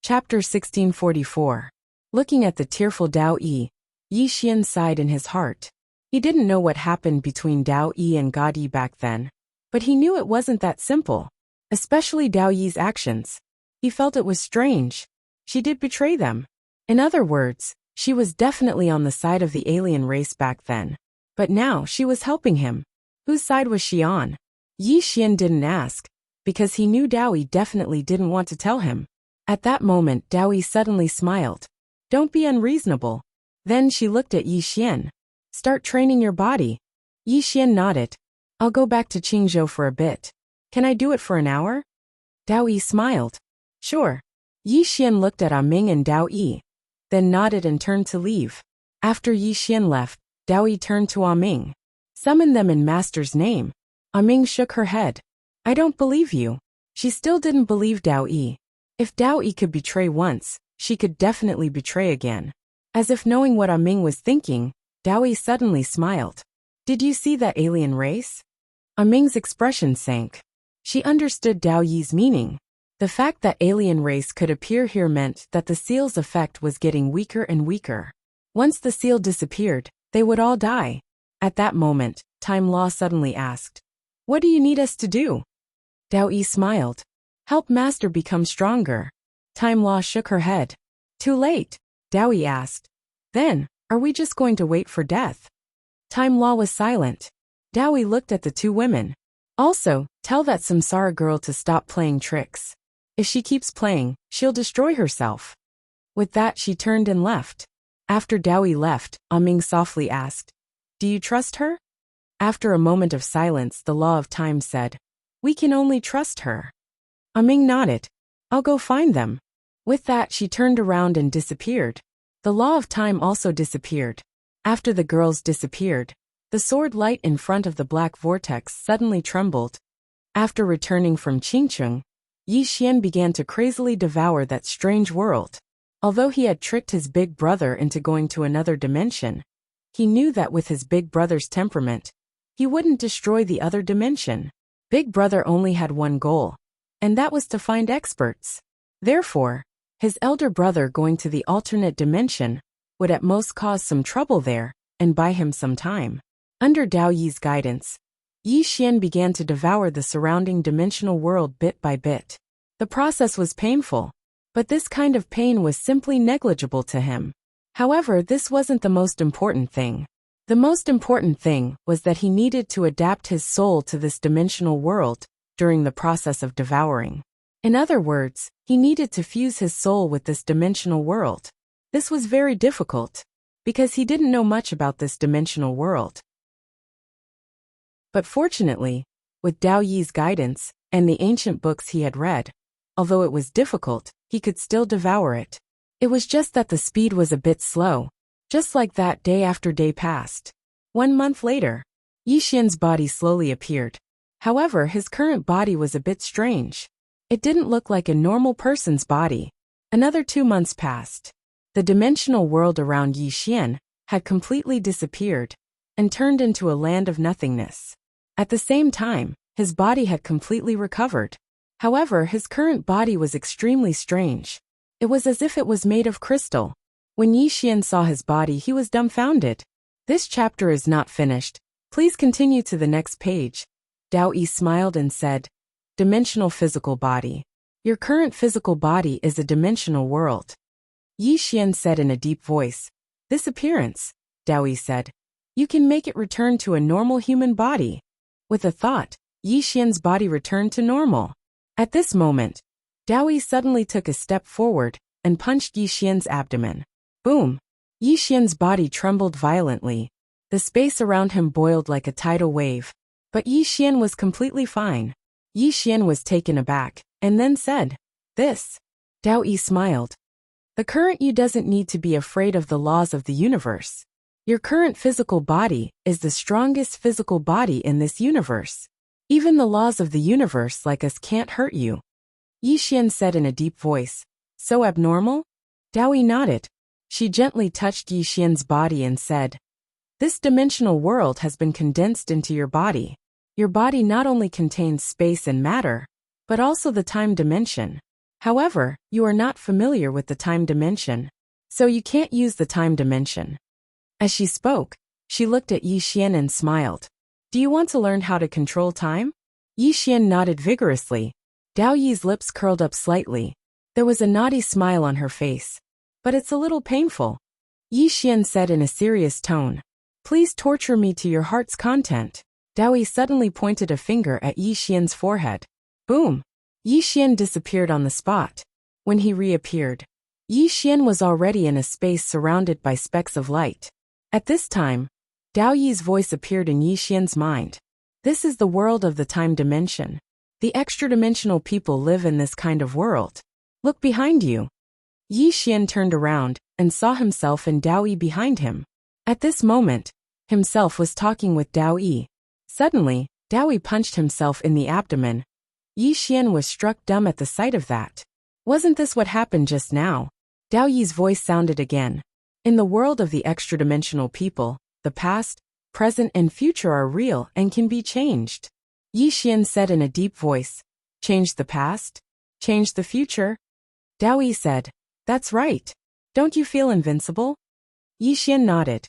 Chapter 1644. Looking at the tearful Dao Yi, Yi Xian sighed in his heart. He didn't know what happened between Dao Yi and God Yi back then, but he knew it wasn't that simple, especially Dao Yi's actions. He felt it was strange. She did betray them. In other words, she was definitely on the side of the alien race back then. But now she was helping him. Whose side was she on? Yi Xian didn't ask, because he knew Dao Yi definitely didn't want to tell him. At that moment Dao Yi suddenly smiled. Don't be unreasonable. Then she looked at Yi Xian. Start training your body. Yi Xian nodded. I'll go back to Qingzhou for a bit. Can I do it for an hour? Dao Yi smiled. Sure. Yi Xian looked at Ming and Dao Yi, then nodded and turned to leave. After Yi Xian left, Dao Yi turned to Ming. Summon them in Master's name. Ming shook her head. I don't believe you. She still didn't believe Dao Yi. If Dao Yi could betray once, she could definitely betray again. As if knowing what Ming was thinking, Dao Yi suddenly smiled. Did you see that alien race? Ming's expression sank. She understood Dao Yi's meaning. The fact that alien race could appear here meant that the seal's effect was getting weaker and weaker. Once the seal disappeared, they would all die. At that moment, Time Law suddenly asked, What do you need us to do? Dao Yi smiled. Help Master become stronger. Time Law shook her head. Too late, Dao Yi asked. Then, are we just going to wait for death? Time Law was silent. Dao Yi looked at the two women. Also, tell that Samsara girl to stop playing tricks. If she keeps playing, she'll destroy herself. With that she turned and left. After Dao Yi left, Ming softly asked, Do you trust her? After a moment of silence the law of time said, We can only trust her. Ming nodded. I'll go find them. With that she turned around and disappeared. The law of time also disappeared. After the girls disappeared, the sword light in front of the black vortex suddenly trembled. After returning from Qingcheng, Yi Xian began to crazily devour that strange world. Although he had tricked his big brother into going to another dimension, he knew that with his big brother's temperament, he wouldn't destroy the other dimension. Big brother only had one goal, and that was to find experts. Therefore, his elder brother going to the alternate dimension would at most cause some trouble there and buy him some time. Under Dao Yi's guidance, Yi Xian began to devour the surrounding dimensional world bit by bit. The process was painful, but this kind of pain was simply negligible to him. However, this wasn't the most important thing. The most important thing was that he needed to adapt his soul to this dimensional world during the process of devouring. In other words, he needed to fuse his soul with this dimensional world. This was very difficult, because he didn't know much about this dimensional world. But fortunately, with Dao Yi's guidance and the ancient books he had read, although it was difficult, he could still devour it. It was just that the speed was a bit slow. Just like that, day after day passed. 1 month later, Yi Xian's body slowly appeared. However, his current body was a bit strange. It didn't look like a normal person's body. Another 2 months passed. The dimensional world around Yi Xian had completely disappeared and turned into a land of nothingness. At the same time, his body had completely recovered. However, his current body was extremely strange. It was as if it was made of crystal. When Yi Xian saw his body, he was dumbfounded. This chapter is not finished. Please continue to the next page. Dao Yi smiled and said, Dimensional physical body. Your current physical body is a dimensional world. Yi Xian said in a deep voice, This appearance, Dao Yi said, you can make it return to a normal human body. With a thought, Yi Xian's body returned to normal. At this moment, Dao Yi suddenly took a step forward and punched Yi Xian's abdomen. Boom! Yi Xian's body trembled violently. The space around him boiled like a tidal wave. But Yi Xian was completely fine. Yi Xian was taken aback, and then said, This. Dao Yi smiled. The current you doesn't need to be afraid of the laws of the universe. Your current physical body is the strongest physical body in this universe. Even the laws of the universe like us can't hurt you. Yi Xian said in a deep voice. So abnormal? Dao Yi nodded. She gently touched Yi Xian's body and said, This dimensional world has been condensed into your body. Your body not only contains space and matter, but also the time dimension. However, you are not familiar with the time dimension, so you can't use the time dimension. As she spoke, she looked at Yi Xian and smiled. Do you want to learn how to control time? Yi Xian nodded vigorously. Dao Yi's lips curled up slightly. There was a naughty smile on her face. But it's a little painful. Yi Xian said in a serious tone. Please torture me to your heart's content. Dao Yi suddenly pointed a finger at Yi Xian's forehead. Boom! Yi Xian disappeared on the spot. When he reappeared, Yi Xian was already in a space surrounded by specks of light. At this time, Dao Yi's voice appeared in Yi Xian's mind. This is the world of the time dimension. The extra-dimensional people live in this kind of world. Look behind you. Yi Xian turned around and saw himself and Dao Yi behind him. At this moment, himself was talking with Dao Yi. Suddenly, Dao Yi punched himself in the abdomen. Yi Xian was struck dumb at the sight of that. Wasn't this what happened just now? Dao Yi's voice sounded again. In the world of the extra-dimensional people, the past, present and future are real and can be changed. Yi Xian said in a deep voice. Change the past? Change the future? Dao Yi said. That's right. Don't you feel invincible? Yi Xian nodded.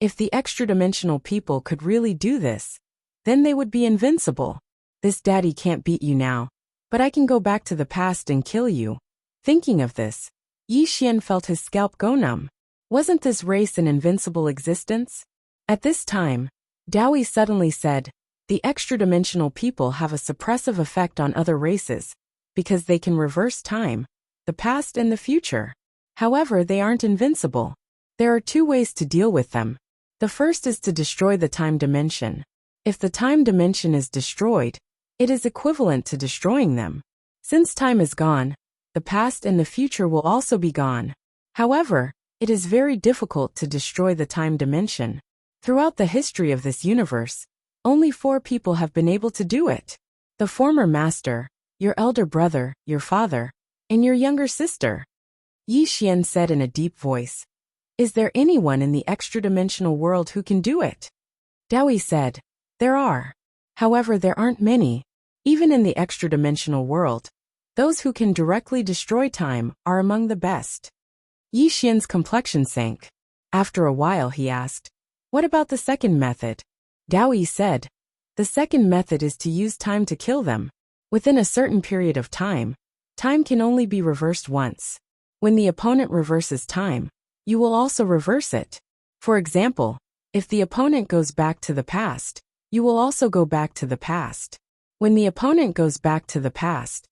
If the extra-dimensional people could really do this, then they would be invincible. This daddy can't beat you now, but I can go back to the past and kill you. Thinking of this, Yi Xian felt his scalp go numb. Wasn't this race an invincible existence? At this time, Dao Yi suddenly said, the extra-dimensional people have a suppressive effect on other races, because they can reverse time, the past and the future. However, they aren't invincible. There are two ways to deal with them. The first is to destroy the time dimension. If the time dimension is destroyed, it is equivalent to destroying them. Since time is gone, the past and the future will also be gone. However, it is very difficult to destroy the time dimension. Throughout the history of this universe, only 4 people have been able to do it. The former master, your elder brother, your father, and your younger sister. Yi Xian said in a deep voice. Is there anyone in the extra-dimensional world who can do it? Dao Yi said. There are. However, there aren't many. Even in the extra-dimensional world, those who can directly destroy time are among the best. Yi Xian's complexion sank. After a while he asked, what about the second method? Dao Yi said, the second method is to use time to kill them. Within a certain period of time, time can only be reversed once. When the opponent reverses time, you will also reverse it. For example, if the opponent goes back to the past, you will also go back to the past. When the opponent goes back to the past,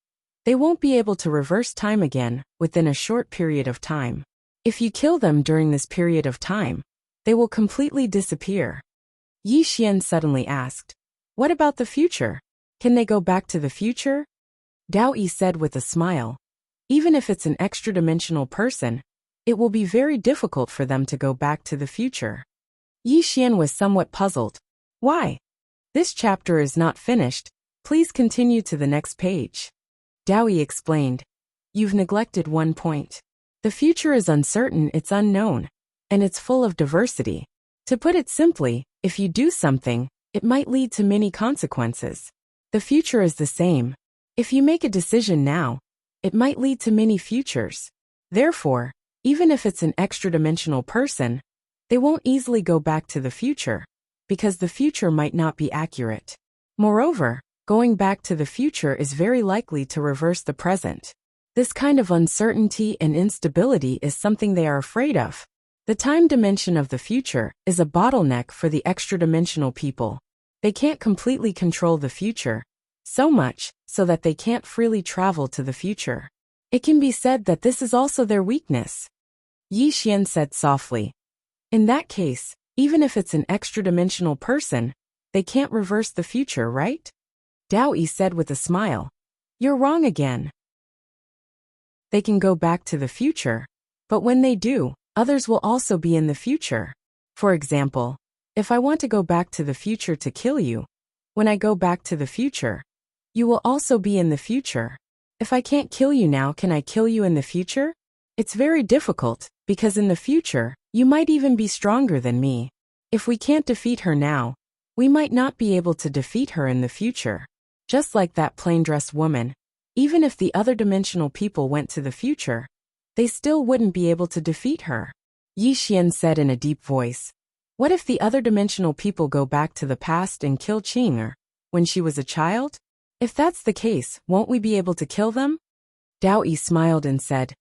they won't be able to reverse time again within a short period of time. If you kill them during this period of time, they will completely disappear. Yi Xian suddenly asked, what about the future? Can they go back to the future? Dao Yi said with a smile. Even if it's an extra-dimensional person, it will be very difficult for them to go back to the future. Yi Xian was somewhat puzzled. Why? This chapter is not finished. Please continue to the next page. Dao Yi explained. You've neglected one point. The future is uncertain, it's unknown, and it's full of diversity. To put it simply, if you do something, it might lead to many consequences. The future is the same. If you make a decision now, it might lead to many futures. Therefore, even if it's an extra-dimensional person, they won't easily go back to the future, because the future might not be accurate. Moreover, going back to the future is very likely to reverse the present. This kind of uncertainty and instability is something they are afraid of. The time dimension of the future is a bottleneck for the extra-dimensional people. They can't completely control the future, so much so that they can't freely travel to the future. It can be said that this is also their weakness. Yi Xian said softly. In that case, even if it's an extra-dimensional person, they can't reverse the future, right? Dao Yi said with a smile. You're wrong again. They can go back to the future, but when they do, others will also be in the future. For example, if I want to go back to the future to kill you, when I go back to the future, you will also be in the future. If I can't kill you now, can I kill you in the future? It's very difficult, because in the future, you might even be stronger than me. If we can't defeat her now, we might not be able to defeat her in the future. Just like that plain-dressed woman. Even if the other dimensional people went to the future, they still wouldn't be able to defeat her. Yi Xian said in a deep voice. What if the other dimensional people go back to the past and kill Qing'er when she was a child? If that's the case, won't we be able to kill them? Dao Yi smiled and said,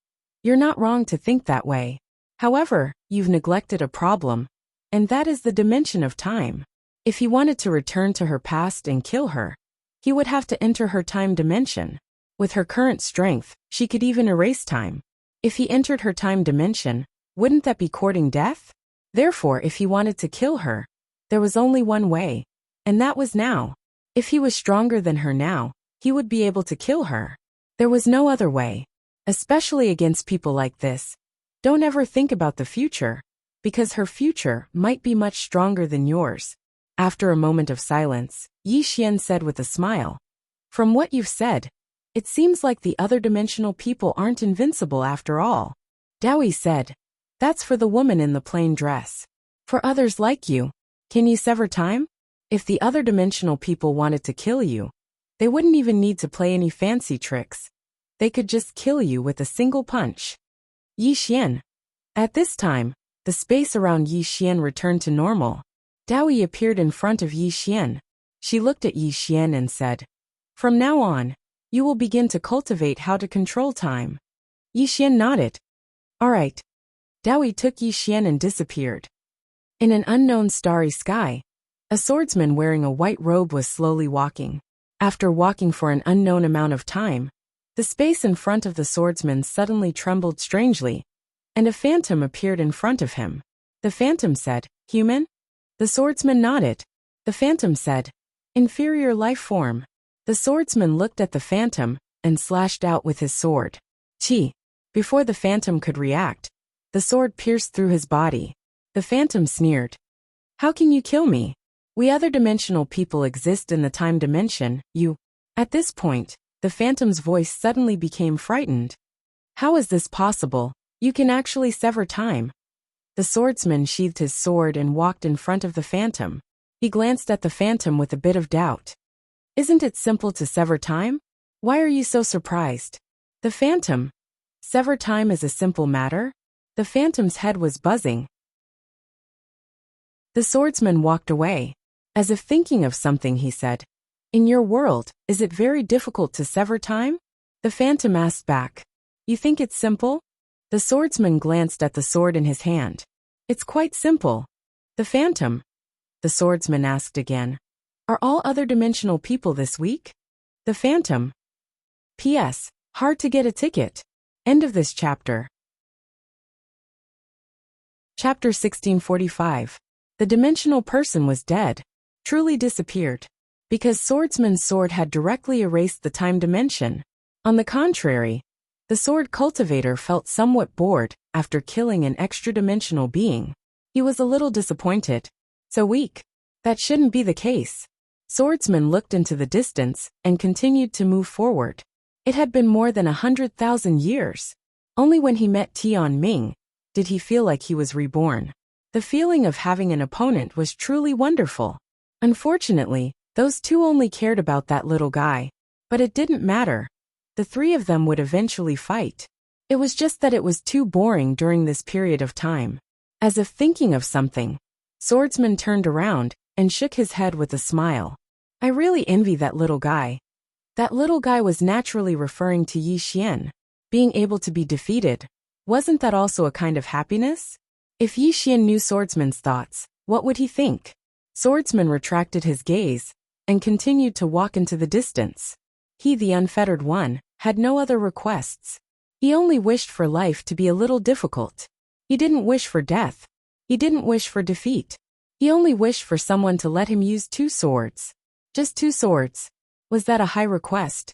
You're not wrong to think that way. However, you've neglected a problem, and that is the dimension of time. If he wanted to return to her past and kill her, he would have to enter her time dimension. With her current strength, she could even erase time. If he entered her time dimension, wouldn't that be courting death? Therefore, if he wanted to kill her, there was only one way, and that was now. If he was stronger than her now, he would be able to kill her. There was no other way, especially against people like this. Don't ever think about the future, because her future might be much stronger than yours. After a moment of silence, Yi Xian said with a smile, From what you've said, it seems like the other dimensional people aren't invincible after all. Dao Yi said, That's for the woman in the plain dress. For others like you, can you sever time? If the other dimensional people wanted to kill you, they wouldn't even need to play any fancy tricks. They could just kill you with a single punch. Yi Xian. At this time, the space around Yi Xian returned to normal. Dao Yi appeared in front of Yi Xian. She looked at Yi Xian and said, From now on, you will begin to cultivate how to control time. Yi Xian nodded. All right. Dao Yi took Yi Xian and disappeared. In an unknown starry sky, a swordsman wearing a white robe was slowly walking. After walking for an unknown amount of time, the space in front of the swordsman suddenly trembled strangely, and a phantom appeared in front of him. The phantom said, Human? The swordsman nodded. The phantom said, Inferior life form. The swordsman looked at the phantom and slashed out with his sword. Chi. Before the phantom could react, the sword pierced through his body. The phantom sneered. How can you kill me? We other dimensional people exist in the time dimension, you. At this point, the phantom's voice suddenly became frightened. How is this possible? You can actually sever time. The swordsman sheathed his sword and walked in front of the phantom. He glanced at the phantom with a bit of doubt. Isn't it simple to sever time? Why are you so surprised? The phantom. Sever time is a simple matter? The phantom's head was buzzing. The swordsman walked away. As if thinking of something, he said, In your world, is it very difficult to sever time? The phantom asked back, You think it's simple? The swordsman glanced at the sword in his hand. It's quite simple. The phantom. The swordsman asked again, Are all other dimensional people this week? The phantom. P.S. Hard to get a ticket. End of this chapter. Chapter 1645. The dimensional person was dead. Truly disappeared. Because Swordsman's sword had directly erased the time dimension. On the contrary, the sword cultivator felt somewhat bored after killing an extra-dimensional being. He was a little disappointed. So weak. That shouldn't be the case. Swordsman looked into the distance and continued to move forward. It had been more than 100,000 years. Only when he met Tian Ming did he feel like he was reborn. The feeling of having an opponent was truly wonderful. Unfortunately, those two only cared about that little guy. But it didn't matter. The three of them would eventually fight. It was just that it was too boring during this period of time. As if thinking of something, Swordsman turned around and shook his head with a smile. I really envy that little guy. That little guy was naturally referring to Yi Xian. Being able to be defeated. Wasn't that also a kind of happiness? If Yi Xian knew Swordsman's thoughts, what would he think? Swordsman retracted his gaze and continued to walk into the distance. He, the unfettered one, had no other requests. He only wished for life to be a little difficult. He didn't wish for death. He didn't wish for defeat. He only wished for someone to let him use 2 swords. Just 2 swords. Was that a high request?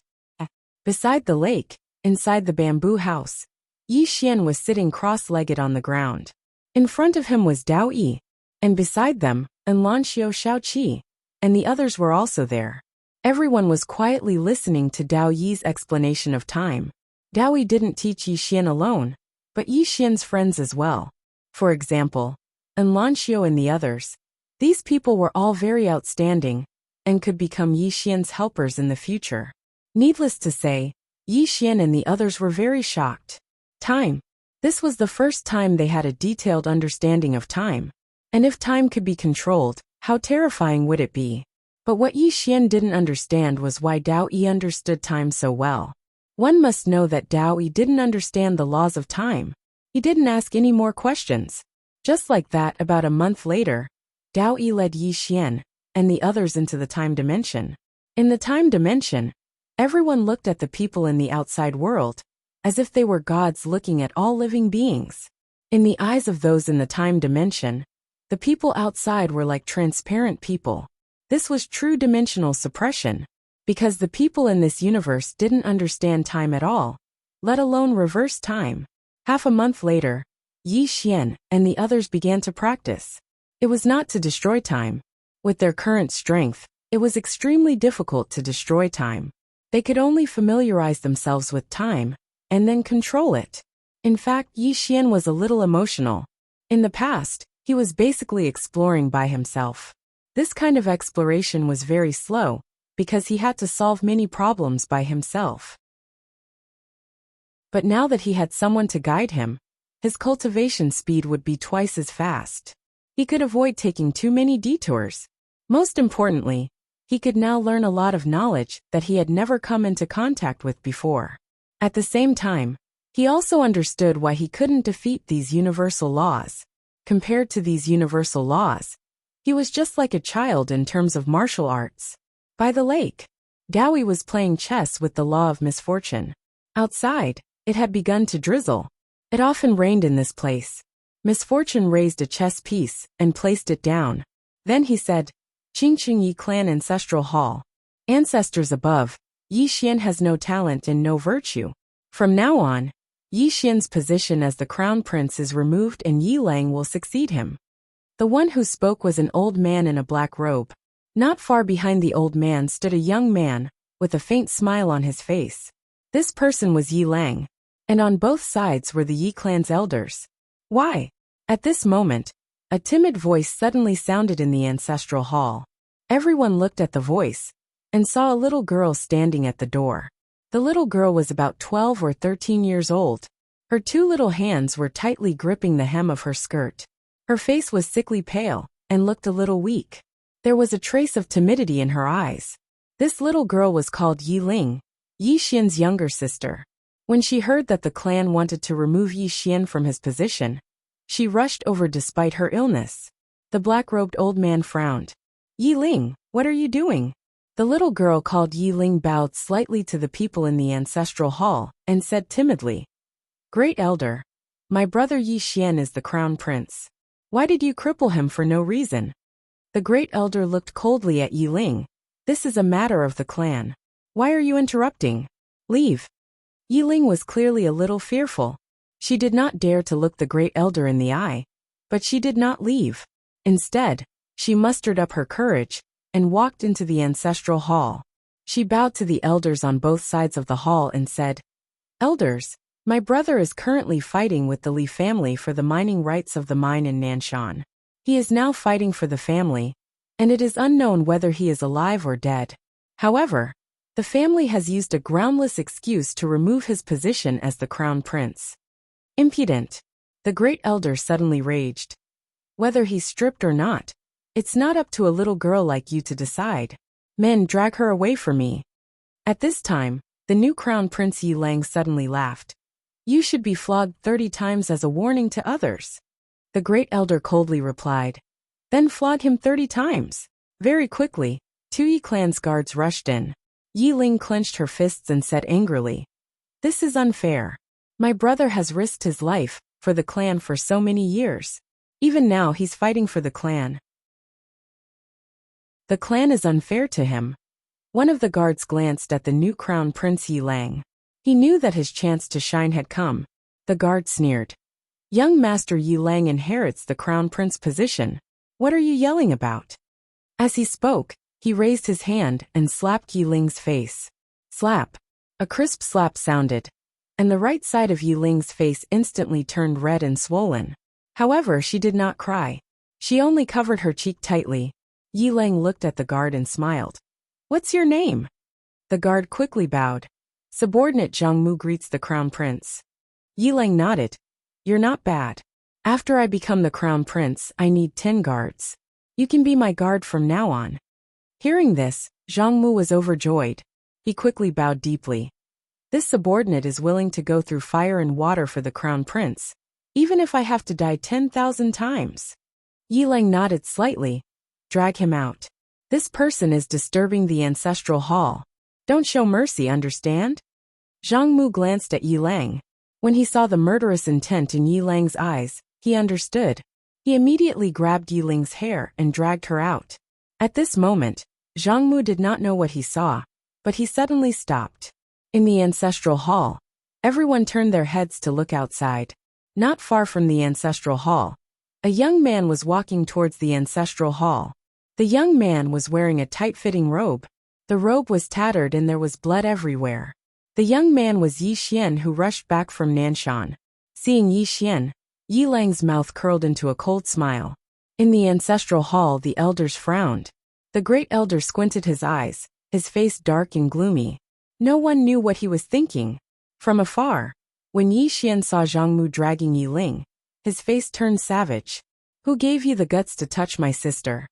Beside the lake, inside the bamboo house, Yi Xian was sitting cross-legged on the ground. In front of him was Dao Yi, and beside them, Enlanxiu Shaoqi, and the others were also there. Everyone was quietly listening to Dao Yi's explanation of time. Dao Yi didn't teach Yi Xian alone, but Yi Xian's friends as well. For example, Enlanxiu and the others. These people were all very outstanding, and could become Yi Xian's helpers in the future. Needless to say, Yi Xian and the others were very shocked. Time. This was the first time they had a detailed understanding of time. And if time could be controlled, how terrifying would it be? But what Yi Xian didn't understand was why Dao Yi understood time so well. One must know that Dao Yi didn't understand the laws of time. He didn't ask any more questions. Just like that, about a month later, Dao Yi led Yi Xian and the others into the time dimension. In the time dimension, everyone looked at the people in the outside world as if they were gods looking at all living beings. In the eyes of those in the time dimension, the people outside were like transparent people. This was true dimensional suppression, because the people in this universe didn't understand time at all, let alone reverse time. Half a month later, Yi Xian and the others began to practice. It was not to destroy time. With their current strength, it was extremely difficult to destroy time. They could only familiarize themselves with time and then control it. In fact, Yi Xian was a little emotional. In the past, he was basically exploring by himself. This kind of exploration was very slow, because he had to solve many problems by himself. But now that he had someone to guide him, his cultivation speed would be twice as fast. He could avoid taking too many detours. Most importantly, he could now learn a lot of knowledge that he had never come into contact with before. At the same time, he also understood why he couldn't defeat these universal laws. Compared to these universal laws, he was just like a child in terms of martial arts. By the lake, Dao Yi was playing chess with the law of misfortune. Outside, it had begun to drizzle. It often rained in this place. Misfortune raised a chess piece and placed it down. Then he said, "Qingqing Yi Clan Ancestral Hall. Ancestors above, Yi Xian has no talent and no virtue. From now on, Yi Xian's position as the crown prince is removed and Yi Lang will succeed him." The one who spoke was an old man in a black robe. Not far behind the old man stood a young man, with a faint smile on his face. This person was Yi Lang, and on both sides were the Yi clan's elders. Why? At this moment, a timid voice suddenly sounded in the ancestral hall. Everyone looked at the voice, and saw a little girl standing at the door. The little girl was about 12 or 13 years old. Her two little hands were tightly gripping the hem of her skirt. Her face was sickly pale, and looked a little weak. There was a trace of timidity in her eyes. This little girl was called Yi Ling, Yi Xian's younger sister. When she heard that the clan wanted to remove Yi Xian from his position, she rushed over despite her illness. The black-robed old man frowned. "Yi Ling, what are you doing?" The little girl called Yi Ling bowed slightly to the people in the ancestral hall and said timidly, "Great elder, my brother Yi Xian is the crown prince. Why did you cripple him for no reason?" The great elder looked coldly at Yi Ling. "This is a matter of the clan. Why are you interrupting? Leave." Yi Ling was clearly a little fearful. She did not dare to look the great elder in the eye, but she did not leave. Instead, she mustered up her courage and walked into the ancestral hall. She bowed to the elders on both sides of the hall and said, "Elders, my brother is currently fighting with the Li family for the mining rights of the mine in Nanshan. He is now fighting for the family, and it is unknown whether he is alive or dead. However, the family has used a groundless excuse to remove his position as the crown prince." Impudent! The great elder suddenly raged. "Whether he's stripped or not, it's not up to a little girl like you to decide. Men, drag her away from me." At this time, the new crown prince Yi Lang suddenly laughed. "You should be flogged 30 times as a warning to others." The great elder coldly replied, "Then flog him 30 times. Very quickly, 2 Yi clan's guards rushed in. Yi Ling clenched her fists and said angrily, "This is unfair. My brother has risked his life for the clan for so many years. Even now he's fighting for the clan. The clan is unfair to him." One of the guards glanced at the new crown prince Yi Lang. He knew that his chance to shine had come. The guard sneered, "Young master Yi Lang inherits the crown prince position. What are you yelling about?" As he spoke, he raised his hand and slapped Yi Ling's face. Slap. A crisp slap sounded, and the right side of Yi Ling's face instantly turned red and swollen. However, she did not cry. She only covered her cheek tightly. Yi Lang looked at the guard and smiled. "What's your name?" The guard quickly bowed. Subordinate Zhang Mu greets the crown prince. Yi Lang nodded. You're not bad. After I become the crown prince, I need 10 guards. You can be my guard from now on. Hearing this, Zhang Mu was overjoyed. He quickly bowed deeply. This subordinate is willing to go through fire and water for the crown prince, even if I have to die 10,000 times. Yi Lang nodded slightly. Drag him out. This person is disturbing the ancestral hall. Don't show mercy, understand? Zhang Mu glanced at Yi Lang. When he saw the murderous intent in Yi Lang's eyes, he understood. He immediately grabbed Yi Lang's hair and dragged her out. At this moment, Zhang Mu did not know what he saw, but he suddenly stopped. In the ancestral hall, everyone turned their heads to look outside. Not far from the ancestral hall, a young man was walking towards the ancestral hall. The young man was wearing a tight-fitting robe. The robe was tattered and there was blood everywhere. The young man was Yi Xian, who rushed back from Nanshan. Seeing Yi Xian, Yi Lang's mouth curled into a cold smile. In the ancestral hall, the elders frowned. The great elder squinted his eyes, his face dark and gloomy. No one knew what he was thinking. From afar, when Yi Xian saw Zhang Mu dragging Yi Ling, his face turned savage. Who gave you the guts to touch my sister?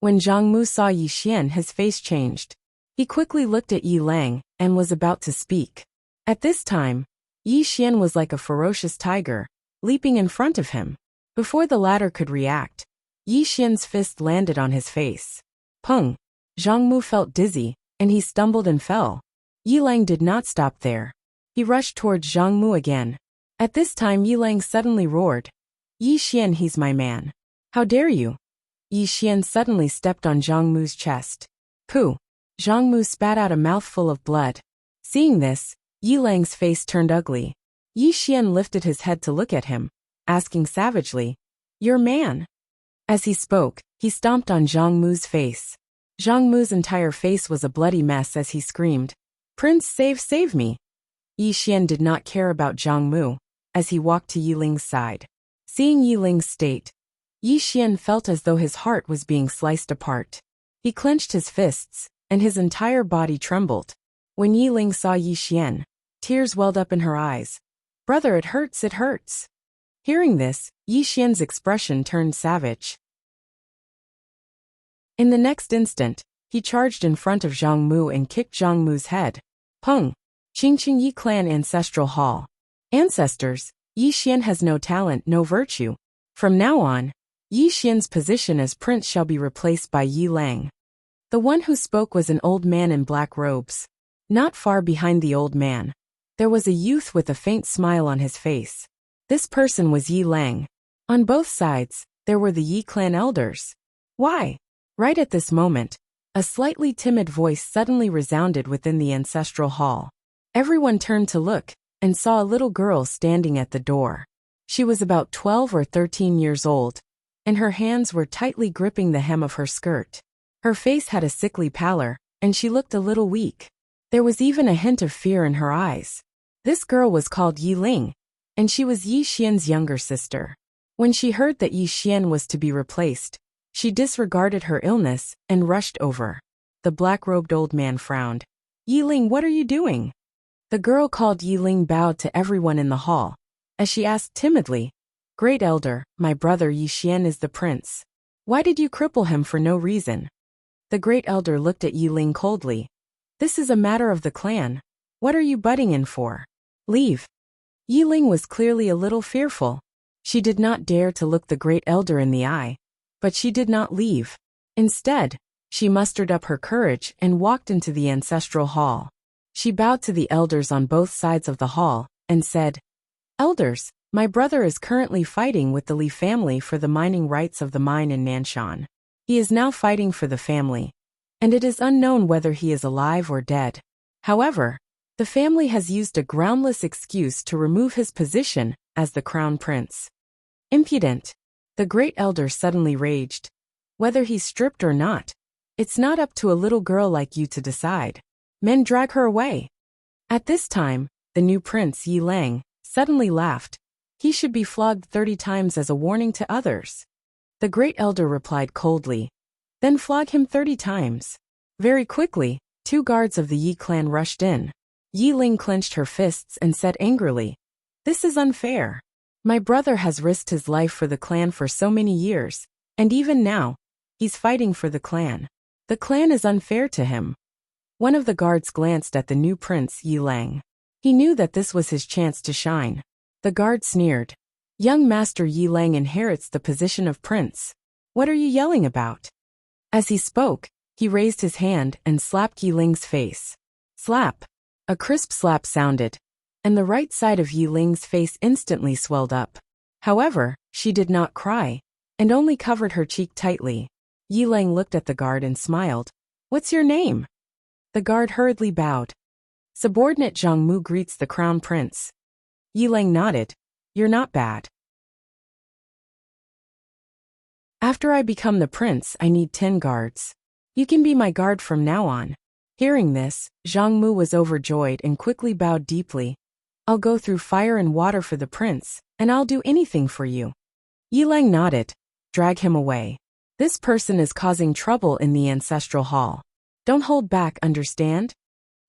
When Zhang Mu saw Yi Xian, his face changed. He quickly looked at Yi Lang and was about to speak. At this time, Yi Xian was like a ferocious tiger, leaping in front of him. Before the latter could react, Yi Xian's fist landed on his face. Pung! Zhang Mu felt dizzy, and he stumbled and fell. Yi Lang did not stop there. He rushed towards Zhang Mu again. At this time, Yi Lang suddenly roared. Yi Xian, he's my man. How dare you? Yi Xian suddenly stepped on Zhang Mu's chest. Pooh! Zhang Mu spat out a mouthful of blood. Seeing this, Yi Lang's face turned ugly. Yi Xian lifted his head to look at him, asking savagely, Your man? As he spoke, he stomped on Zhang Mu's face. Zhang Mu's entire face was a bloody mess as he screamed, Prince, save me! Yi Xian did not care about Zhang Mu, as he walked to Yi Ling's side. Seeing Yi Ling's state, Yi Xian felt as though his heart was being sliced apart. He clenched his fists, and his entire body trembled. When Yi Ling saw Yi Xian, tears welled up in her eyes. Brother, it hurts, it hurts. Hearing this, Yi Xian's expression turned savage. In the next instant, he charged in front of Zhang Mu and kicked Zhang Mu's head. Pung! Qingqing Yi Clan Ancestral Hall. Ancestors, Yi Xian has no talent, no virtue. From now on, Yi Xian's position as prince shall be replaced by Yi Lang. The one who spoke was an old man in black robes. Not far behind the old man, there was a youth with a faint smile on his face. This person was Yi Lang. On both sides, there were the Yi clan elders. Why? Right at this moment, a slightly timid voice suddenly resounded within the ancestral hall. Everyone turned to look, and saw a little girl standing at the door. She was about 12 or 13 years old, and her hands were tightly gripping the hem of her skirt. Her face had a sickly pallor, and she looked a little weak. There was even a hint of fear in her eyes. This girl was called Yi Ling, and she was Yi Xian's younger sister. When she heard that Yi Xian was to be replaced, she disregarded her illness and rushed over. The black-robed old man frowned. Yi Ling, what are you doing? The girl called Yi Ling bowed to everyone in the hall, as she asked timidly, Great Elder, my brother Yi Xian is the prince. Why did you cripple him for no reason? The great elder looked at Yi Ling coldly. This is a matter of the clan. What are you butting in for? Leave. Yi Ling was clearly a little fearful. She did not dare to look the great elder in the eye. But she did not leave. Instead, she mustered up her courage and walked into the ancestral hall. She bowed to the elders on both sides of the hall, and said, Elders, my brother is currently fighting with the Li family for the mining rights of the mine in Nanshan. He is now fighting for the family, and it is unknown whether he is alive or dead. However, the family has used a groundless excuse to remove his position as the crown prince. Impudent! The great elder suddenly raged. Whether he's stripped or not, it's not up to a little girl like you to decide. Men, drag her away. At this time, the new prince Yi Lang suddenly laughed. He should be flogged 30 times as a warning to others. The great elder replied coldly. Then flog him 30 times. Very quickly, 2 guards of the Yi clan rushed in. Yi Ling clenched her fists and said angrily, "This is unfair. My brother has risked his life for the clan for so many years, and even now, he's fighting for the clan. The clan is unfair to him." One of the guards glanced at the new prince, Yi Lang. He knew that this was his chance to shine. The guard sneered, "Young Master Yi Lang inherits the position of prince. What are you yelling about?" As he spoke, he raised his hand and slapped Yi Ling's face. Slap! A crisp slap sounded, and the right side of Yi Ling's face instantly swelled up. However, she did not cry, and only covered her cheek tightly. Yi Lang looked at the guard and smiled. "What's your name?" The guard hurriedly bowed. "Subordinate Zhang Mu greets the crown prince." Yi Lang nodded. "You're not bad. After I become the prince, I need 10 guards. You can be my guard from now on." Hearing this, Zhang Mu was overjoyed and quickly bowed deeply. "I'll go through fire and water for the prince, and I'll do anything for you." Yi Lang nodded. "Drag him away. This person is causing trouble in the ancestral hall. Don't hold back, understand?"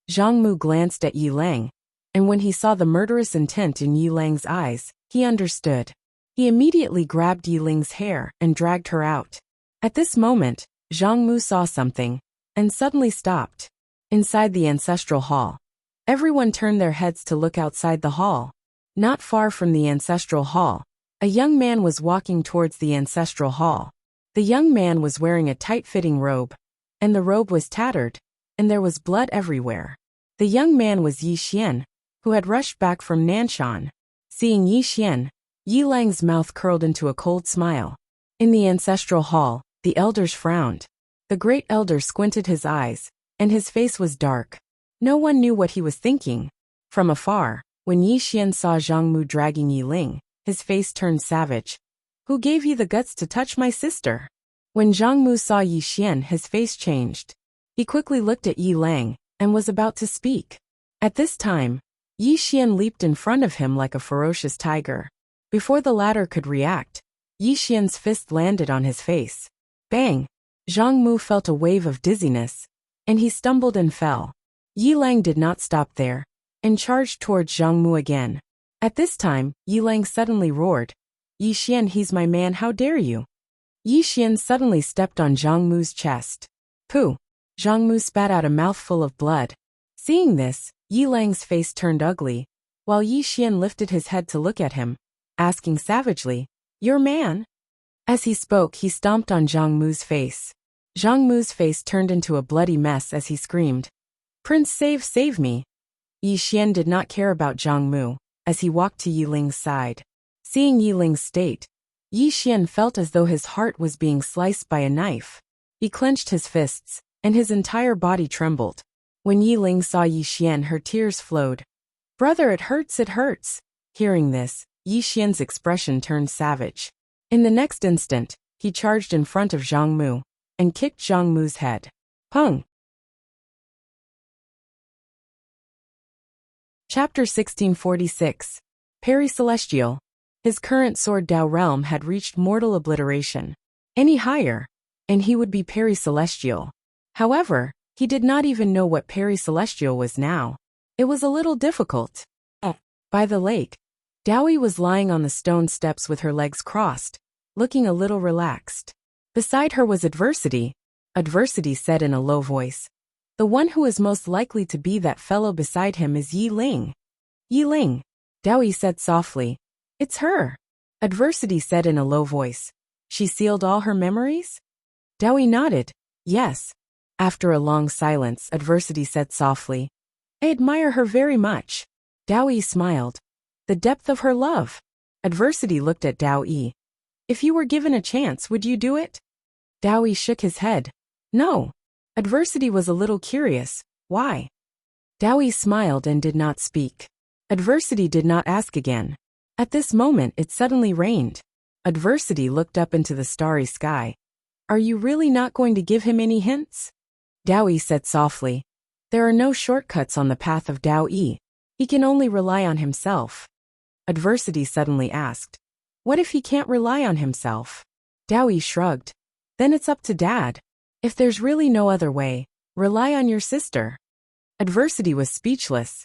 Zhang Mu glanced at Yi Lang, and when he saw the murderous intent in Yi Lang's eyes, he understood. He immediately grabbed Yi Ling's hair and dragged her out. At this moment, Zhang Mu saw something, and suddenly stopped. Inside the ancestral hall, everyone turned their heads to look outside the hall. Not far from the ancestral hall, a young man was walking towards the ancestral hall. The young man was wearing a tight-fitting robe, and the robe was tattered, and there was blood everywhere. The young man was Yi Xian, who had rushed back from Nanshan. Seeing Yi Xian, Yi Lang's mouth curled into a cold smile. In the ancestral hall, the elders frowned. The great elder squinted his eyes, and his face was dark. No one knew what he was thinking. From afar, when Yi Xian saw Zhang Mu dragging Yi Ling, his face turned savage. "Who gave you the guts to touch my sister?" When Zhang Mu saw Yi Xian, his face changed. He quickly looked at Yi Lang, and was about to speak. At this time, Yi Xian leaped in front of him like a ferocious tiger. Before the latter could react, Yi Xian's fist landed on his face. Bang! Zhang Mu felt a wave of dizziness, and he stumbled and fell. Yi Lang did not stop there, and charged towards Zhang Mu again. At this time, Yi Lang suddenly roared, "Yi Xian, he's my man, how dare you!" Yi Xian suddenly stepped on Zhang Mu's chest. Pooh! Zhang Mu spat out a mouthful of blood. Seeing this, Yi Lang's face turned ugly, while Yi Xian lifted his head to look at him, asking savagely, "Your man?" As he spoke, he stomped on Zhang Mu's face. Zhang Mu's face turned into a bloody mess as he screamed, "Prince, save me!" Yi Xian did not care about Zhang Mu, as he walked to Yi Ling's side. Seeing Yi Ling's state, Yi Xian felt as though his heart was being sliced by a knife. He clenched his fists, and his entire body trembled. When Yi Ling saw Yi Xian, her tears flowed. "Brother, it hurts, it hurts." Hearing this, Yi Xian's expression turned savage. In the next instant, he charged in front of Zhang Mu, and kicked Zhang Mu's head. Pung! Chapter 1646. Peri Celestial. His current Sword Dao realm had reached mortal obliteration. Any higher, and he would be Peri Celestial. However, he did not even know what Peri Celestial was now. It was a little difficult. By the lake, Dowie was lying on the stone steps with her legs crossed, looking a little relaxed. Beside her was Adversity. Adversity said in a low voice, "The one who is most likely to be that fellow beside him is Yi Ling." "Yi Ling," Dowie said softly. "It's her." Adversity said in a low voice, "She sealed all her memories?" Dowie nodded. "Yes." After a long silence, Adversity said softly, "I admire her very much." Dowie smiled. "The depth of her love." Adversity looked at Dowie. "If you were given a chance, would you do it?" Dowie shook his head. "No." Adversity was a little curious. "Why?" Dowie smiled and did not speak. Adversity did not ask again. At this moment, it suddenly rained. Adversity looked up into the starry sky. "Are you really not going to give him any hints?" Dowie said softly, "There are no shortcuts on the path of Dowie. He can only rely on himself." Adversity suddenly asked, "What if he can't rely on himself?" Dowie shrugged. "Then it's up to Dad. If there's really no other way, rely on your sister." Adversity was speechless.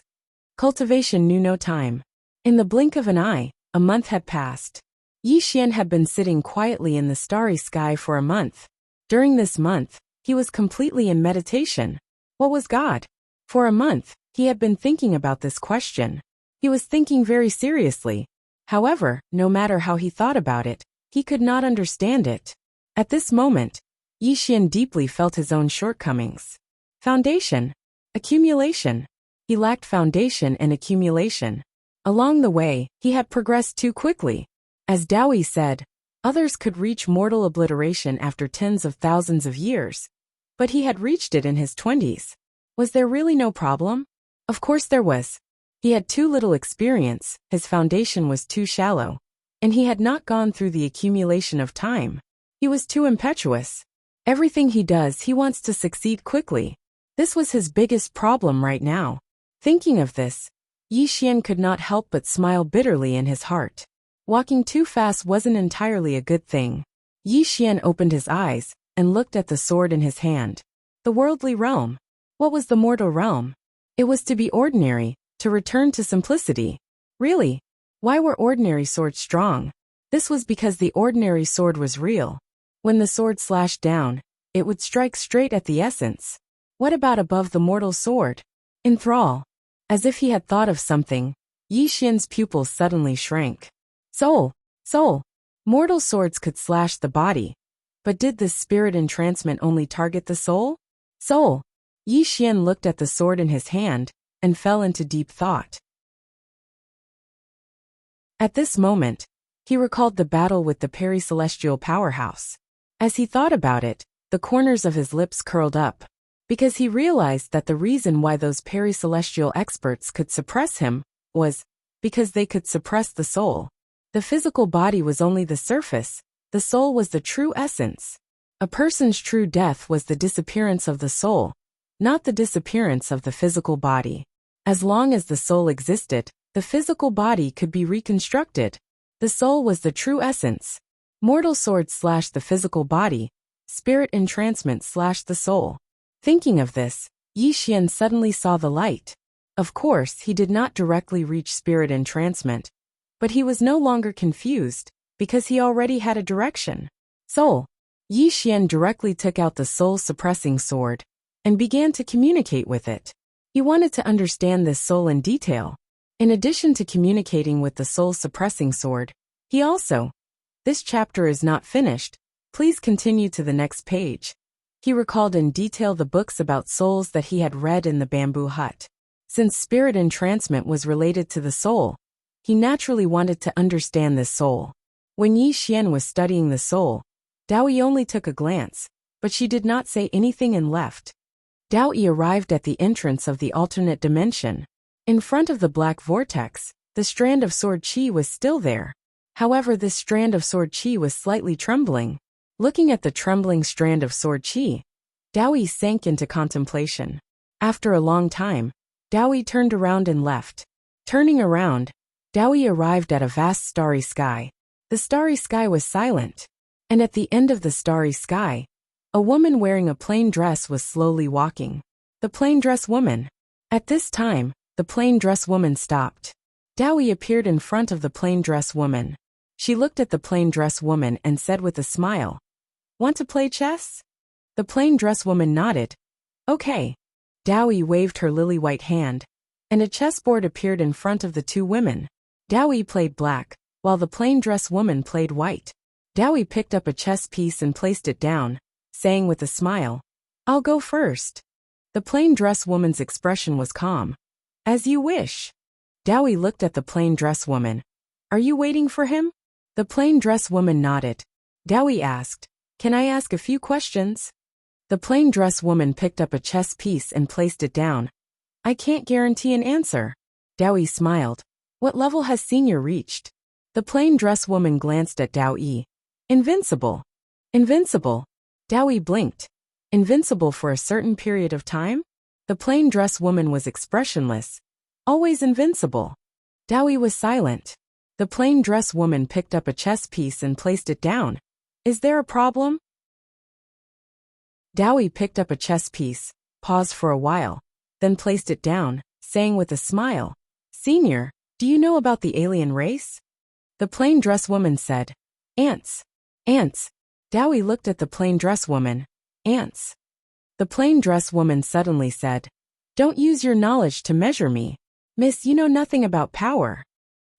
Cultivation knew no time. In the blink of an eye, a month had passed. Yi Xian had been sitting quietly in the starry sky for a month. During this month, he was completely in meditation. What was God? For a month, he had been thinking about this question. He was thinking very seriously. However, no matter how he thought about it, he could not understand it. At this moment, Yi Xian deeply felt his own shortcomings. Foundation. Accumulation. He lacked foundation and accumulation. Along the way, he had progressed too quickly. As Dowie said, others could reach mortal obliteration after tens of thousands of years. But he had reached it in his 20s. Was there really no problem? Of course there was. He had too little experience, his foundation was too shallow, and he had not gone through the accumulation of time. He was too impetuous. Everything he does, he wants to succeed quickly. This was his biggest problem right now. Thinking of this, Yi Xian could not help but smile bitterly in his heart. Walking too fast wasn't entirely a good thing. Yi Xian opened his eyes and looked at the sword in his hand. The worldly realm. What was the mortal realm? It was to be ordinary, to return to simplicity. Really? Why were ordinary swords strong? This was because the ordinary sword was real. When the sword slashed down, it would strike straight at the essence. What about above the mortal sword? Enthrall. As if he had thought of something, Yi Xian's pupils suddenly shrank. Soul. Soul. Mortal swords could slash the body. But did this spirit entrancement only target the soul? Soul. Yi Xian looked at the sword in his hand and fell into deep thought. At this moment, he recalled the battle with the peri-celestial powerhouse. As he thought about it, the corners of his lips curled up, because he realized that the reason why those peri-celestial experts could suppress him was because they could suppress the soul. The physical body was only the surface, the soul was the true essence. A person's true death was the disappearance of the soul, not the disappearance of the physical body. As long as the soul existed, the physical body could be reconstructed. The soul was the true essence. Mortal swords slashed the physical body, spirit entrancement slashed the soul. Thinking of this, Yi Xian suddenly saw the light. Of course, he did not directly reach spirit entrancement, but he was no longer confused, because he already had a direction. Soul. Yi Xian directly took out the soul-suppressing sword and began to communicate with it. He wanted to understand this soul in detail. In addition to communicating with the soul-suppressing sword, he also... This chapter is not finished. Please continue to the next page. He recalled in detail the books about souls that he had read in the bamboo hut. Since spirit entrancement was related to the soul, he naturally wanted to understand this soul. When Yi Xian was studying the soul, Dowie only took a glance, but she did not say anything and left. Dowie arrived at the entrance of the alternate dimension. In front of the black vortex, the strand of sword chi was still there. However, this strand of sword chi was slightly trembling. Looking at the trembling strand of sword chi, Dowie sank into contemplation. After a long time, Dowie turned around and left. Turning around, Dowie arrived at a vast starry sky. The starry sky was silent. And at the end of the starry sky, a woman wearing a plain dress was slowly walking. The plain dress woman. At this time, the plain dress woman stopped. Dowie appeared in front of the plain dress woman. She looked at the plain dress woman and said with a smile, "Want to play chess?" The plain dress woman nodded. "Okay." Dowie waved her lily-white hand, and a chessboard appeared in front of the two women. Dowie played black, while the plain dress woman played white. Dowie picked up a chess piece and placed it down, saying with a smile, "I'll go first." The plain dress woman's expression was calm. "As you wish." Dowie looked at the plain dress woman. "Are you waiting for him?" The plain dress woman nodded. Dowie asked, "Can I ask a few questions?" The plain dress woman picked up a chess piece and placed it down. "I can't guarantee an answer." Dowie smiled. "What level has Senior reached?" The plain dress woman glanced at Dowie. "Invincible." "Invincible?" Dowie blinked. "Invincible for a certain period of time?" The plain dress woman was expressionless. "Always invincible." Dowie was silent. The plain dress woman picked up a chess piece and placed it down. "Is there a problem?" Dowie picked up a chess piece, paused for a while, then placed it down, saying with a smile, Senior, do you know about the alien race? The plain dress woman said. Ants. Ants. Dowie looked at the plain dress woman. Ants. The plain dress woman suddenly said, Don't use your knowledge to measure me. Miss, you know nothing about power.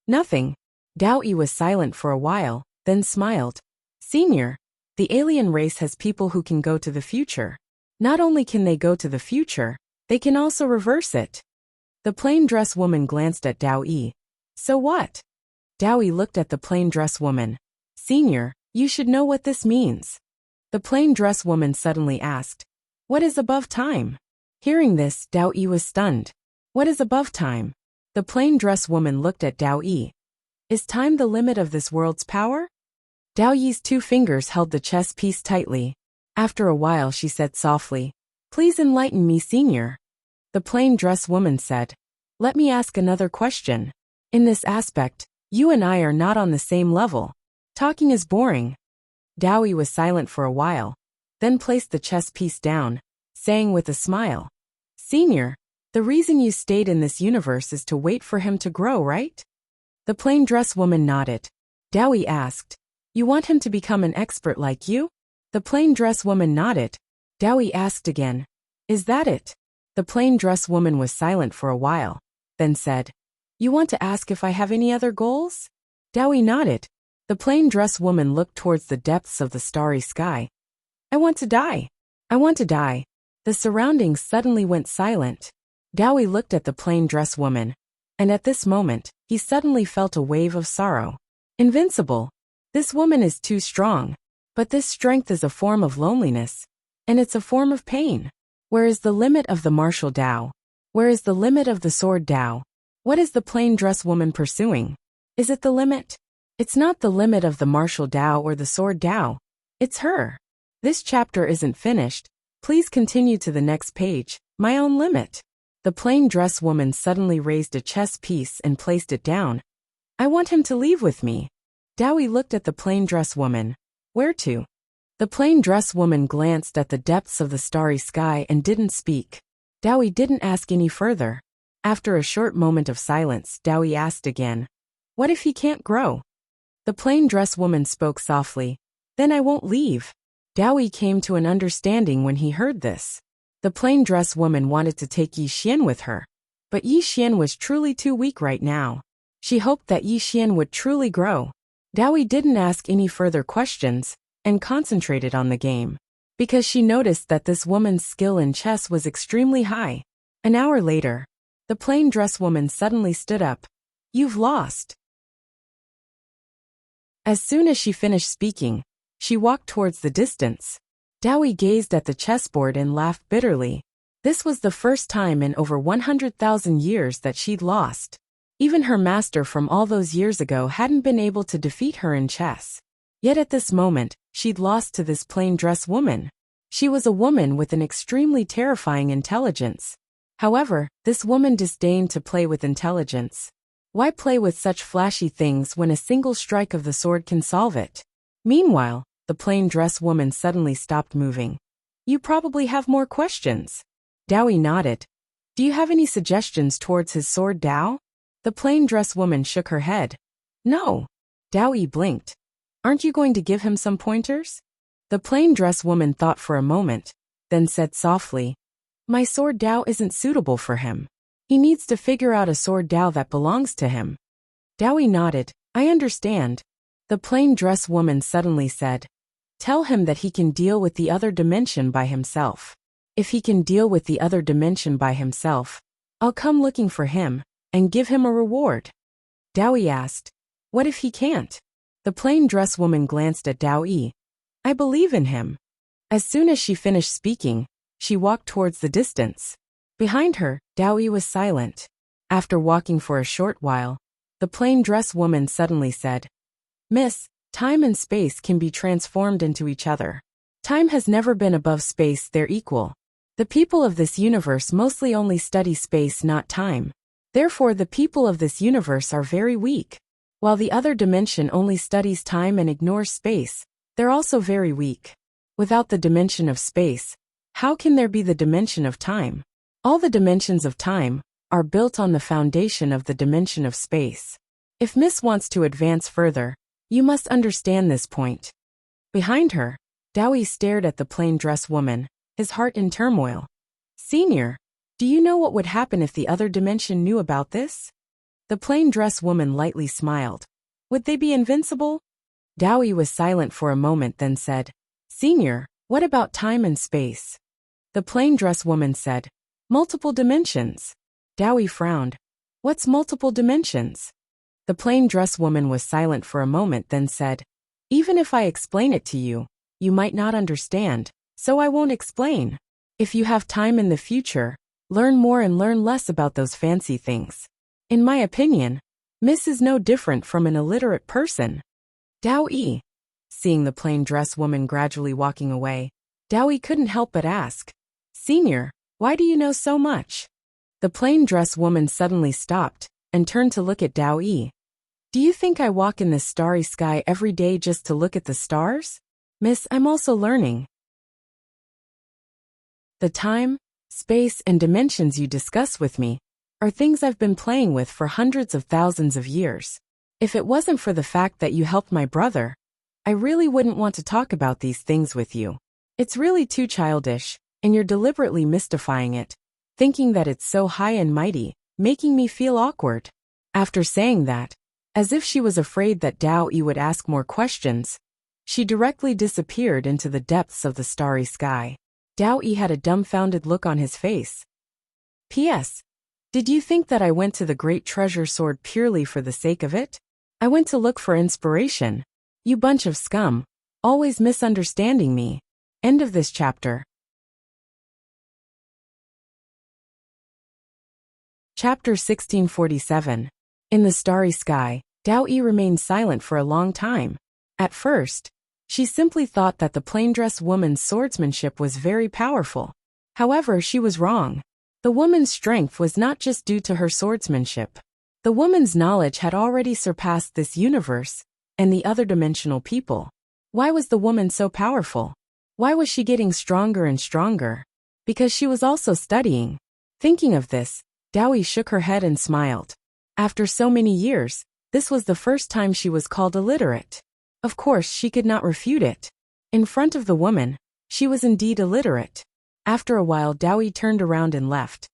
Nothing. Dowie was silent for a while, then smiled. Senior, the alien race has people who can go to the future. Not only can they go to the future, they can also reverse it. The plain dress woman glanced at Dowie. So what? Dowie looked at the plain dress woman. Senior, you should know what this means. The plain dress woman suddenly asked, What is above time? Hearing this, Dowie was stunned. What is above time? The plain dress woman looked at Dowie. Is time the limit of this world's power? Dowie's 2 fingers held the chess piece tightly. After a while she said softly, Please enlighten me, Senior. The plain dress woman said, Let me ask another question. In this aspect, you and I are not on the same level. Talking is boring. Dowie was silent for a while, then placed the chess piece down, saying with a smile, Senior, the reason you stayed in this universe is to wait for him to grow, right? The plain dress woman nodded. Dowie asked, You want him to become an expert like you? The plain dress woman nodded. Dowie asked again, Is that it? The plain dress woman was silent for a while, then said, You want to ask if I have any other goals? Dowie nodded. The plain dress woman looked towards the depths of the starry sky. I want to die. I want to die. The surroundings suddenly went silent. Dowie looked at the plain dress woman, and at this moment, he suddenly felt a wave of sorrow. Invincible. This woman is too strong. But this strength is a form of loneliness, and it's a form of pain. Where is the limit of the martial Tao? Where is the limit of the sword Tao? What is the plain dress woman pursuing? Is it the limit? It's not the limit of the martial Tao or the sword Tao. It's her. This chapter isn't finished. Please continue to the next page. My own limit. The plain dress woman suddenly raised a chess piece and placed it down. I want him to leave with me. Dowie looked at the plain dress woman. Where to? The plain dress woman glanced at the depths of the starry sky and didn't speak. Dowie didn't ask any further. After a short moment of silence, Dowie asked again, What if he can't grow? The plain dress woman spoke softly. Then I won't leave. Dowie came to an understanding when he heard this. The plain dress woman wanted to take Yi Xian with her. But Yi Xian was truly too weak right now. She hoped that Yi Xian would truly grow. Dowie didn't ask any further questions, and concentrated on the game. Because she noticed that this woman's skill in chess was extremely high. An hour later, the plain dress woman suddenly stood up. You've lost. As soon as she finished speaking, she walked towards the distance. Dowie gazed at the chessboard and laughed bitterly. This was the first time in over 100,000 years that she'd lost. Even her master from all those years ago hadn't been able to defeat her in chess. Yet at this moment, she'd lost to this plain dress woman. She was a woman with an extremely terrifying intelligence. However, this woman disdained to play with intelligence. Why play with such flashy things when a single strike of the sword can solve it? Meanwhile, the plain dress woman suddenly stopped moving. You probably have more questions. Dowie nodded. Do you have any suggestions towards his sword Tao? The plain dress woman shook her head. No. Dowie blinked. Aren't you going to give him some pointers? The plain dress woman thought for a moment, then said softly, My sword Tao isn't suitable for him. He needs to figure out a sword Tao that belongs to him. Dowie nodded. I understand. The plain dress woman suddenly said, Tell him that he can deal with the other dimension by himself. If he can deal with the other dimension by himself, I'll come looking for him and give him a reward. Dowie asked, What if he can't? The plain dress woman glanced at Dowie. I believe in him. As soon as she finished speaking, she walked towards the distance. Behind her, Dowie was silent. After walking for a short while, the plain dress woman suddenly said, Miss, time and space can be transformed into each other. Time has never been above space, they're equal. The people of this universe mostly only study space, not time. Therefore, the people of this universe are very weak. While the other dimension only studies time and ignores space, they're also very weak. Without the dimension of space, how can there be the dimension of time? All the dimensions of time are built on the foundation of the dimension of space. If Miss wants to advance further, you must understand this point. Behind her, Dowie stared at the plain dress woman, his heart in turmoil. Senior, do you know what would happen if the other dimension knew about this? The plain dress woman lightly smiled. Would they be invincible? Dowie was silent for a moment, then said, Senior, what about time and space? The plain dress woman said, multiple dimensions. Dowie frowned. What's multiple dimensions? The plain dress woman was silent for a moment, then said, even if I explain it to you, you might not understand, so I won't explain. If you have time in the future, learn more and learn less about those fancy things. In my opinion, Miss is no different from an illiterate person. Dowie. Seeing the plain dress woman gradually walking away, Dowie couldn't help but ask, Senior, why do you know so much? The plain dress woman suddenly stopped and turned to look at Dowie. Do you think I walk in this starry sky every day just to look at the stars? Miss, I'm also learning. The time, space, and dimensions you discuss with me are things I've been playing with for hundreds of thousands of years. If it wasn't for the fact that you helped my brother, I really wouldn't want to talk about these things with you. It's really too childish, and you're deliberately mystifying it, thinking that it's so high and mighty, making me feel awkward. After saying that, as if she was afraid that Dowie would ask more questions, she directly disappeared into the depths of the starry sky. Dowie had a dumbfounded look on his face. P.S. Did you think that I went to the great treasure sword purely for the sake of it? I went to look for inspiration. You bunch of scum, always misunderstanding me. End of this chapter. Chapter 1647. In the starry sky, Dowie remained silent for a long time. At first, she simply thought that the plain dress woman's swordsmanship was very powerful. However, she was wrong. The woman's strength was not just due to her swordsmanship. The woman's knowledge had already surpassed this universe and the other dimensional people. Why was the woman so powerful? Why was she getting stronger and stronger? Because she was also studying. Thinking of this, Dowie shook her head and smiled. After so many years, this was the first time she was called illiterate. Of course, she could not refute it. In front of the woman, she was indeed illiterate. After a while, Dowie turned around and left.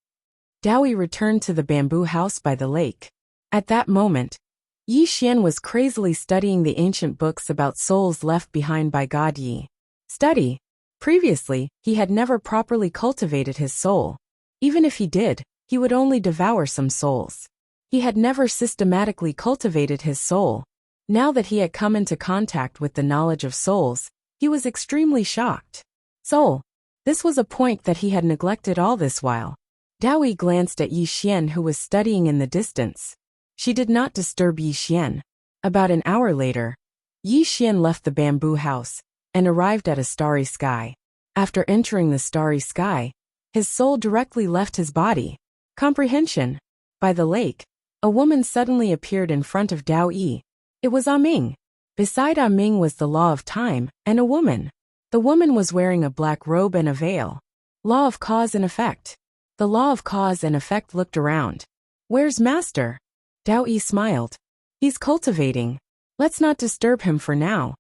Dowie returned to the bamboo house by the lake. At that moment, Yi Xian was crazily studying the ancient books about souls left behind by God Yi. Study. Previously, he had never properly cultivated his soul. Even if he did, he would only devour some souls. He had never systematically cultivated his soul. Now that he had come into contact with the knowledge of souls, he was extremely shocked. Soul. This was a point that he had neglected all this while. Dowie glanced at Yi Xian, who was studying in the distance. She did not disturb Yi Xian. About an hour later, Yi Xian left the bamboo house and arrived at a starry sky. After entering the starry sky, his soul directly left his body. Comprehension. By the lake, a woman suddenly appeared in front of Dowie. It was Ming. Beside Ming was the law of time and a woman. The woman was wearing a black robe and a veil. Law of cause and effect. The law of cause and effect looked around. Where's Master? Dowie smiled. He's cultivating. Let's not disturb him for now.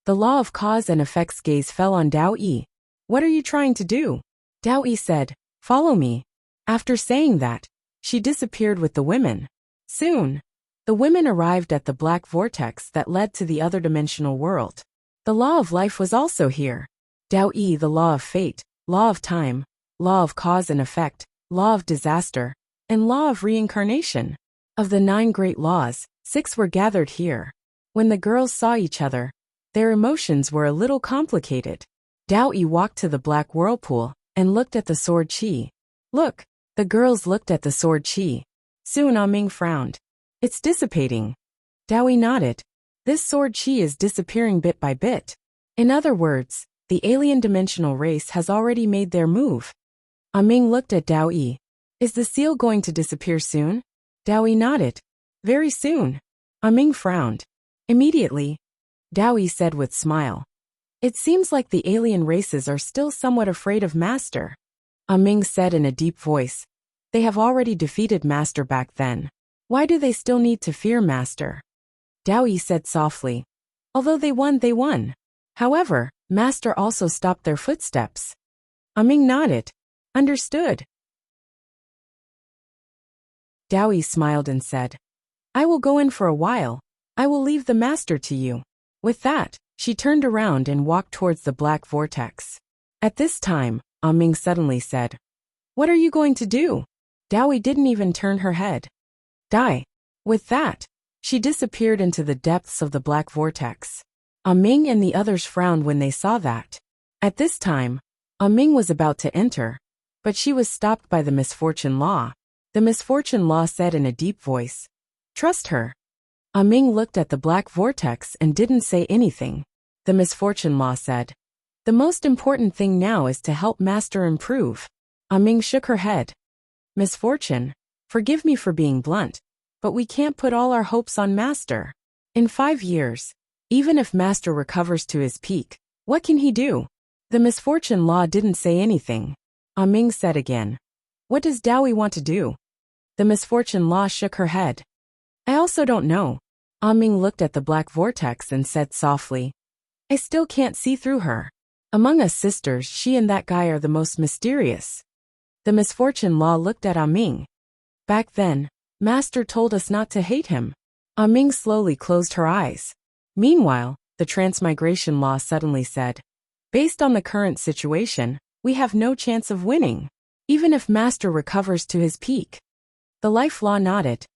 The law of cause and effect's gaze fell on Dowie. What are you trying to do? Dowie said, follow me. After saying that, she disappeared with the women. Soon, the women arrived at the black vortex that led to the other dimensional world. The law of life was also here. Dowie, the law of fate, law of time, law of cause and effect, law of disaster, and law of reincarnation. Of the 9 great laws, 6 were gathered here. When the girls saw each other, their emotions were a little complicated. Dowie walked to the black whirlpool and looked at the sword chi. Look, the girls looked at the sword chi. Soon Ming frowned. It's dissipating. Dowie nodded. This sword chi is disappearing bit by bit. In other words, the alien dimensional race has already made their move. Ming looked at Dowie. Is the seal going to disappear soon? Dowie nodded. Very soon. Ming frowned. Immediately. Dowie said with smile. It seems like the alien races are still somewhat afraid of Master. Ming said in a deep voice. They have already defeated Master back then. Why do they still need to fear Master? Dao Yi said softly. Although they won. However, Master also stopped their footsteps. Ming nodded. Understood. Dao Yi smiled and said, I will go in for a while. I will leave the Master to you. With that, she turned around and walked towards the black vortex. At this time, Ming suddenly said, What are you going to do? Dao Yi didn't even turn her head. Die. With that, she disappeared into the depths of the black vortex. Ming and the others frowned when they saw that. At this time, Ming was about to enter, but she was stopped by the misfortune law. The misfortune law said in a deep voice, Trust her. Ming looked at the black vortex and didn't say anything. The misfortune law said, The most important thing now is to help Master improve. Ming shook her head. Misfortune, forgive me for being blunt, but we can't put all our hopes on Master. In 5 years, even if Master recovers to his peak, what can he do? The misfortune law didn't say anything. Ming said again, What does Dao Yi want to do? The misfortune law shook her head. I also don't know. Ming looked at the black vortex and said softly, I still can't see through her. Among us sisters, she and that guy are the most mysterious. The misfortune law looked at Ming. Back then, Master told us not to hate him. Ming slowly closed her eyes. Meanwhile, the transmigration law suddenly said, Based on the current situation, we have no chance of winning, even if Master recovers to his peak. The life law nodded.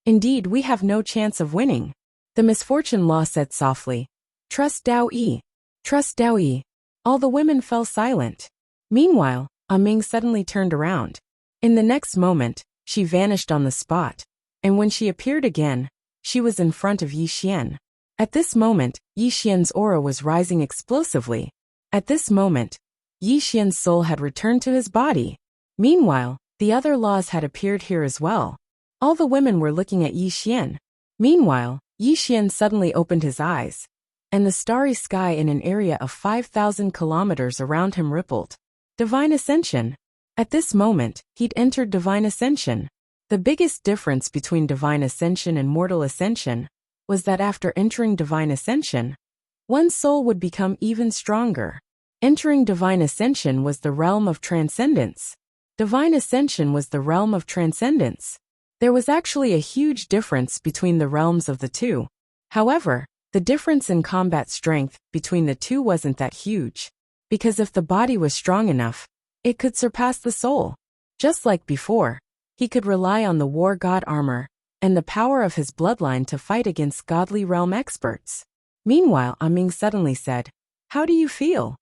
Indeed, we have no chance of winning. The misfortune law said softly, Trust Dao Yi. Trust Dao Yi. All the women fell silent. Meanwhile, Ming suddenly turned around. In the next moment, she vanished on the spot. And when she appeared again, she was in front of Yi Xian. At this moment, Yi Xian's aura was rising explosively. At this moment, Yi Xian's soul had returned to his body. Meanwhile, the other laws had appeared here as well. All the women were looking at Yi Xian. Meanwhile, Yi Xian suddenly opened his eyes, and the starry sky in an area of 5,000 kilometers around him rippled. Divine Ascension. At this moment, he'd entered Divine Ascension. The biggest difference between Divine Ascension and Mortal Ascension was that after entering Divine Ascension, one's soul would become even stronger. Entering Divine Ascension was the realm of transcendence. Divine Ascension was the realm of transcendence. There was actually a huge difference between the realms of the two. However, the difference in combat strength between the two wasn't that huge, because if the body was strong enough, it could surpass the soul. Just like before, he could rely on the war god armor and the power of his bloodline to fight against godly realm experts. Meanwhile, Ming suddenly said, How do you feel?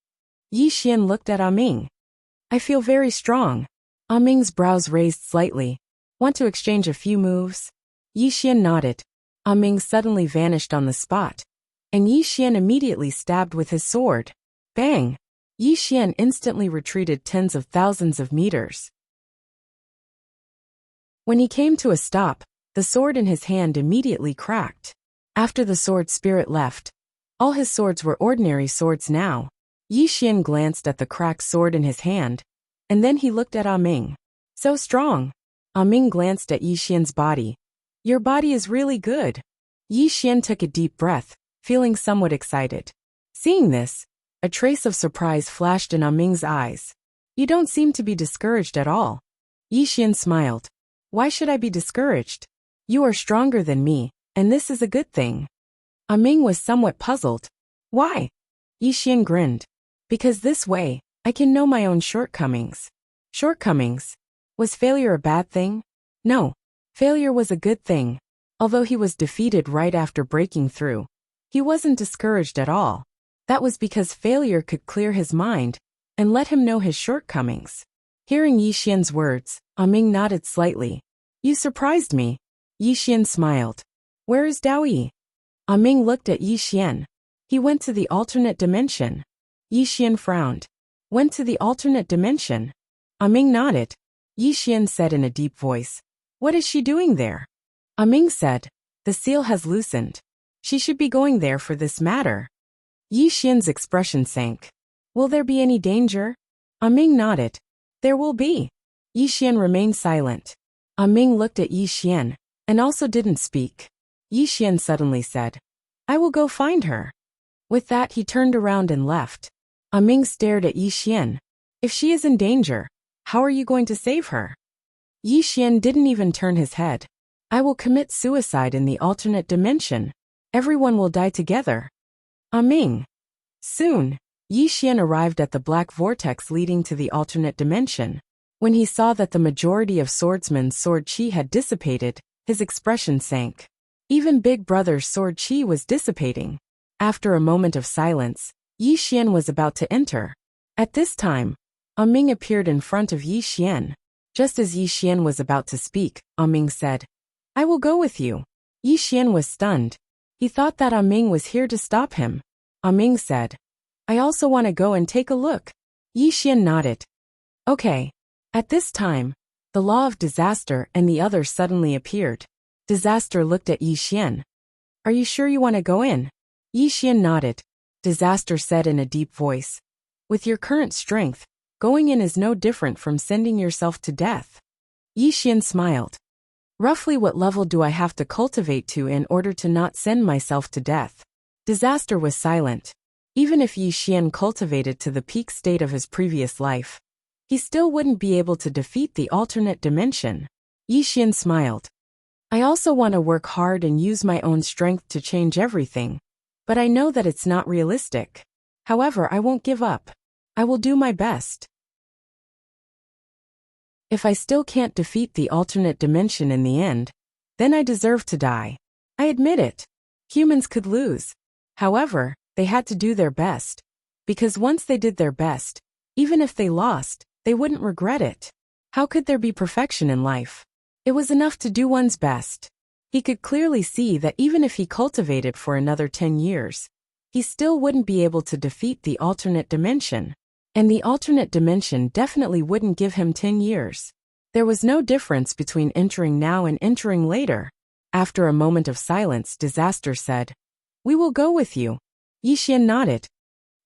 Yi Xian looked at Ming. I feel very strong. Ming's brows raised slightly. Want to exchange a few moves? Yi Xian nodded. Ming suddenly vanished on the spot, and Yi Xian immediately stabbed with his sword. Bang! Yi Xian instantly retreated tens of thousands of meters. When he came to a stop, the sword in his hand immediately cracked. After the sword spirit left, all his swords were ordinary swords now. Yi Xian glanced at the cracked sword in his hand, and then he looked at Ming. So strong. Ming glanced at Yi Xian's body. Your body is really good. Yi Xian took a deep breath, feeling somewhat excited. Seeing this, a trace of surprise flashed in Ming's eyes. You don't seem to be discouraged at all. Yi Xian smiled. Why should I be discouraged? You are stronger than me, and this is a good thing. Ming was somewhat puzzled. Why? Yi Xian grinned. Because this way, I can know my own shortcomings. Shortcomings? Was failure a bad thing? No. Failure was a good thing. Although he was defeated right after breaking through, he wasn't discouraged at all. That was because failure could clear his mind and let him know his shortcomings. Hearing Yi Xian's words, Ming nodded slightly. You surprised me. Yi Xian smiled. Where is Dao Yi? Ming looked at Yi Xian. He went to the alternate dimension. Yi Xian frowned. Went to the alternate dimension? Ming nodded. Yi Xian said in a deep voice. What is she doing there? Ming said. The seal has loosened. She should be going there for this matter. Yi Xian's expression sank. Will there be any danger? Ming nodded. There will be. Yi Xian remained silent. Ming looked at Yi Xian, and also didn't speak. Yi Xian suddenly said, "I will go find her." With that he turned around and left. Ming stared at Yi Xian. "If she is in danger, how are you going to save her?" Yi Xian didn't even turn his head. "I will commit suicide in the alternate dimension. Everyone will die together." Ming. Soon, Yi Xian arrived at the black vortex leading to the alternate dimension. When he saw that the majority of Swordsman's sword chi had dissipated, his expression sank. Even Big Brother's sword chi was dissipating. After a moment of silence, Yi Xian was about to enter. At this time, Ming appeared in front of Yi Xian. Just as Yi Xian was about to speak, Ming said, "I will go with you." Yi Xian was stunned. He thought that Ming was here to stop him. Ming said, "I also want to go and take a look." Yi Xian nodded. "Okay." At this time, the law of disaster and the others suddenly appeared. Disaster looked at Yi Xian. "Are you sure you want to go in?" Yi Xian nodded. Disaster said in a deep voice, "With your current strength, going in is no different from sending yourself to death." Yi Xian smiled. "Roughly what level do I have to cultivate to in order to not send myself to death?" Disaster was silent. Even if Yi Xian cultivated to the peak state of his previous life, he still wouldn't be able to defeat the alternate dimension. Yi Xian smiled. "I also want to work hard and use my own strength to change everything, but I know that it's not realistic. However, I won't give up. I will do my best. If I still can't defeat the alternate dimension in the end, then I deserve to die. I admit it. Humans could lose. However, they had to do their best. Because once they did their best, even if they lost, they wouldn't regret it. How could there be perfection in life? It was enough to do one's best." He could clearly see that even if he cultivated for another 10 years, he still wouldn't be able to defeat the alternate dimension. And the alternate dimension definitely wouldn't give him 10 years. There was no difference between entering now and entering later. After a moment of silence, Disaster said, "We will go with you." Yi Xian nodded.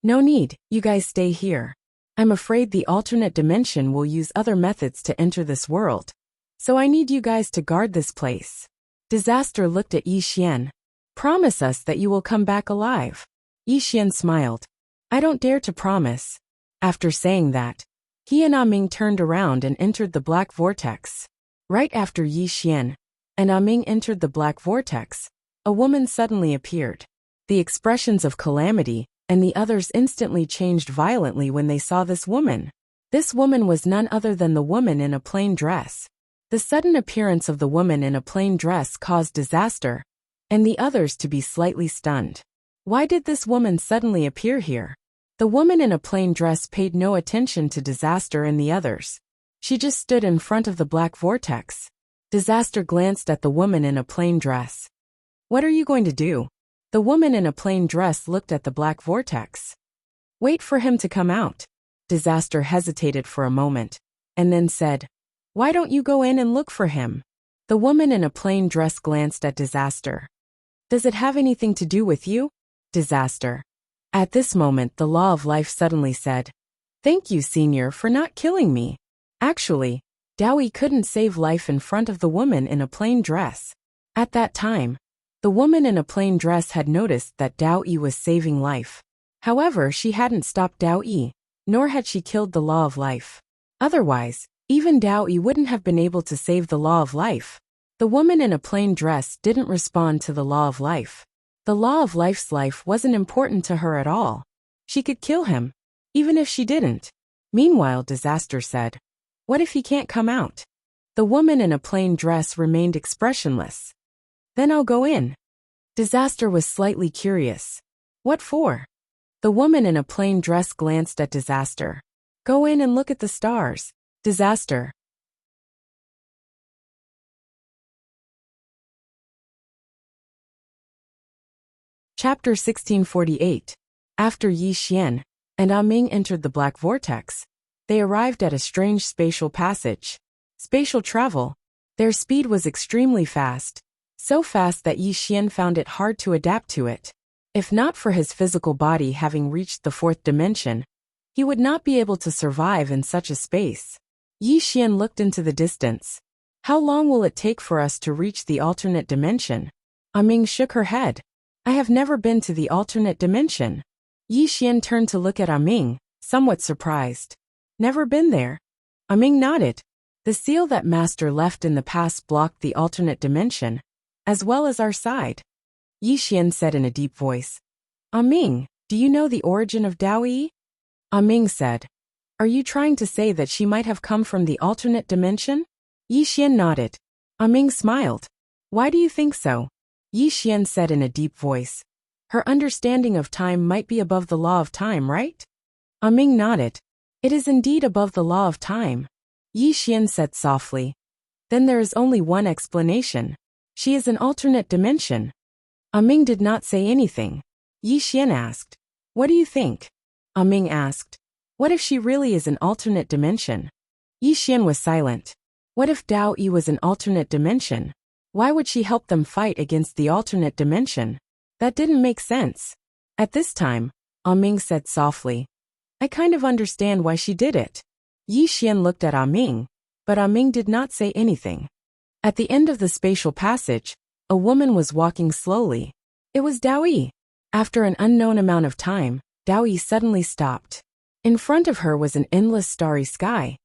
"No need, you guys stay here. I'm afraid the alternate dimension will use other methods to enter this world. So I need you guys to guard this place." Disaster looked at Yi Xian. "Promise us that you will come back alive." Yi Xian smiled. "I don't dare to promise." After saying that, he and Ming turned around and entered the black vortex. Right after Yi Xian and Ming entered the black vortex, a woman suddenly appeared. The expressions of calamity and the others instantly changed violently when they saw this woman. This woman was none other than the woman in a plain dress. The sudden appearance of the woman in a plain dress caused Disaster and the others to be slightly stunned. Why did this woman suddenly appear here? The woman in a plain dress paid no attention to Disaster and the others. She just stood in front of the black vortex. Disaster glanced at the woman in a plain dress. "What are you going to do?" The woman in a plain dress looked at the black vortex. "Wait for him to come out." Disaster hesitated for a moment, and then said, "Why don't you go in and look for him?" The woman in a plain dress glanced at Disaster. "Does it have anything to do with you?" Disaster. At this moment the law of life suddenly said, "Thank you, Senior, for not killing me." Actually, Dowie couldn't save life in front of the woman in a plain dress. At that time, the woman in a plain dress had noticed that Dowie was saving life. However, she hadn't stopped Dowie, nor had she killed the law of life. Otherwise, even Dowie wouldn't have been able to save the law of life. The woman in a plain dress didn't respond to the law of life. The law of life's life wasn't important to her at all. She could kill him, even if she didn't. Meanwhile, Disaster said, "What if he can't come out?" The woman in a plain dress remained expressionless. "Then I'll go in." Disaster was slightly curious. "What for?" The woman in a plain dress glanced at Disaster. "Go in and look at the stars." Disaster. Chapter 1648. After Yi Xian and Ming entered the black vortex, they arrived at a strange spatial passage. Spatial travel. Their speed was extremely fast, so fast that Yi Xian found it hard to adapt to it. If not for his physical body having reached the fourth dimension, he would not be able to survive in such a space. Yi Xian looked into the distance. How long will it take for us to reach the alternate dimension? Ming shook her head. I have never been to the alternate dimension. Yi Xian turned to look at Ming, somewhat surprised. Never been there? Ming nodded. The seal that Master left in the past blocked the alternate dimension, as well as our side. Yi Xian said in a deep voice. Ming, do you know the origin of Dao Yi? Ming said. Are you trying to say that she might have come from the alternate dimension? Yi Xian nodded. Ming smiled. Why do you think so? Yi Xian said in a deep voice. Her understanding of time might be above the law of time, right? Ming nodded. It is indeed above the law of time. Yi Xian said softly. Then there is only one explanation. She is an alternate dimension. Ming did not say anything. Yi Xian asked. What do you think? Ming asked. What if she really is an alternate dimension? Yi Xian was silent. What if Dao Yi was an alternate dimension? Why would she help them fight against the alternate dimension? That didn't make sense. At this time, Ming said softly. I kind of understand why she did it. Yi Xian looked at Ming, but Ming did not say anything. At the end of the spatial passage, a woman was walking slowly. It was Dao Yi. After an unknown amount of time, Dao Yi suddenly stopped. In front of her was an endless starry sky,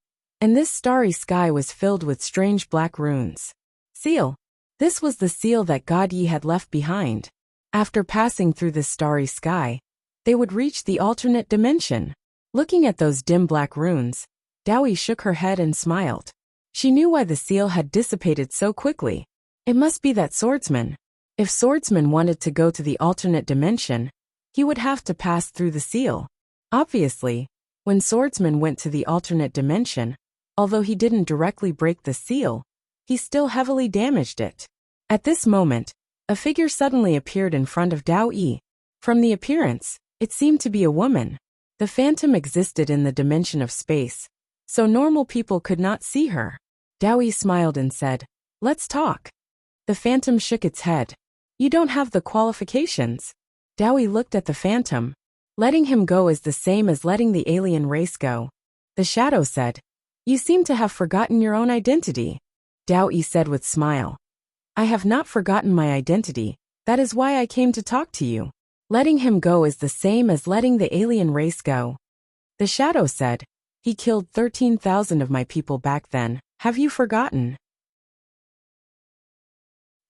and this starry sky was filled with strange black runes. Seal. This was the seal that God Yi had left behind. After passing through this starry sky, they would reach the alternate dimension. Looking at those dim black runes, Dao Yi shook her head and smiled. She knew why the seal had dissipated so quickly. It must be that Swordsman. If Swordsman wanted to go to the alternate dimension, he would have to pass through the seal. Obviously, when Swordsman went to the alternate dimension, although he didn't directly break the seal, he still heavily damaged it. At this moment, a figure suddenly appeared in front of Dao Yi. From the appearance, it seemed to be a woman. The phantom existed in the dimension of space, so normal people could not see her. Dao Yi smiled and said, Let's talk. The phantom shook its head. You don't have the qualifications. Dao Yi looked at the phantom. Letting him go is the same as letting the alien race go. The shadow said, You seem to have forgotten your own identity. Dao Yi said with smile. I have not forgotten my identity, that is why I came to talk to you. Letting him go is the same as letting the alien race go. The shadow said, He killed 13,000 of my people back then, have you forgotten?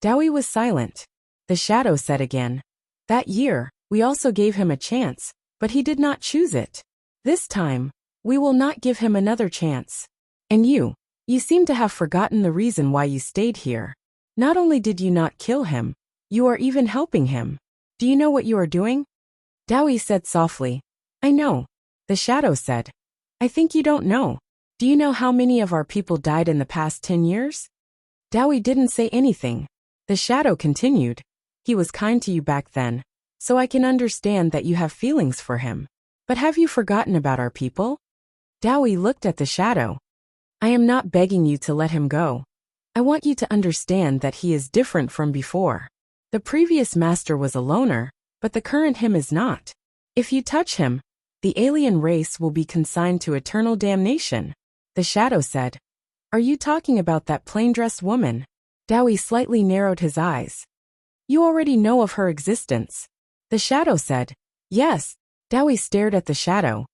Dao Yi was silent. The shadow said again, That year, we also gave him a chance, but he did not choose it. This time, we will not give him another chance. And you seem to have forgotten the reason why you stayed here. Not only did you not kill him, you are even helping him. Do you know what you are doing? Dao Yi said softly, I know. The shadow said, I think you don't know. Do you know how many of our people died in the past 10 years? Dao Yi didn't say anything. The shadow continued, He was kind to you back then, so I can understand that you have feelings for him. But have you forgotten about our people? Dao Yi looked at the shadow. I am not begging you to let him go. I want you to understand that he is different from before. The previous master was a loner, but the current him is not. If you touch him, the alien race will be consigned to eternal damnation. The shadow said, Are you talking about that plain-dressed woman? Dao Yi slightly narrowed his eyes. You already know of her existence. The shadow said, Yes. Dao Yi stared at the shadow.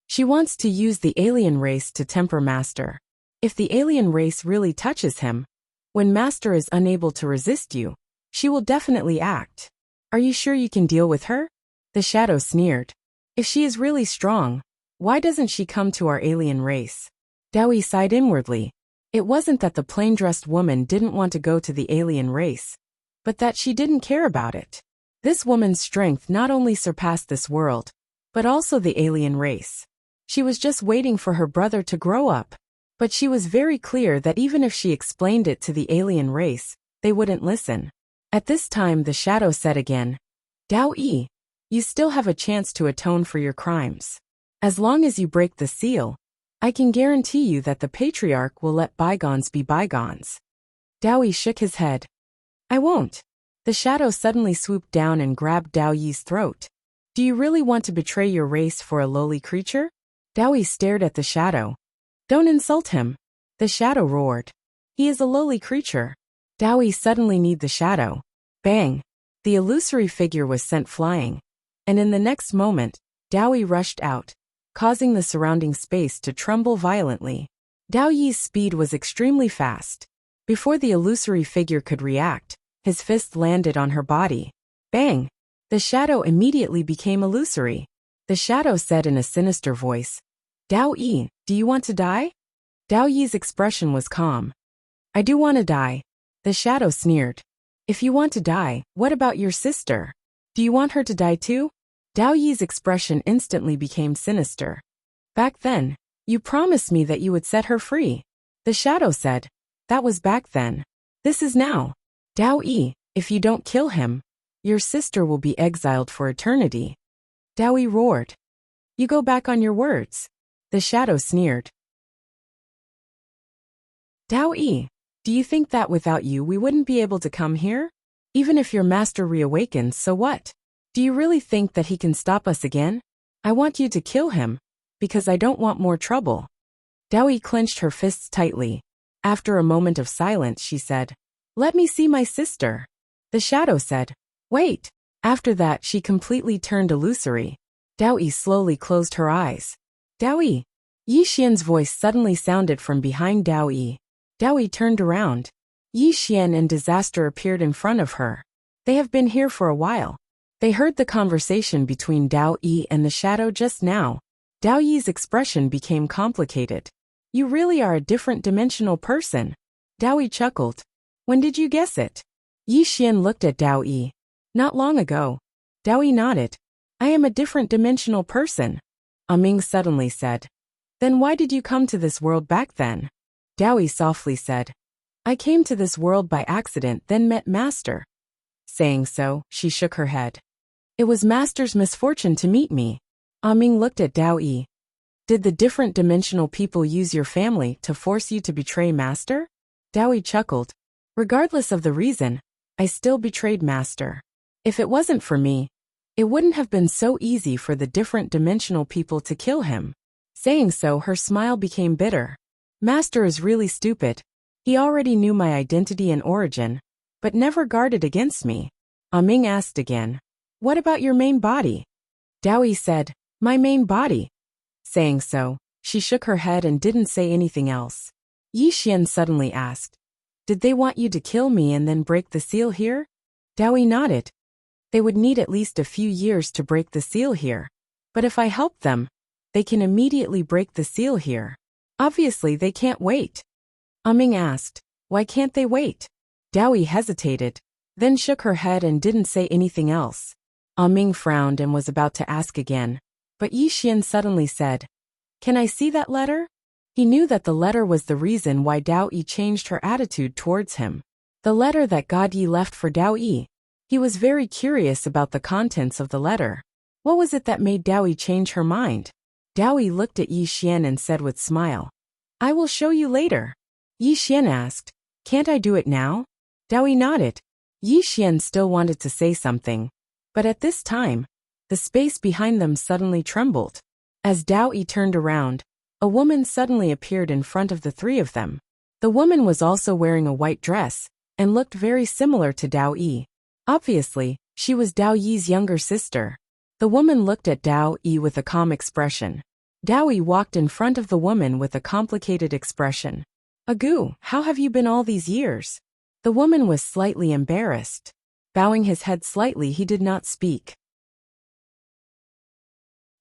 She wants to use the alien race to temper Master. If the alien race really touches him, when Master is unable to resist you, she will definitely act. Are you sure you can deal with her? The shadow sneered. If she is really strong, why doesn't she come to our alien race? Dao Yi sighed inwardly. It wasn't that the plain-dressed woman didn't want to go to the alien race, but that she didn't care about it. This woman's strength not only surpassed this world, but also the alien race. She was just waiting for her brother to grow up. But she was very clear that even if she explained it to the alien race, they wouldn't listen. At this time the shadow said again, Dao Yi, you still have a chance to atone for your crimes. As long as you break the seal, I can guarantee you that the patriarch will let bygones be bygones. Dao Yi shook his head. I won't. The shadow suddenly swooped down and grabbed Dao Yi's throat. Do you really want to betray your race for a lowly creature? Dao Yi stared at the shadow. Don't insult him. The shadow roared. He is a lowly creature. Dao Yi suddenly kneed the shadow. Bang! The illusory figure was sent flying. And in the next moment, Dao Yi rushed out, causing the surrounding space to tremble violently. Dao Yi's speed was extremely fast. Before the illusory figure could react, his fist landed on her body. Bang! The shadow immediately became illusory. The shadow said in a sinister voice, Dao Yi, do you want to die? Dao Yi's expression was calm. I do want to die. The shadow sneered. If you want to die, what about your sister? Do you want her to die too? Dao Yi's expression instantly became sinister. Back then, you promised me that you would set her free. The shadow said. That was back then. This is now. Dao Yi, if you don't kill him, your sister will be exiled for eternity. Dao Yi roared. You go back on your words. The shadow sneered. Dao Yi, do you think that without you we wouldn't be able to come here? Even if your master reawakens, so what? Do you really think that he can stop us again? I want you to kill him, because I don't want more trouble. Dao Yi clenched her fists tightly. After a moment of silence, she said, Let me see my sister. The shadow said, Wait. After that, she completely turned illusory. Dao Yi slowly closed her eyes. Dao Yi. Yi Xian's voice suddenly sounded from behind Dao Yi. Dao Yi turned around. Yi Xian and Disaster appeared in front of her. They have been here for a while. They heard the conversation between Dao Yi and the shadow just now. Dao Yi's expression became complicated. You really are a different dimensional person. Dao Yi chuckled. When did you guess it? Yi Xian looked at Dao Yi. Not long ago. Dao Yi nodded. I am a different dimensional person. Ming suddenly said. Then why did you come to this world back then? Dao Yi softly said. I came to this world by accident, then met Master. Saying so, she shook her head. It was Master's misfortune to meet me. Ming looked at Dao Yi. Did the different dimensional people use your family to force you to betray Master? Dao Yi chuckled. Regardless of the reason, I still betrayed Master. If it wasn't for me, it wouldn't have been so easy for the different dimensional people to kill him. Saying so, her smile became bitter. Master is really stupid. He already knew my identity and origin, but never guarded against me. Ming asked again. What about your main body? Dao Yi said, My main body. Saying so, she shook her head and didn't say anything else. Yi Xian suddenly asked, Did they want you to kill me and then break the seal here? Dao Yi nodded. They would need at least a few years to break the seal here. But if I help them, they can immediately break the seal here. Obviously they can't wait. Ming asked, Why can't they wait? Dao Yi hesitated, then shook her head and didn't say anything else. Ming frowned and was about to ask again, but Yi Xian suddenly said, Can I see that letter? He knew that the letter was the reason why Dao Yi changed her attitude towards him. The letter that God Yi left for Dao Yi. He was very curious about the contents of the letter. What was it that made Dao Yi change her mind? Dao Yi looked at Yi Xian and said with smile, I will show you later. Yi Xian asked, Can't I do it now? Dao Yi nodded. Yi Xian still wanted to say something, but at this time, the space behind them suddenly trembled. As Dao Yi turned around, a woman suddenly appeared in front of the three of them. The woman was also wearing a white dress, and looked very similar to Dao Yi. Obviously, she was Dao Yi's younger sister. The woman looked at Dao Yi with a calm expression. Dao Yi walked in front of the woman with a complicated expression. Agu, how have you been all these years? The woman was slightly embarrassed. Bowing his head slightly, he did not speak.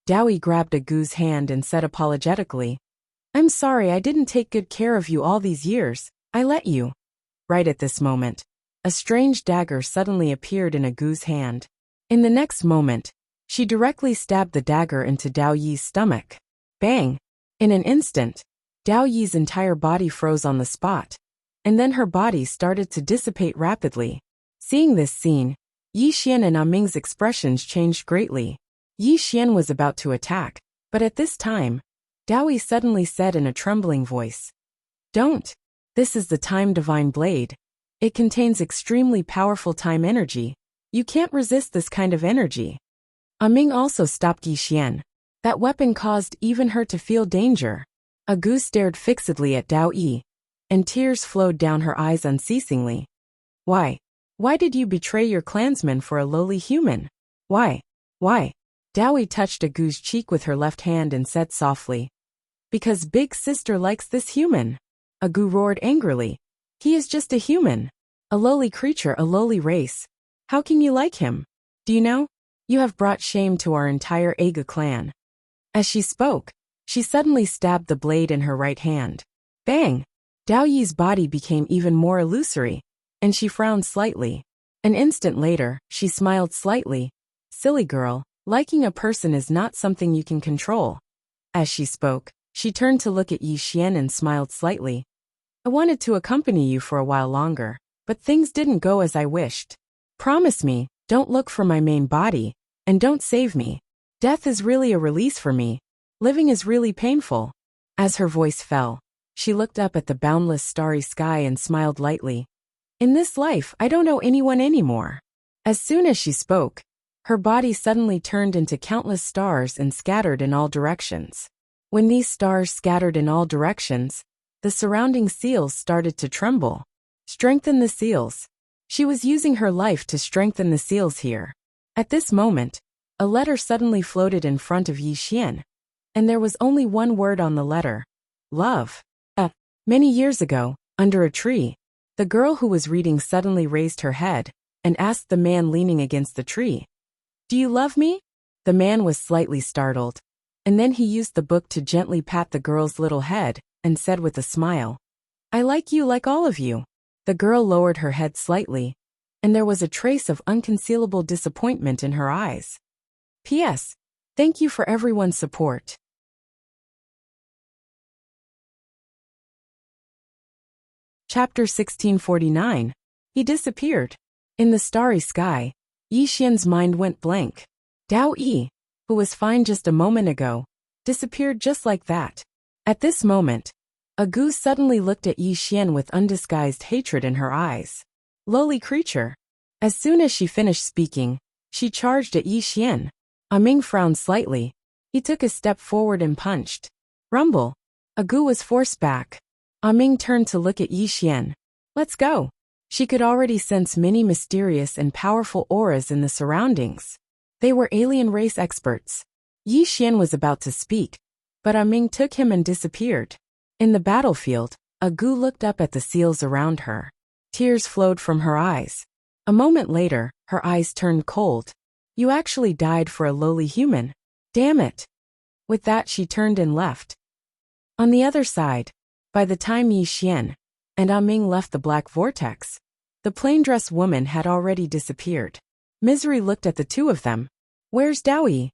Dao Yi grabbed Agu's hand and said apologetically, I'm sorry I didn't take good care of you all these years. I let you. Right at this moment, a strange dagger suddenly appeared in Agu's hand. In the next moment, she directly stabbed the dagger into Dao Yi's stomach. Bang! In an instant, Dao Yi's entire body froze on the spot, and then her body started to dissipate rapidly. Seeing this scene, Yi Xian and Ming's expressions changed greatly. Yi Xian was about to attack, but at this time, Dao Yi suddenly said in a trembling voice, Don't! This is the Time Divine Blade. It contains extremely powerful time energy. You can't resist this kind of energy. Ming also stopped Yi Xian. That weapon caused even her to feel danger. Agu stared fixedly at Dao Yi, and tears flowed down her eyes unceasingly. Why? Why did you betray your clansman for a lowly human? Why? Why? Dao Yi touched Agu's cheek with her left hand and said softly. Because big sister likes this human. Agu roared angrily. He is just a human. A lowly creature, a lowly race. How can you like him? Do you know? You have brought shame to our entire Aga clan. As she spoke, she suddenly stabbed the blade in her right hand. Bang! Dao Yi's body became even more illusory, and she frowned slightly. An instant later, she smiled slightly. Silly girl, liking a person is not something you can control. As she spoke, she turned to look at Yi Xian and smiled slightly. I wanted to accompany you for a while longer, but things didn't go as I wished. Promise me, don't look for my main body, and don't save me. Death is really a release for me. Living is really painful. As her voice fell, she looked up at the boundless starry sky and smiled lightly. In this life, I don't know anyone anymore. As soon as she spoke, her body suddenly turned into countless stars and scattered in all directions. When these stars scattered in all directions, the surrounding seals started to tremble. Strengthen the seals. She was using her life to strengthen the seals here. At this moment, a letter suddenly floated in front of Yi Xian, and there was only one word on the letter. Love. Many years ago, under a tree, the girl who was reading suddenly raised her head and asked the man leaning against the tree. Do you love me? The man was slightly startled, and then he used the book to gently pat the girl's little head and said with a smile, I like you like all of you. The girl lowered her head slightly, and there was a trace of unconcealable disappointment in her eyes. P.S. Thank you for everyone's support. Chapter 1649. He disappeared. In the starry sky, Yi Xian's mind went blank. Dao Yi, who was fine just a moment ago, disappeared just like that. At this moment, Agu suddenly looked at Yi Xian with undisguised hatred in her eyes. Lowly creature. As soon as she finished speaking, she charged at Yi Xian. Ming frowned slightly. He took a step forward and punched. Rumble. Agu was forced back. Ming turned to look at Yi Xian. Let's go. She could already sense many mysterious and powerful auras in the surroundings. They were alien race experts. Yi Xian was about to speak, but Ming took him and disappeared. In the battlefield, Agu looked up at the seals around her. Tears flowed from her eyes. A moment later, her eyes turned cold. You actually died for a lowly human. Damn it. With that, she turned and left. On the other side, by the time Yi Xian and Ming left the black vortex, the plain-dressed woman had already disappeared. Misery looked at the two of them. Where's Dao Yi?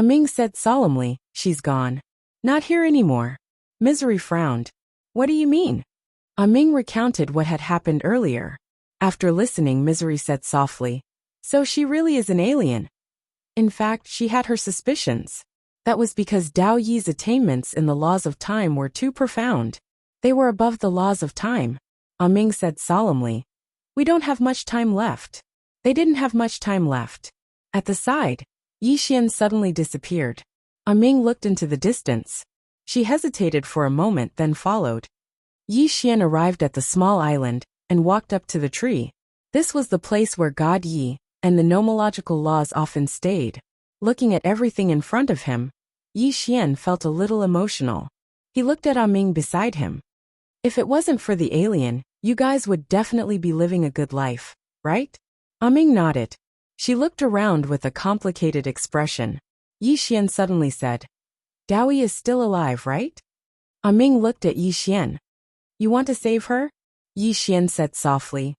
Ming said solemnly, she's gone. Not here anymore. Misery frowned. What do you mean? Ming recounted what had happened earlier. After listening, Misery said softly, so she really is an alien. In fact, she had her suspicions. That was because Dao Yi's attainments in the laws of time were too profound. They were above the laws of time. Ming said solemnly, we don't have much time left. They didn't have much time left. At the side, Yi Xian suddenly disappeared. Ming looked into the distance. She hesitated for a moment, then followed. Yi Xian arrived at the small island and walked up to the tree. This was the place where God Yi and the nomological laws often stayed. Looking at everything in front of him, Yi Xian felt a little emotional. He looked at Ming beside him. If it wasn't for the alien, you guys would definitely be living a good life, right? Ming nodded. She looked around with a complicated expression. Yi Xian suddenly said, Dao Yi is still alive, right? Ming looked at Yi Xian. You want to save her? Yi Xian said softly.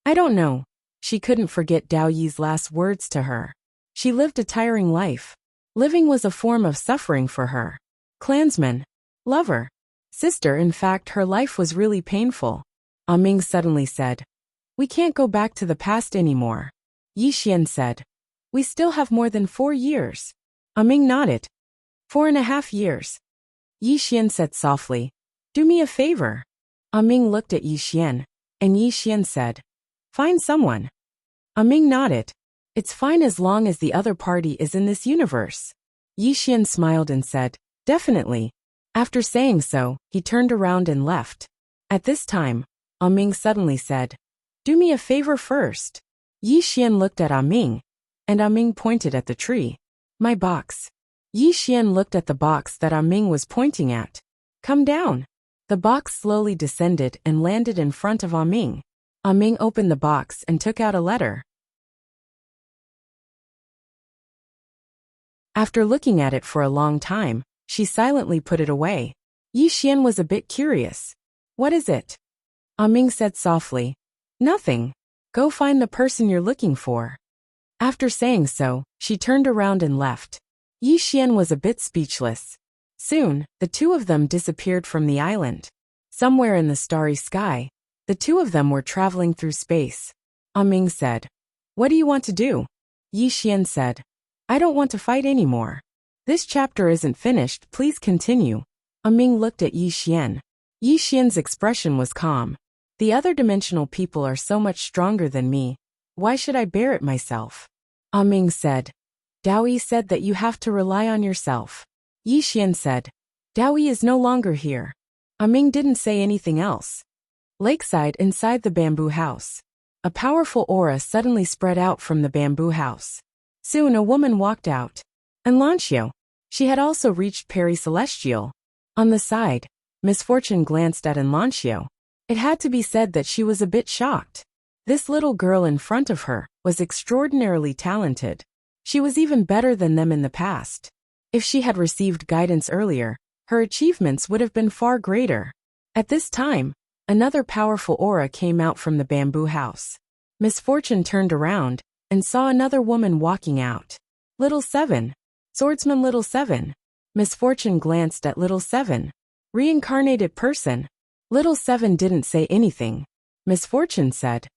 I don't know. She couldn't forget Dao Yi's last words to her. She lived a tiring life. Living was a form of suffering for her. Clansman, lover, sister, in fact, her life was really painful. Ming suddenly said, we can't go back to the past anymore. Yi Xian said, we still have more than 4 years. Ming nodded. 4.5 years. Yi Xian said softly, do me a favor. Ming looked at Yi Xian, and Yi Xian said, find someone. Ming nodded. It's fine as long as the other party is in this universe. Yi Xian smiled and said, definitely. After saying so, he turned around and left. At this time, Ming suddenly said, "Do me a favor first." Yi Xian looked at Ming, and Ming pointed at the tree. "My box." Yi Xian looked at the box that Ming was pointing at. "Come down." The box slowly descended and landed in front of Ming. Ming opened the box and took out a letter. After looking at it for a long time, she silently put it away. Yi Xian was a bit curious. "What is it?" Ming said softly, "Nothing. Go find the person you're looking for." After saying so, she turned around and left. Yi Xian was a bit speechless. Soon, the two of them disappeared from the island. Somewhere in the starry sky, the two of them were traveling through space. Ming said, "What do you want to do?" Yi Xian said, "I don't want to fight anymore. This chapter isn't finished, please continue." Ming looked at Yi Xian. Yi Xian's expression was calm. "The other dimensional people are so much stronger than me. Why should I bear it myself?" Ming said, "Daoyi said that you have to rely on yourself." Yi Xian said, "Daoyi is no longer here." Ming didn't say anything else. Lakeside inside the bamboo house. A powerful aura suddenly spread out from the bamboo house. Soon a woman walked out. Enlancio. She had also reached Peri Celestial. On the side, Misfortune glanced at Enlancio. It had to be said that she was a bit shocked. This little girl in front of her was extraordinarily talented. She was even better than them in the past. If she had received guidance earlier, her achievements would have been far greater. At this time, another powerful aura came out from the bamboo house. Misfortune turned around and saw another woman walking out. "Little Seven. Swordsman Little Seven." Misfortune glanced at Little Seven. "Reincarnated person." Little Seven didn't say anything. Misfortune said,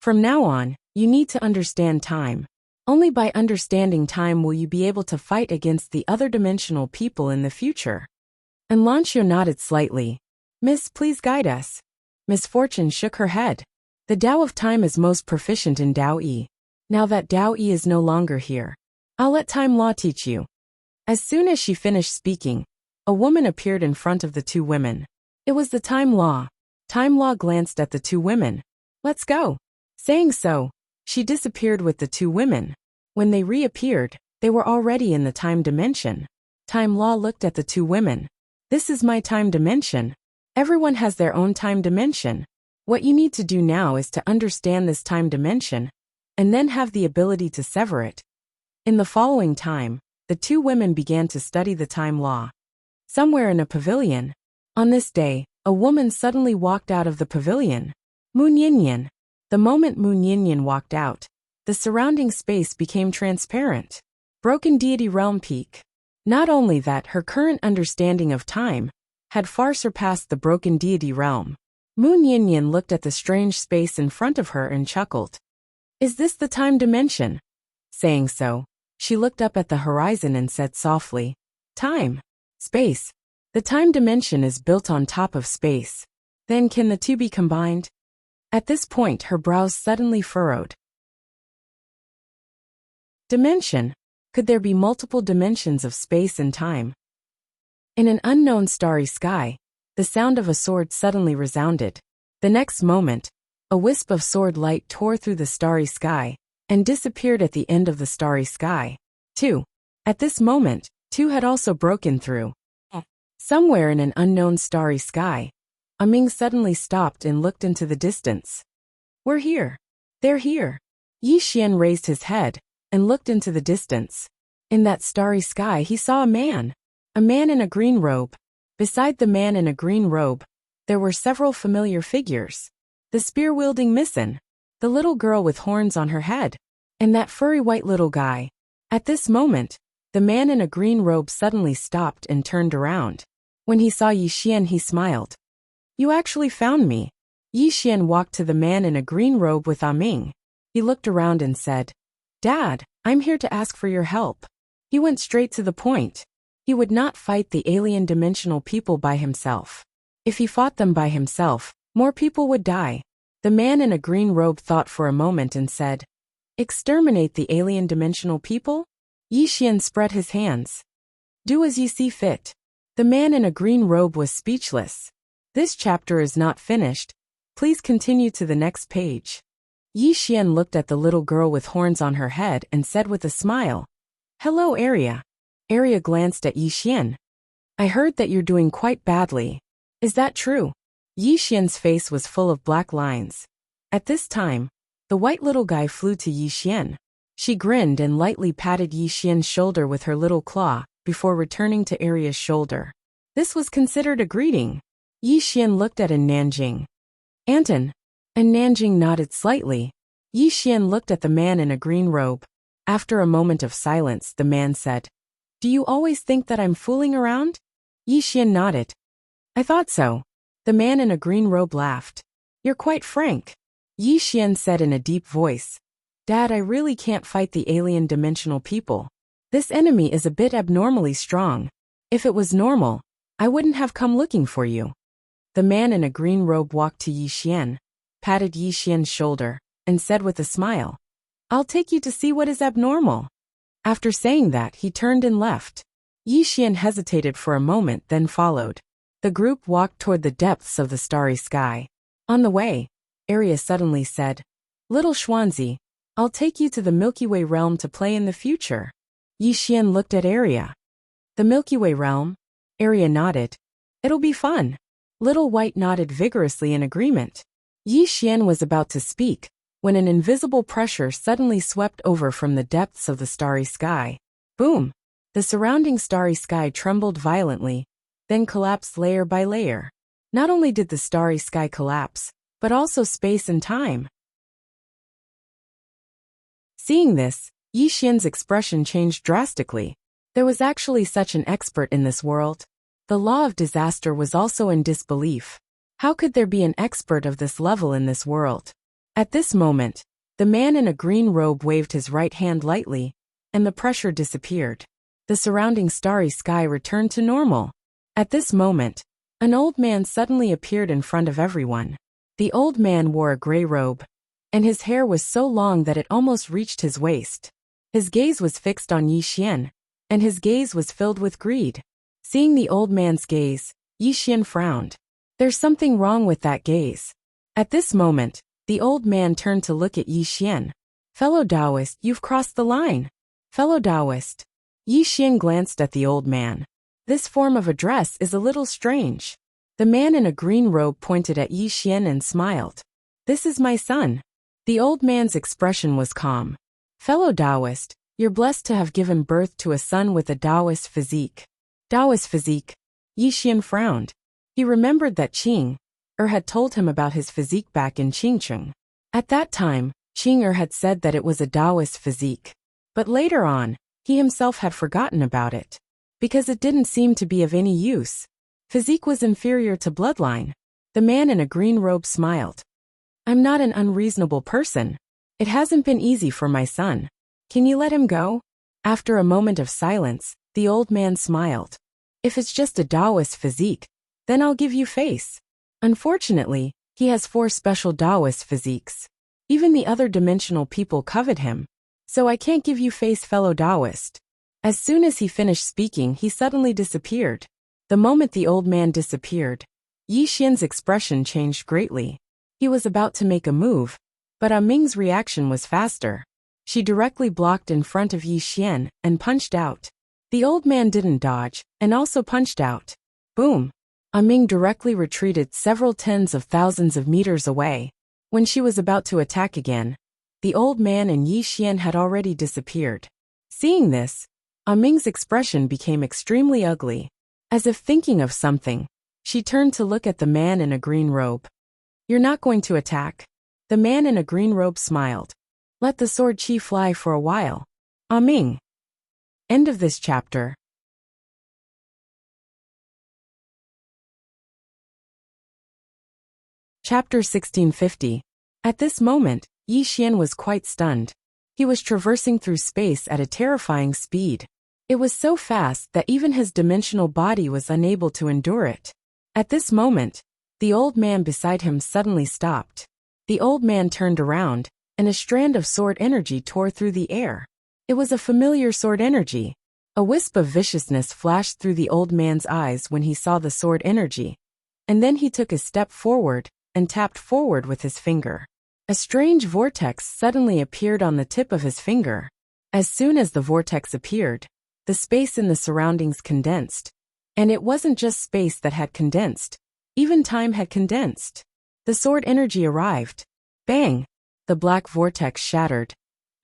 "From now on, you need to understand time. Only by understanding time will you be able to fight against the other dimensional people in the future." And Lancio nodded slightly. "Miss, please guide us." Misfortune shook her head. "The Tao of Time is most proficient in Tao Yi. Now that Tao Yi is no longer here, I'll let Time Law teach you." As soon as she finished speaking, a woman appeared in front of the two women. It was the Time Law. Time Law glanced at the two women. "Let's go." Saying so, she disappeared with the two women. When they reappeared, they were already in the time dimension. Time Law looked at the two women. "This is my time dimension. Everyone has their own time dimension. What you need to do now is to understand this time dimension, and then have the ability to sever it." In the following time, the two women began to study the Time Law. Somewhere in a pavilion. On this day, a woman suddenly walked out of the pavilion. Moon Yin. The moment Moon Yin walked out, the surrounding space became transparent. Broken Deity Realm Peak. Not only that, her current understanding of time had far surpassed the Broken Deity Realm. Moon Yin looked at the strange space in front of her and chuckled. "Is this the time dimension?" Saying so, she looked up at the horizon and said softly, "Time. Space. The time dimension is built on top of space. Then can the two be combined?" At this point her brows suddenly furrowed. Dimension. Could there be multiple dimensions of space and time? In an unknown starry sky, the sound of a sword suddenly resounded. The next moment, a wisp of sword light tore through the starry sky and disappeared at the end of the starry sky. 2. At this moment, 2 had also broken through. Somewhere in an unknown starry sky, Ming suddenly stopped and looked into the distance. "We're here. They're here." Yi Xian raised his head and looked into the distance. In that starry sky he saw a man in a green robe. Beside the man in a green robe, there were several familiar figures. The spear-wielding Missin, the little girl with horns on her head, and that furry white little guy. At this moment, the man in a green robe suddenly stopped and turned around. When he saw Yi Xian, he smiled. "You actually found me." Yi Xian walked to the man in a green robe with Ming. He looked around and said, "Dad, I'm here to ask for your help." He went straight to the point. He would not fight the alien dimensional people by himself. If he fought them by himself, more people would die. The man in a green robe thought for a moment and said, "Exterminate the alien dimensional people?" Yi Xian spread his hands. "Do as you see fit." The man in a green robe was speechless. This chapter is not finished. Please continue to the next page. Yi Xian looked at the little girl with horns on her head and said with a smile, "Hello, Arya." Arya glanced at Yi Xian. "I heard that you're doing quite badly. Is that true?" Yi Xian's face was full of black lines. At this time, the white little guy flew to Yi Xian. She grinned and lightly patted Yi Xian's shoulder with her little claw, before returning to Arya's shoulder. This was considered a greeting. Yi Xian looked at Nanjing. "Anton." And Nanjing nodded slightly. Yi Xian looked at the man in a green robe. After a moment of silence, the man said, "Do you always think that I'm fooling around?" Yi Xian nodded. "I thought so." The man in a green robe laughed. "You're quite frank." Yi Xian said in a deep voice, "Dad, I really can't fight the alien dimensional people. This enemy is a bit abnormally strong. If it was normal, I wouldn't have come looking for you." The man in a green robe walked to Yi Xian, patted Yi Xian's shoulder, and said with a smile, "I'll take you to see what is abnormal." After saying that, he turned and left. Yi Xian hesitated for a moment, then followed. The group walked toward the depths of the starry sky. On the way, Arya suddenly said, "Little Schwanzi, I'll take you to the Milky Way realm to play in the future." Yi Xian looked at Arya. "The Milky Way realm?" Arya nodded. "It'll be fun." Little White nodded vigorously in agreement. Yi Xian was about to speak, when an invisible pressure suddenly swept over from the depths of the starry sky. Boom! The surrounding starry sky trembled violently, then collapsed layer by layer. Not only did the starry sky collapse, but also space and time. Seeing this, Yi Xian's expression changed drastically. There was actually such an expert in this world. The law of disaster was also in disbelief. How could there be an expert of this level in this world? At this moment, the man in a green robe waved his right hand lightly, and the pressure disappeared. The surrounding starry sky returned to normal. At this moment, an old man suddenly appeared in front of everyone. The old man wore a gray robe, and his hair was so long that it almost reached his waist. His gaze was fixed on Yi Xian, and his gaze was filled with greed. Seeing the old man's gaze, Yi Xian frowned. There's something wrong with that gaze. At this moment, the old man turned to look at Yi Xian. "Fellow Taoist, you've crossed the line." "Fellow Taoist." Yi Xian glanced at the old man. This form of address is a little strange. The man in a green robe pointed at Yi Xian and smiled. "This is my son." The old man's expression was calm. "Fellow Taoist, you're blessed to have given birth to a son with a Taoist physique." Taoist physique? Yi Xian frowned. He remembered that Qing had told him about his physique back in Qingcheng. At that time, Qing had said that it was a Taoist physique. But later on, he himself had forgotten about it. Because it didn't seem to be of any use. Physique was inferior to bloodline. The man in a green robe smiled. "I'm not an unreasonable person. It hasn't been easy for my son. Can you let him go?" After a moment of silence, the old man smiled. "If it's just a Taoist physique, then I'll give you face." Unfortunately, he has 4 special Taoist physiques. Even the other dimensional people covet him. So I can't give you face, fellow Taoist. As soon as he finished speaking, he suddenly disappeared. The moment the old man disappeared, Yi Xian's expression changed greatly. He was about to make a move, but Ming's reaction was faster. She directly blocked in front of Yi Xian and punched out. The old man didn't dodge, and also punched out. Boom! Ming directly retreated several tens of thousands of meters away. When she was about to attack again, the old man and Yi Xian had already disappeared. Seeing this, Ming's expression became extremely ugly. As if thinking of something, she turned to look at the man in a green robe. "You're not going to attack?" The man in a green robe smiled. "Let the sword chi fly for a while." Ming. End of this chapter. Chapter 1650. At this moment, Yi Xian was quite stunned. He was traversing through space at a terrifying speed. It was so fast that even his dimensional body was unable to endure it. At this moment, the old man beside him suddenly stopped. The old man turned around, and a strand of sword energy tore through the air. It was a familiar sword energy. A wisp of viciousness flashed through the old man's eyes when he saw the sword energy, and then he took a step forward and tapped forward with his finger. A strange vortex suddenly appeared on the tip of his finger. As soon as the vortex appeared, the space in the surroundings condensed. And it wasn't just space that had condensed, even time had condensed. The sword energy arrived. Bang! The black vortex shattered,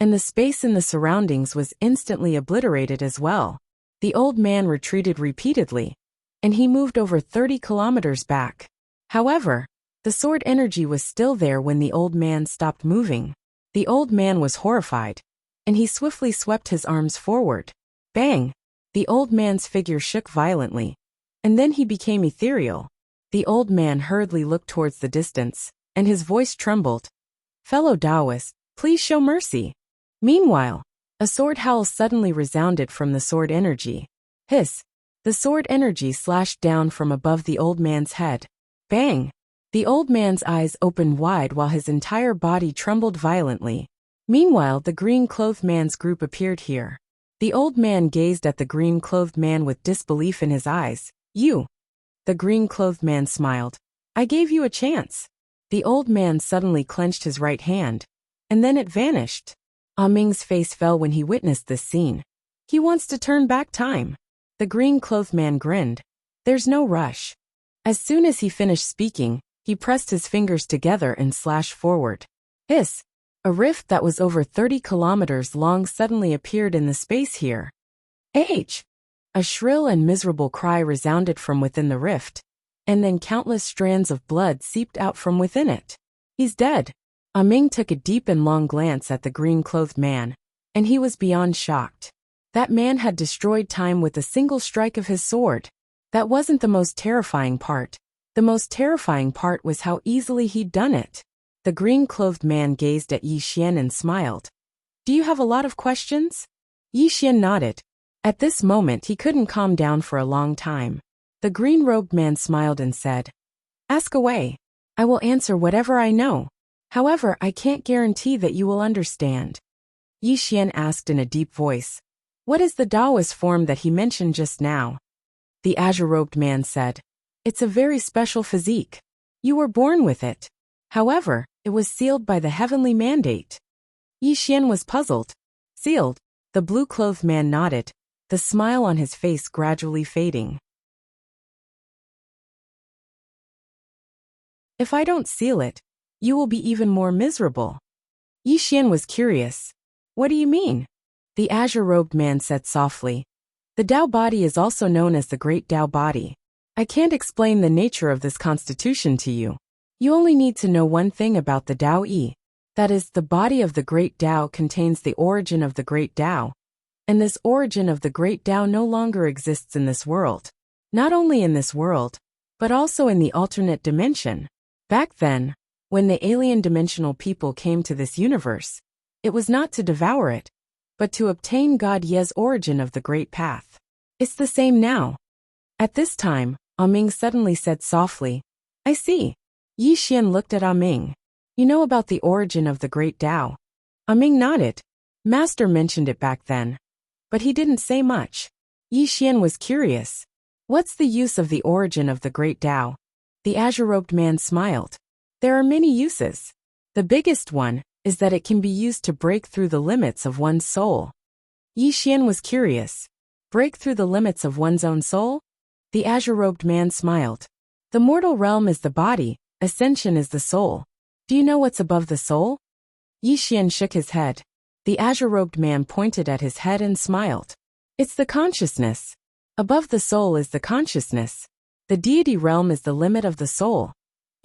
and the space in the surroundings was instantly obliterated as well. The old man retreated repeatedly, and he moved over 30 kilometers back. However, the sword energy was still there when the old man stopped moving. The old man was horrified, and he swiftly swept his arms forward. Bang! The old man's figure shook violently, and then he became ethereal. The old man hurriedly looked towards the distance, and his voice trembled. Fellow Taoist, please show mercy. Meanwhile, a sword howl suddenly resounded from the sword energy. Hiss! The sword energy slashed down from above the old man's head. Bang! The old man's eyes opened wide while his entire body trembled violently. Meanwhile, the green-clothed man's group appeared here. The old man gazed at the green-clothed man with disbelief in his eyes. You! The green-clothed man smiled. I gave you a chance. The old man suddenly clenched his right hand, and then it vanished. Ming's face fell when he witnessed this scene. He wants to turn back time. The green-clothed man grinned. There's no rush. As soon as he finished speaking, he pressed his fingers together and slashed forward. Hiss! A rift that was over 30 kilometers long suddenly appeared in the space here. H! A shrill and miserable cry resounded from within the rift, and then countless strands of blood seeped out from within it. He's dead. Ming took a deep and long glance at the green-clothed man, and he was beyond shocked. That man had destroyed time with a single strike of his sword. That wasn't the most terrifying part. The most terrifying part was how easily he'd done it. The green-clothed man gazed at Yi Xian and smiled. Do you have a lot of questions? Yi Xian nodded. At this moment he couldn't calm down for a long time. The green-robed man smiled and said, Ask away. I will answer whatever I know. However, I can't guarantee that you will understand. Yi Xian asked in a deep voice, What is the Taoist form that he mentioned just now? The azure-robed man said, It's a very special physique. You were born with it. However, it was sealed by the heavenly mandate. Yi Xian was puzzled. Sealed? The blue-clothed man nodded, the smile on his face gradually fading. If I don't seal it, you will be even more miserable. Yi Xian was curious. What do you mean? The azure-robed man said softly. The Tao body is also known as the Great Tao body. I can't explain the nature of this constitution to you. You only need to know one thing about the Tao Yi. That is, the body of the Great Tao contains the origin of the Great Tao. And this origin of the Great Tao no longer exists in this world. Not only in this world, but also in the alternate dimension. Back then, when the alien dimensional people came to this universe, it was not to devour it, but to obtain God Ye's origin of the Great Path. It's the same now. At this time, Ming suddenly said softly, I see. Yi Xian looked at Ming. You know about the origin of the Great Tao? Ming nodded. Master mentioned it back then. But he didn't say much. Yi Xian was curious. What's the use of the origin of the Great Tao? The azure-robed man smiled. There are many uses. The biggest one is that it can be used to break through the limits of one's soul. Yi Xian was curious. Break through the limits of one's own soul? The azure-robed man smiled. The mortal realm is the body, ascension is the soul. Do you know what's above the soul? Yi Xian shook his head. The azure-robed man pointed at his head and smiled. It's the consciousness. Above the soul is the consciousness. The deity realm is the limit of the soul.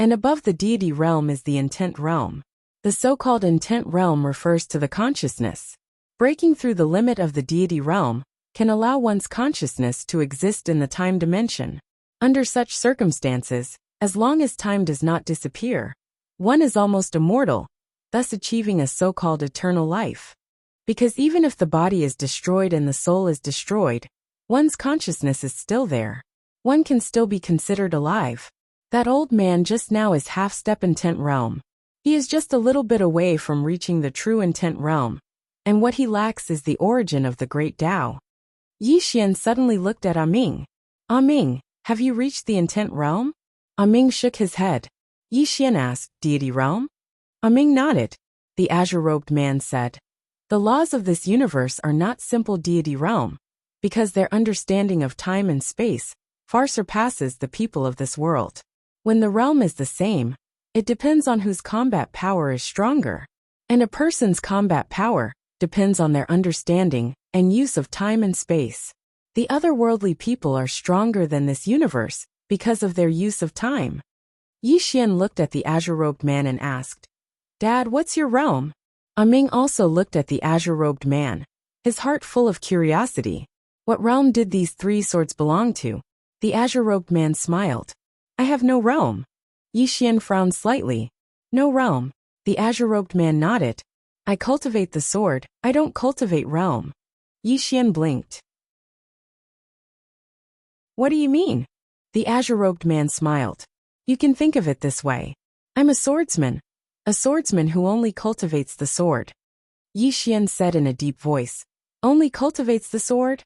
And above the deity realm is the intent realm. The so-called intent realm refers to the consciousness. Breaking through the limit of the deity realm can allow one's consciousness to exist in the time dimension. Under such circumstances, as long as time does not disappear, one is almost immortal, thus achieving a so-called eternal life. Because even if the body is destroyed and the soul is destroyed, one's consciousness is still there. One can still be considered alive. That old man just now is half-step intent realm. He is just a little bit away from reaching the true intent realm, and what he lacks is the origin of the Great Tao. Yi Xian suddenly looked at Ming. Ming, have you reached the intent realm? Ming shook his head. Yi Xian asked, deity realm? Ming nodded. The azure-robed man said, the laws of this universe are not simple deity realm, because their understanding of time and space far surpasses the people of this world. When the realm is the same, it depends on whose combat power is stronger. And a person's combat power depends on their understanding and use of time and space. The otherworldly people are stronger than this universe because of their use of time. Yi Xian looked at the azure-robed man and asked, Dad, what's your realm? Ming also looked at the azure-robed man, his heart full of curiosity. What realm did these three swords belong to? The azure-robed man smiled. I have no realm. Yi Xian frowned slightly. No realm. The azure-robed man nodded. I cultivate the sword, I don't cultivate realm. Yi Xian blinked. What do you mean? The azure-robed man smiled. You can think of it this way. I'm a swordsman who only cultivates the sword. Yi Xian said in a deep voice. Only cultivates the sword?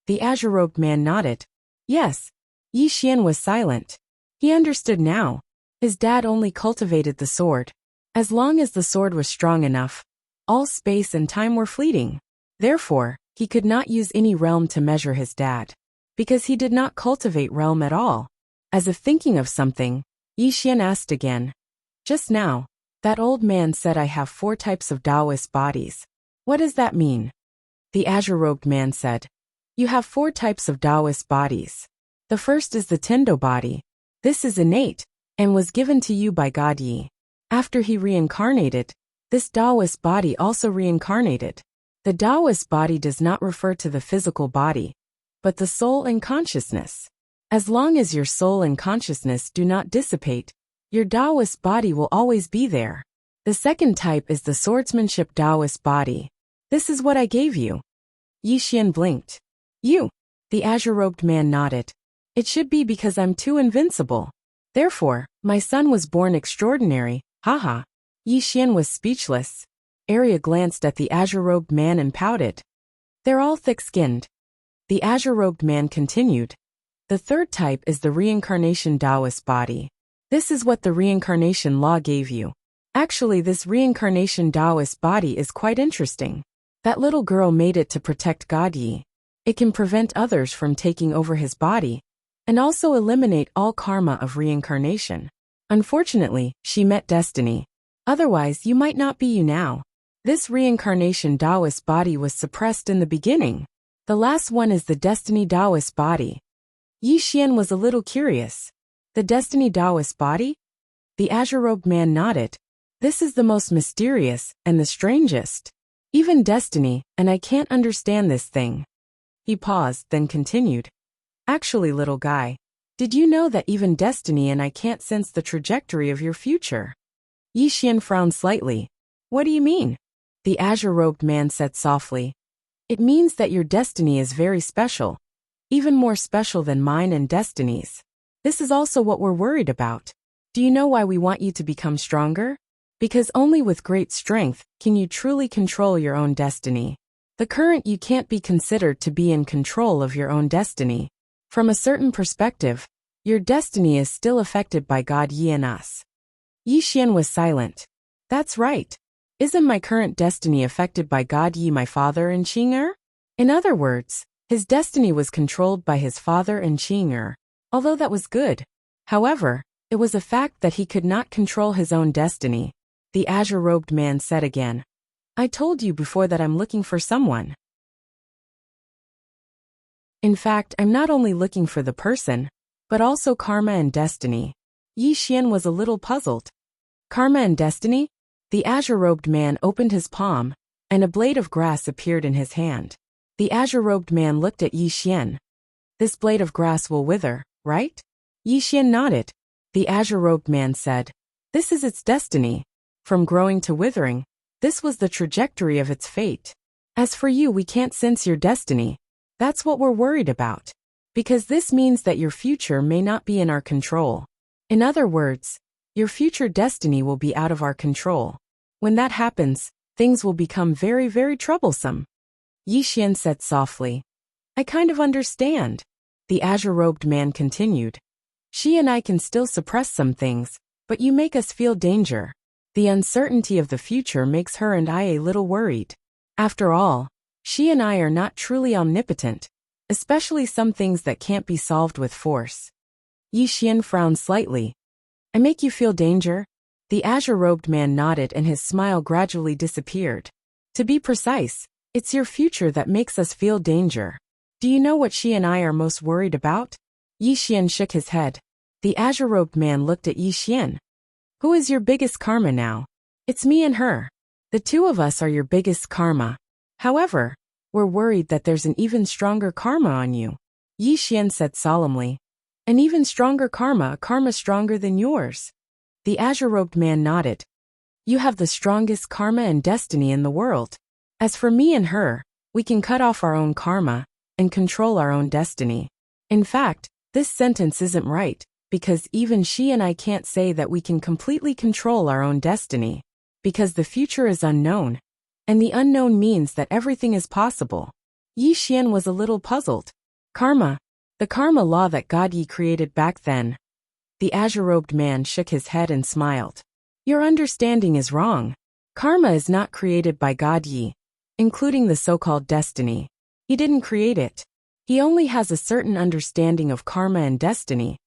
The azure-robed man nodded. Yes. Yi Xian was silent. He understood now. His dad only cultivated the sword. As long as the sword was strong enough, all space and time were fleeting. Therefore, he could not use any realm to measure his dad, because he did not cultivate realm at all. As if thinking of something, Yi Xian asked again. Just now, that old man said I have 4 types of Taoist bodies. What does that mean? The azure-robed man said. You have 4 types of Taoist bodies. The first is the Tendo body. This is innate, and was given to you by God Yi. After he reincarnated, this Taoist body also reincarnated. The Taoist body does not refer to the physical body, but the soul and consciousness. As long as your soul and consciousness do not dissipate, your Taoist body will always be there. The second type is the swordsmanship Taoist body. This is what I gave you. Yi Xian blinked. You? The azure-robed man nodded. It should be because I'm too invincible. Therefore, my son was born extraordinary, haha. Yi Xian was speechless. Arya glanced at the azure-robed man and pouted. They're all thick-skinned. The azure-robed man continued. The third type is the reincarnation Taoist body. This is what the reincarnation law gave you. Actually, this reincarnation Taoist body is quite interesting. That little girl made it to protect God Yi. It can prevent others from taking over his body, and also eliminate all karma of reincarnation. Unfortunately, she met destiny. Otherwise, you might not be you now. This reincarnation Taoist body was suppressed in the beginning. The last one is the destiny Taoist body. Yi Xian was a little curious. The destiny Taoist body? The azure-robed man nodded. This is the most mysterious and the strangest. Even destiny, and I can't understand this thing. He paused, then continued. Actually, little guy, did you know that even destiny and I can't sense the trajectory of your future? Yi Xian frowned slightly. What do you mean? The azure-robed man said softly. It means that your destiny is very special, even more special than mine and destiny's. This is also what we're worried about. Do you know why we want you to become stronger? Because only with great strength can you truly control your own destiny. The current you can't be considered to be in control of your own destiny. From a certain perspective, your destiny is still affected by God Yi and us. Yi Xian was silent. That's right. Isn't my current destiny affected by God Yi, my father, and Qing? In other words, his destiny was controlled by his father and Qing. Although that was good. However, it was a fact that he could not control his own destiny. The azure-robed man said again. I told you before that I'm looking for someone. In fact, I'm not only looking for the person, but also karma and destiny. Yi Xian was a little puzzled. Karma and destiny? The azure-robed man opened his palm, and a blade of grass appeared in his hand. The azure-robed man looked at Yi Xian. This blade of grass will wither, right? Yi Xian nodded. The azure-robed man said, this is its destiny. From growing to withering, this was the trajectory of its fate. As for you, we can't sense your destiny. That's what we're worried about. Because this means that your future may not be in our control. In other words, your future destiny will be out of our control. When that happens, things will become very, very troublesome. Yi Xian said softly. I kind of understand. The azure-robed man continued. She and I can still suppress some things, but you make us feel danger. The uncertainty of the future makes her and I a little worried. After all, she and I are not truly omnipotent, especially some things that can't be solved with force. Yi Xian frowned slightly. I make you feel danger? The azure-robed man nodded and his smile gradually disappeared. To be precise, it's your future that makes us feel danger. Do you know what she and I are most worried about? Yi Xian shook his head. The azure-robed man looked at Yi Xian. Who is your biggest karma now? It's me and her. The two of us are your biggest karma. However, we're worried that there's an even stronger karma on you. Yi Xian said solemnly. An even stronger karma, a karma stronger than yours. The azure-robed man nodded. You have the strongest karma and destiny in the world. As for me and her, we can cut off our own karma and control our own destiny. In fact, this sentence isn't right, because even she and I can't say that we can completely control our own destiny. Because the future is unknown, and the unknown means that everything is possible. Yi Xian was a little puzzled. Karma. The karma law that God Yi created back then. The azure-robed man shook his head and smiled. Your understanding is wrong. Karma is not created by God Yi, including the so-called destiny. He didn't create it. He only has a certain understanding of karma and destiny.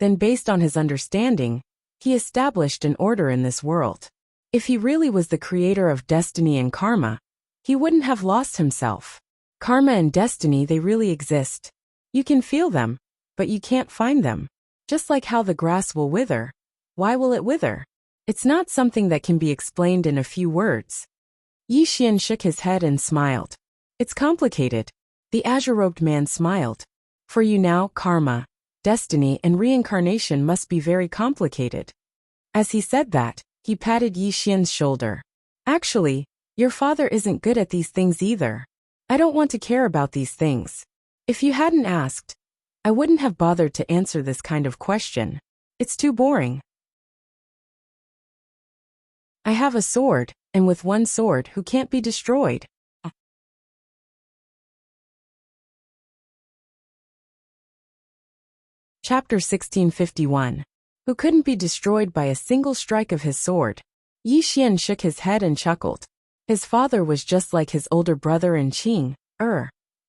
Then based on his understanding, he established an order in this world. If he really was the creator of destiny and karma, he wouldn't have lost himself. Karma and destiny, they really exist. You can feel them, but you can't find them. Just like how the grass will wither. Why will it wither? It's not something that can be explained in a few words. Yi Xian shook his head and smiled. It's complicated. The azure-robed man smiled. For you now, karma, destiny, and reincarnation must be very complicated. As he said that, he patted Yi Xian's shoulder. Actually, your father isn't good at these things either. I don't want to care about these things. If you hadn't asked, I wouldn't have bothered to answer this kind of question. It's too boring. I have a sword, and with one sword who can't be destroyed. Chapter 1651. Who couldn't be destroyed by a single strike of his sword. Yi Xian shook his head and chuckled. His father was just like his older brother and Qing,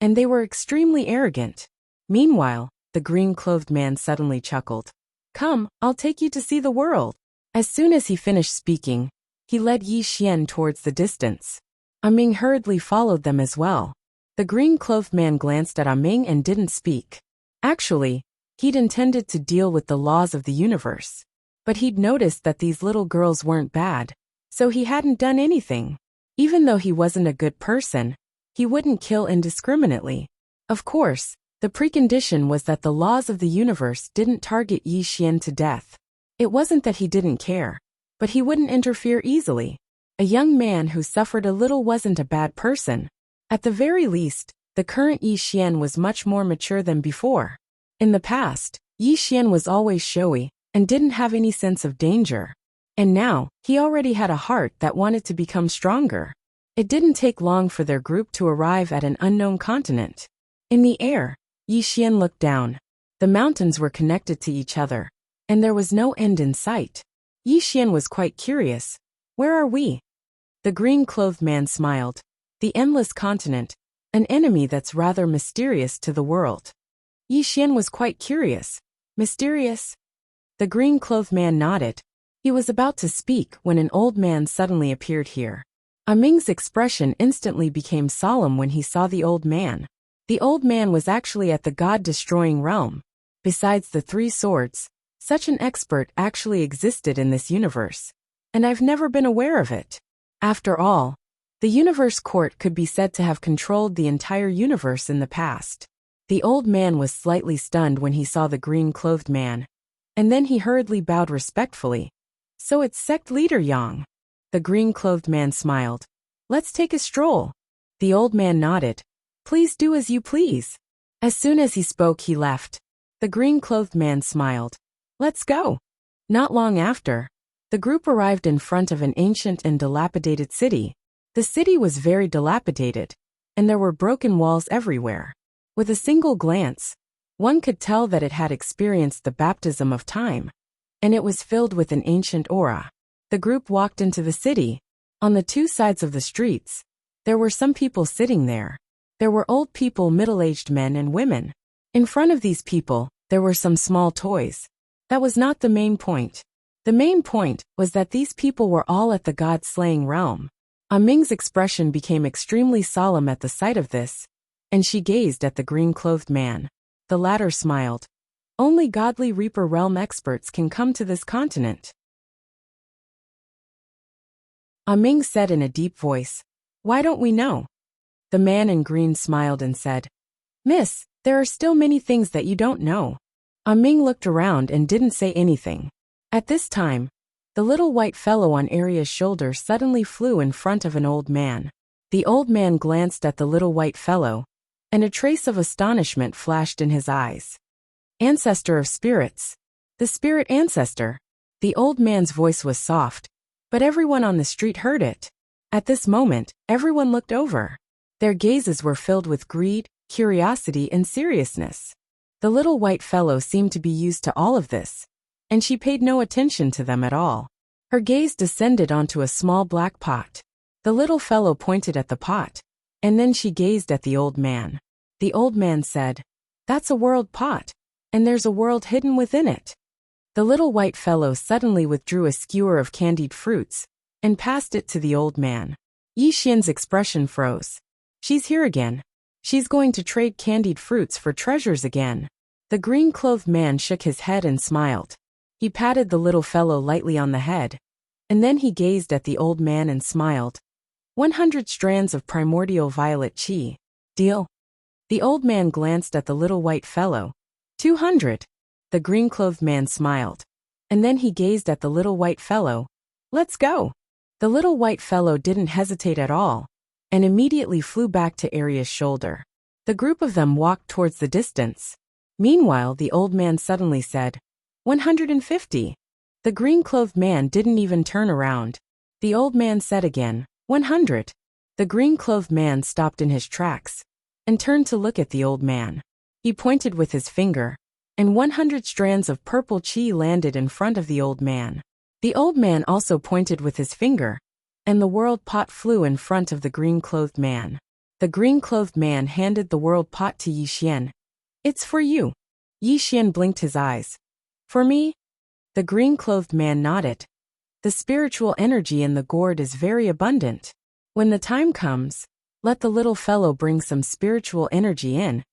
and they were extremely arrogant. Meanwhile, the green-clothed man suddenly chuckled. Come, I'll take you to see the world. As soon as he finished speaking, he led Yi Xian towards the distance. Ming hurriedly followed them as well. The green-clothed man glanced at Ming and didn't speak. Actually, he'd intended to deal with the laws of the universe. But he'd noticed that these little girls weren't bad, so he hadn't done anything. Even though he wasn't a good person, he wouldn't kill indiscriminately. Of course, the precondition was that the laws of the universe didn't target Yi Xian to death. It wasn't that he didn't care, but he wouldn't interfere easily. A young man who suffered a little wasn't a bad person. At the very least, the current Yi Xian was much more mature than before. In the past, Yi Xian was always showy and didn't have any sense of danger. And now, he already had a heart that wanted to become stronger. It didn't take long for their group to arrive at an unknown continent. In the air, Yi Xian looked down. The mountains were connected to each other, and there was no end in sight. Yi Xian was quite curious. Where are we? The green-clothed man smiled. The endless continent, an enemy that's rather mysterious to the world. Yi Xian was quite curious. Mysterious? The green-clothed man nodded. He was about to speak when an old man suddenly appeared here. Ming's expression instantly became solemn when he saw the old man. The old man was actually at the god-destroying realm. Besides the three swords, such an expert actually existed in this universe. And I've never been aware of it. After all, the universe court could be said to have controlled the entire universe in the past. The old man was slightly stunned when he saw the green-clothed man. And then he hurriedly bowed respectfully. So it's sect leader Yang. The green-clothed man smiled. Let's take a stroll. The old man nodded. Please do as you please. As soon as he spoke, he left. The green-clothed man smiled. Let's go. Not long after, the group arrived in front of an ancient and dilapidated city. The city was very dilapidated, and there were broken walls everywhere. With a single glance, one could tell that it had experienced the baptism of time, and it was filled with an ancient aura. The group walked into the city. On the two sides of the streets, there were some people sitting there. There were old people, middle-aged men and women. In front of these people, there were some small toys. That was not the main point. The main point was that these people were all at the god-slaying realm. Ming's expression became extremely solemn at the sight of this, and she gazed at the green-clothed man. The latter smiled. Only godly Reaper realm experts can come to this continent. Ming said in a deep voice, "Why don't we know?" The man in green smiled and said, "Miss, there are still many things that you don't know." Ming looked around and didn't say anything. At this time, the little white fellow on Arya's shoulder suddenly flew in front of an old man. The old man glanced at the little white fellow, and a trace of astonishment flashed in his eyes. "Ancestor of spirits. The spirit ancestor." The old man's voice was soft, but everyone on the street heard it. At this moment, everyone looked over. Their gazes were filled with greed, curiosity, and seriousness. The little white fellow seemed to be used to all of this, and she paid no attention to them at all. Her gaze descended onto a small black pot. The little fellow pointed at the pot, and then she gazed at the old man. The old man said, "That's a world pot, and there's a world hidden within it." The little white fellow suddenly withdrew a skewer of candied fruits and passed it to the old man. Yi Xian's expression froze. She's here again. She's going to trade candied fruits for treasures again. The green-clothed man shook his head and smiled. He patted the little fellow lightly on the head, and then he gazed at the old man and smiled. 100 strands of primordial violet qi. Deal? The old man glanced at the little white fellow. 200. The green-clothed man smiled, and then he gazed at the little white fellow. Let's go. The little white fellow didn't hesitate at all, and immediately flew back to Arya's shoulder. The group of them walked towards the distance. Meanwhile, the old man suddenly said, 150. The green-clothed man didn't even turn around. The old man said again, 100. The green-clothed man stopped in his tracks and turned to look at the old man. He pointed with his finger, and 100 strands of purple qi landed in front of the old man. The old man also pointed with his finger, and the world pot flew in front of the green-clothed man. The green-clothed man handed the world pot to Yi Xian. "It's for you." Yi Xian blinked his eyes. "For me?" The green-clothed man nodded. "The spiritual energy in the gourd is very abundant. When the time comes, let the little fellow bring some spiritual energy in,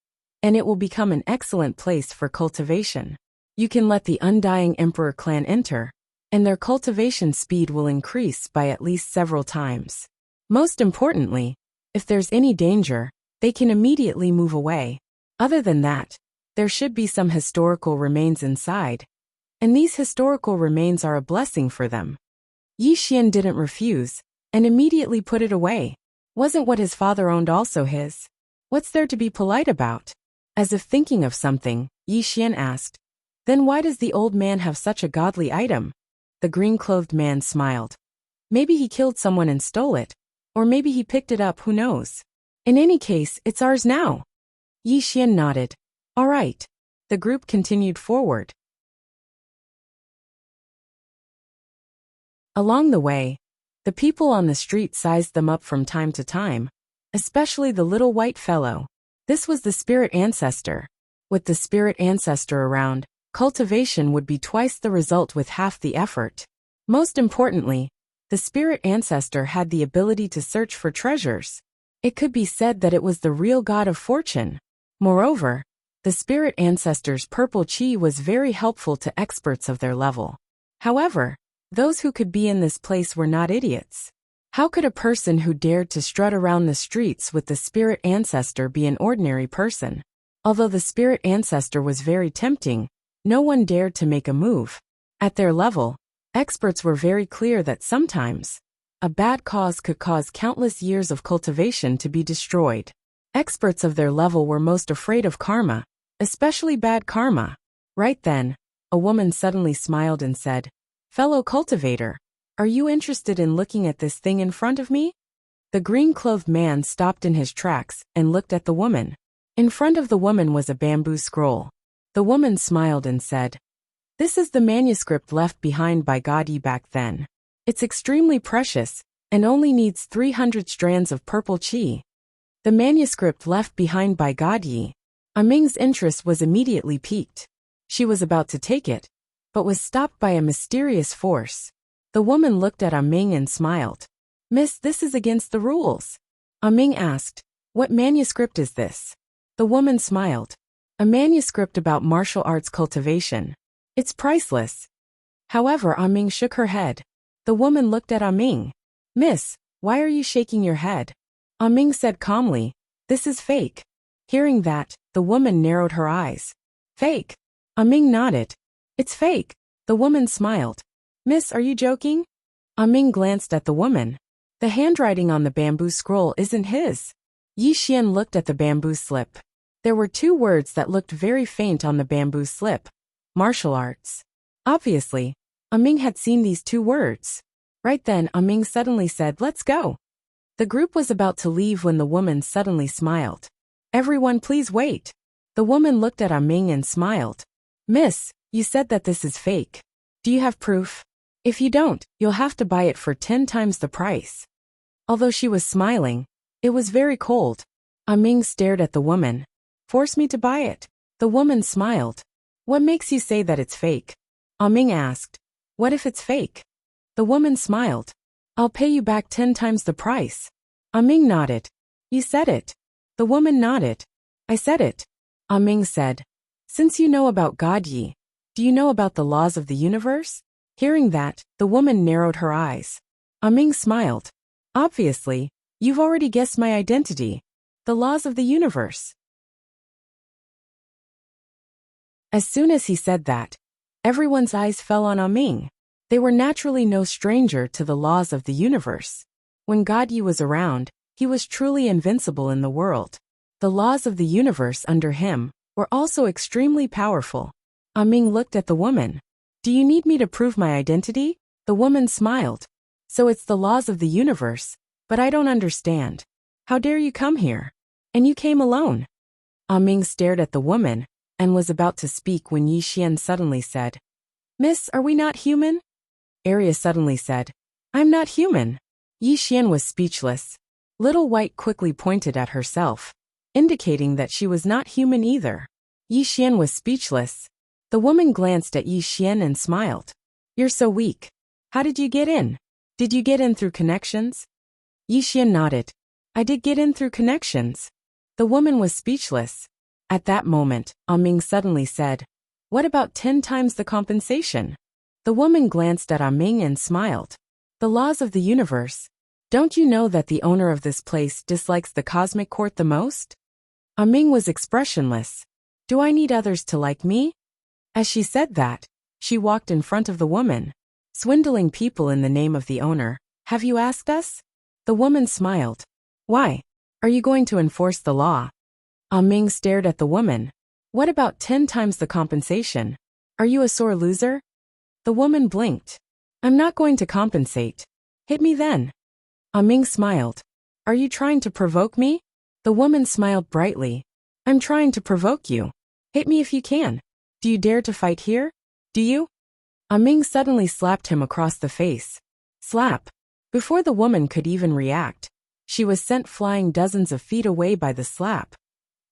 and it will become an excellent place for cultivation. You can let the Undying Emperor clan enter, and their cultivation speed will increase by at least several times. Most importantly, if there's any danger, they can immediately move away. Other than that, there should be some historical remains inside, and these historical remains are a blessing for them." Yi Xian didn't refuse, and immediately put it away. Wasn't what his father owned also his? What's there to be polite about? As if thinking of something, Yi Xian asked, "Then why does the old man have such a godly item?" The green-clothed man smiled. "Maybe he killed someone and stole it, or maybe he picked it up, who knows? In any case, it's ours now." Yi Xian nodded. "All right." The group continued forward. Along the way, the people on the street sized them up from time to time, especially the little white fellow. This was the spirit ancestor. With the spirit ancestor around, cultivation would be twice the result with half the effort. Most importantly, the spirit ancestor had the ability to search for treasures. It could be said that it was the real god of fortune. Moreover, the spirit ancestor's purple qi was very helpful to experts of their level. However, those who could be in this place were not idiots. How could a person who dared to strut around the streets with the spirit ancestor be an ordinary person? Although the spirit ancestor was very tempting, no one dared to make a move. At their level, experts were very clear that sometimes a bad cause could cause countless years of cultivation to be destroyed. Experts of their level were most afraid of karma, especially bad karma. Right then, a woman suddenly smiled and said, "Fellow cultivator, are you interested in looking at this thing in front of me?" The green-clothed man stopped in his tracks and looked at the woman. In front of the woman was a bamboo scroll. The woman smiled and said, "This is the manuscript left behind by God back then. It's extremely precious, and only needs 300 strands of purple chi." The manuscript left behind by God Yi. Ming's interest was immediately piqued. She was about to take it, but was stopped by a mysterious force. The woman looked at Ming and smiled. "Miss, this is against the rules." Ming asked, "What manuscript is this?" The woman smiled. "A manuscript about martial arts cultivation. It's priceless." However, Ming shook her head. The woman looked at Ming. "Miss, why are you shaking your head?" Ming said calmly, "This is fake." Hearing that, the woman narrowed her eyes. "Fake?" Ming nodded. "It's fake." The woman smiled. "Miss, are you joking?" Ming glanced at the woman. "The handwriting on the bamboo scroll isn't his." Yi Xian looked at the bamboo slip. There were 2 words that looked very faint on the bamboo slip. Martial arts. Obviously, Ming had seen these 2 words. Right then, Ming suddenly said, "Let's go." The group was about to leave when the woman suddenly smiled. "Everyone, please wait." The woman looked at Ming and smiled. "Miss, you said that this is fake. Do you have proof? If you don't, you'll have to buy it for 10 times the price." Although she was smiling, it was very cold. Ming stared at the woman. "Force me to buy it." The woman smiled. "What makes you say that it's fake?" Ming asked. "What if it's fake?" The woman smiled. "I'll pay you back 10 times the price." Ming nodded. "You said it." The woman nodded. "I said it." Ming said, "Since you know about God Yi, do you know about the laws of the universe?" Hearing that, the woman narrowed her eyes. Ming smiled. "Obviously, you've already guessed my identity. The laws of the universe." As soon as he said that, everyone's eyes fell on Ming. They were naturally no stranger to the laws of the universe. When God Yi was around, he was truly invincible in the world. The laws of the universe under him were also extremely powerful. Ming looked at the woman. "Do you need me to prove my identity?" The woman smiled. "So it's the laws of the universe, but I don't understand. How dare you come here? And you came alone?" Ming stared at the woman and was about to speak when Yi Xian suddenly said, "Miss, are we not human?" Arya suddenly said, "I'm not human." Yi Xian was speechless. Little White quickly pointed at herself, indicating that she was not human either. Yi Xian was speechless. The woman glanced at Yi Xian and smiled. "You're so weak. How did you get in? Did you get in through connections?" Yi Xian nodded. "I did get in through connections." The woman was speechless. At that moment, Ming suddenly said, "What about 10 times the compensation?" The woman glanced at Ming and smiled. "The laws of the universe. Don't you know that the owner of this place dislikes the cosmic court the most?" Ming was expressionless. "Do I need others to like me?" As she said that, she walked in front of the woman. "Swindling people in the name of the owner, have you asked us?" The woman smiled. "Why? Are you going to enforce the law?" Ming stared at the woman. "What about 10 times the compensation? Are you a sore loser?" The woman blinked. "I'm not going to compensate. Hit me then." Ming smiled. "Are you trying to provoke me?" The woman smiled brightly. "I'm trying to provoke you. Hit me if you can. Do you dare to fight here? Do you?" Ming suddenly slapped him across the face. Slap. Before the woman could even react, she was sent flying dozens of feet away by the slap.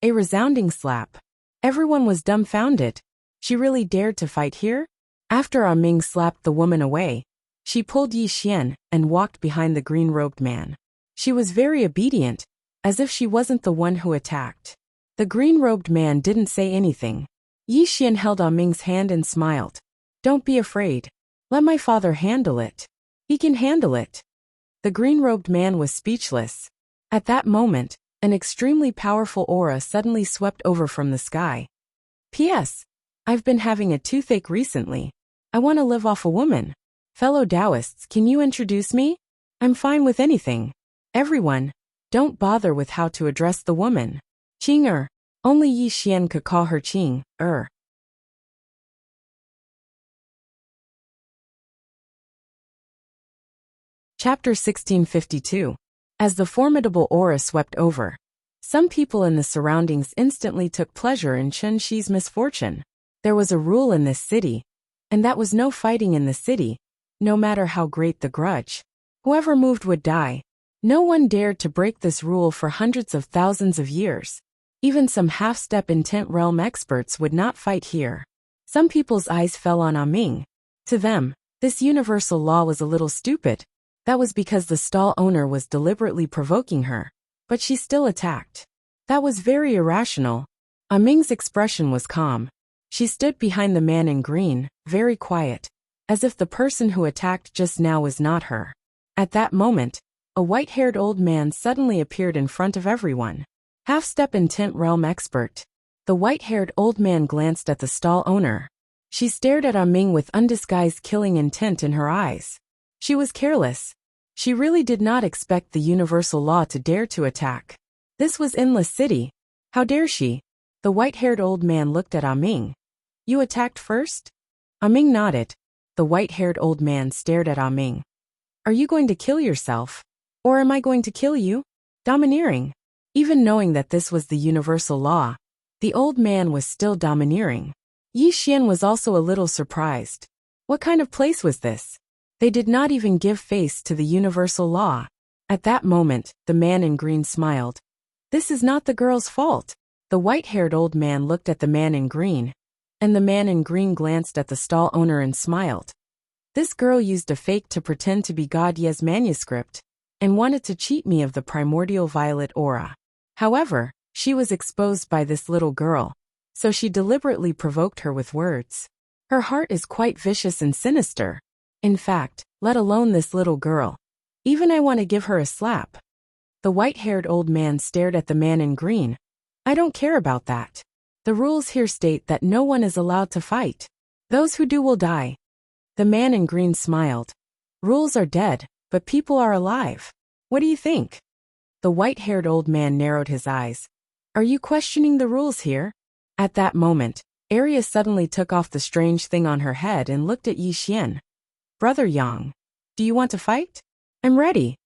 A resounding slap. Everyone was dumbfounded. She really dared to fight here? After Ming slapped the woman away, she pulled Yi Xian and walked behind the green-robed man. She was very obedient, as if she wasn't the one who attacked. The green-robed man didn't say anything. Yi Xian held Ming's hand and smiled. "Don't be afraid. Let my father handle it. He can handle it." The green-robed man was speechless. At that moment, an extremely powerful aura suddenly swept over from the sky. "P.S. I've been having a toothache recently. I want to live off a woman. Fellow Taoists, can you introduce me? I'm fine with anything. Everyone, don't bother with how to address the woman. Qing. Only Yi Xian could call her Qing. Chapter 1652. As the formidable aura swept over, Some people in the surroundings instantly took pleasure in Chen Shi's misfortune. There was a rule in this city, and that was no fighting in the city, no matter how great the grudge. Whoever moved would die. No one dared to break this rule for hundreds of thousands of years. Even some half-step intent realm experts would not fight here. Some people's eyes fell on Ming. To them, this universal law was a little stupid. That was because the stall owner was deliberately provoking her. But she still attacked. That was very irrational. Ming's expression was calm. She stood behind the man in green, very quiet, as if the person who attacked just now was not her. At that moment, a white-haired old man suddenly appeared in front of everyone. Half-step intent realm expert. The white-haired old man glanced at the stall owner. She stared at Ming with undisguised killing intent in her eyes. She was careless. She really did not expect the universal law to dare to attack. This was Endless City. How dare she? The white-haired old man looked at Ming. You attacked first? Ming nodded. The white-haired old man stared at Ming. Are you going to kill yourself? Or am I going to kill you? Domineering. Even knowing that this was the universal law, the old man was still domineering. Yi Xian was also a little surprised. What kind of place was this? They did not even give face to the universal law. At that moment, the man in green smiled. This is not the girl's fault. The white-haired old man looked at the man in green, and the man in green glanced at the stall owner and smiled. This girl used a fake to pretend to be God Ye's manuscript, and wanted to cheat me of the primordial violet aura. However, she was exposed by this little girl, so she deliberately provoked her with words. Her heart is quite vicious and sinister. In fact, let alone this little girl. Even I want to give her a slap. The white-haired old man stared at the man in green. I don't care about that. The rules here state that no one is allowed to fight. Those who do will die. The man in green smiled. Rules are dead, but people are alive. What do you think? The white-haired old man narrowed his eyes. Are you questioning the rules here? At that moment, Arya suddenly took off the strange thing on her head and looked at Yi Xian. Brother Yang, do you want to fight? I'm ready.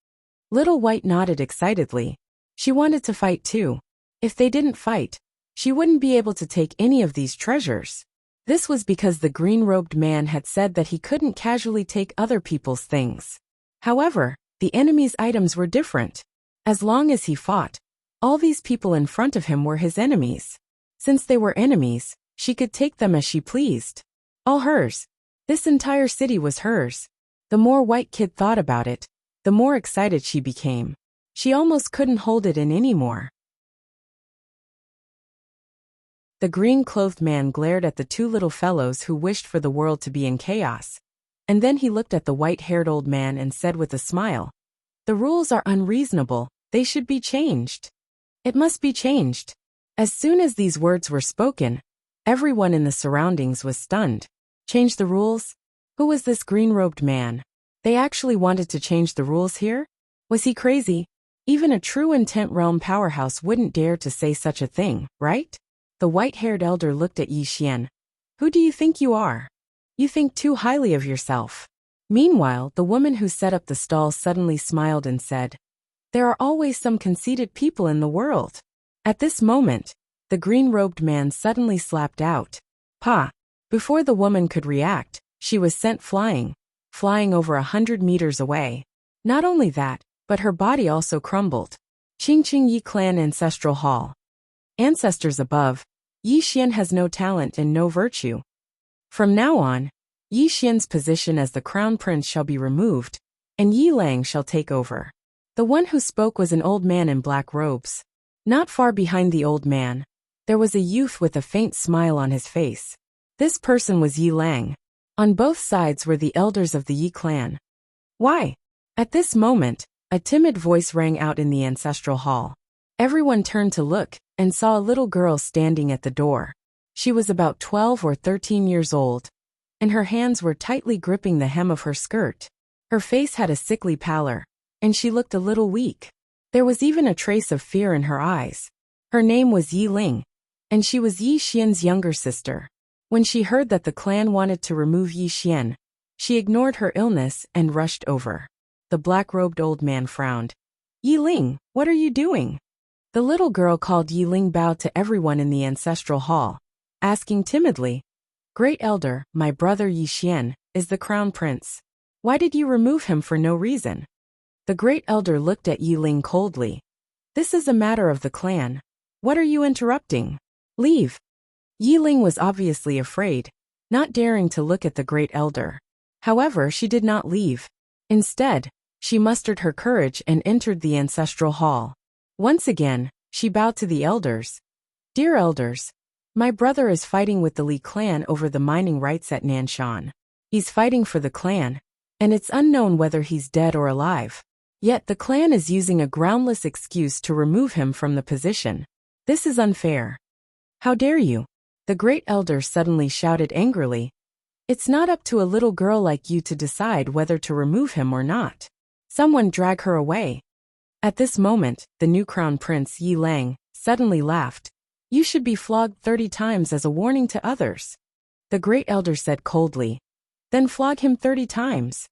Little White nodded excitedly. She wanted to fight too. If they didn't fight, she wouldn't be able to take any of these treasures. This was because the green-robed man had said that he couldn't casually take other people's things. However, the enemy's items were different. As long as he fought, all these people in front of him were his enemies. Since they were enemies, she could take them as she pleased. All hers. This entire city was hers. The more White Kid thought about it, the more excited she became. She almost couldn't hold it in anymore. The green-clothed man glared at the two little fellows who wished for the world to be in chaos. And then he looked at the white-haired old man and said with a smile, The rules are unreasonable, they should be changed. It must be changed. As soon as these words were spoken, everyone in the surroundings was stunned. Change the rules? Who was this green-robed man? They actually wanted to change the rules here? Was he crazy? Even a true intent realm powerhouse wouldn't dare to say such a thing, right? The white-haired elder looked at Yi Xian. Who do you think you are? You think too highly of yourself. Meanwhile, the woman who set up the stall suddenly smiled and said, There are always some conceited people in the world. At this moment, the green-robed man suddenly slapped out. Pa! Before the woman could react, she was sent flying over 100 meters away. Not only that, but her body also crumbled. Qingqing Yi Clan Ancestral Hall. Ancestors above, Yi Xian has no talent and no virtue. From now on, Yi Xian's position as the crown prince shall be removed, and Yi Lang shall take over. The one who spoke was an old man in black robes. Not far behind the old man, there was a youth with a faint smile on his face. This person was Yi Lang. On both sides were the elders of the Yi clan. Why? At this moment, a timid voice rang out in the ancestral hall. Everyone turned to look, and saw a little girl standing at the door. She was about 12 or 13 years old, and her hands were tightly gripping the hem of her skirt. Her face had a sickly pallor, and she looked a little weak. There was even a trace of fear in her eyes. Her name was Yi Ling, and she was Yi Xian's younger sister. When she heard that the clan wanted to remove Yi Xian, she ignored her illness and rushed over. The black-robed old man frowned. Yi Ling, what are you doing? The little girl called Yi Ling bowed to everyone in the ancestral hall, asking timidly, "Great Elder, my brother Yi Xian, is the crown prince. Why did you remove him for no reason?" The Great Elder looked at Yi Ling coldly. "This is a matter of the clan. What are you interrupting? Leave." Yi Ling was obviously afraid, not daring to look at the Great Elder. However, she did not leave. Instead, she mustered her courage and entered the ancestral hall. Once again, she bowed to the elders. "Dear elders, my brother is fighting with the Li clan over the mining rights at Nanshan. He's fighting for the clan, and it's unknown whether he's dead or alive. Yet the clan is using a groundless excuse to remove him from the position. This is unfair. How dare you?" The Great Elder suddenly shouted angrily. "It's not up to a little girl like you to decide whether to remove him or not. Someone drag her away." At this moment, the new crown prince Yi Lang suddenly laughed. "You should be flogged 30 times as a warning to others." The Great Elder said coldly. "Then flog him 30 times.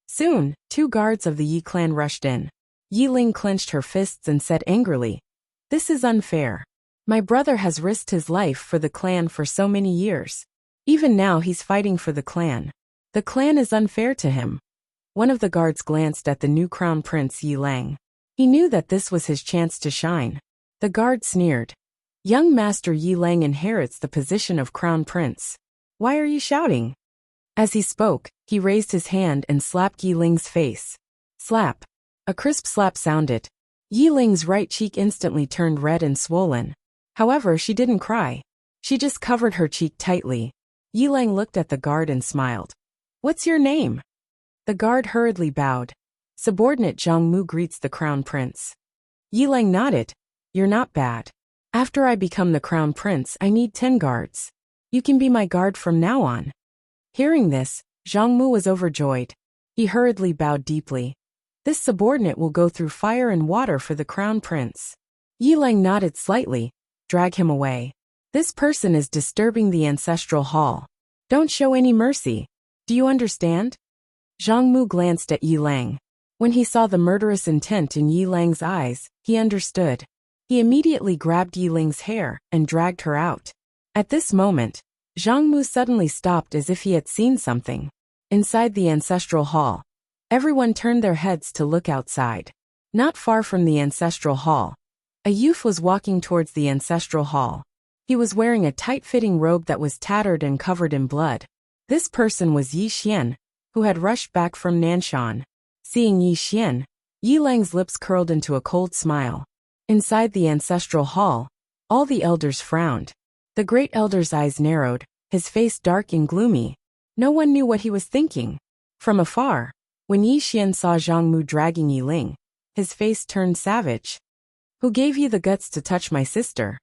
Soon, 2 guards of the Yi clan rushed in. Yi Ling clenched her fists and said angrily, "This is unfair. My brother has risked his life for the clan for so many years. Even now he's fighting for the clan. The clan is unfair to him." One of the guards glanced at the new crown prince Yi Lang. He knew that this was his chance to shine. The guard sneered. "Young Master Yi Lang inherits the position of crown prince. Why are you shouting?" As he spoke, he raised his hand and slapped Yi Ling's face. Slap. A crisp slap sounded. Yi Ling's right cheek instantly turned red and swollen. However, she didn't cry. She just covered her cheek tightly. Yi Lang looked at the guard and smiled. "What's your name?" The guard hurriedly bowed. "Subordinate Zhang Mu greets the crown prince." Yi Lang nodded. "You're not bad. After I become the crown prince, I need 10 guards. You can be my guard from now on." Hearing this, Zhang Mu was overjoyed. He hurriedly bowed deeply. "This subordinate will go through fire and water for the crown prince." Yi Lang nodded slightly. "Drag him away. This person is disturbing the ancestral hall. Don't show any mercy. Do you understand?" Zhang Mu glanced at Yi Lang. When he saw the murderous intent in Yi Lang's eyes, he understood. He immediately grabbed Yi Ling's hair and dragged her out. At this moment, Zhang Mu suddenly stopped as if he had seen something. Inside the ancestral hall, everyone turned their heads to look outside. Not far from the ancestral hall, a youth was walking towards the ancestral hall. He was wearing a tight-fitting robe that was tattered and covered in blood. This person was Yi Xian, who had rushed back from Nanshan. Seeing Yi Xian, Yi Lang's lips curled into a cold smile. Inside the ancestral hall, all the elders frowned. The Great Elder's eyes narrowed, his face dark and gloomy. No one knew what he was thinking. From afar, when Yi Xian saw Zhang Mu dragging Yi Ling, his face turned savage. "Who gave you the guts to touch my sister?"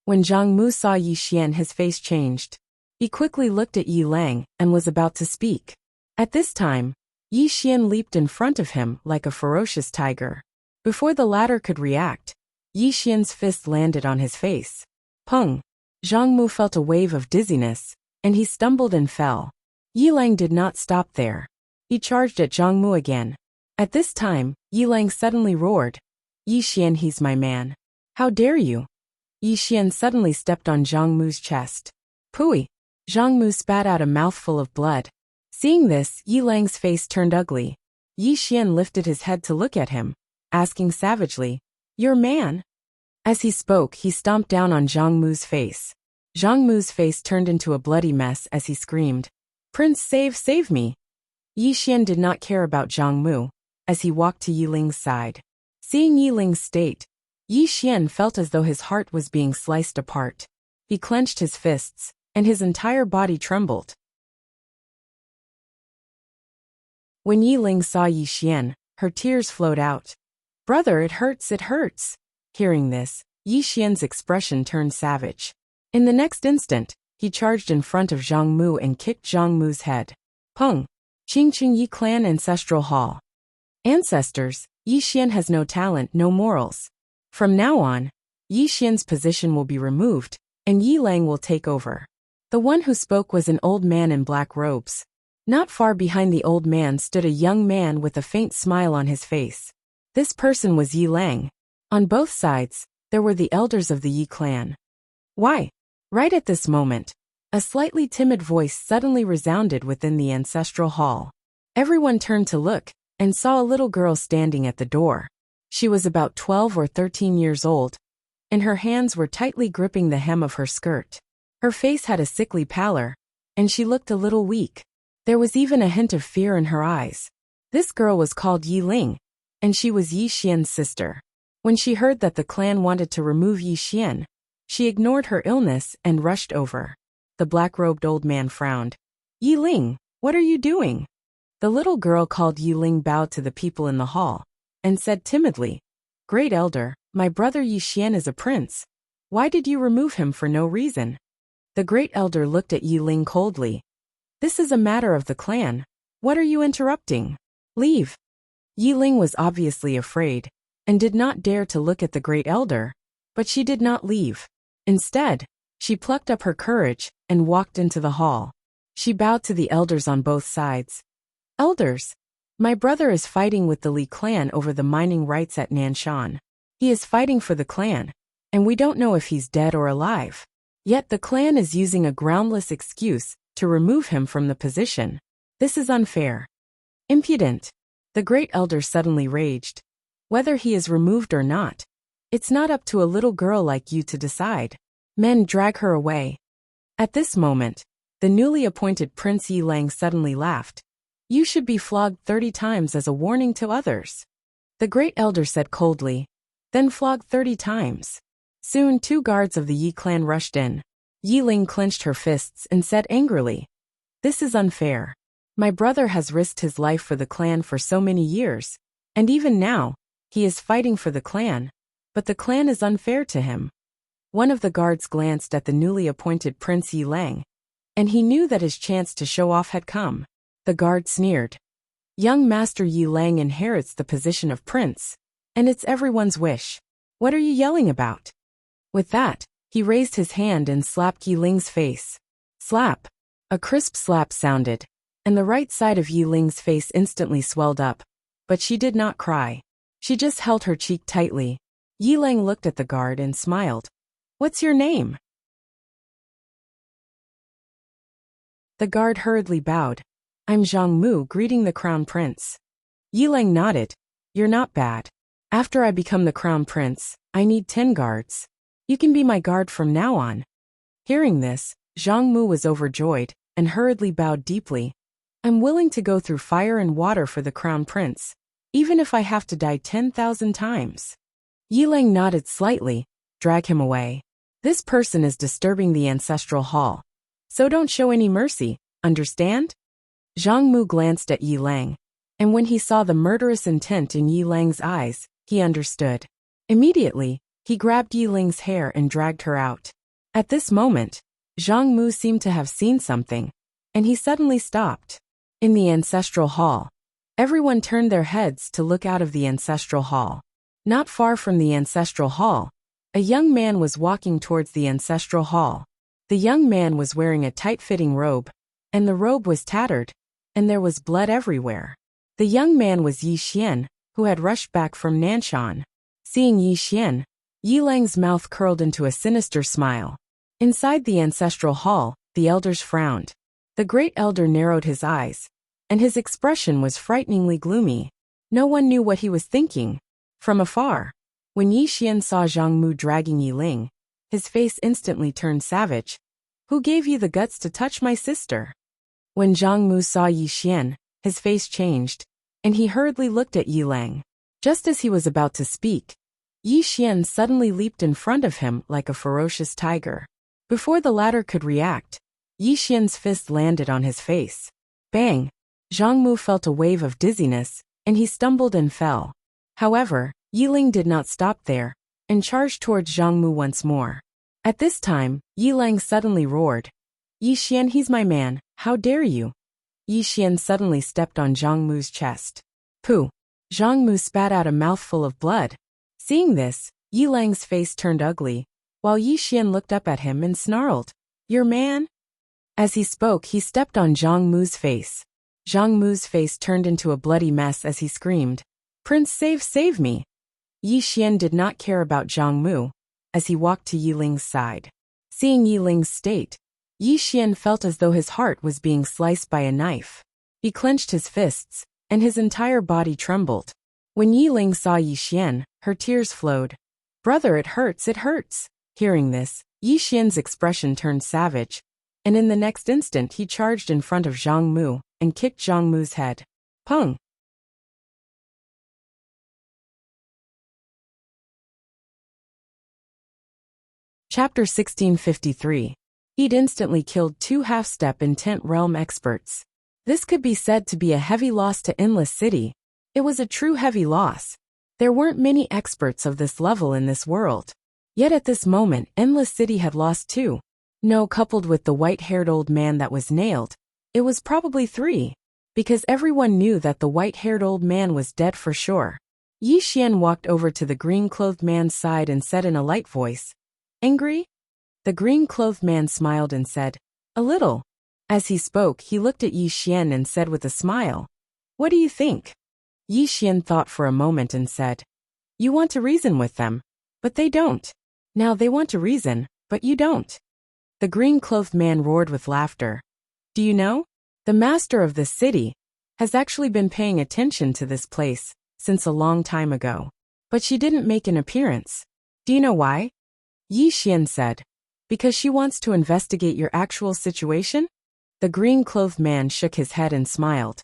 When Zhang Mu saw Yi Xian, his face changed. He quickly looked at Yi Lang and was about to speak. At this time, Yi Xian leaped in front of him like a ferocious tiger. Before the latter could react, Yi Xian's fist landed on his face. Pung! Zhang Mu felt a wave of dizziness, and he stumbled and fell. Yi Lang did not stop there. He charged at Zhang Mu again. At this time, Yi Lang suddenly roared. "Yi Xian, he's my man. How dare you?" Yi Xian suddenly stepped on Zhang Mu's chest. Pooey! Zhang Mu spat out a mouthful of blood. Seeing this, Yi Lang's face turned ugly. Yi Xian lifted his head to look at him, asking savagely, "Your man?" As he spoke, he stomped down on Zhang Mu's face. Zhang Mu's face turned into a bloody mess as he screamed, "Prince, save me!" Yi Xian did not care about Zhang Mu, as he walked to Yi Ling's side. Seeing Yi Ling's state, Yi Xian felt as though his heart was being sliced apart. He clenched his fists, and his entire body trembled. When Yi Ling saw Yi Xian, her tears flowed out. "Brother, it hurts, it hurts." Hearing this, Yi Xian's expression turned savage. In the next instant, he charged in front of Zhang Mu and kicked Zhang Mu's head. Pung! Qingqing Yi Clan Ancestral Hall. Ancestors, Yi Xian has no talent, no morals. From now on, Yi Xian's position will be removed, and Yi Lang will take over. The one who spoke was an old man in black robes. Not far behind the old man stood a young man with a faint smile on his face. This person was Yi Lang. On both sides, there were the elders of the Yi clan. Why? Right at this moment, a slightly timid voice suddenly resounded within the ancestral hall. Everyone turned to look, and saw a little girl standing at the door. She was about 12 or 13 years old, and her hands were tightly gripping the hem of her skirt. Her face had a sickly pallor, and she looked a little weak. There was even a hint of fear in her eyes. This girl was called Yi Ling, and she was Yi Xian's sister. When she heard that the clan wanted to remove Yi Xian, she ignored her illness and rushed over. The black-robed old man frowned. Yi Ling, what are you doing? The little girl called Yi Ling bowed to the people in the hall, and said timidly, Great Elder, my brother Yi Xian is a prince. Why did you remove him for no reason? The Great Elder looked at Yi Ling coldly. This is a matter of the clan. What are you interrupting? Leave. Yi Ling was obviously afraid, and did not dare to look at the Great Elder, but she did not leave. Instead, she plucked up her courage and walked into the hall. She bowed to the elders on both sides. Elders, my brother is fighting with the Li clan over the mining rights at Nanshan. He is fighting for the clan, and we don't know if he's dead or alive. Yet the clan is using a groundless excuse to remove him from the position. This is unfair. Impudent. The Great Elder suddenly raged. Whether he is removed or not, it's not up to a little girl like you to decide. Men, drag her away. At this moment, the newly appointed Prince Yi Lang suddenly laughed. You should be flogged 30 times as a warning to others. The Great Elder said coldly. Then flogged 30 times. Soon 2 guards of the Yi clan rushed in. Yi Ling clenched her fists and said angrily, This is unfair. My brother has risked his life for the clan for so many years, and even now, he is fighting for the clan, but the clan is unfair to him. One of the guards glanced at the newly appointed Prince Yi Lang, and he knew that his chance to show off had come. The guard sneered. Young Master Yi Lang inherits the position of prince, and it's everyone's wish. What are you yelling about? With that, he raised his hand and slapped Yi Ling's face. Slap. A crisp slap sounded, and the right side of Yi Ling's face instantly swelled up, but she did not cry. She just held her cheek tightly. Yi Lang looked at the guard and smiled. What's your name? The guard hurriedly bowed. I'm Zhang Mu, greeting the crown prince. Yi Lang nodded. You're not bad. After I become the crown prince, I need 10 guards. You can be my guard from now on. Hearing this, Zhang Mu was overjoyed, and hurriedly bowed deeply. I'm willing to go through fire and water for the crown prince, even if I have to die 10,000 times. Yi Lang nodded slightly. Drag him away. This person is disturbing the ancestral hall, so don't show any mercy, understand? Zhang Mu glanced at Yi Lang, and when he saw the murderous intent in Yi Lang's eyes, he understood. Immediately, he grabbed Yi Ling's hair and dragged her out. At this moment, Zhang Mu seemed to have seen something, and he suddenly stopped. In the ancestral hall, everyone turned their heads to look out of the ancestral hall. Not far from the ancestral hall, a young man was walking towards the ancestral hall. The young man was wearing a tight-fitting robe, and the robe was tattered, and there was blood everywhere. The young man was Yi Xian, who had rushed back from Nanshan. Seeing Yi Xian, Yi Lang's mouth curled into a sinister smile. Inside the ancestral hall, the elders frowned. The Great Elder narrowed his eyes, and his expression was frighteningly gloomy. No one knew what he was thinking. From afar, when Yi Xian saw Zhang Mu dragging Yi Ling, his face instantly turned savage. Who gave you the guts to touch my sister? When Zhang Mu saw Yi Xian, his face changed, and he hurriedly looked at Yi Lang. Just as he was about to speak, Yi Xian suddenly leaped in front of him like a ferocious tiger. Before the latter could react, Yi Xian's fist landed on his face. Bang! Zhang Mu felt a wave of dizziness, and he stumbled and fell. However, Yi Ling did not stop there, and charged towards Zhang Mu once more. At this time, Yi Lang suddenly roared. Yi Xian, he's my man, how dare you? Yi Xian suddenly stepped on Zhang Mu's chest. Pooh! Zhang Mu spat out a mouthful of blood. Seeing this, Yi Lang's face turned ugly, while Yi Xian looked up at him and snarled. Your man? As he spoke, he stepped on Zhang Mu's face. Zhang Mu's face turned into a bloody mess as he screamed. Prince, save me. Yi Xian did not care about Zhang Mu as he walked to Yi Ling's side. Seeing Yi Ling's state, Yi Xian felt as though his heart was being sliced by a knife. He clenched his fists, and his entire body trembled. When Yi Ling saw Yi Xian, her tears flowed. Brother, it hurts, it hurts. Hearing this, Yi Xian's expression turned savage, and in the next instant he charged in front of Zhang Mu and kicked Zhang Mu's head. Pung! Chapter 1653. He'd instantly killed 2 half-step intent realm experts. This could be said to be a heavy loss to Endless City. It was a true heavy loss. There weren't many experts of this level in this world. Yet at this moment, Endless City had lost 2. No, coupled with the white-haired old man that was nailed, it was probably 3. Because everyone knew that the white-haired old man was dead for sure. Yi Xian walked over to the green-clothed man's side and said in a light voice, "Angry?" The green-clothed man smiled and said, "A little." As he spoke, he looked at Yi Xian and said with a smile, "What do you think?" Yi Xian thought for a moment and said, "You want to reason with them, but they don't. Now they want to reason, but you don't." The green-clothed man roared with laughter. "Do you know? The master of this city has actually been paying attention to this place since a long time ago. But she didn't make an appearance. Do you know why?" Yi Xian said, "Because she wants to investigate your actual situation?" The green-clothed man shook his head and smiled.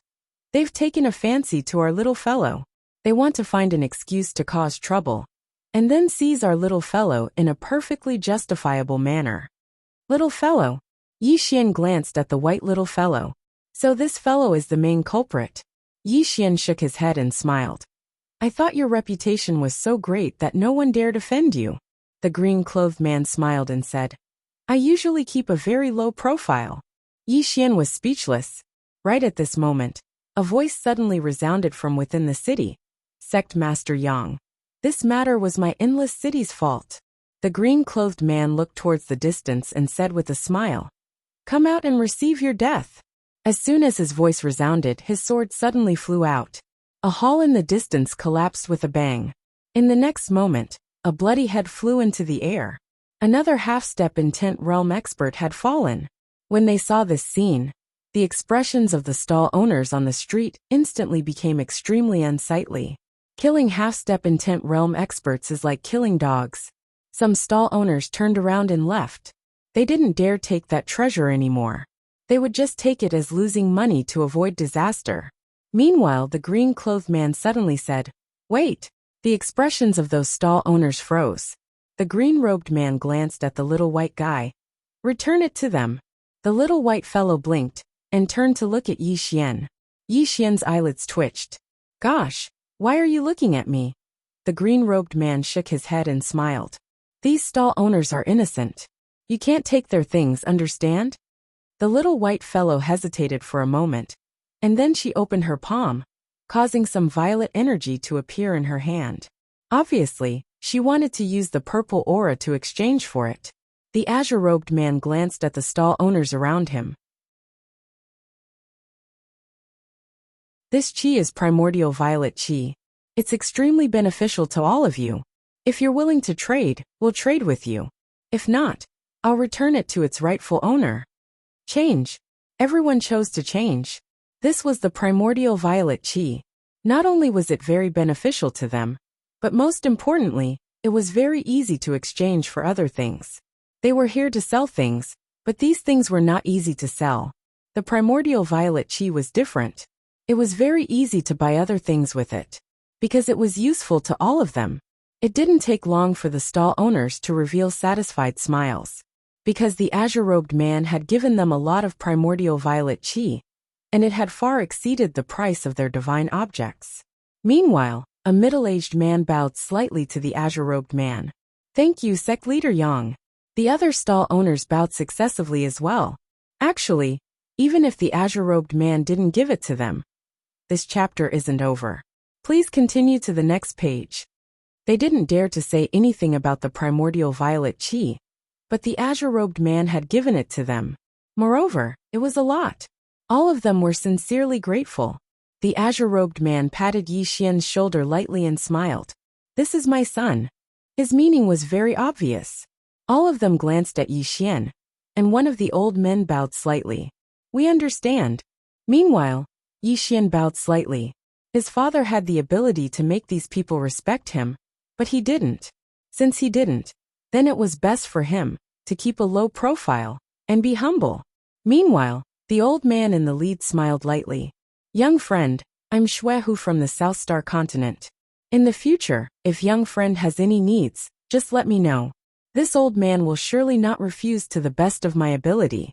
"They've taken a fancy to our little fellow. They want to find an excuse to cause trouble, and then seize our little fellow in a perfectly justifiable manner." Little fellow? Yi Xian glanced at the white little fellow. "So this fellow is the main culprit?" Yi Xian shook his head and smiled. "I thought your reputation was so great that no one dared offend you." The green-clothed man smiled and said, "I usually keep a very low profile." Yi Xian was speechless. Right at this moment, a voice suddenly resounded from within the city. "Sect Master Yang. This matter was my Endless City's fault." The green-clothed man looked towards the distance and said with a smile, "Come out and receive your death." As soon as his voice resounded, his sword suddenly flew out. A hall in the distance collapsed with a bang. In the next moment, a bloody head flew into the air. Another half-step intent realm expert had fallen. When they saw this scene, the expressions of the stall owners on the street instantly became extremely unsightly. Killing half-step intent realm experts is like killing dogs. Some stall owners turned around and left. They didn't dare take that treasure anymore. They would just take it as losing money to avoid disaster. Meanwhile, the green-clothed man suddenly said, "Wait." The expressions of those stall owners froze. The green-robed man glanced at the little white guy. "Return it to them." The little white fellow blinked and turned to look at Yi Xian. Yi Xian's eyelids twitched. "Gosh, why are you looking at me?" The green-robed man shook his head and smiled. "These stall owners are innocent. You can't take their things, understand?" The little white fellow hesitated for a moment, and then she opened her palm, causing some violet energy to appear in her hand. Obviously, she wanted to use the purple aura to exchange for it. The azure-robed man glanced at the stall owners around him. "This chi is primordial violet chi. It's extremely beneficial to all of you. If you're willing to trade, we'll trade with you. If not, I'll return it to its rightful owner." Change. Everyone chose to change. This was the primordial violet chi. Not only was it very beneficial to them, but most importantly, it was very easy to exchange for other things. They were here to sell things, but these things were not easy to sell. The primordial violet chi was different. It was very easy to buy other things with it, because it was useful to all of them. It didn't take long for the stall owners to reveal satisfied smiles, because the azure-robed man had given them a lot of primordial violet chi, and it had far exceeded the price of their divine objects. Meanwhile, a middle-aged man bowed slightly to the azure-robed man. "Thank you, sect leader Yang." The other stall owners bowed successively as well. Actually, even if the azure-robed man didn't give it to them, this chapter isn't over. Please continue to the next page. They didn't dare to say anything about the primordial violet chi, but the azure-robed man had given it to them. Moreover, it was a lot. All of them were sincerely grateful. The azure-robed man patted Yi Xian's shoulder lightly and smiled. This is my son. His meaning was very obvious. All of them glanced at Yi Xian, and one of the old men bowed slightly. We understand. Meanwhile, Yi Xian bowed slightly. His father had the ability to make these people respect him, but he didn't. Since he didn't, then it was best for him to keep a low profile and be humble. Meanwhile, the old man in the lead smiled lightly. Young friend, I'm Xuehu from the South Star continent. In the future, if young friend has any needs, just let me know. This old man will surely not refuse to the best of my ability.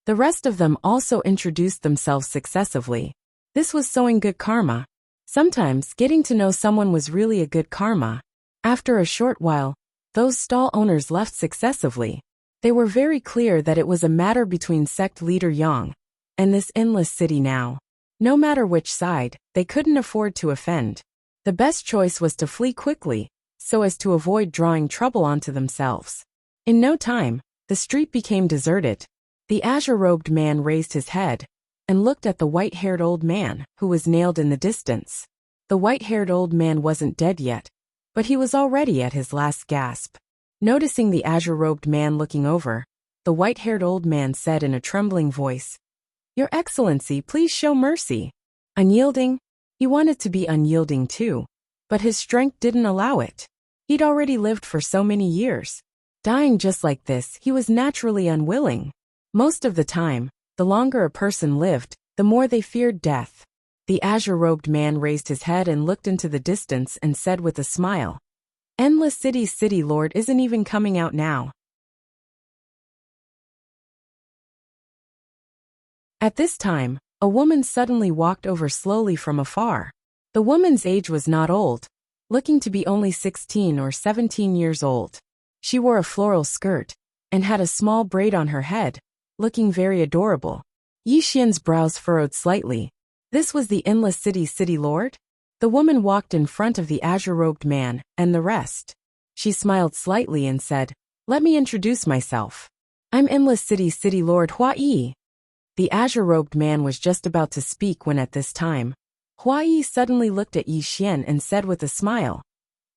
The rest of them also introduced themselves successively. This was sowing good karma. Sometimes, getting to know someone was really a good karma. After a short while, those stall owners left successively. They were very clear that it was a matter between sect leader Yang and this endless city now. No matter which side, they couldn't afford to offend. The best choice was to flee quickly, so as to avoid drawing trouble onto themselves. In no time, the street became deserted. The azure-robed man raised his head and looked at the white-haired old man who was nailed in the distance. The white-haired old man wasn't dead yet, but he was already at his last gasp. Noticing the azure-robed man looking over, the white-haired old man said in a trembling voice, Your Excellency, please show mercy. Unyielding? He wanted to be unyielding too, but his strength didn't allow it. He'd already lived for so many years. Dying just like this, he was naturally unwilling. Most of the time, the longer a person lived, the more they feared death. The azure-robed man raised his head and looked into the distance and said with a smile, Endless City's city lord isn't even coming out now. At this time, a woman suddenly walked over slowly from afar. The woman's age was not old, looking to be only 16 or 17 years old. She wore a floral skirt and had a small braid on her head, looking very adorable. Yi Xian's brows furrowed slightly. This was the Endless City's city lord? The woman walked in front of the azure-robed man and the rest. She smiled slightly and said, Let me introduce myself. I'm Endless City's city lord Hua Yi. The azure-robed man was just about to speak when at this time, Hua Yi suddenly looked at Yi Xian and said with a smile,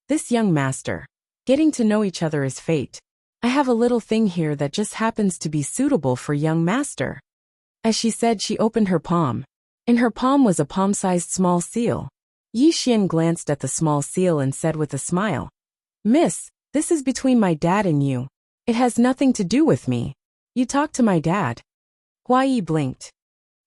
This young master. Getting to know each other is fate. I have a little thing here that just happens to be suitable for young master. As she said, she opened her palm. In her palm was a palm-sized small seal. Yi Xian glanced at the small seal and said with a smile, Miss, this is between my dad and you. It has nothing to do with me. You talk to my dad. Hua Yi blinked.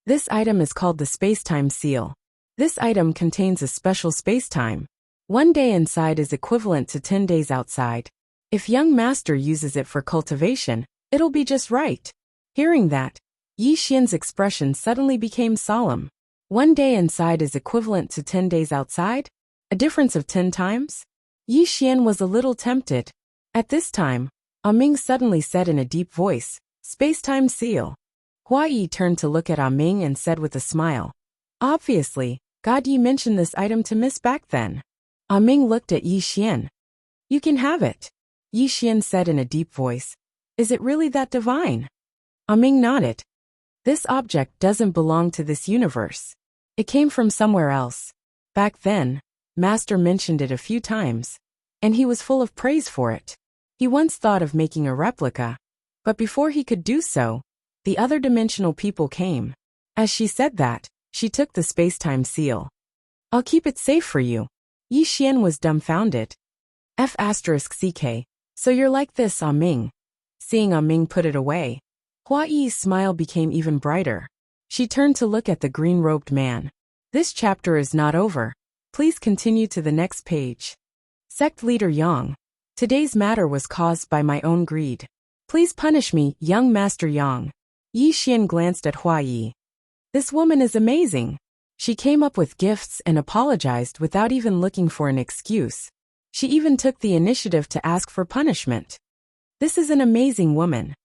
This item is called the space-time seal. This item contains a special space-time. 1 day inside is equivalent to 10 days outside. If young master uses it for cultivation, it'll be just right. Hearing that, Yi Xian's expression suddenly became solemn. 1 day inside is equivalent to 10 days outside? A difference of 10 times? Yi Xian was a little tempted. At this time, Ming suddenly said in a deep voice, Space-time seal. Hua Yi turned to look at Ming and said with a smile, Obviously, God Yi mentioned this item to Miss back then. Ming looked at Yi Xian. You can have it. Yi Xian said in a deep voice, Is it really that divine? Ming nodded. This object doesn't belong to this universe. It came from somewhere else. Back then, Master mentioned it a few times, and he was full of praise for it. He once thought of making a replica, but before he could do so, the other dimensional people came. As she said that, she took the space-time seal. I'll keep it safe for you. Yi Xian was dumbfounded. F***ck, so you're like this, Ming. Seeing Ming put it away, Hua Yi's smile became even brighter. She turned to look at the green-robed man. This chapter is not over. Please continue to the next page. Sect Leader Yang. Today's matter was caused by my own greed. Please punish me, young Master Yang. Yi Xian glanced at Hua Yi. This woman is amazing. She came up with gifts and apologized without even looking for an excuse. She even took the initiative to ask for punishment. This is an amazing woman.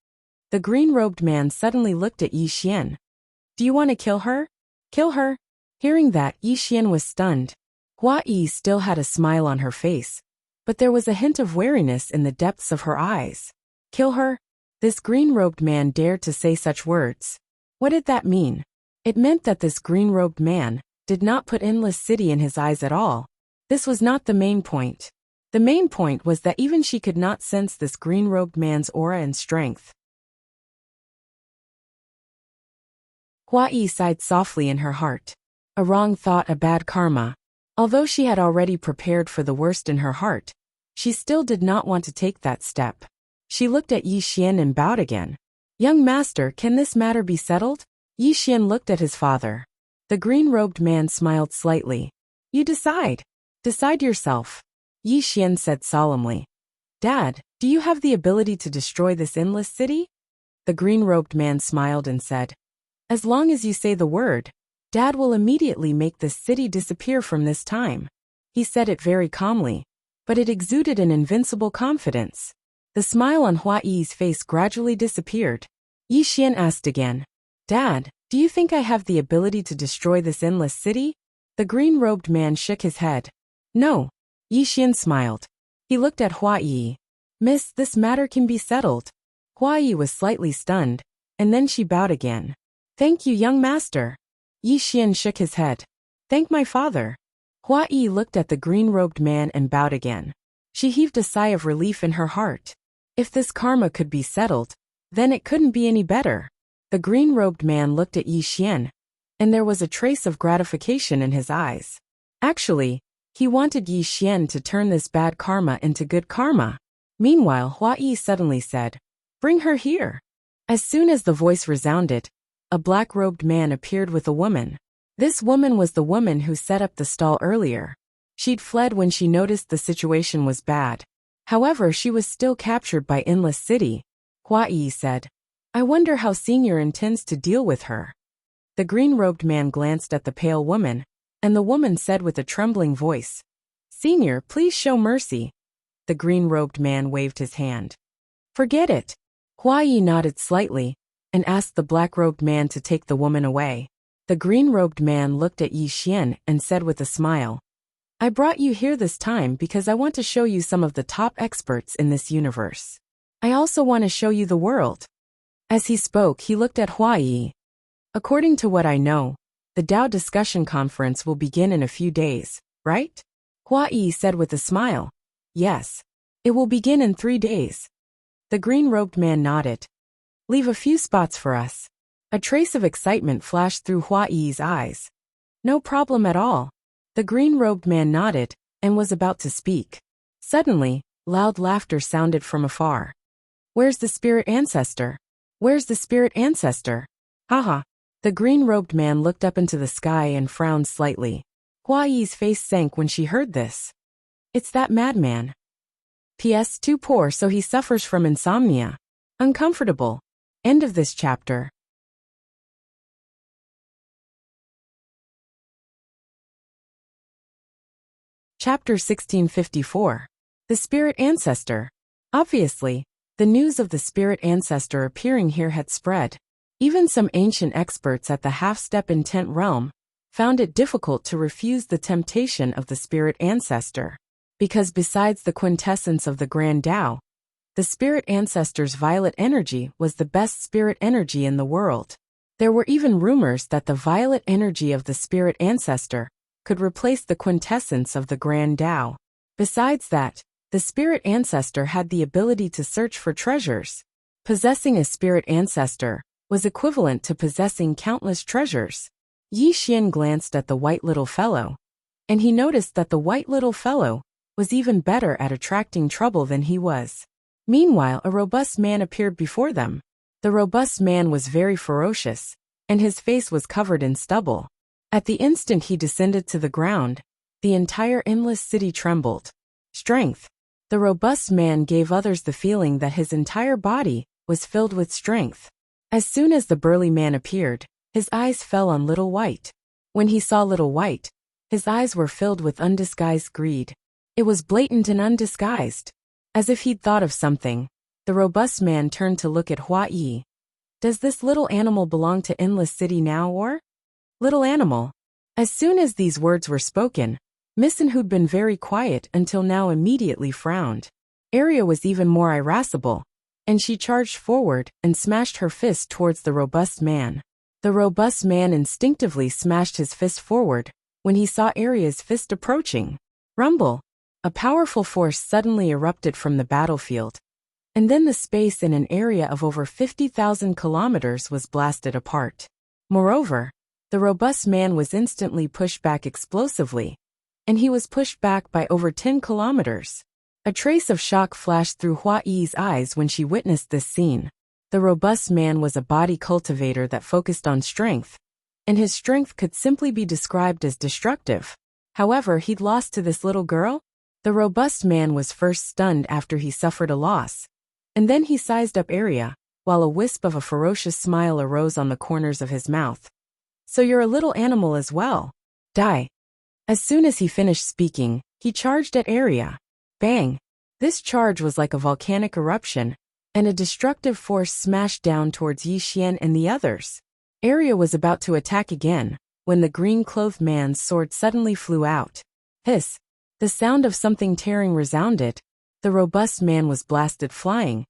The green-robed man suddenly looked at Yi Xian. Do you want to kill her? Kill her? Hearing that, Yi Xian was stunned. Hua Yi still had a smile on her face, but there was a hint of wariness in the depths of her eyes. Kill her? This green-robed man dared to say such words. What did that mean? It meant that this green-robed man did not put Endless City in his eyes at all. This was not the main point. The main point was that even she could not sense this green-robed man's aura and strength. Hua Yi sighed softly in her heart. A wrong thought, a bad karma. Although she had already prepared for the worst in her heart, she still did not want to take that step. She looked at Yi Xian and bowed again. "Young master, can this matter be settled?" Yi Xian looked at his father. The green-robed man smiled slightly. "You decide. Decide yourself," Yi Xian said solemnly. "Dad, do you have the ability to destroy this endless city?" The green-robed man smiled and said, "As long as you say the word, Dad will immediately make this city disappear from this time." He said it very calmly, but it exuded an invincible confidence. The smile on Hua Yi's face gradually disappeared. Yi Xian asked again, "Dad, do you think I have the ability to destroy this endless city?" The green-robed man shook his head. "No." Yi Xian smiled. He looked at Hua Yi. "Miss, this matter can be settled." Hua Yi was slightly stunned, and then she bowed again. "Thank you, young master." Yi Xian shook his head. "Thank my father." Hua Yi looked at the green-robed man and bowed again. She heaved a sigh of relief in her heart. If this karma could be settled, then it couldn't be any better. The green-robed man looked at Yi Xian, and there was a trace of gratification in his eyes. Actually, he wanted Yi Xian to turn this bad karma into good karma. Meanwhile, Hua Yi suddenly said, "Bring her here." As soon as the voice resounded, a black-robed man appeared with a woman. This woman was the woman who set up the stall earlier. She'd fled when she noticed the situation was bad. However, she was still captured by Endless City. Hua Yi said, "I wonder how Senior intends to deal with her." The green-robed man glanced at the pale woman, and the woman said with a trembling voice, "Senior, please show mercy." The green-robed man waved his hand. "Forget it." Hua Yi nodded slightly, and asked the black-robed man to take the woman away. The green-robed man looked at Yi Xian and said with a smile, "I brought you here this time because I want to show you some of the top experts in this universe. I also want to show you the world." As he spoke, he looked at Hua Yi. "According to what I know, the Dao discussion conference will begin in a few days, right?" Hua Yi said with a smile. "Yes. It will begin in 3 days." The green-robed man nodded. "Leave a few spots for us." A trace of excitement flashed through Hua Yi's eyes. "No problem at all." The green-robed man nodded, and was about to speak. Suddenly, loud laughter sounded from afar. "Where's the spirit ancestor? Where's the spirit ancestor? Haha." The green-robed man looked up into the sky and frowned slightly. Hua Yi's face sank when she heard this. "It's that madman. P.S. Too poor, so he suffers from insomnia. Uncomfortable." End of this chapter. Chapter 1654. The Spirit Ancestor. Obviously, the news of the Spirit Ancestor appearing here had spread. Even some ancient experts at the half-step intent realm found it difficult to refuse the temptation of the Spirit Ancestor. Because besides the quintessence of the Grand Tao, the Spirit Ancestor's violet energy was the best spirit energy in the world. There were even rumors that the violet energy of the Spirit Ancestor could replace the quintessence of the Grand Tao. Besides that, the Spirit Ancestor had the ability to search for treasures. Possessing a Spirit Ancestor was equivalent to possessing countless treasures. Yi Xian glanced at the white little fellow, and he noticed that the white little fellow was even better at attracting trouble than he was. Meanwhile, a robust man appeared before them. The robust man was very ferocious, and his face was covered in stubble. At the instant he descended to the ground, the entire endless city trembled. Strength. The robust man gave others the feeling that his entire body was filled with strength. As soon as the burly man appeared, his eyes fell on Little White. When he saw Little White, his eyes were filled with undisguised greed. It was blatant and undisguised. As if he'd thought of something, the robust man turned to look at Hua Yi. "Does this little animal belong to Endless City now, or?" "Little animal." As soon as these words were spoken, Misen, who'd been very quiet until now, immediately frowned. Arya was even more irascible, and she charged forward and smashed her fist towards the robust man. The robust man instinctively smashed his fist forward, when he saw Arya's fist approaching. Rumble! A powerful force suddenly erupted from the battlefield, and then the space in an area of over 50,000 kilometers was blasted apart. Moreover, the robust man was instantly pushed back explosively, and he was pushed back by over 10 kilometers. A trace of shock flashed through Hua Yi's eyes when she witnessed this scene. The robust man was a body cultivator that focused on strength, and his strength could simply be described as destructive. However, he'd lost to this little girl? The robust man was first stunned after he suffered a loss, and then he sized up Arya, while a wisp of a ferocious smile arose on the corners of his mouth. So you're a little animal as well. Die. As soon as he finished speaking, he charged at Arya. Bang! This charge was like a volcanic eruption, and a destructive force smashed down towards Yi Xian and the others. Arya was about to attack again, when the green-clothed man's sword suddenly flew out. Hiss! The sound of something tearing resounded. The robust man was blasted flying,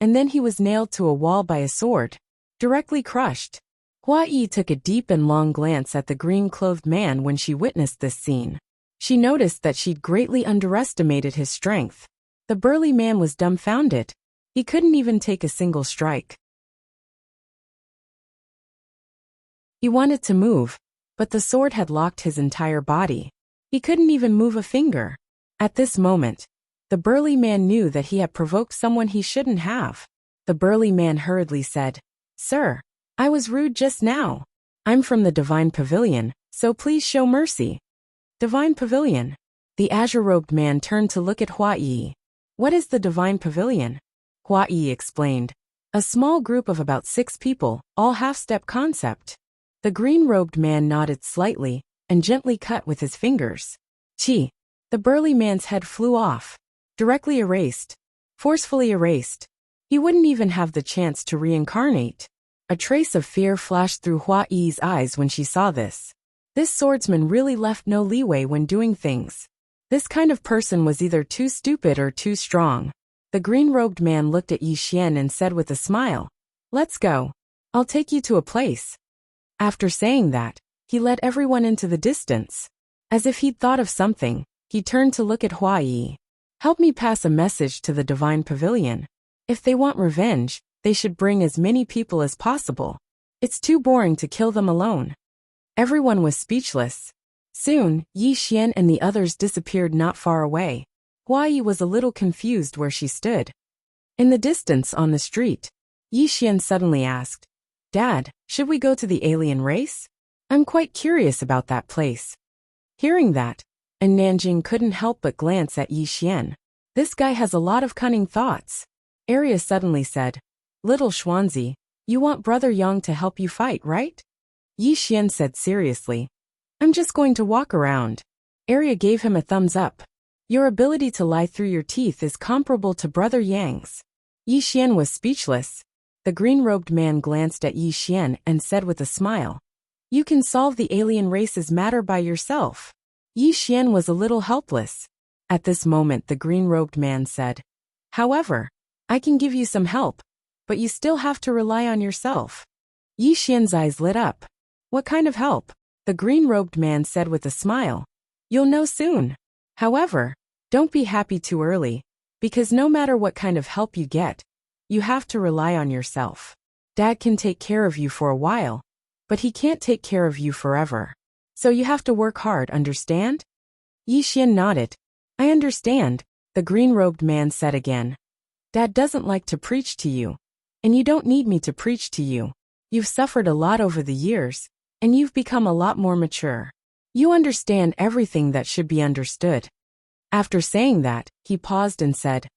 and then he was nailed to a wall by a sword, directly crushed. Hua Yi took a deep and long glance at the green-clothed man when she witnessed this scene. She noticed that she'd greatly underestimated his strength. The burly man was dumbfounded. He couldn't even take a single strike. He wanted to move, but the sword had locked his entire body. He couldn't even move a finger. At this moment, the burly man knew that he had provoked someone he shouldn't have. The burly man hurriedly said, "Sir, I was rude just now. I'm from the Divine Pavilion, so please show mercy." Divine Pavilion. The azure-robed man turned to look at Hua Yi. What is the Divine Pavilion? Hua Yi explained. A small group of about 6 people, all half-step concept. The green-robed man nodded slightly, and gently cut with his fingers. Chi! The burly man's head flew off. Directly erased. Forcefully erased. He wouldn't even have the chance to reincarnate. A trace of fear flashed through Hua Yi's eyes when she saw this. This swordsman really left no leeway when doing things. This kind of person was either too stupid or too strong. The green-robed man looked at Yi Xian and said with a smile, "Let's go. I'll take you to a place." After saying that, he led everyone into the distance. As if he'd thought of something, he turned to look at Hua Yi. "Help me pass a message to the Divine Pavilion. If they want revenge, they should bring as many people as possible. It's too boring to kill them alone." Everyone was speechless. Soon, Yi Xian and the others disappeared not far away. Hua Yi was a little confused where she stood. In the distance on the street, Yi Xian suddenly asked, "Dad, should we go to the alien race? I'm quite curious about that place." Hearing that, and Nanjing couldn't help but glance at Yi Xian. This guy has a lot of cunning thoughts. Arya suddenly said, "Little Xuanzi, you want Brother Yang to help you fight, right?" Yi Xian said seriously, "I'm just going to walk around." Arya gave him a thumbs up. "Your ability to lie through your teeth is comparable to Brother Yang's." Yi Xian was speechless. The green-robed man glanced at Yi Xian and said with a smile, "You can solve the alien race's matter by yourself." Yi Xian was a little helpless. At this moment the green-robed man said, "However, I can give you some help, but you still have to rely on yourself." Yi Xian's eyes lit up. "What kind of help?" The green-robed man said with a smile. "You'll know soon. However, don't be happy too early, because no matter what kind of help you get, you have to rely on yourself. Dad can take care of you for a while, but he can't take care of you forever. So you have to work hard, understand?" Yi Xian nodded. "I understand," the green-robed man said again. "Dad doesn't like to preach to you, and you don't need me to preach to you. You've suffered a lot over the years, and you've become a lot more mature. You understand everything that should be understood." After saying that, he paused and said,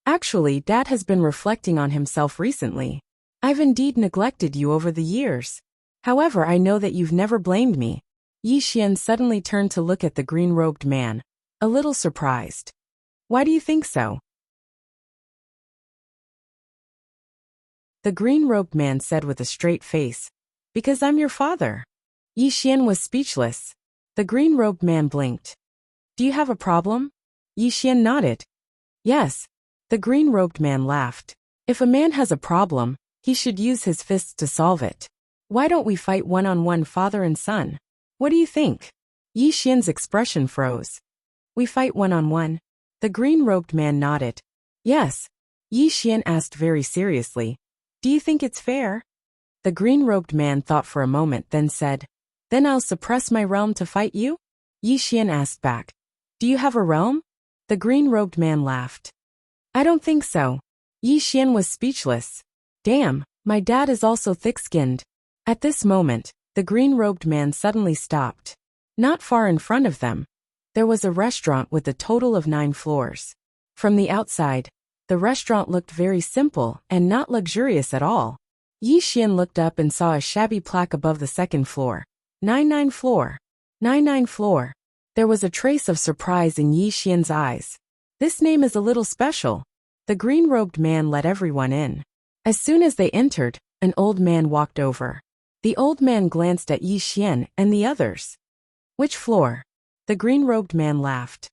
"Actually, Dad has been reflecting on himself recently. I've indeed neglected you over the years. However, I know that you've never blamed me." Yi Xian suddenly turned to look at the green-robed man, a little surprised. "Why do you think so?" The green-robed man said with a straight face, "Because I'm your father." Yi Xian was speechless. The green-robed man blinked. "Do you have a problem?" Yi Xian nodded. "Yes." The green-robed man laughed. "If a man has a problem, he should use his fists to solve it. Why don't we fight one-on-one, father and son? What do you think?" Yi Xian's expression froze. We fight one-on-one? The green-robed man nodded. Yes. Yi Xian asked very seriously. Do you think it's fair? The green-robed man thought for a moment, then said, Then I'll suppress my realm to fight you? Yi Xian asked back. Do you have a realm? The green-robed man laughed. I don't think so. Yi Xian was speechless. Damn, my dad is also thick-skinned. At this moment, the green-robed man suddenly stopped. Not far in front of them, there was a restaurant with a total of 9 floors. From the outside, the restaurant looked very simple and not luxurious at all. Yi Xian looked up and saw a shabby plaque above the second floor. 99 floor. 99 floor. There was a trace of surprise in Yi Xian's eyes. This name is a little special. The green-robed man let everyone in. As soon as they entered, an old man walked over. The old man glanced at Yi Xian and the others. Which floor? The green-robed man laughed.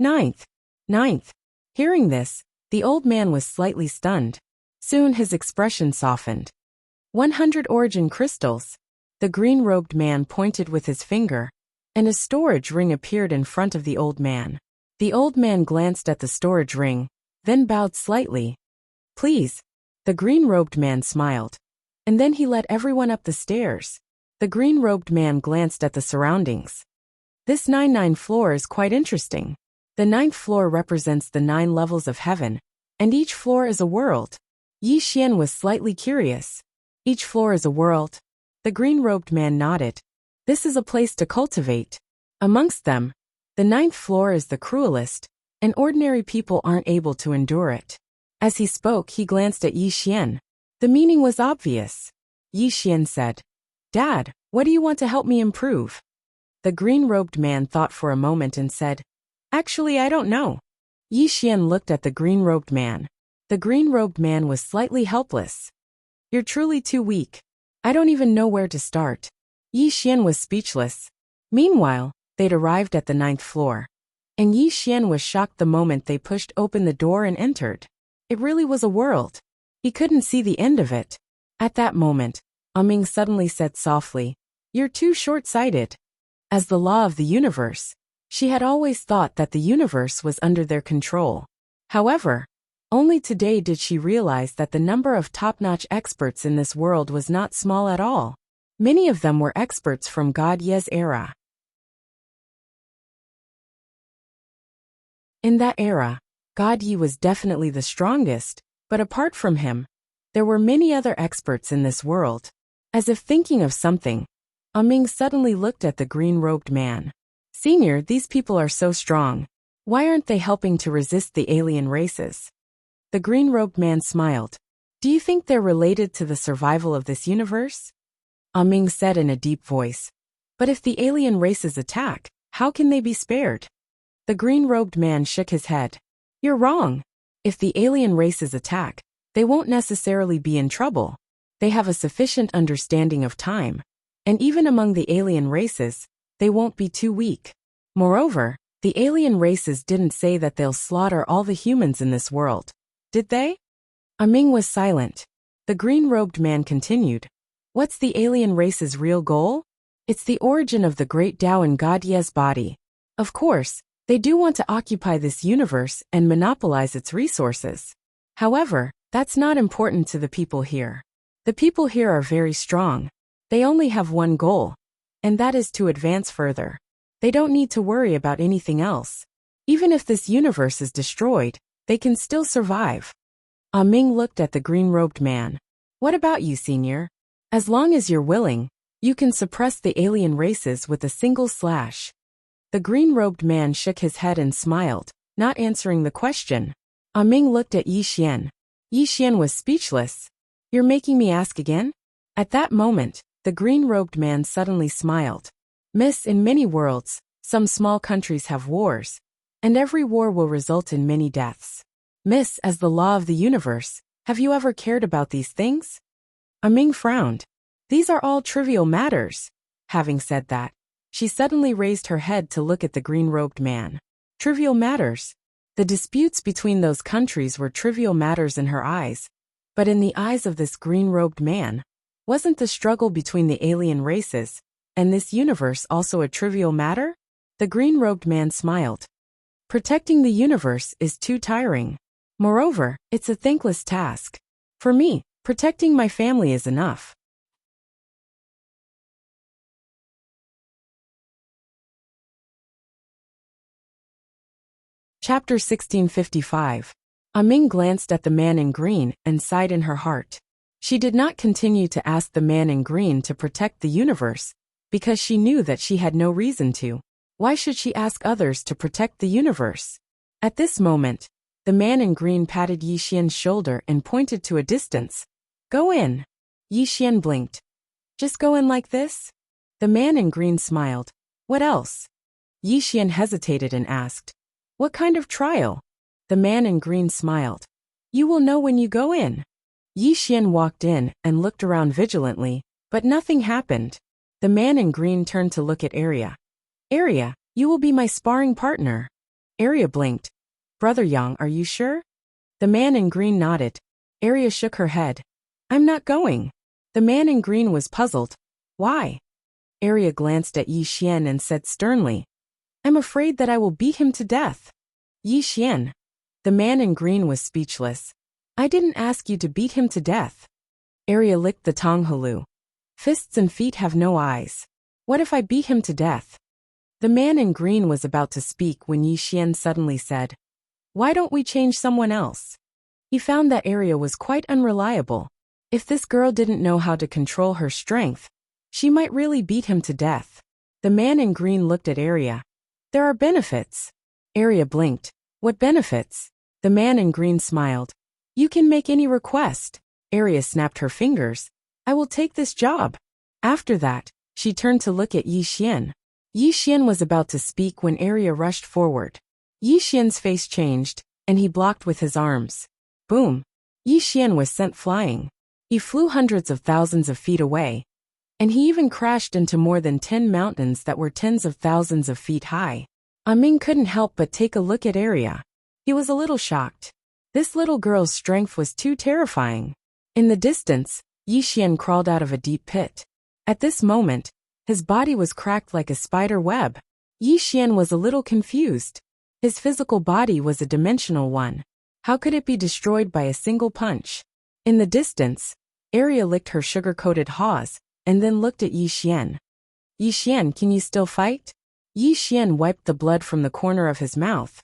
9th. 9th. Hearing this, the old man was slightly stunned. Soon his expression softened. 100 origin crystals. The green-robed man pointed with his finger, and a storage ring appeared in front of the old man. The old man glanced at the storage ring, then bowed slightly. Please. The green-robed man smiled. And then he led everyone up the stairs. The green-robed man glanced at the surroundings. This 99 floor is quite interesting. The 9th floor represents the 9 levels of heaven, and each floor is a world. Yi Xian was slightly curious. Each floor is a world. The green-robed man nodded. This is a place to cultivate. Amongst them, the 9th floor is the cruelest, and ordinary people aren't able to endure it. As he spoke, he glanced at Yi Xian. The meaning was obvious. Yi Xian said, Dad, what do you want to help me improve? The green-robed man thought for a moment and said, Actually, I don't know. Yi Xian looked at the green-robed man. The green-robed man was slightly helpless. You're truly too weak. I don't even know where to start. Yi Xian was speechless. Meanwhile, they'd arrived at the 9th floor. And Yi Xian was shocked the moment they pushed open the door and entered. It really was a world. He couldn't see the end of it. At that moment, Ming suddenly said softly, You're too short-sighted. As the law of the universe, she had always thought that the universe was under their control. However, only today did she realize that the number of top-notch experts in this world was not small at all. Many of them were experts from God Ye's era. In that era, God Ye was definitely the strongest, but apart from him, there were many other experts in this world. As if thinking of something, Ming suddenly looked at the green-robed man. Senior, these people are so strong. Why aren't they helping to resist the alien races? The green-robed man smiled. Do you think they're related to the survival of this universe? Ming said in a deep voice. But if the alien races attack, how can they be spared? The green-robed man shook his head. You're wrong. If the alien races attack, they won't necessarily be in trouble. They have a sufficient understanding of time. And even among the alien races, they won't be too weak. Moreover, the alien races didn't say that they'll slaughter all the humans in this world. Did they? Ming was silent. The green-robed man continued. What's the alien race's real goal? It's the origin of the great Tao in God Ye's body. Of course, they do want to occupy this universe and monopolize its resources. However, that's not important to the people here. The people here are very strong. They only have one goal, and that is to advance further. They don't need to worry about anything else. Even if this universe is destroyed, they can still survive. Ming looked at the green-robed man. What about you, Senior? As long as you're willing, you can suppress the alien races with a single slash. The green-robed man shook his head and smiled, not answering the question. Ming looked at Yi Xian. Yi Xian was speechless. You're making me ask again? At that moment, the green-robed man suddenly smiled. Miss, in many worlds, some small countries have wars, and every war will result in many deaths. Miss, as the law of the universe, have you ever cared about these things? Ming frowned. These are all trivial matters. Having said that, she suddenly raised her head to look at the green-robed man. Trivial matters. The disputes between those countries were trivial matters in her eyes, but in the eyes of this green-robed man, wasn't the struggle between the alien races And this universe also a trivial matter? The green-robed man smiled. Protecting the universe is too tiring. Moreover, it's a thankless task. For me, protecting my family is enough. Chapter 1655. Ming glanced at the man in green and sighed in her heart. She did not continue to ask the man in green to protect the universe, because she knew that she had no reason to. Why should she ask others to protect the universe? At this moment, the man in green patted Yi Xian's shoulder and pointed to a distance. Go in. Yi Xian blinked. Just go in like this? The man in green smiled. What else? Yi Xian hesitated and asked. What kind of trial? The man in green smiled. You will know when you go in. Yi Xian walked in and looked around vigilantly, but nothing happened. The man in green turned to look at Arya. Arya, you will be my sparring partner. Arya blinked. Brother Yang, are you sure? The man in green nodded. Arya shook her head. I'm not going. The man in green was puzzled. Why? Arya glanced at Yi Xian and said sternly. I'm afraid that I will beat him to death. Yi Xian. The man in green was speechless. I didn't ask you to beat him to death. Arya licked the Tonghalu. Fists and feet have no eyes. What if I beat him to death? The man in green was about to speak when Yi Xian suddenly said, Why don't we change someone else? He found that Arya was quite unreliable. If this girl didn't know how to control her strength, she might really beat him to death. The man in green looked at Arya. There are benefits. Arya blinked. What benefits? The man in green smiled. You can make any request. Arya snapped her fingers. I will take this job. After that, she turned to look at Yi Xian. Yi Xian was about to speak when Arya rushed forward. Yi Xian's face changed, and he blocked with his arms. Boom! Yi Xian was sent flying. He flew hundreds of thousands of feet away, and he even crashed into more than 10 mountains that were tens of thousands of feet high. Ming couldn't help but take a look at Arya. He was a little shocked. This little girl's strength was too terrifying. In the distance, Yi Xian crawled out of a deep pit. At this moment, his body was cracked like a spider web. Yi Xian was a little confused. His physical body was a dimensional one. How could it be destroyed by a single punch? In the distance, Arya licked her sugar-coated haws, and then looked at Yi Xian. Yi Xian, can you still fight? Yi Xian wiped the blood from the corner of his mouth.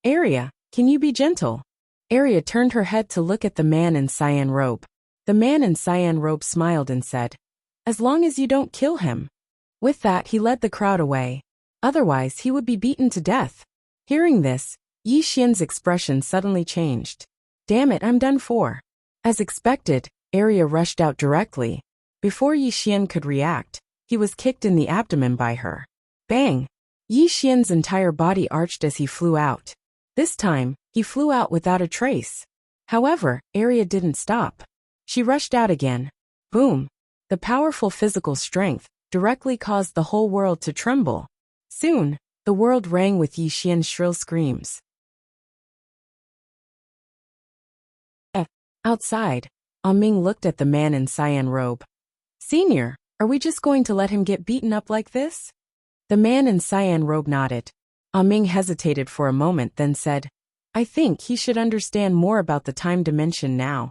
Arya, can you be gentle? Arya turned her head to look at the man in cyan robe. The man in cyan robe smiled and said, As long as you don't kill him. With that he led the crowd away. Otherwise he would be beaten to death. Hearing this, Yi Xian's expression suddenly changed. Damn it, I'm done for. As expected, Arya rushed out directly. Before Yi Xian could react, he was kicked in the abdomen by her. Bang! Yi Xian's entire body arched as he flew out. This time, he flew out without a trace. However, Arya didn't stop. She rushed out again. Boom! The powerful physical strength directly caused the whole world to tremble. Soon, the world rang with Yi Xian's shrill screams. Outside, Ming looked at the man in cyan robe. Senior, are we just going to let him get beaten up like this? The man in cyan robe nodded. Ming hesitated for a moment then said, I think he should understand more about the time dimension now.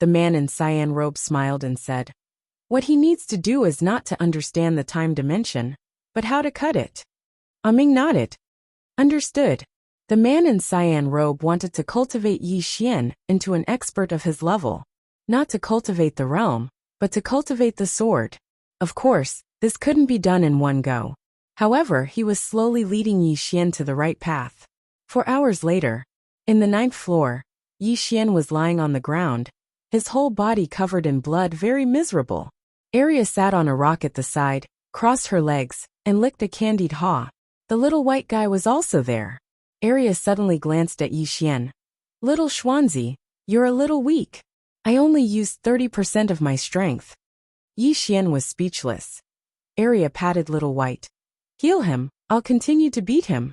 The man in cyan robe smiled and said, What he needs to do is not to understand the time dimension, but how to cut it. Ming nodded. Understood. The man in cyan robe wanted to cultivate Yi Xian into an expert of his level. Not to cultivate the realm, but to cultivate the sword. Of course, this couldn't be done in one go. However, he was slowly leading Yi Xian to the right path. 4 hours later, in the 9th floor, Yi Xian was lying on the ground, his whole body covered in blood, very miserable. Arya sat on a rock at the side, crossed her legs, and licked a candied haw. The little white guy was also there. Arya suddenly glanced at Yi Xian. Little Schwanzi, you're a little weak. I only used 30% of my strength. Yi Xian was speechless. Arya patted Little White. Heal him, I'll continue to beat him.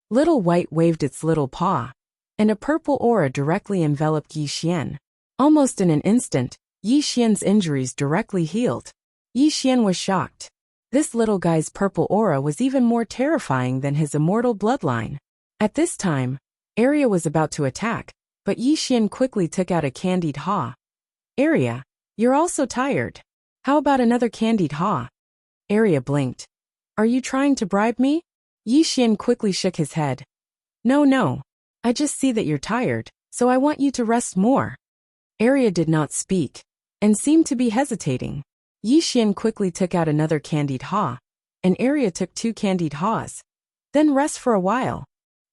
Little White waved its little paw, and a purple aura directly enveloped Yi Xian. Almost in an instant, Yi Xian's injuries directly healed. Yi Xian was shocked. This little guy's purple aura was even more terrifying than his immortal bloodline. At this time, Arya was about to attack, but Yi Xian quickly took out a candied haw. Arya, you're also tired. How about another candied haw? Arya blinked. Are you trying to bribe me? Yi Xian quickly shook his head. No. I just see that you're tired, so I want you to rest more. Arya did not speak, and seemed to be hesitating. Yi Xian quickly took out another candied haw, and Arya took 2 candied haws. Then rest for a while.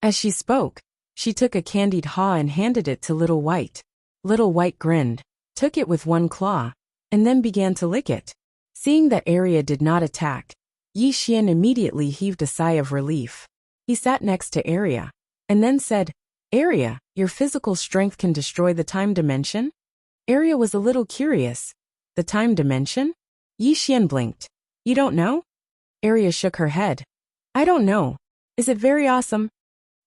As she spoke, she took a candied haw and handed it to Little White. Little White grinned, took it with one claw, and then began to lick it. Seeing that Arya did not attack, Yi Xian immediately heaved a sigh of relief. He sat next to Arya, and then said, Arya, your physical strength can destroy the time dimension? Arya was a little curious. The time dimension? Yi Xian blinked. You don't know? Arya shook her head. I don't know. Is it very awesome?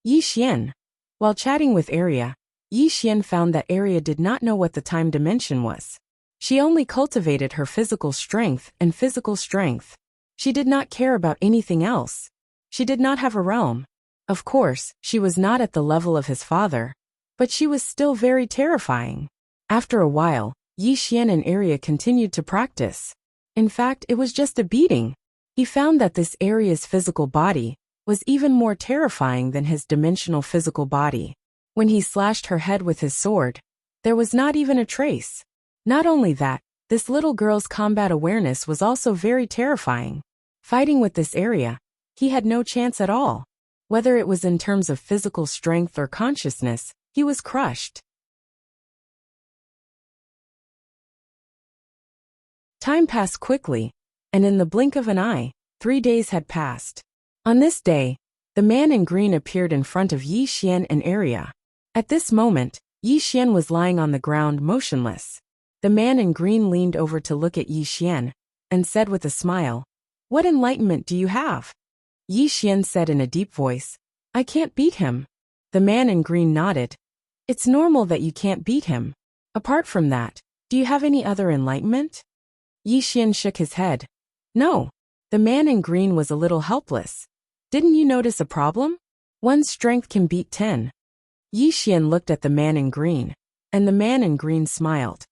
Yi Xian. While chatting with Arya, Yi Xian found that Arya did not know what the time dimension was. She only cultivated her physical strength and physical strength. She did not care about anything else. She did not have a realm. Of course, she was not at the level of his father, but she was still very terrifying. After a while, Yi Xian and Arya continued to practice. In fact, it was just a beating. He found that this Arya's physical body was even more terrifying than his dimensional physical body. When he slashed her head with his sword, there was not even a trace. Not only that, this little girl's combat awareness was also very terrifying. Fighting with this Arya, he had no chance at all. Whether it was in terms of physical strength or consciousness, he was crushed. Time passed quickly, and in the blink of an eye, 3 days had passed. On this day, the man in green appeared in front of Yi Xian and Arya. At this moment, Yi Xian was lying on the ground motionless. The man in green leaned over to look at Yi Xian, and said with a smile, What enlightenment do you have? Yi Xian said in a deep voice, I can't beat him. The man in green nodded. It's normal that you can't beat him. Apart from that, do you have any other enlightenment? Yi Xian shook his head. No. The man in green was a little helpless. Didn't you notice a problem? One's strength can beat 10. Yi Xian looked at the man in green, and the man in green smiled.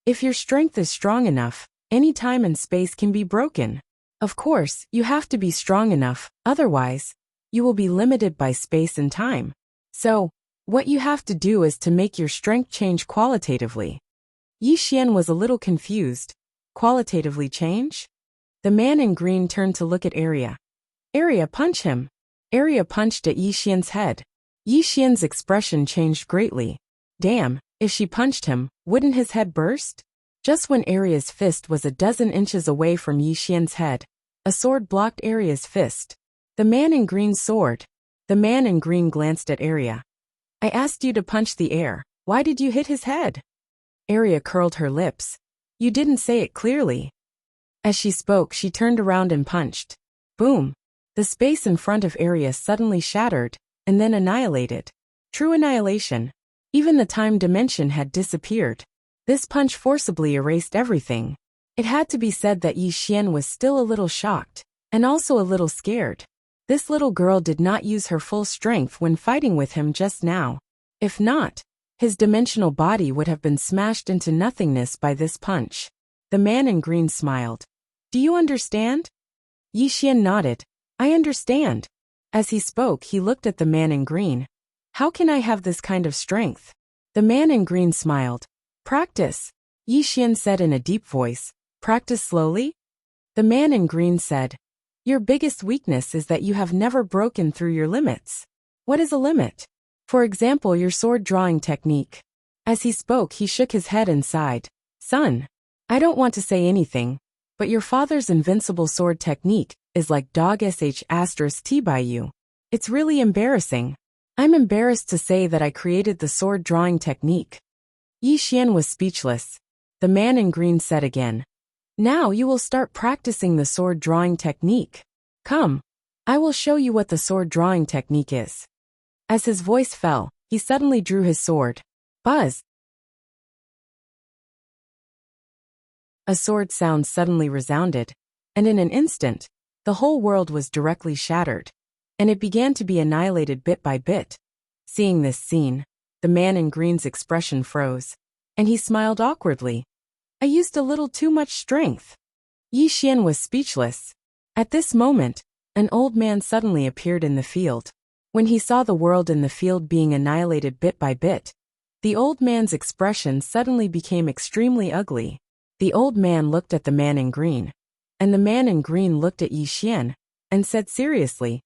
If your strength is strong enough, any time and space can be broken. Of course, you have to be strong enough, otherwise, you will be limited by space and time. So, what you have to do is to make your strength change qualitatively. Yi Xian was a little confused. Qualitatively change? The man in green turned to look at Arya. Arya, punch him. Arya punched at Yi Xian's head. Yi Xian's expression changed greatly. Damn, if she punched him, wouldn't his head burst? Just when Arya's fist was a dozen inches away from Yi Xian's head, a sword blocked Arya's fist. The man in green's sword. The man in green glanced at Arya. I asked you to punch the air. Why did you hit his head? Arya curled her lips. You didn't say it clearly. As she spoke, she turned around and punched. Boom. The space in front of Arya suddenly shattered, and then annihilated. True annihilation. Even the time dimension had disappeared. This punch forcibly erased everything. It had to be said that Yi Xian was still a little shocked, and also a little scared. This little girl did not use her full strength when fighting with him just now. If not, his dimensional body would have been smashed into nothingness by this punch. The man in green smiled. Do you understand? Yi Xian nodded. I understand. As he spoke, he looked at the man in green. How can I have this kind of strength? The man in green smiled. Practice. Yi Xian said in a deep voice. Practice slowly? The man in green said. Your biggest weakness is that you have never broken through your limits. What is a limit? For example, your sword drawing technique. As he spoke, he shook his head and sighed. Son, I don't want to say anything, but your father's invincible sword technique is like dog sh*t by you. It's really embarrassing. I'm embarrassed to say that I created the sword drawing technique. Yi Xian was speechless. The man in green said again. Now you will start practicing the sword drawing technique. Come, I will show you what the sword drawing technique is. As his voice fell, he suddenly drew his sword. Buzz! A sword sound suddenly resounded, and in an instant, the whole world was directly shattered, and it began to be annihilated bit by bit. Seeing this scene, the man in green's expression froze, and he smiled awkwardly. I used a little too much strength. Yi Xian was speechless. At this moment, an old man suddenly appeared in the field. When he saw the world in the field being annihilated bit by bit, the old man's expression suddenly became extremely ugly. The old man looked at the man in green, and the man in green looked at Yi Xian, and said seriously,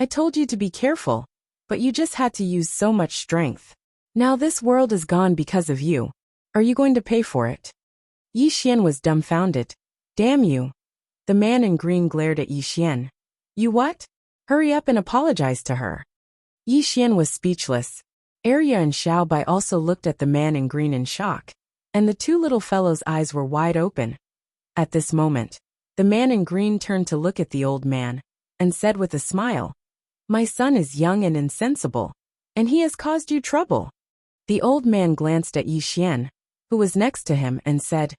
I told you to be careful, but you just had to use so much strength. Now this world is gone because of you. Are you going to pay for it? Yi Xian was dumbfounded. Damn you. The man in green glared at Yi Xian. You what? Hurry up and apologize to her. Yi Xian was speechless. Arya and Xiao Bai also looked at the man in green in shock, and the two little fellows' eyes were wide open. At this moment, the man in green turned to look at the old man, and said with a smile, My son is young and insensible, and he has caused you trouble. The old man glanced at Yi Xian, who was next to him, and said,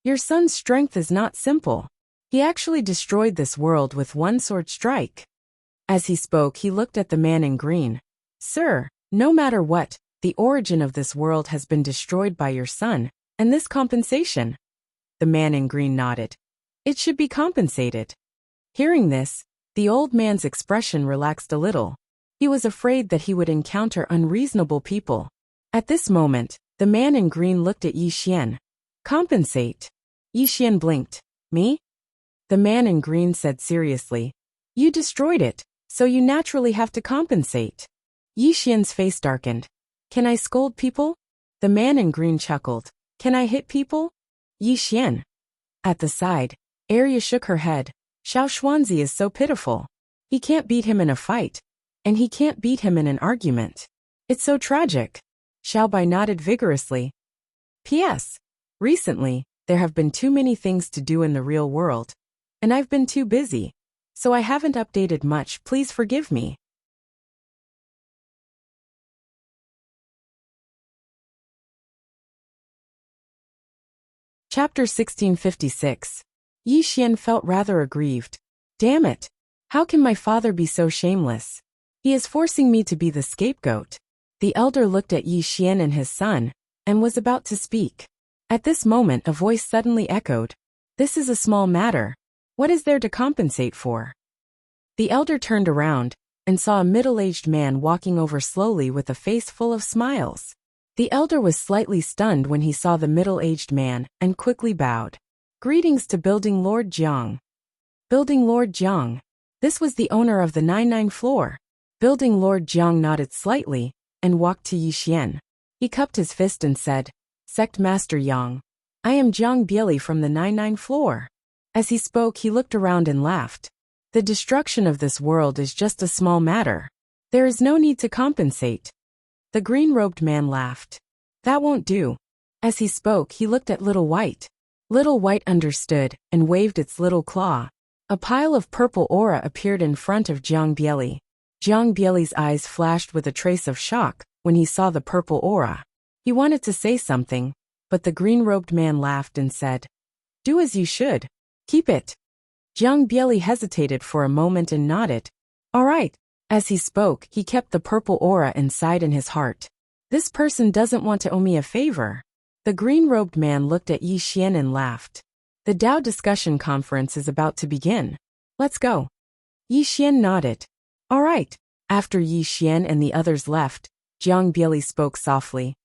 Your son's strength is not simple. He actually destroyed this world with one sword strike. As he spoke, he looked at the man in green. Sir, no matter what, the origin of this world has been destroyed by your son, and this compensation. The man in green nodded. It should be compensated. Hearing this, the old man's expression relaxed a little. He was afraid that he would encounter unreasonable people. At this moment, the man in green looked at Yi Xian. Compensate. Yi Xian blinked. Me? The man in green said seriously. You destroyed it, so you naturally have to compensate. Yi Xian's face darkened. Can I scold people? The man in green chuckled. Can I hit people? Yi Xian. At the side, Arya shook her head. Xiao Xuanzi is so pitiful. He can't beat him in a fight, and he can't beat him in an argument. It's so tragic. Xiao Bai nodded vigorously. P.S. Recently, there have been too many things to do in the real world, and I've been too busy, so I haven't updated much. Please forgive me. Chapter 1656. Yi Xian felt rather aggrieved. Damn it! How can my father be so shameless? He is forcing me to be the scapegoat. The elder looked at Yi Xian and his son, and was about to speak. At this moment a voice suddenly echoed. This is a small matter. What is there to compensate for? The elder turned around, and saw a middle-aged man walking over slowly with a face full of smiles. The elder was slightly stunned when he saw the middle-aged man, and quickly bowed. Greetings to Building Lord Jiang. Building Lord Jiang. This was the owner of the 99 floor. Building Lord Jiang nodded slightly, and walked to Yi Xian. He cupped his fist and said, Sect Master Yang. I am Jiang Bieli from the 99 floor. As he spoke, he looked around and laughed. The destruction of this world is just a small matter. There is no need to compensate. The green-robed man laughed. That won't do. As he spoke, he looked at Little White. Little White understood, and waved its little claw. A pile of purple aura appeared in front of Jiang Bieli. Jiang Bieli's eyes flashed with a trace of shock when he saw the purple aura. He wanted to say something, but the green-robed man laughed and said, Do as you should. Keep it. Jiang Bieli hesitated for a moment and nodded. All right. As he spoke, he kept the purple aura inside in his heart. This person doesn't want to owe me a favor. The green-robed man looked at Yi Xian and laughed. The Dao discussion conference is about to begin. Let's go. Yi Xian nodded. All right. After Yi Xian and the others left, Jiang Bieli spoke softly.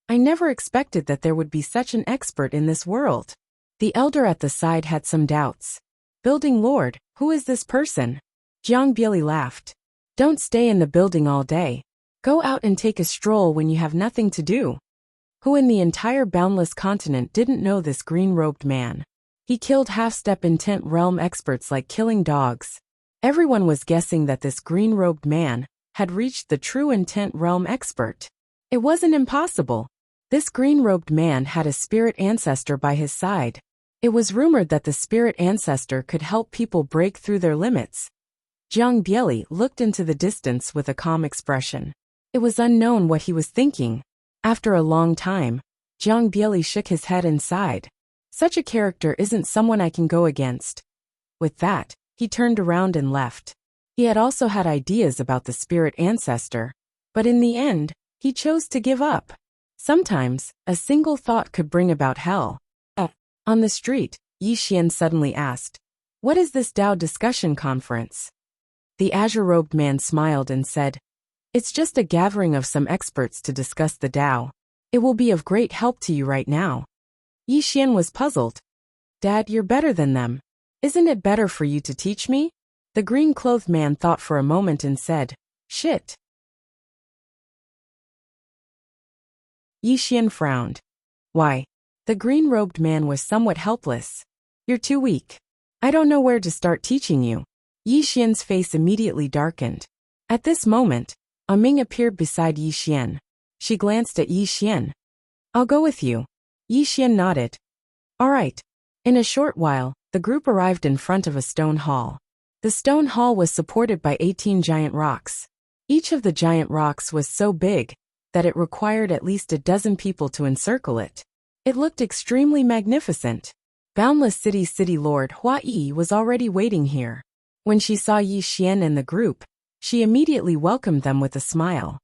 I never expected that there would be such an expert in this world. The elder at the side had some doubts. Building Lord, who is this person? Jiang Bieli laughed. Don't stay in the building all day. Go out and take a stroll when you have nothing to do. Who in the entire boundless continent didn't know this green-robed man? He killed half-step intent realm experts like killing dogs. Everyone was guessing that this green-robed man had reached the true intent realm expert. It wasn't impossible. This green-robed man had a spirit ancestor by his side. It was rumored that the spirit ancestor could help people break through their limits. Jiang Bieli looked into the distance with a calm expression. It was unknown what he was thinking. After a long time, Jiang Bieli shook his head and sighed. Such a character isn't someone I can go against. With that, he turned around and left. He had also had ideas about the spirit ancestor, but in the end, he chose to give up. Sometimes, a single thought could bring about hell. On the street, Yi Xian suddenly asked, "What is this Tao discussion conference?" The azure-robed man smiled and said, "It's just a gathering of some experts to discuss the Tao. It will be of great help to you right now." Yi Xian was puzzled. "Dad, you're better than them. Isn't it better for you to teach me?" The green-clothed man thought for a moment and said, "Shit." Yi Xian frowned. "Why?" The green-robed man was somewhat helpless. "You're too weak. I don't know where to start teaching you." Yi Xian's face immediately darkened. At this moment, Ming appeared beside Yi Xian. She glanced at Yi Xian. "I'll go with you." Yi Xian nodded. "All right." In a short while, the group arrived in front of a stone hall. The stone hall was supported by 18 giant rocks. Each of the giant rocks was so big that it required at least a dozen people to encircle it. It looked extremely magnificent. Boundless City Lord Hua Yi was already waiting here. When she saw Yi Xian and the group, she immediately welcomed them with a smile.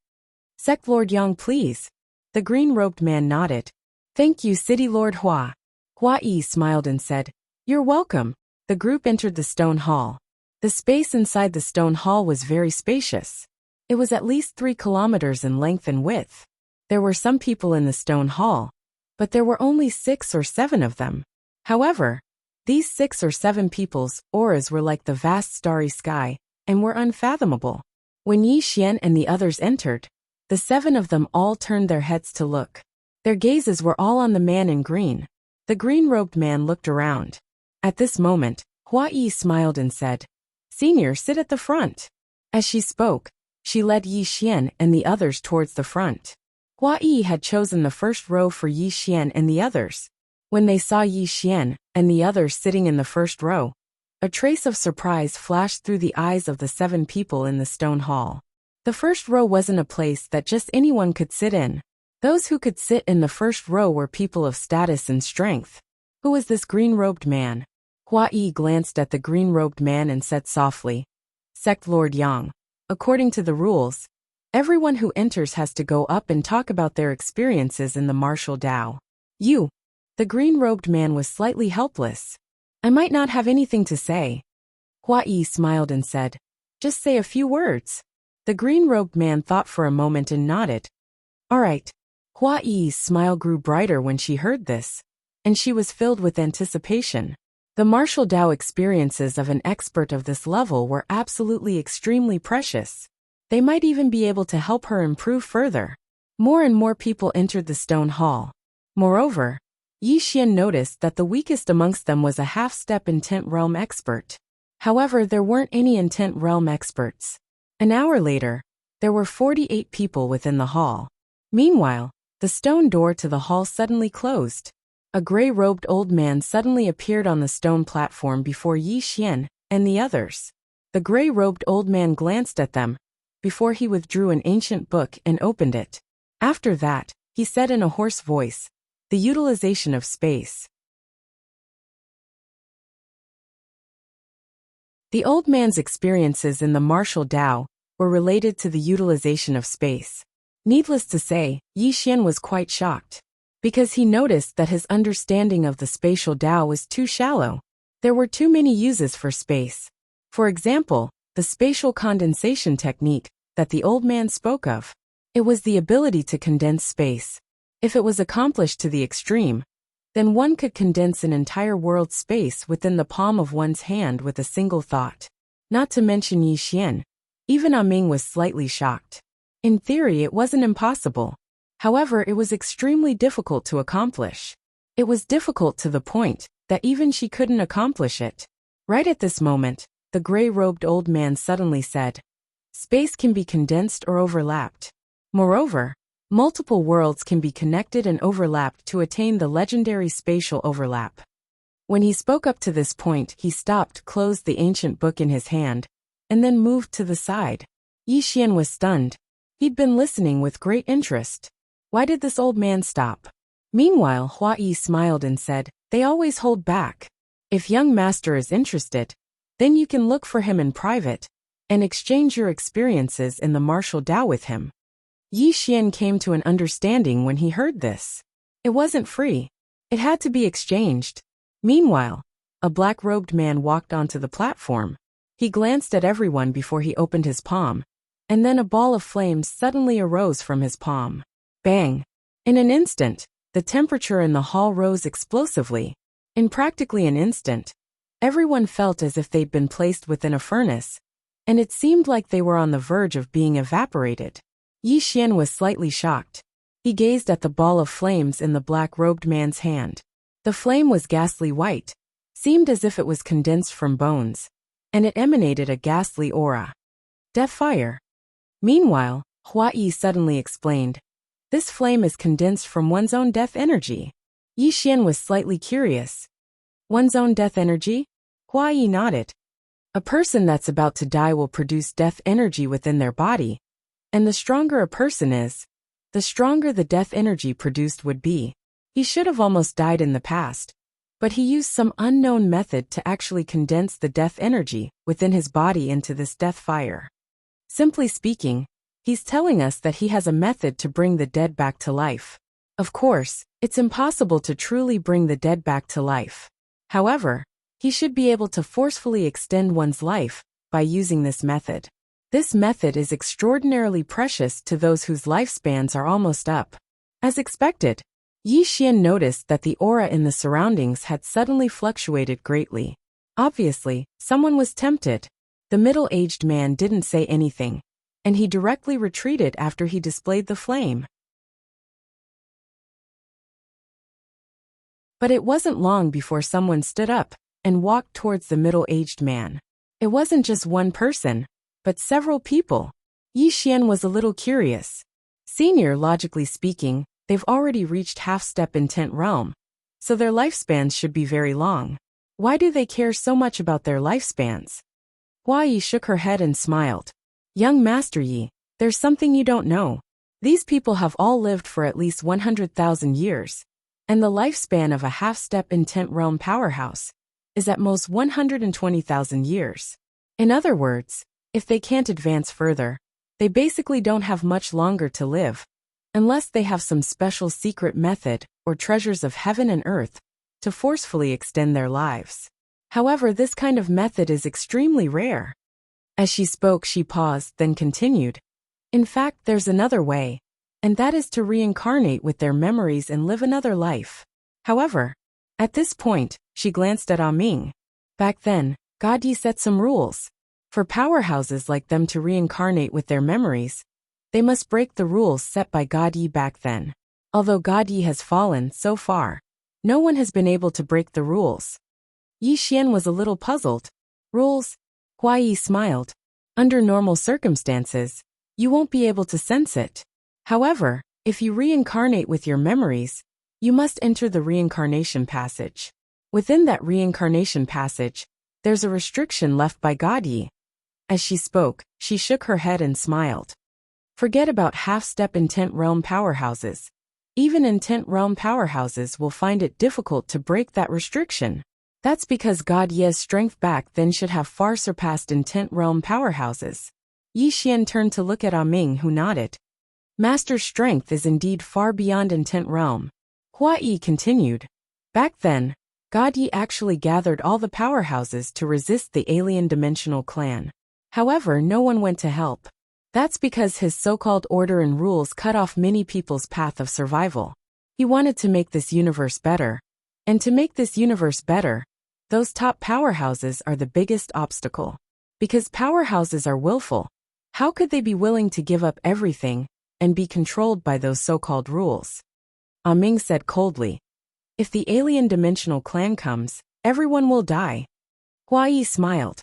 "Sect Lord Yang, please." The green-robed man nodded. "Thank you, City Lord Hua." Hua Yi smiled and said, "You're welcome." The group entered the stone hall. The space inside the stone hall was very spacious. It was at least 3 kilometers in length and width. There were some people in the stone hall, but there were only 6 or 7 of them. However, these 6 or 7 people's auras were like the vast starry sky and were unfathomable. When Yi Xian and the others entered, the 7 of them all turned their heads to look. Their gazes were all on the man in green. The green-robed man looked around. At this moment, Hua Yi smiled and said, "Senior, sit at the front." As she spoke, she led Yi Xian and the others towards the front. Hua Yi had chosen the first row for Yi Xian and the others. When they saw Yi Xian and the others sitting in the first row, a trace of surprise flashed through the eyes of the 7 people in the stone hall. The first row wasn't a place that just anyone could sit in. Those who could sit in the first row were people of status and strength. Who was this green-robed man? Hua Yi glanced at the green-robed man and said softly, "Sect Lord Yang. According to the rules, everyone who enters has to go up and talk about their experiences in the martial Tao. You." The green-robed man was slightly helpless. "I might not have anything to say." Hua Yi smiled and said, "Just say a few words." The green-robed man thought for a moment and nodded. "All right." Hua Yi's smile grew brighter when she heard this, and she was filled with anticipation. The martial Tao experiences of an expert of this level were absolutely extremely precious. They might even be able to help her improve further. More and more people entered the stone hall. Moreover, Yi Xian noticed that the weakest amongst them was a half-step intent realm expert. However, there weren't any intent realm experts. An hour later, there were 48 people within the hall. Meanwhile, the stone door to the hall suddenly closed. A gray-robed old man suddenly appeared on the stone platform before Yi Xian and the others. The gray-robed old man glanced at them before he withdrew an ancient book and opened it. After that, he said in a hoarse voice, "The utilization of space." The old man's experiences in the martial Tao were related to the utilization of space. Needless to say, Yi Xian was quite shocked, because he noticed that his understanding of the spatial Tao was too shallow. There were too many uses for space. For example, the spatial condensation technique that the old man spoke of. It was the ability to condense space. If it was accomplished to the extreme, then one could condense an entire world's space within the palm of one's hand with a single thought. Not to mention Yi Xian. Even Ming was slightly shocked. In theory, it wasn't impossible. However, it was extremely difficult to accomplish. It was difficult to the point that even she couldn't accomplish it. Right at this moment, the gray-robed old man suddenly said, "Space can be condensed or overlapped. Moreover, multiple worlds can be connected and overlapped to attain the legendary spatial overlap." When he spoke up to this point, he stopped, closed the ancient book in his hand, and then moved to the side. Yi Xian was stunned. He'd been listening with great interest. Why did this old man stop? Meanwhile, Hua Yi smiled and said, "They always hold back. If young master is interested, Then you can look for him in private and exchange your experiences in the martial Dao with him. Yi Xian came to an understanding when he heard this. It wasn't free. It had to be exchanged. Meanwhile, a black-robed man walked onto the platform. He glanced at everyone before he opened his palm, and then a ball of flames suddenly arose from his palm. Bang! In an instant, the temperature in the hall rose explosively. In practically an instant, everyone felt as if they'd been placed within a furnace, and it seemed like they were on the verge of being evaporated. Yi Xian was slightly shocked. He gazed at the ball of flames in the black-robed man's hand. The flame was ghastly white, seemed as if it was condensed from bones, and it emanated a ghastly aura. Death fire. Meanwhile, Hua Yi suddenly explained, "This flame is condensed from one's own death energy." Yi Xian was slightly curious. One's own death energy? Hua Yi nodded. A person that's about to die will produce death energy within their body, and the stronger a person is, the stronger the death energy produced would be. He should have almost died in the past, but he used some unknown method to actually condense the death energy within his body into this death fire. Simply speaking, he's telling us that he has a method to bring the dead back to life. Of course, it's impossible to truly bring the dead back to life. However, he should be able to forcefully extend one's life by using this method. This method is extraordinarily precious to those whose lifespans are almost up. As expected, Yi Xian noticed that the aura in the surroundings had suddenly fluctuated greatly. Obviously, someone was tempted. The middle-aged man didn't say anything, and he directly retreated after he displayed the flame. But it wasn't long before someone stood up and walked towards the middle-aged man. It wasn't just one person, but several people. Yi Xian was a little curious. Senior, logically speaking, they've already reached half-step intent realm, so their lifespans should be very long. Why do they care so much about their lifespans? Hua Yi shook her head and smiled. Young Master Yi, there's something you don't know. These people have all lived for at least 100,000 years, and the lifespan of a half-step intent realm powerhouse is at most 120,000 years. In other words, if they can't advance further, they basically don't have much longer to live, unless they have some special secret method or treasures of heaven and earth to forcefully extend their lives. However, this kind of method is extremely rare. As she spoke, she paused, then continued. In fact, there's another way, and that is to reincarnate with their memories and live another life. However, at this point, she glanced at Ming. Back then, God Yi set some rules. For powerhouses like them to reincarnate with their memories, they must break the rules set by God Yi back then. Although God Yi has fallen so far, no one has been able to break the rules. Yi Xian was a little puzzled. Rules? Hua Yi smiled. Under normal circumstances, you won't be able to sense it. However, if you reincarnate with your memories, you must enter the reincarnation passage. Within that reincarnation passage, there's a restriction left by God Yi. As she spoke, she shook her head and smiled. Forget about half-step intent realm powerhouses. Even intent realm powerhouses will find it difficult to break that restriction. That's because God Yi's strength back then should have far surpassed intent realm powerhouses. Yi Xian turned to look at Ming, who nodded. Master's strength is indeed far beyond intent realm. Hua Yi continued. Back then, God Yi actually gathered all the powerhouses to resist the alien dimensional clan. However, no one went to help. That's because his so-called order and rules cut off many people's path of survival. He wanted to make this universe better. And to make this universe better, those top powerhouses are the biggest obstacle. Because powerhouses are willful, how could they be willing to give up everything and be controlled by those so-called rules? Ming said coldly. If the alien dimensional clan comes, everyone will die. Hua Yi smiled.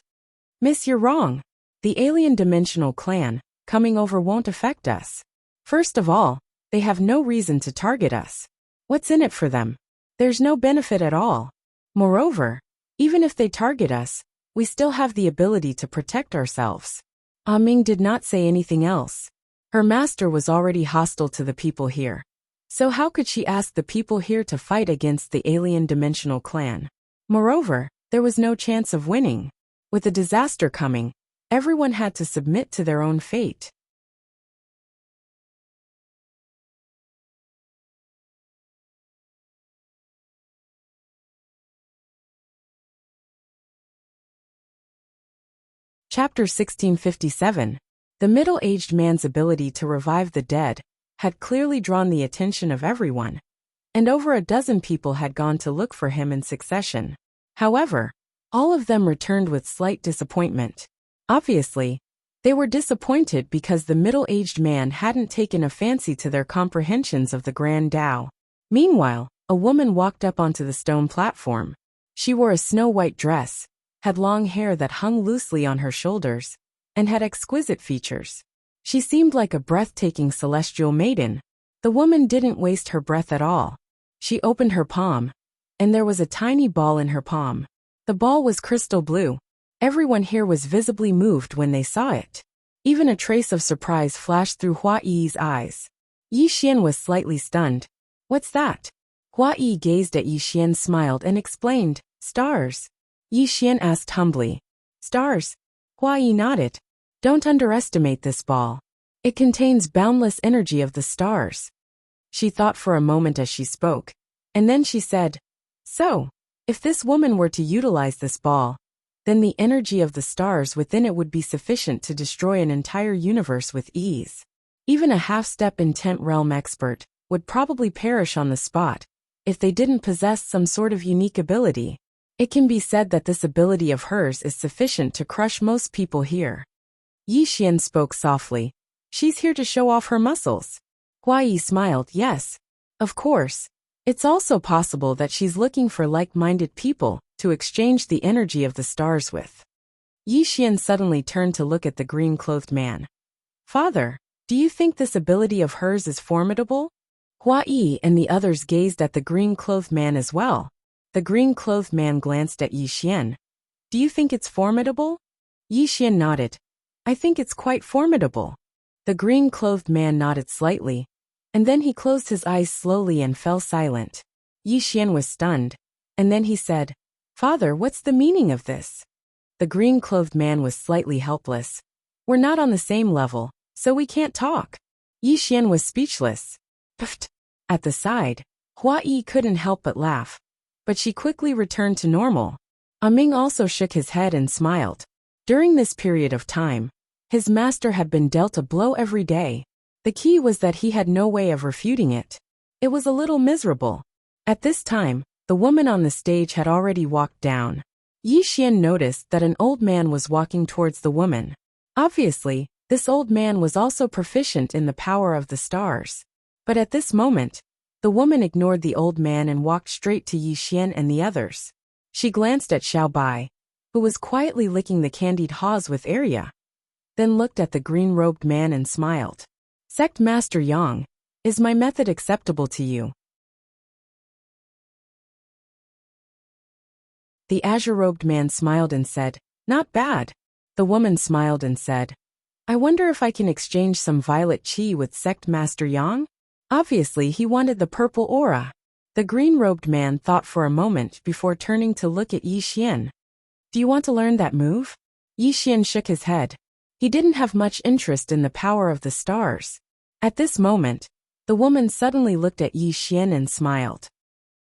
Miss, you're wrong. The alien dimensional clan coming over won't affect us. First of all, they have no reason to target us. What's in it for them? There's no benefit at all. Moreover, even if they target us, we still have the ability to protect ourselves. Ming did not say anything else. Her master was already hostile to the people here. So how could she ask the people here to fight against the alien dimensional clan? Moreover, there was no chance of winning. With a disaster coming, everyone had to submit to their own fate. Chapter 1657. The middle-aged man's ability to revive the dead had clearly drawn the attention of everyone, and over a dozen people had gone to look for him in succession. However, all of them returned with slight disappointment. Obviously, they were disappointed because the middle-aged man hadn't taken a fancy to their comprehensions of the Grand Tao. Meanwhile, a woman walked up onto the stone platform. She wore a snow-white dress, had long hair that hung loosely on her shoulders, and had exquisite features. She seemed like a breathtaking celestial maiden. The woman didn't waste her breath at all. She opened her palm, and there was a tiny ball in her palm. The ball was crystal blue. Everyone here was visibly moved when they saw it. Even a trace of surprise flashed through Hua Yi's eyes. Yi Xian was slightly stunned. "What's that?" Hua Yi gazed at Yi Xian, smiled, and explained, "Stars." Yi Xian asked humbly, "Stars?" Hua Yi nodded. "Don't underestimate this ball. It contains boundless energy of the stars." She thought for a moment as she spoke, and then she said, "So, if this woman were to utilize this ball, then the energy of the stars within it would be sufficient to destroy an entire universe with ease. Even a half-step intent realm expert would probably perish on the spot if they didn't possess some sort of unique ability. It can be said that this ability of hers is sufficient to crush most people here." Yi Xian spoke softly. "She's here to show off her muscles." Hua Yi smiled. "Yes, of course. It's also possible that she's looking for like-minded people to exchange the energy of the stars with." Yi Xian suddenly turned to look at the green-clothed man. "Father, do you think this ability of hers is formidable?" Hua Yi and the others gazed at the green-clothed man as well. The green-clothed man glanced at Yi Xian. "Do you think it's formidable?" Yi Xian nodded. "I think it's quite formidable." The green-clothed man nodded slightly, and then he closed his eyes slowly and fell silent. Yi Xian was stunned, and then he said, "Father, what's the meaning of this?" The green-clothed man was slightly helpless. "We're not on the same level, so we can't talk." Yi Xian was speechless. Pfft. At the side, Hua Yi couldn't help but laugh, but she quickly returned to normal. Ming also shook his head and smiled. During this period of time, his master had been dealt a blow every day. The key was that he had no way of refuting it. It was a little miserable. At this time, the woman on the stage had already walked down. Yi Xian noticed that an old man was walking towards the woman. Obviously, this old man was also proficient in the power of the stars. But at this moment, the woman ignored the old man and walked straight to Yi Xian and the others. She glanced at Xiao Bai, who was quietly licking the candied haws with Arya, then looked at the green-robed man and smiled. "Sect Master Yang, is my method acceptable to you?" The azure-robed man smiled and said, "Not bad." The woman smiled and said, "I wonder if I can exchange some violet qi with Sect Master Yang?" Obviously, he wanted the purple aura. The green-robed man thought for a moment before turning to look at Yi Xian. "Do you want to learn that move?" Yi Xian shook his head. He didn't have much interest in the power of the stars. At this moment, the woman suddenly looked at Yi Xian and smiled.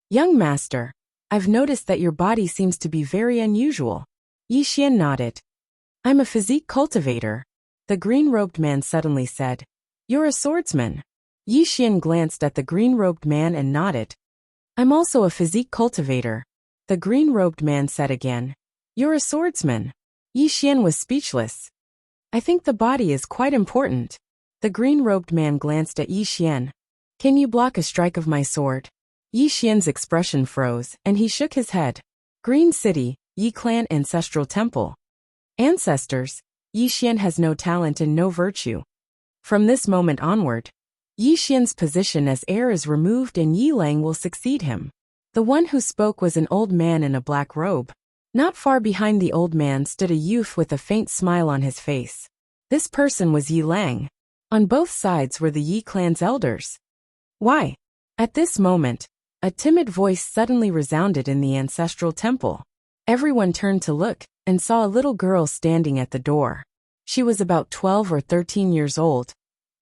"Young master, I've noticed that your body seems to be very unusual." Yi Xian nodded. "I'm a physique cultivator." The green-robed man suddenly said, "You're a swordsman." Yi Xian glanced at the green-robed man and nodded. "I'm also a physique cultivator." The green-robed man said again, "You're a swordsman." Yi Xian was speechless. "I think the body is quite important." The green-robed man glanced at Yi Xian. "Can you block a strike of my sword?" Yi Xian's expression froze, and he shook his head. Green City, Yi Clan Ancestral Temple. Ancestors, Yi Xian has no talent and no virtue. From this moment onward, Yi Xian's position as heir is removed and Yi Lang will succeed him. The one who spoke was an old man in a black robe. Not far behind the old man stood a youth with a faint smile on his face. This person was Yi Lang. On both sides were the Yi clan's elders. "Why?" At this moment, a timid voice suddenly resounded in the ancestral temple. Everyone turned to look and saw a little girl standing at the door. She was about 12 or 13 years old,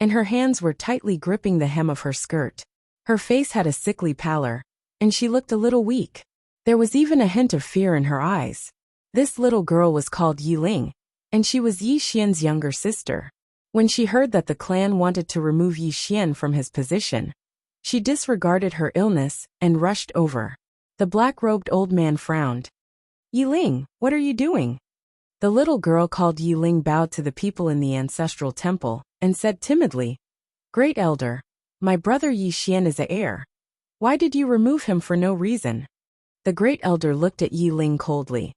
and her hands were tightly gripping the hem of her skirt. Her face had a sickly pallor, and she looked a little weak. There was even a hint of fear in her eyes. This little girl was called Yiling, and she was Yi Xian's younger sister. When she heard that the clan wanted to remove Yi Xian from his position, she disregarded her illness and rushed over. The black-robed old man frowned. Yiling, what are you doing? The little girl called Yiling bowed to the people in the ancestral temple and said timidly, Great Elder, my brother Yi Xian is the heir. Why did you remove him for no reason? The Great Elder looked at Yiling coldly.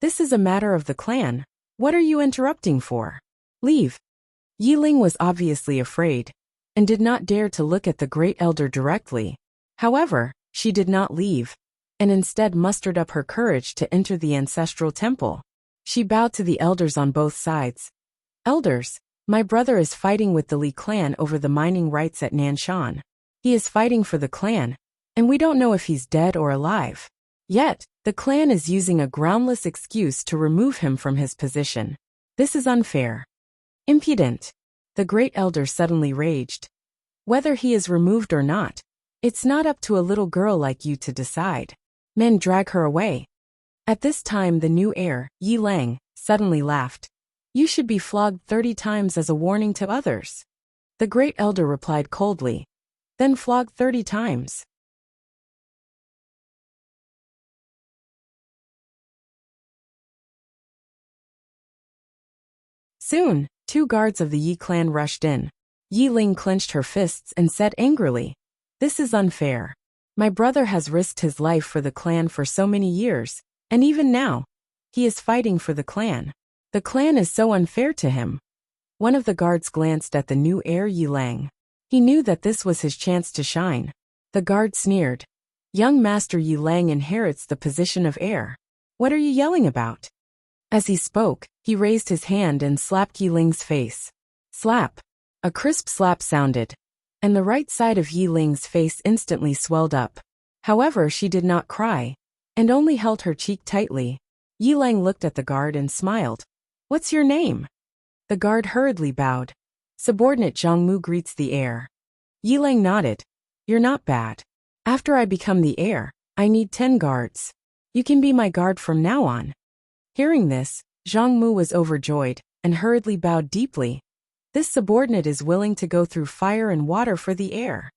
This is a matter of the clan. What are you interrupting for? Leave. Yiling was obviously afraid and did not dare to look at the Great Elder directly. However, she did not leave, and instead mustered up her courage to enter the ancestral temple. She bowed to the elders on both sides. Elders, my brother is fighting with the Li clan over the mining rights at Nanshan. He is fighting for the clan, and we don't know if he's dead or alive. Yet, the clan is using a groundless excuse to remove him from his position. This is unfair. Impudent. The Great Elder suddenly raged. Whether he is removed or not, it's not up to a little girl like you to decide. Men drag her away. At this time the new heir, Yi Lang, suddenly laughed. You should be flogged 30 times as a warning to others. The Great Elder replied coldly. Then flogged 30 times. Soon, 2 guards of the Yi clan rushed in. Yi Ling clenched her fists and said angrily, This is unfair. My brother has risked his life for the clan for so many years, and even now, he is fighting for the clan. The clan is so unfair to him. One of the guards glanced at the new heir Yi Lang. He knew that this was his chance to shine. The guard sneered. Young Master Yi Lang inherits the position of heir. What are you yelling about? As he spoke, he raised his hand and slapped Yi Ling's face. Slap. A crisp slap sounded, and the right side of Yi Ling's face instantly swelled up. However, she did not cry, and only held her cheek tightly. Yi Lang looked at the guard and smiled. What's your name? The guard hurriedly bowed. Subordinate Zhang Mu greets the heir. Yi Lang nodded. You're not bad. After I become the heir, I need 10 guards. You can be my guard from now on. Hearing this, Zhang Mu was overjoyed and hurriedly bowed deeply. This subordinate is willing to go through fire and water for the heir.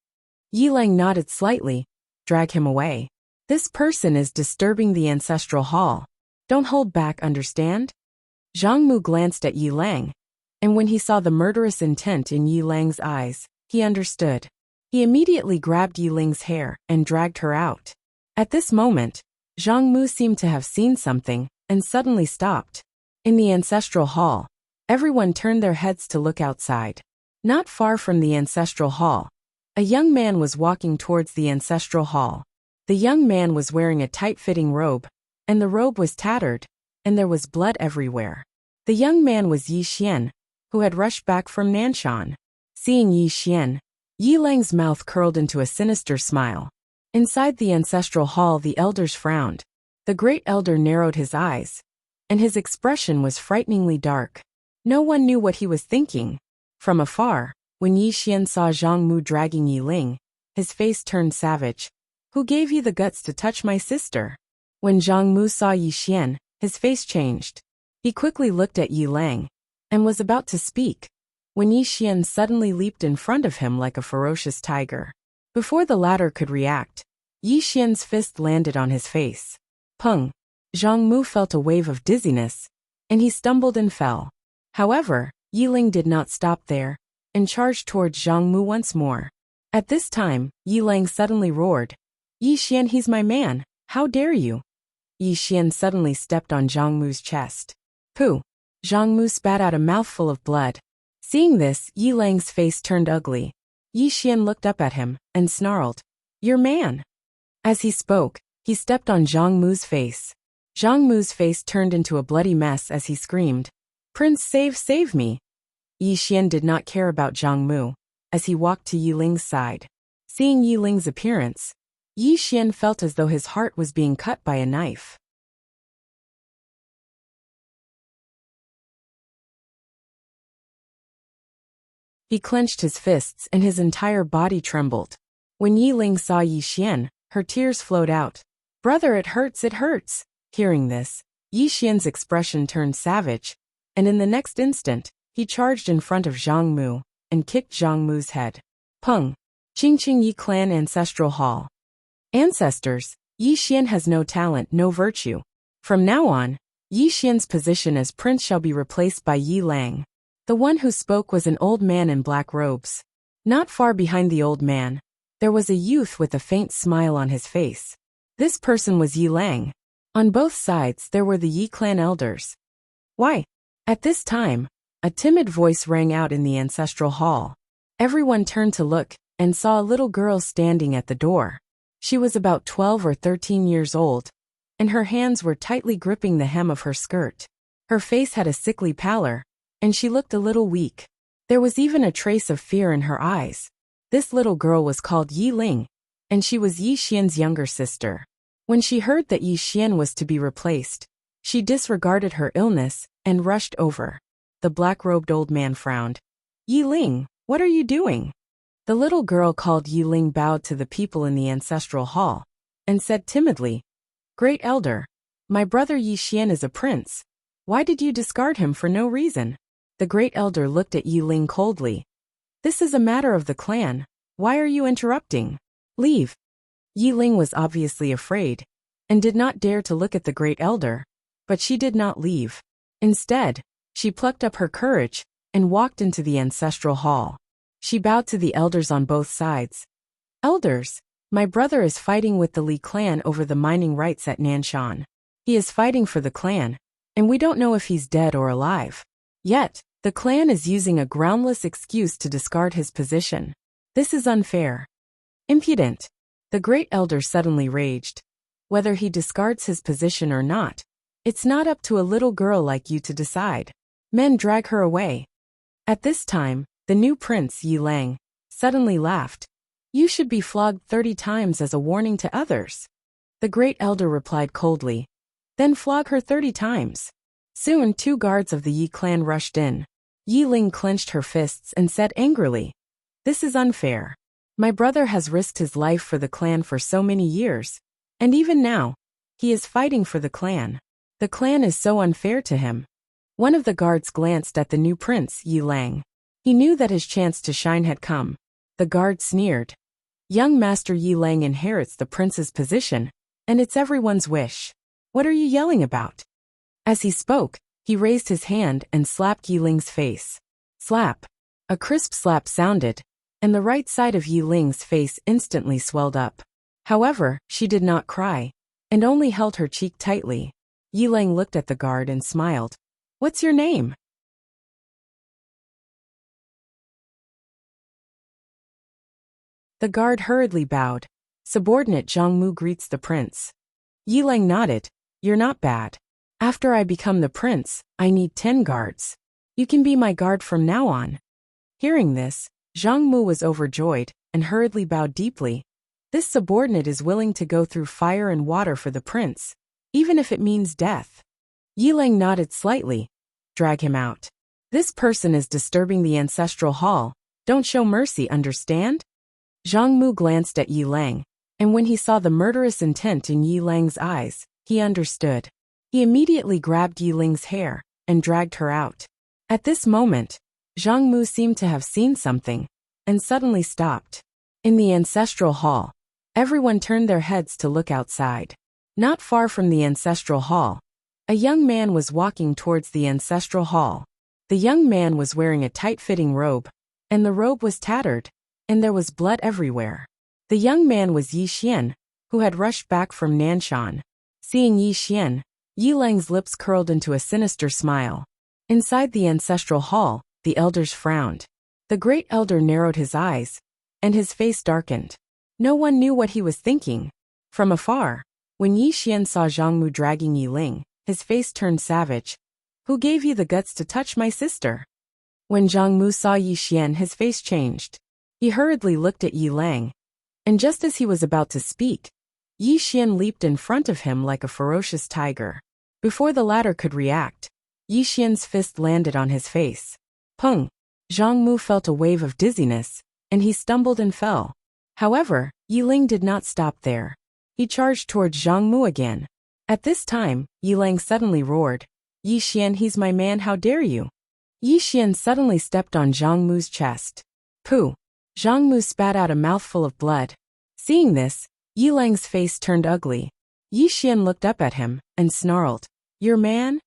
Yi Lang nodded slightly. Drag him away. This person is disturbing the ancestral hall. Don't hold back, understand? Zhang Mu glanced at Yi Lang, and when he saw the murderous intent in Yi Lang's eyes, he understood. He immediately grabbed Yi Ling's hair and dragged her out. At this moment, Zhang Mu seemed to have seen something and suddenly stopped. In the ancestral hall, everyone turned their heads to look outside. Not far from the ancestral hall, a young man was walking towards the ancestral hall. The young man was wearing a tight-fitting robe, and the robe was tattered, and there was blood everywhere. The young man was Yi Xian, who had rushed back from Nanshan. Seeing Yi Xian, Yi Lang's mouth curled into a sinister smile. Inside the ancestral hall the elders frowned. The Great Elder narrowed his eyes, and his expression was frighteningly dark. No one knew what he was thinking. From afar, when Yi Xian saw Zhang Mu dragging Yi Ling, his face turned savage. Who gave you the guts to touch my sister? When Zhang Mu saw Yi Xian, his face changed. He quickly looked at Yi Lang, and was about to speak, when Yi Xian suddenly leaped in front of him like a ferocious tiger. Before the latter could react, Yi Xian's fist landed on his face. Pung! Zhang Mu felt a wave of dizziness, and he stumbled and fell. However, Yi Ling did not stop there, and charged towards Zhang Mu once more. At this time, Yi Lang suddenly roared. Yi Xian, he's my man, how dare you? Yi Xian suddenly stepped on Zhang Mu's chest. Pooh! Zhang Mu spat out a mouthful of blood. Seeing this, Yi Lang's face turned ugly. Yi Xian looked up at him, and snarled. Your man! As he spoke, he stepped on Zhang Mu's face. Zhang Mu's face turned into a bloody mess as he screamed. Prince, save me! Yi Xian did not care about Zhang Mu, as he walked to Yi Ling's side. Seeing Yi Ling's appearance, Yi Xian felt as though his heart was being cut by a knife. He clenched his fists and his entire body trembled. When Yi Ling saw Yi Xian, her tears flowed out. "Brother, it hurts, it hurts." Hearing this, Yi Xian's expression turned savage, and in the next instant, he charged in front of Zhang Mu and kicked Zhang Mu's head. Peng. Qingqing Yi Clan Ancestral Hall. Ancestors, Yi Xian has no talent, no virtue. From now on, Yi Xian's position as prince shall be replaced by Yi Lang. The one who spoke was an old man in black robes. Not far behind the old man, there was a youth with a faint smile on his face. This person was Yi Lang. On both sides there were the Yi clan elders. "Why?" At this time, a timid voice rang out in the ancestral hall. Everyone turned to look and saw a little girl standing at the door. She was about 12 or 13 years old, and her hands were tightly gripping the hem of her skirt. Her face had a sickly pallor, and she looked a little weak. There was even a trace of fear in her eyes. This little girl was called Yi Ling, and she was Yi Xian's younger sister. When she heard that Yi Xian was to be replaced, she disregarded her illness and rushed over. The black-robed old man frowned. "Yi Ling, what are you doing?" The little girl called Yi Ling bowed to the people in the ancestral hall and said timidly, "Great elder, my brother Yi Xian is a prince. Why did you discard him for no reason?" The great elder looked at Yi Ling coldly. "This is a matter of the clan. Why are you interrupting? Leave." Yi Ling was obviously afraid and did not dare to look at the great elder, but she did not leave. Instead, she plucked up her courage and walked into the ancestral hall. She bowed to the elders on both sides. "Elders, my brother is fighting with the Li clan over the mining rights at Nanshan. He is fighting for the clan, and we don't know if he's dead or alive. Yet, the clan is using a groundless excuse to discard his position. This is unfair. Impudent." The great elder suddenly raged. "Whether he discards his position or not, it's not up to a little girl like you to decide. Men, drag her away." At this time, the new prince, Yi Lang, suddenly laughed. "You should be flogged 30 times as a warning to others." The great elder replied coldly. "Then flog her 30 times. Soon 2 guards of the Yi clan rushed in. Yi Ling clenched her fists and said angrily, "This is unfair. My brother has risked his life for the clan for so many years, and even now, he is fighting for the clan. The clan is so unfair to him." One of the guards glanced at the new prince, Yi Lang. He knew that his chance to shine had come. The guard sneered. "Young Master Yi Lang inherits the prince's position, and it's everyone's wish. What are you yelling about?" As he spoke, he raised his hand and slapped Yi Ling's face. Slap. A crisp slap sounded, and the right side of Yi Ling's face instantly swelled up. However, she did not cry, and only held her cheek tightly. Yi Lang looked at the guard and smiled. "What's your name?" The guard hurriedly bowed. "Subordinate Zhang Mu greets the prince." Yi Lang nodded. "You're not bad. After I become the prince, I need 10 guards. You can be my guard from now on." Hearing this, Zhang Mu was overjoyed and hurriedly bowed deeply. This subordinate is willing to go through fire and water for the prince, even if it means death. Yi Lang nodded slightly. "Drag him out. This person is disturbing the ancestral hall. Don't show mercy, understand?" Zhang Mu glanced at Yi Lang, and when he saw the murderous intent in Yi Lang's eyes, he understood. He immediately grabbed Yi Ling's hair and dragged her out. At this moment, Zhang Mu seemed to have seen something and suddenly stopped. In the ancestral hall, everyone turned their heads to look outside. Not far from the ancestral hall, a young man was walking towards the ancestral hall. The young man was wearing a tight-fitting robe, and the robe was tattered, and there was blood everywhere. The young man was Yi Xian, who had rushed back from Nanshan. Seeing Yi Xian, Yi Lang's lips curled into a sinister smile. Inside the ancestral hall, the elders frowned. The great elder narrowed his eyes, and his face darkened. No one knew what he was thinking. From afar, when Yi Xian saw Zhang Mu dragging Yi Ling, his face turned savage. "Who gave you the guts to touch my sister?" When Zhang Mu saw Yi Xian, his face changed. He hurriedly looked at Yi Lang, and just as he was about to speak, Yi Xian leaped in front of him like a ferocious tiger. Before the latter could react, Yi Xian's fist landed on his face. Peng! Zhang Mu felt a wave of dizziness, and he stumbled and fell. However, Yi Ling did not stop there. He charged towards Zhang Mu again. At this time, Yi Ling suddenly roared, "Yi Xian, he's my man, how dare you!" Yi Xian suddenly stepped on Zhang Mu's chest. Pooh! Zhang Mu spat out a mouthful of blood. Seeing this, Yi Ling's face turned ugly. Yi Xian looked up at him and snarled, "Your man?"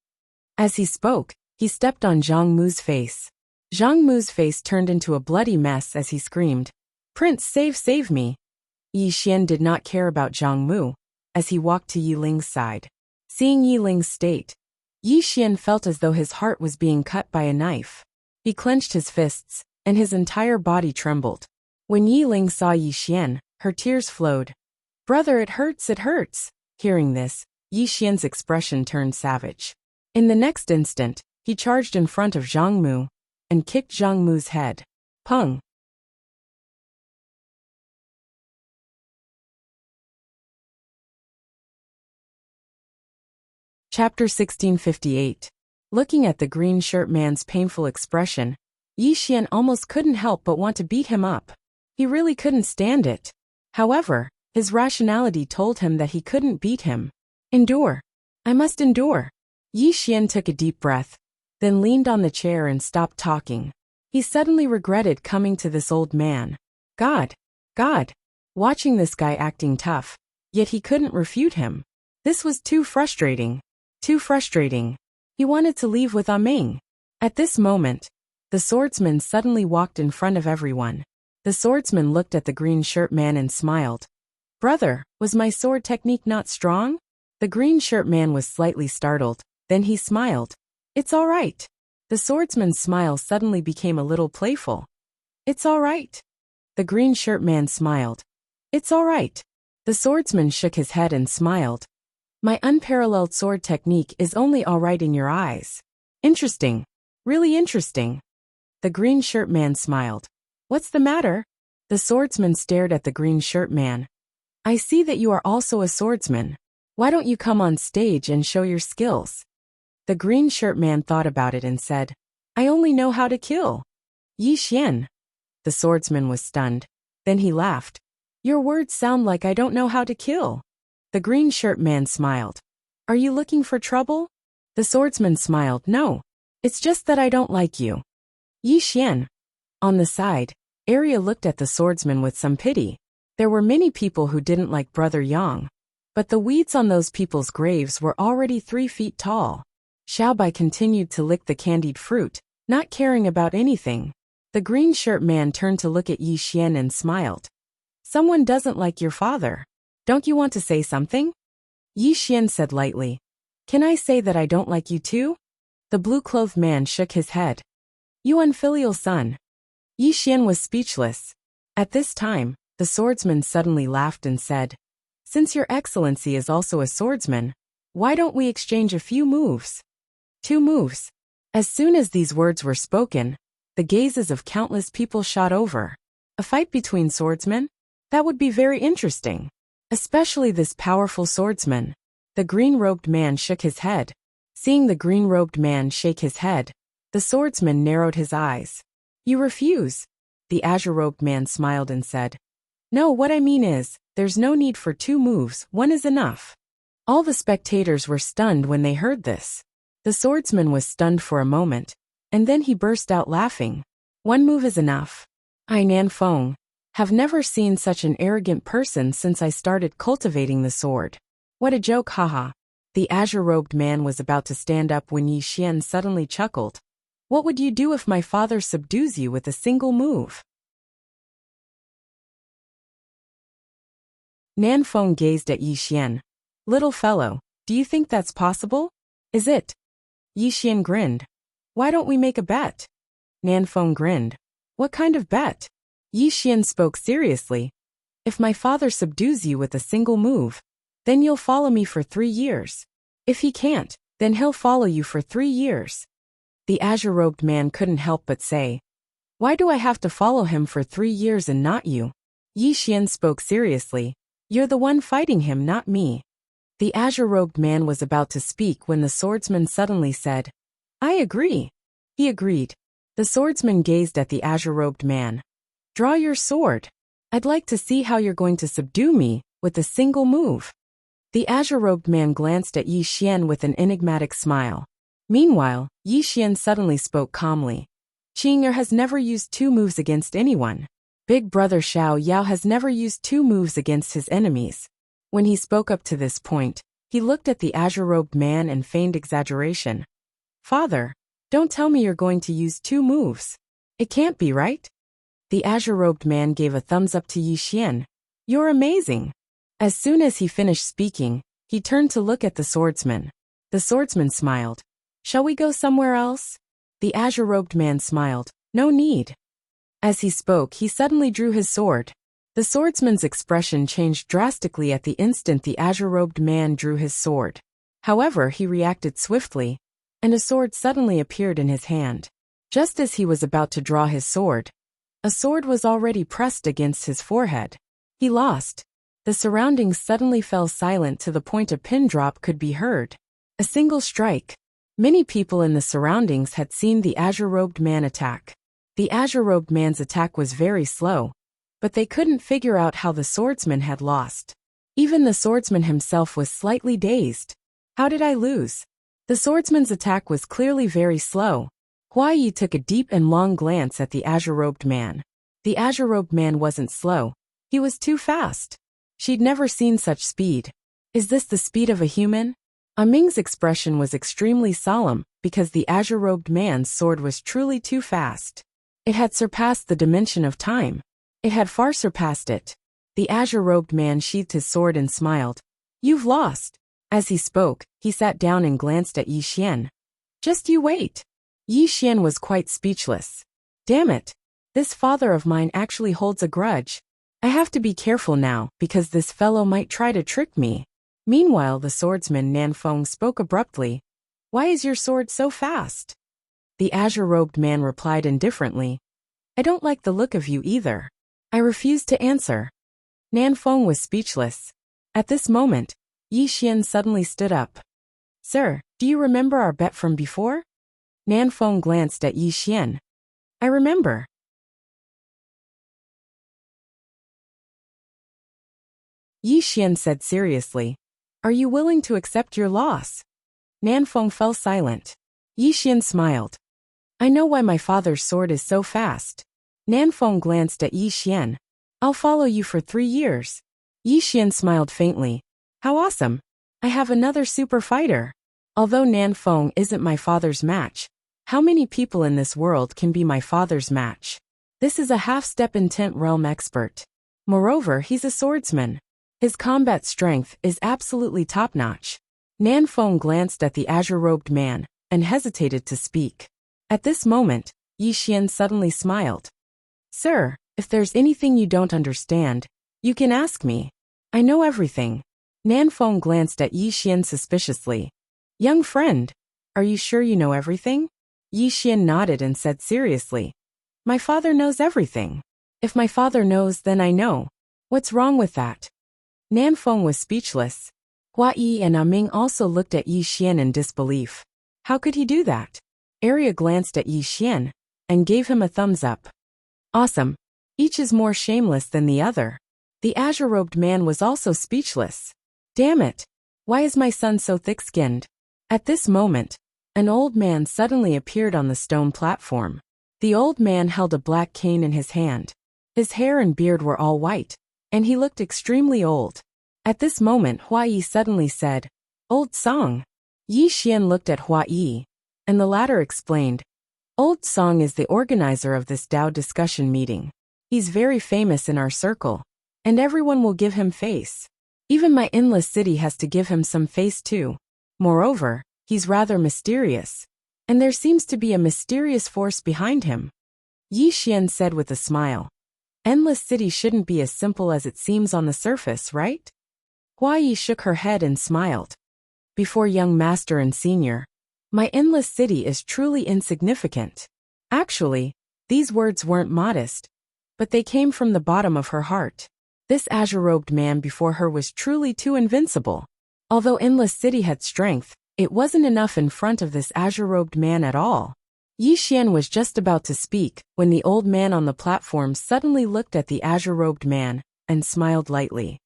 As he spoke, he stepped on Zhang Mu's face. Zhang Mu's face turned into a bloody mess as he screamed, "Prince, save me!" Yi Xian did not care about Zhang Mu as he walked to Yi Ling's side. Seeing Yi Ling's state, Yi Xian felt as though his heart was being cut by a knife. He clenched his fists, and his entire body trembled. When Yi Ling saw Yi Xian, her tears flowed. "Brother, it hurts, it hurts." Hearing this, Yi Xian's expression turned savage. In the next instant, he charged in front of Zhang Mu and kicked Zhang Mu's head. Pung! Chapter 1658. Looking at the green shirt man's painful expression, Yi Xian almost couldn't help but want to beat him up. He really couldn't stand it. However, his rationality told him that he couldn't beat him. Endure. I must endure. Yi Xian took a deep breath, then leaned on the chair and stopped talking. He suddenly regretted coming to this old man. God! Watching this guy acting tough, yet he couldn't refute him. This was too frustrating. He wanted to leave with Ming. At this moment, the swordsman suddenly walked in front of everyone. The swordsman looked at the green shirt man and smiled. "Brother, was my sword technique not strong?" The green shirt man was slightly startled, then he smiled. "It's all right." The swordsman's smile suddenly became a little playful. "It's all right." The green shirt man smiled. "It's all right." The swordsman shook his head and smiled. "My unparalleled sword technique is only all right in your eyes." "Interesting. Really interesting." The green shirt man smiled. "What's the matter?" The swordsman stared at the green shirt man. "I see that you are also a swordsman. Why don't you come on stage and show your skills?" The green shirt man thought about it and said, "I only know how to kill." "Yi Xian." The swordsman was stunned. Then he laughed. "Your words sound like I don't know how to kill." The green shirt man smiled. "Are you looking for trouble?" The swordsman smiled. "No. It's just that I don't like you." "Yi Xian." On the side, Arya looked at the swordsman with some pity. There were many people who didn't like Brother Yang, but the weeds on those people's graves were already 3 feet tall. Xiaobai continued to lick the candied fruit, not caring about anything. The green shirt man turned to look at Yi Xian and smiled. "Someone doesn't like your father. Don't you want to say something?" Yi Xian said lightly. "Can I say that I don't like you too?" The blue-clothed man shook his head. "You unfilial son." Yi Xian was speechless. At this time, the swordsman suddenly laughed and said, "Since your excellency is also a swordsman, why don't we exchange a few moves?" 2 moves. As soon as these words were spoken, the gazes of countless people shot over. A fight between swordsmen? That would be very interesting. Especially this powerful swordsman. The green-robed man shook his head. Seeing the green-robed man shake his head, the swordsman narrowed his eyes. "You refuse?" The azure-robed man smiled and said, "No, what I mean is, there's no need for 2 moves, 1 is enough." All the spectators were stunned when they heard this. The swordsman was stunned for a moment, and then he burst out laughing. "1 move is enough. I Nanfeng have never seen such an arrogant person since I started cultivating the sword. What a joke, haha." The azure-robed man was about to stand up when Yi Xian suddenly chuckled. "What would you do if my father subdues you with a single move?" Nanfeng gazed at Yi Xian. "Little fellow, do you think that's possible? Is it?" Yi Xian grinned. "Why don't we make a bet?" Nanfeng grinned. "What kind of bet?" Yi Xian spoke seriously. "If my father subdues you with a single move, then you'll follow me for 3 years. If he can't, then he'll follow you for 3 years. The azure-robed man couldn't help but say, "Why do I have to follow him for 3 years and not you?" Yi Xian spoke seriously. "You're the one fighting him, not me." The azure-robed man was about to speak when the swordsman suddenly said, "I agree." He agreed. The swordsman gazed at the azure-robed man. Draw your sword. I'd like to see how you're going to subdue me with a single move. The azure-robed man glanced at Yi Xian with an enigmatic smile. Meanwhile, Yi Xian suddenly spoke calmly. Qing'er has never used two moves against anyone. Big brother Xiao Yao has never used two moves against his enemies. When he spoke up to this point, he looked at the azure-robed man and feigned exaggeration. Father, don't tell me you're going to use two moves. It can't be, right? The azure-robed man gave a thumbs up to Yi Xian. You're amazing. As soon as he finished speaking, he turned to look at the swordsman. The swordsman smiled. Shall we go somewhere else? The azure-robed man smiled. No need. As he spoke, he suddenly drew his sword. The swordsman's expression changed drastically at the instant the azure-robed man drew his sword. However, he reacted swiftly, and a sword suddenly appeared in his hand. Just as he was about to draw his sword, a sword was already pressed against his forehead. He lost. The surroundings suddenly fell silent to the point a pin drop could be heard. A single strike. Many people in the surroundings had seen the azure-robed man attack. The azure-robed man's attack was very slow, but they couldn't figure out how the swordsman had lost. Even the swordsman himself was slightly dazed. How did I lose? The swordsman's attack was clearly very slow. Hua Yi took a deep and long glance at the azure-robed man. The azure-robed man wasn't slow. He was too fast. She'd never seen such speed. Is this the speed of a human? Ming's expression was extremely solemn because the azure-robed man's sword was truly too fast. It had surpassed the dimension of time. It had far surpassed it. The azure-robed man sheathed his sword and smiled. You've lost. As he spoke, he sat down and glanced at Yi Xian. Just you wait. Yi Xian was quite speechless. Damn it. This father of mine actually holds a grudge. I have to be careful now because this fellow might try to trick me. Meanwhile, the swordsman Nanfeng spoke abruptly. Why is your sword so fast? The azure-robed man replied indifferently. I don't like the look of you either. I refuse to answer. Nanfeng was speechless. At this moment, Yi Xian suddenly stood up. Sir, do you remember our bet from before? Nanfeng glanced at Yi Xian. I remember. Yi Xian said seriously. Are you willing to accept your loss? Nanfeng fell silent. Yi Xian smiled. I know why my father's sword is so fast. Nanfeng glanced at Yi Xian. I'll follow you for 3 years. Yi Xian smiled faintly. How awesome. I have another super fighter. Although Nanfeng isn't my father's match, how many people in this world can be my father's match? This is a half-step intent realm expert. Moreover, he's a swordsman. His combat strength is absolutely top-notch. Nanfeng glanced at the azure-robed man and hesitated to speak. At this moment, Yi Xian suddenly smiled. Sir, if there's anything you don't understand, you can ask me. I know everything. Nanfeng glanced at Yi Xian suspiciously. Young friend, are you sure you know everything? Yi Xian nodded and said seriously. My father knows everything. If my father knows, then I know. What's wrong with that? Nanfeng was speechless. Hua Yi and Ming also looked at Yi Xian in disbelief. How could he do that? Arya glanced at Yi Xian and gave him a thumbs up. Awesome. Each is more shameless than the other. The azure-robed man was also speechless. Damn it. Why is my son so thick-skinned? At this moment, an old man suddenly appeared on the stone platform. The old man held a black cane in his hand. His hair and beard were all white, and he looked extremely old. At this moment, Hua Yi suddenly said, Old Song. Yi Xian looked at Hua Yi, and the latter explained, Old Song is the organizer of this Dao discussion meeting. He's very famous in our circle, and everyone will give him face. Even my endless city has to give him some face too. Moreover, he's rather mysterious, and there seems to be a mysterious force behind him. Yi Xian said with a smile. Endless city shouldn't be as simple as it seems on the surface, right? Hua Yi shook her head and smiled. Before young master and senior, my endless city is truly insignificant. Actually, these words weren't modest, but they came from the bottom of her heart. This azure-robed man before her was truly too invincible. Although endless city had strength, it wasn't enough in front of this azure-robed man at all. Yi Xian was just about to speak when the old man on the platform suddenly looked at the azure-robed man and smiled lightly.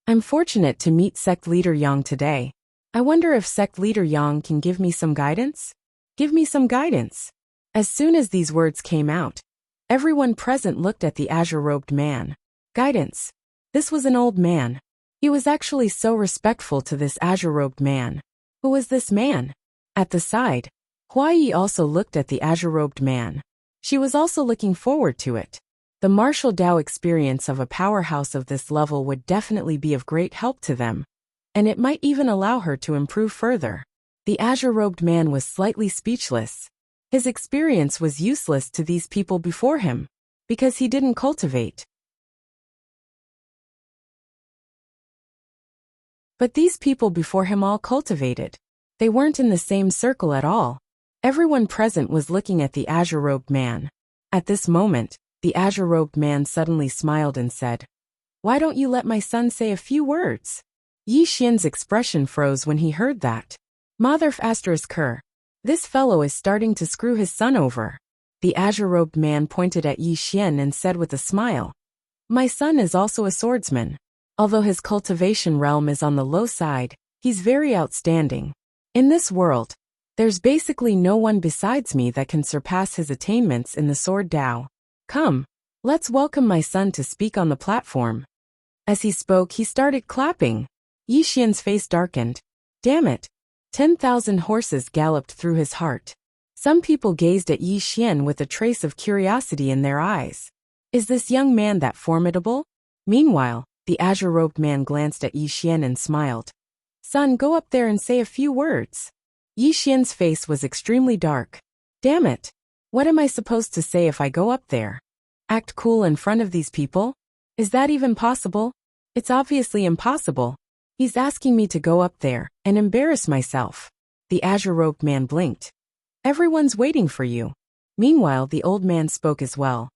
I'm fortunate to meet Sect Leader Yang today. I wonder if Sect Leader Yang can give me some guidance? Give me some guidance. As soon as these words came out, everyone present looked at the azure-robed man. Guidance. This was an old man. He was actually so respectful to this azure-robed man. Who was this man? At the side, Huai also looked at the azure-robed man. She was also looking forward to it. The martial Dao experience of a powerhouse of this level would definitely be of great help to them, and it might even allow her to improve further. The azure-robed man was slightly speechless. His experience was useless to these people before him, because he didn't cultivate. But these people before him all cultivated. They weren't in the same circle at all. Everyone present was looking at the azure-robed man. At this moment, the azure-robed man suddenly smiled and said, "Why don't you let my son say a few words?" Yi Xian's expression froze when he heard that. Motherf ***. This fellow is starting to screw his son over. The azure-robed man pointed at Yi Xian and said with a smile, "My son is also a swordsman. Although his cultivation realm is on the low side, he's very outstanding. In this world, there's basically no one besides me that can surpass his attainments in the sword Dao. Come, let's welcome my son to speak on the platform." As he spoke, he started clapping. Yi Xian's face darkened. Damn it. 10,000 horses galloped through his heart. Some people gazed at Yi Xian with a trace of curiosity in their eyes. Is this young man that formidable? Meanwhile, the azure-robed man glanced at Yi Xian and smiled. Son, go up there and say a few words. Yi Xian's face was extremely dark. Damn it. What am I supposed to say if I go up there? Act cool in front of these people? Is that even possible? It's obviously impossible. He's asking me to go up there and embarrass myself. The azure-robed man blinked. Everyone's waiting for you. Meanwhile, the old man spoke as well.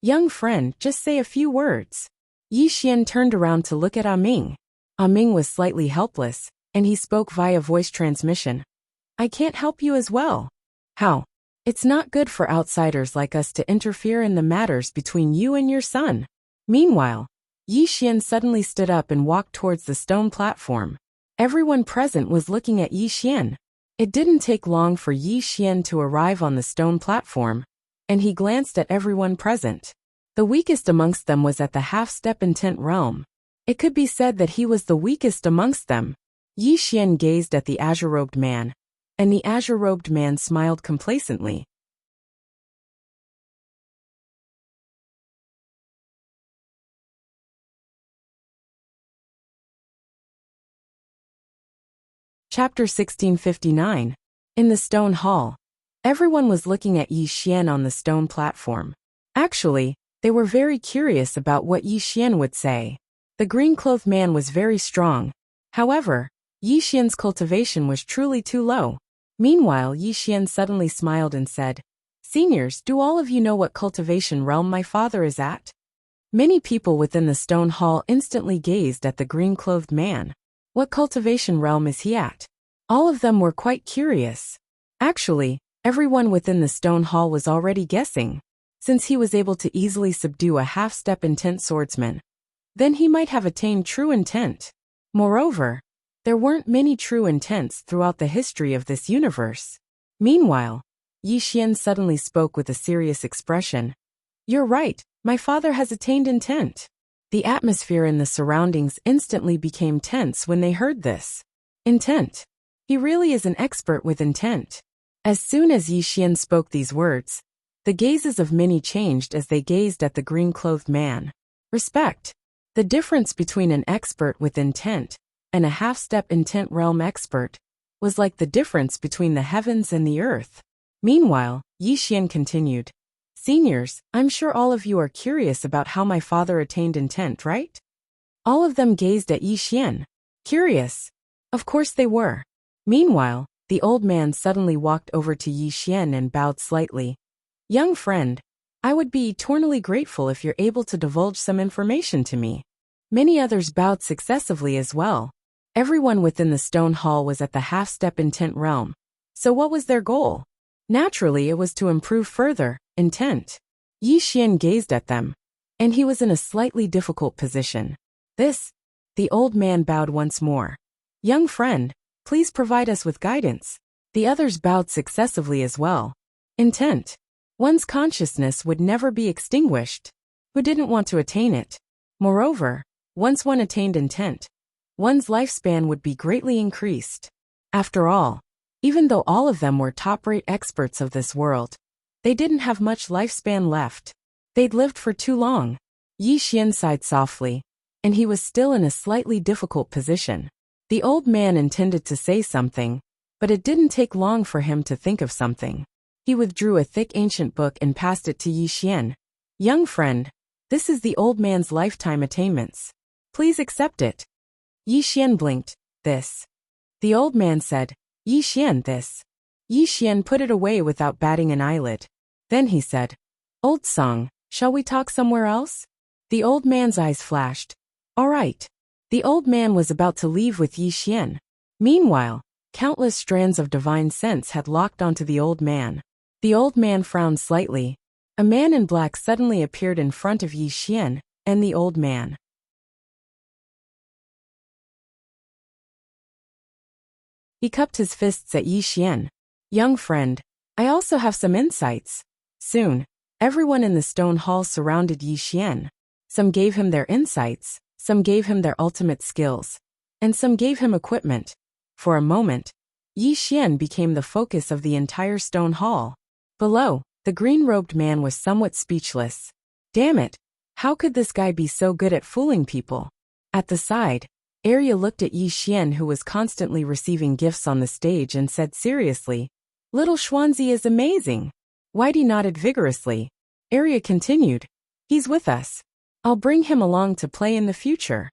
Young friend, just say a few words. Yi Xian turned around to look at Ming. Ming was slightly helpless, and he spoke via voice transmission. I can't help you as well. How? It's not good for outsiders like us to interfere in the matters between you and your son. Meanwhile, Yi Xian suddenly stood up and walked towards the stone platform. Everyone present was looking at Yi Xian. It didn't take long for Yi Xian to arrive on the stone platform, and he glanced at everyone present. The weakest amongst them was at the half-step intent realm. It could be said that he was the weakest amongst them. Yi Xian gazed at the azure-robed man, and the azure-robed man smiled complacently. Chapter 1659. In the stone hall. Everyone was looking at Yi Xian on the stone platform. Actually, they were very curious about what Yi Xian would say. The green-clothed man was very strong. However, Yi Xian's cultivation was truly too low. Meanwhile, Yi Xian suddenly smiled and said, Seniors, do all of you know what cultivation realm my father is at? Many people within the stone hall instantly gazed at the green-clothed man. What cultivation realm is he at? All of them were quite curious. Actually, everyone within the stone hall was already guessing. Since he was able to easily subdue a half-step intent swordsman, then he might have attained true intent. Moreover, there weren't many true intents throughout the history of this universe. Meanwhile, Yi Xian suddenly spoke with a serious expression. You're right, my father has attained intent. The atmosphere in the surroundings instantly became tense when they heard this. Intent. He really is an expert with intent. As soon as Yi Xian spoke these words, the gazes of many changed as they gazed at the green-clothed man. Respect. The difference between an expert with intent and a half-step intent realm expert was like the difference between the heavens and the earth. Meanwhile, Yi Xian continued, Seniors, I'm sure all of you are curious about how my father attained intent, right? All of them gazed at Yi Xian. Curious. Of course they were. Meanwhile, the old man suddenly walked over to Yi Xian and bowed slightly. Young friend, I would be eternally grateful if you're able to divulge some information to me. Many others bowed successively as well. Everyone within the stone hall was at the half-step intent realm. So what was their goal? Naturally, it was to improve further, intent. Yi Xian gazed at them, and he was in a slightly difficult position. The old man bowed once more. Young friend, please provide us with guidance. The others bowed successively as well. Intent. One's consciousness would never be extinguished. Who didn't want to attain it? Moreover, once one attained intent, one's lifespan would be greatly increased. After all, even though all of them were top-rate experts of this world, they didn't have much lifespan left. They'd lived for too long. Yi Xian sighed softly, and he was still in a slightly difficult position. The old man intended to say something, but it didn't take long for him to think of something. He withdrew a thick ancient book and passed it to Yi Xian. Young friend, this is the old man's lifetime attainments. Please accept it. Yi Xian blinked. This. The old man said, Yi Xian, this. Yi Xian put it away without batting an eyelid. Then he said, Old song, shall we talk somewhere else? The old man's eyes flashed. All right. The old man was about to leave with Yi Xian. Meanwhile, countless strands of divine sense had locked onto the old man. The old man frowned slightly. A man in black suddenly appeared in front of Yi Xian and the old man. He cupped his fists at Yi Xian. Young friend, I also have some insights. Soon, everyone in the stone hall surrounded Yi Xian. Some gave him their insights, some gave him their ultimate skills, and some gave him equipment. For a moment, Yi Xian became the focus of the entire stone hall. Below, the green-robed man was somewhat speechless. Damn it, how could this guy be so good at fooling people? At the side, Arya looked at Yi Xian, who was constantly receiving gifts on the stage, and said seriously, Little Xuanzi is amazing. Whitey nodded vigorously. Arya continued, He's with us. I'll bring him along to play in the future.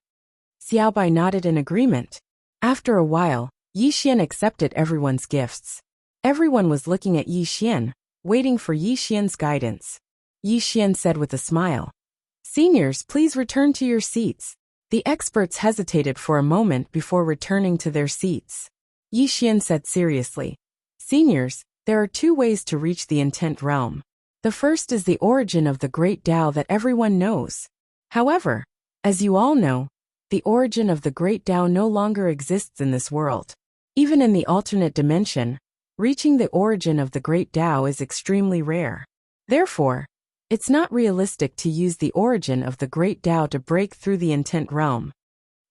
Xiaobai nodded in agreement. After a while, Yi Xian accepted everyone's gifts. Everyone was looking at Yi Xian, waiting for Yi Xian's guidance. Yi Xian said with a smile, Seniors, please return to your seats. The experts hesitated for a moment before returning to their seats. Yi Xian said seriously, Seniors, there are two ways to reach the intent realm. The first is the origin of the great Tao that everyone knows. However, as you all know, the origin of the great Tao no longer exists in this world. Even in the alternate dimension, reaching the origin of the great Tao is extremely rare. Therefore, it's not realistic to use the origin of the great Tao to break through the intent realm.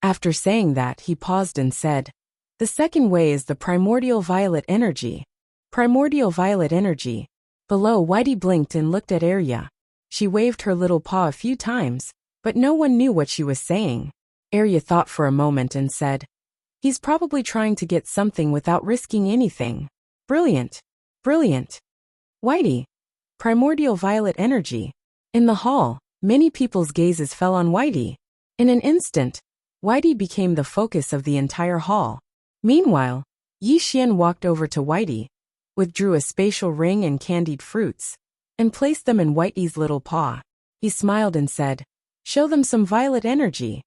After saying that, he paused and said, The second way is the primordial violet energy. Primordial violet energy. Below, Whitey blinked and looked at Arya. She waved her little paw a few times, but no one knew what she was saying. Arya thought for a moment and said, He's probably trying to get something without risking anything. Brilliant. Brilliant. Whitey. Primordial violet energy. In the hall, many people's gazes fell on Whitey. In an instant, Whitey became the focus of the entire hall. Meanwhile, Yi Xian walked over to Whitey, withdrew a spatial ring and candied fruits, and placed them in Whitey's little paw. He smiled and said, Show them some violet energy.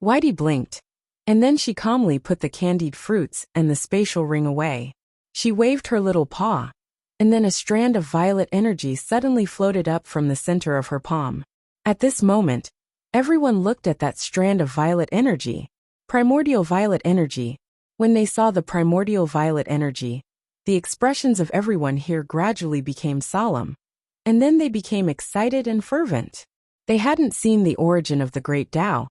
Whitey blinked, and then she calmly put the candied fruits and the spatial ring away. She waved her little paw, and then a strand of violet energy suddenly floated up from the center of her palm. At this moment, everyone looked at that strand of violet energy. Primordial violet energy. When they saw the primordial violet energy, the expressions of everyone here gradually became solemn, and then they became excited and fervent. They hadn't seen the origin of the great Tao,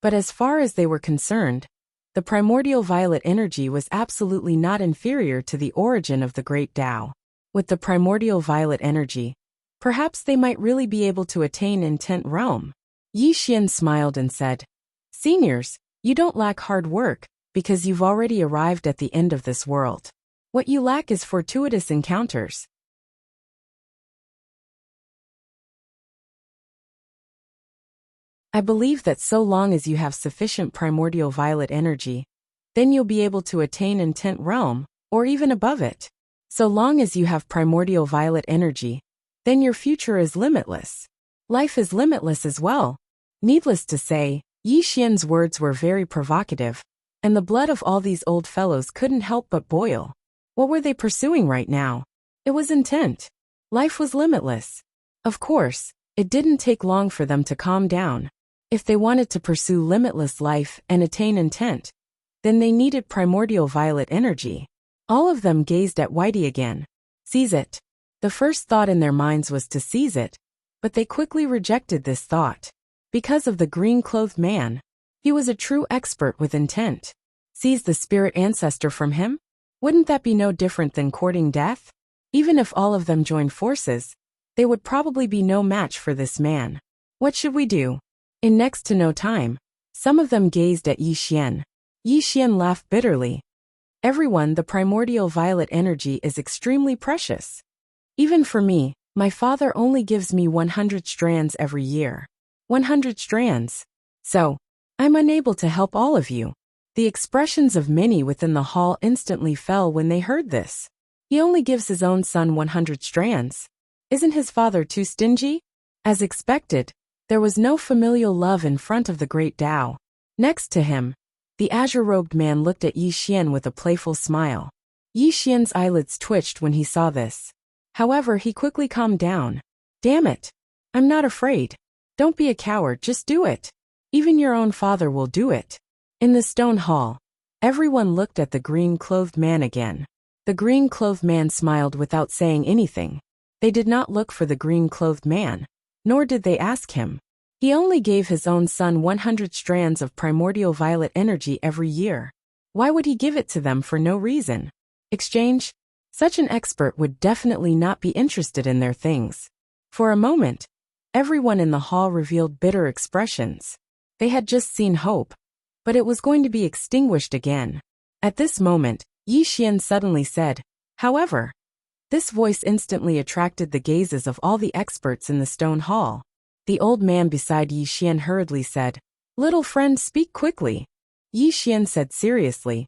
but as far as they were concerned, the primordial violet energy was absolutely not inferior to the origin of the great Tao. With the primordial violet energy, perhaps they might really be able to attain intent realm. Yi Xian smiled and said, Seniors, you don't lack hard work, because you've already arrived at the end of this world. What you lack is fortuitous encounters. I believe that so long as you have sufficient primordial violet energy, then you'll be able to attain intent realm, or even above it. So long as you have primordial violet energy, then your future is limitless. Life is limitless as well. Needless to say, Yi Xian's words were very provocative, and the blood of all these old fellows couldn't help but boil. What were they pursuing right now? It was intent. Life was limitless. Of course, it didn't take long for them to calm down. If they wanted to pursue limitless life and attain intent, then they needed primordial violet energy. All of them gazed at Whitey again. Seize it. The first thought in their minds was to seize it, but they quickly rejected this thought. Because of the green-clothed man. He was a true expert with intent. Seize the spirit ancestor from him? Wouldn't that be no different than courting death? Even if all of them joined forces, they would probably be no match for this man. What should we do? In next to no time, some of them gazed at Yi Xian. Yi Xian laughed bitterly. Everyone, the primordial violet energy is extremely precious. Even for me, my father only gives me 100 strands every year. 100 strands. So, I'm unable to help all of you. The expressions of many within the hall instantly fell when they heard this. He only gives his own son 100 strands. Isn't his father too stingy? As expected, there was no familial love in front of the great Tao. Next to him, the azure-robed man looked at Yi Xian with a playful smile. Yi Xian's eyelids twitched when he saw this. However, he quickly calmed down. Damn it. I'm not afraid. Don't be a coward, just do it. Even your own father will do it. In the stone hall, everyone looked at the green-clothed man again. The green-clothed man smiled without saying anything. They did not look for the green-clothed man, nor did they ask him. He only gave his own son 100 strands of primordial violet energy every year. Why would he give it to them for no reason? Exchange? Such an expert would definitely not be interested in their things. For a moment, everyone in the hall revealed bitter expressions. They had just seen hope, but it was going to be extinguished again. At this moment, Yi Xian suddenly said, however, this voice instantly attracted the gazes of all the experts in the stone hall. The old man beside Yi Xian hurriedly said, little friend, speak quickly. Yi Xian said seriously,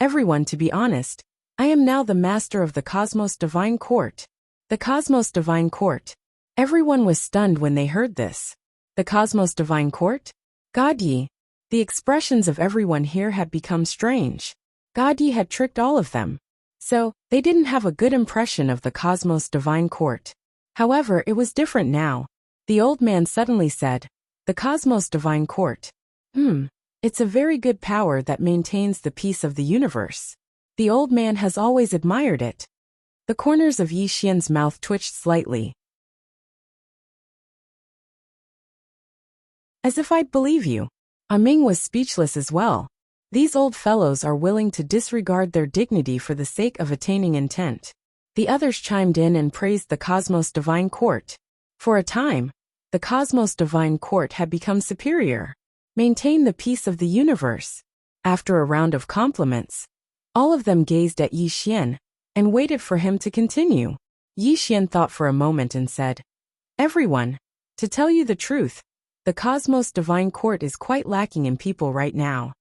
everyone, to be honest, I am now the master of the Cosmos Divine Court. The Cosmos Divine Court. Everyone was stunned when they heard this. The Cosmos Divine Court? God Yi. The expressions of everyone here had become strange. God Yi had tricked all of them. So, they didn't have a good impression of the Cosmos Divine Court. However, it was different now. The old man suddenly said, the Cosmos Divine Court. It's a very good power that maintains the peace of the universe. The old man has always admired it. The corners of Yi Xian's mouth twitched slightly. As if I'd believe you. Ming was speechless as well. These old fellows are willing to disregard their dignity for the sake of attaining intent. The others chimed in and praised the Cosmos Divine Court. For a time, the Cosmos Divine Court had become superior. Maintain the peace of the universe. After a round of compliments, all of them gazed at Yi Xian and waited for him to continue. Yi Xian thought for a moment and said, everyone, to tell you the truth, the Cosmos Divine Court is quite lacking in people right now.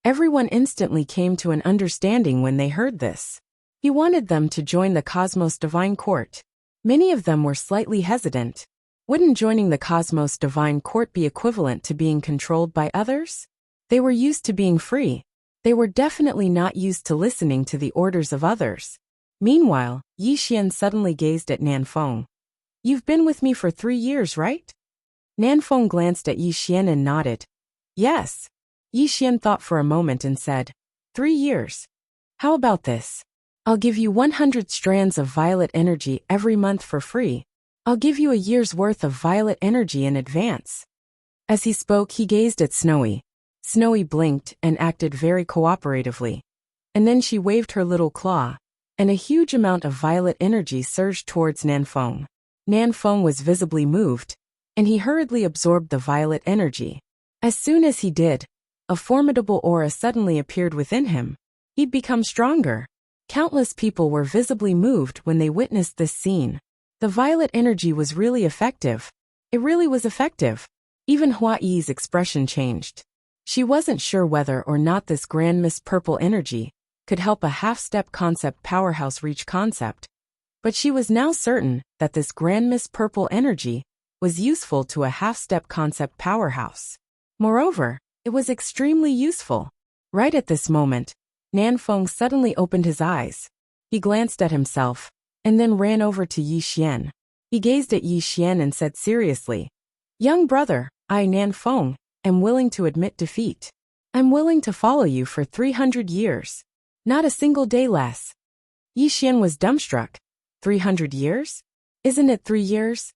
Everyone instantly came to an understanding when they heard this. He wanted them to join the Cosmos Divine Court. Many of them were slightly hesitant. Wouldn't joining the Cosmos Divine Court be equivalent to being controlled by others? They were used to being free. They were definitely not used to listening to the orders of others. Meanwhile, Yi Xian suddenly gazed at Nanfeng. You've been with me for 3 years, right? Nanfeng glanced at Yi Xian and nodded. Yes. Yi Xian thought for a moment and said, 3 years. How about this? I'll give you 100 strands of violet energy every month for free. I'll give you a year's worth of violet energy in advance. As he spoke, he gazed at Snowy. Snowy blinked and acted very cooperatively. And then she waved her little claw, and a huge amount of violet energy surged towards Nanfeng. Nanfeng was visibly moved, and he hurriedly absorbed the violet energy. As soon as he did, a formidable aura suddenly appeared within him. He'd become stronger. Countless people were visibly moved when they witnessed this scene. The violet energy was really effective. It really was effective. Even Hua Yi's expression changed. She wasn't sure whether or not this Grand Miss Purple energy could help a half-step concept powerhouse reach concept. But she was now certain that this Grand Miss Purple energy was useful to a half-step concept powerhouse. Moreover, it was extremely useful. Right at this moment, Nanfeng suddenly opened his eyes. He glanced at himself, and then ran over to Yi Xian. He gazed at Yi Xian and said seriously, "Young brother, I Nan Feng, am willing to admit defeat. I'm willing to follow you for 300 years. Not a single day less." Yi Xian was dumbstruck. 300 years? Isn't it 3 years?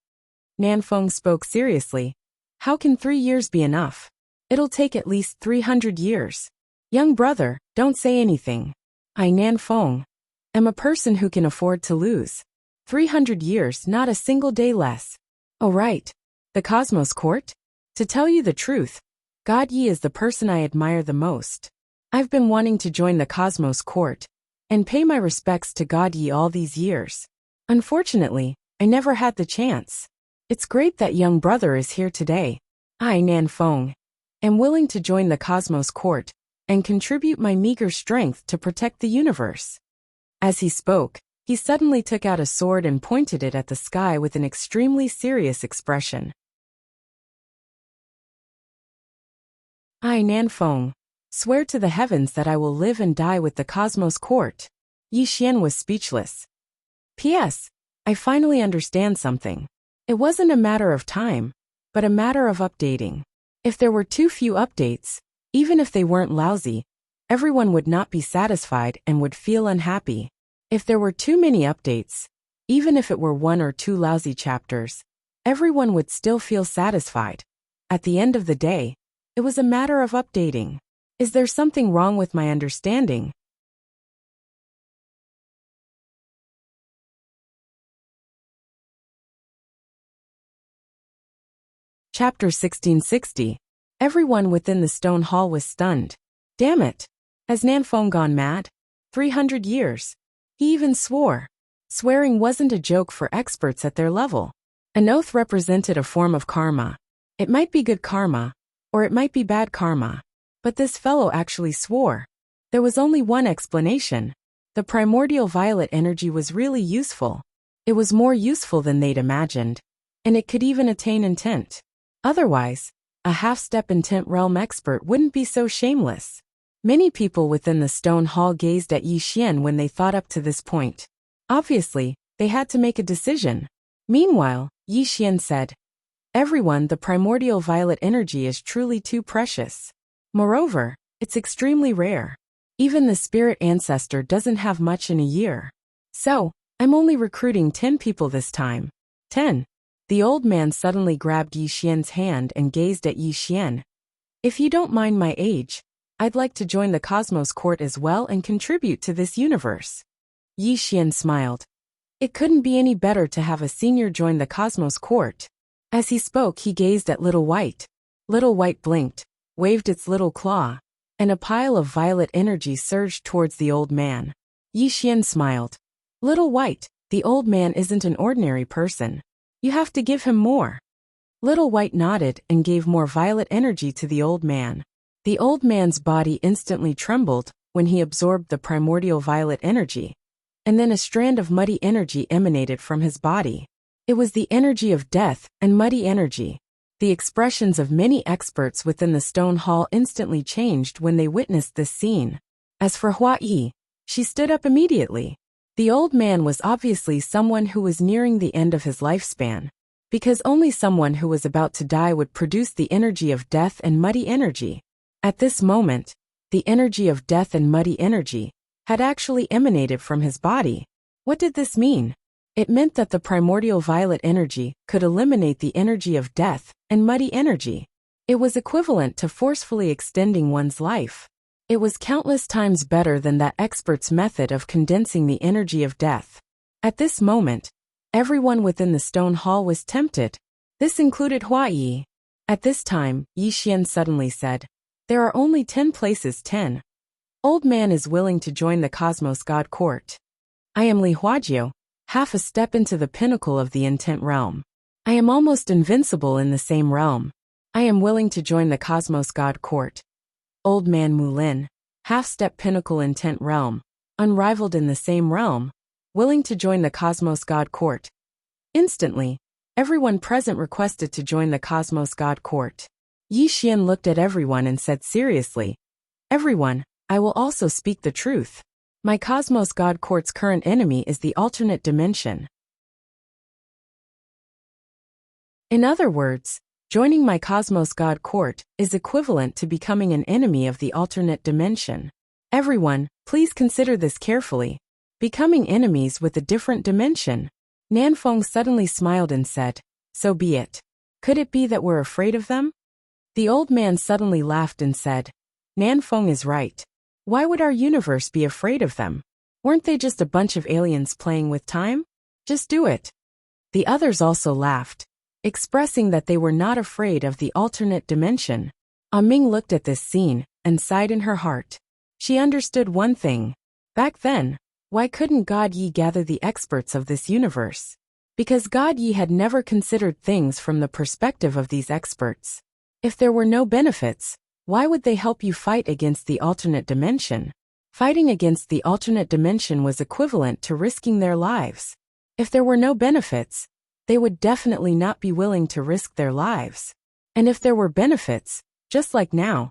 Nan Feng spoke seriously. How can 3 years be enough? It'll take at least 300 years. Young brother, don't say anything. I Nan Feng am a person who can afford to lose. 300 years, not a single day less. Oh right. The Cosmos Court? To tell you the truth, God Yi is the person I admire the most. I've been wanting to join the Cosmos Court and pay my respects to God Yi all these years. Unfortunately, I never had the chance. It's great that young brother is here today. I Nan Feng am willing to join the Cosmos Court and contribute my meager strength to protect the universe. As he spoke, he suddenly took out a sword and pointed it at the sky with an extremely serious expression. I Nan Feng swear to the heavens that I will live and die with the Cosmos Court. Yi Xian was speechless. P.S. I finally understand something. It wasn't a matter of time, but a matter of updating. If there were too few updates, even if they weren't lousy, everyone would not be satisfied and would feel unhappy. If there were too many updates, even if it were 1 or 2 lousy chapters, everyone would still feel satisfied. At the end of the day, it was a matter of updating. Is there something wrong with my understanding? Chapter 1660. Everyone within the stone hall was stunned. Damn it! Has Nan Feng gone mad? 300 years. He even swore. Swearing wasn't a joke for experts at their level. An oath represented a form of karma. It might be good karma, or it might be bad karma. But this fellow actually swore. There was only one explanation. The primordial violet energy was really useful. It was more useful than they'd imagined. And it could even attain intent. Otherwise, a half-step intent realm expert wouldn't be so shameless. Many people within the stone hall gazed at Yi Xian when they thought up to this point. Obviously, they had to make a decision. Meanwhile, Yi Xian said, "Everyone, the primordial violet energy is truly too precious. Moreover, it's extremely rare. Even the spirit ancestor doesn't have much in a year. So, I'm only recruiting 10 people this time." 10. The old man suddenly grabbed Yi Xian's hand and gazed at Yi Xian. "If you don't mind my age, I'd like to join the Cosmos Court as well and contribute to this universe." Yi Xian smiled. It couldn't be any better to have a senior join the Cosmos Court. As he spoke, he gazed at Little White. Little White blinked, waved its little claw, and a pile of violet energy surged towards the old man. Yi Xian smiled. "Little White, the old man isn't an ordinary person. You have to give him more." Little White nodded and gave more violet energy to the old man. The old man's body instantly trembled when he absorbed the primordial violet energy, and then a strand of muddy energy emanated from his body. It was the energy of death and muddy energy. The expressions of many experts within the stone hall instantly changed when they witnessed this scene. As for Hua Yi, she stood up immediately. The old man was obviously someone who was nearing the end of his lifespan, because only someone who was about to die would produce the energy of death and muddy energy. At this moment, the energy of death and muddy energy had actually emanated from his body. What did this mean? It meant that the primordial violet energy could eliminate the energy of death and muddy energy. It was equivalent to forcefully extending one's life. It was countless times better than that expert's method of condensing the energy of death. At this moment, everyone within the stone hall was tempted. This included Hua Yi. At this time, Yi Xian suddenly said, "There are only 10 places 10. Old man is willing to join the Cosmos God Court. I am Li Huajiu, half a step into the pinnacle of the intent realm. I am almost invincible in the same realm. I am willing to join the Cosmos God Court. Old man Mulin, half-step pinnacle intent realm, unrivaled in the same realm, willing to join the Cosmos God Court." Instantly, everyone present requested to join the Cosmos God Court. Yi Xian looked at everyone and said seriously, "Everyone, I will also speak the truth. My Cosmos God Court's current enemy is the alternate dimension. In other words, joining my Cosmos God Court is equivalent to becoming an enemy of the alternate dimension. Everyone, please consider this carefully. Becoming enemies with a different dimension. Nanfeng suddenly smiled and said, so be it. Could it be that we're afraid of them? The old man suddenly laughed and said, Nanfeng is right. Why would our universe be afraid of them? Weren't they just a bunch of aliens playing with time? Just do it. The others also laughed, expressing that they were not afraid of the alternate dimension. Ming looked at this scene and sighed in her heart. She understood one thing. Back then, why couldn't God Yi gather the experts of this universe? Because God Yi had never considered things from the perspective of these experts. If there were no benefits, why would they help you fight against the alternate dimension? Fighting against the alternate dimension was equivalent to risking their lives. If there were no benefits, they would definitely not be willing to risk their lives. And if there were benefits, just like now,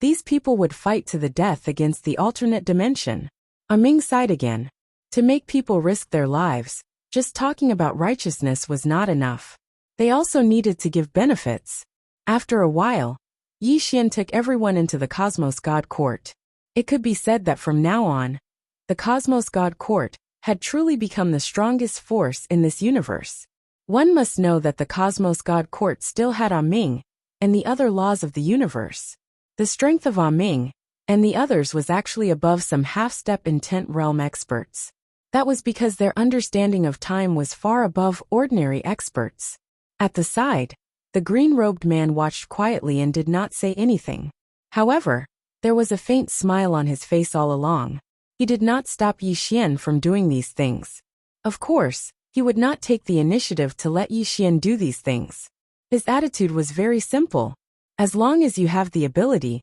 these people would fight to the death against the alternate dimension. Ming sighed again. To make people risk their lives, just talking about righteousness was not enough. They also needed to give benefits. After a while, Yi Xian took everyone into the Cosmos God Court. It could be said that from now on, the Cosmos God Court had truly become the strongest force in this universe. One must know that the Cosmos God Court still had Ming and the other laws of the universe. The strength of Ming and the others was actually above some half-step intent realm experts. That was because their understanding of time was far above ordinary experts. At the side, the green-robed man watched quietly and did not say anything. However, there was a faint smile on his face all along. He did not stop Yi Xian from doing these things. Of course, he would not take the initiative to let Yi Xian do these things. His attitude was very simple. As long as you have the ability,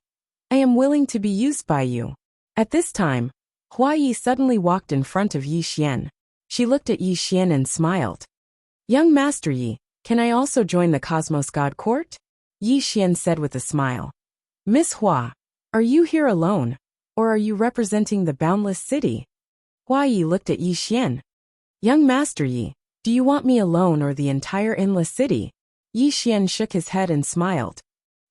I am willing to be used by you. At this time, Hua Yi suddenly walked in front of Yi Xian. She looked at Yi Xian and smiled. Young Master Yi, can I also join the Cosmos God Court? Yi Xian said with a smile. Miss Hua, are you here alone, or are you representing the boundless city? Hua Yi looked at Yi Xian. Young Master Yi, do you want me alone or the entire endless city? Yi Xian shook his head and smiled.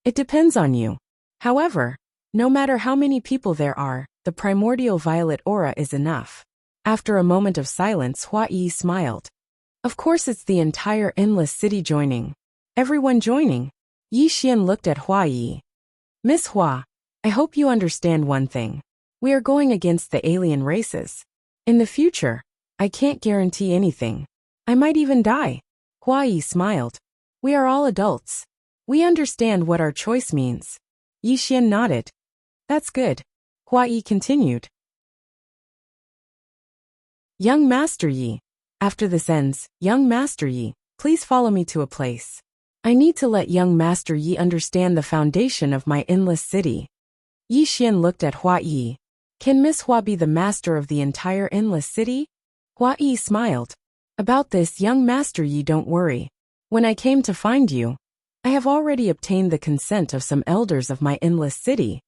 It depends on you. However, no matter how many people there are, the primordial violet aura is enough. After a moment of silence, Hua Yi smiled. Of course it's the entire endless city joining. Everyone joining. Yi Xian looked at Hua Yi. Miss Hua, I hope you understand one thing. We are going against the alien races. In the future, I can't guarantee anything. I might even die. Hua Yi smiled. We are all adults. We understand what our choice means. Yi Xian nodded. That's good. Hua Yi continued. Young Master Yi. After this ends, Young Master Yi, please follow me to a place. I need to let Young Master Yi understand the foundation of my endless city. Yi Xian looked at Hua Yi. Can Miss Hua be the master of the entire endless city? Hua Yi smiled. About this, Young Master Yi, don't worry. When I came to find you, I have already obtained the consent of some elders of my endless city.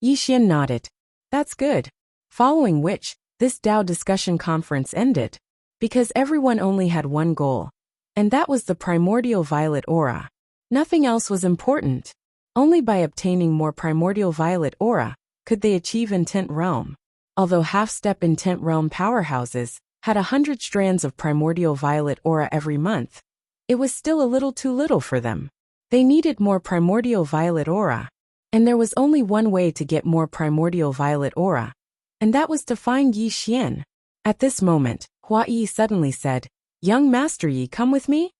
Yi Xian nodded. That's good. Following which, this Dao discussion conference ended. Because everyone only had one goal. And that was the primordial violet aura. Nothing else was important. Only by obtaining more primordial violet aura could they achieve intent realm. Although half-step intent realm powerhouses had 100 strands of primordial violet aura every month, it was still a little too little for them. They needed more primordial violet aura. And there was only one way to get more primordial violet aura. And that was to find Yi Xian. At this moment, Hua Yi suddenly said, Young Master Yi, come with me?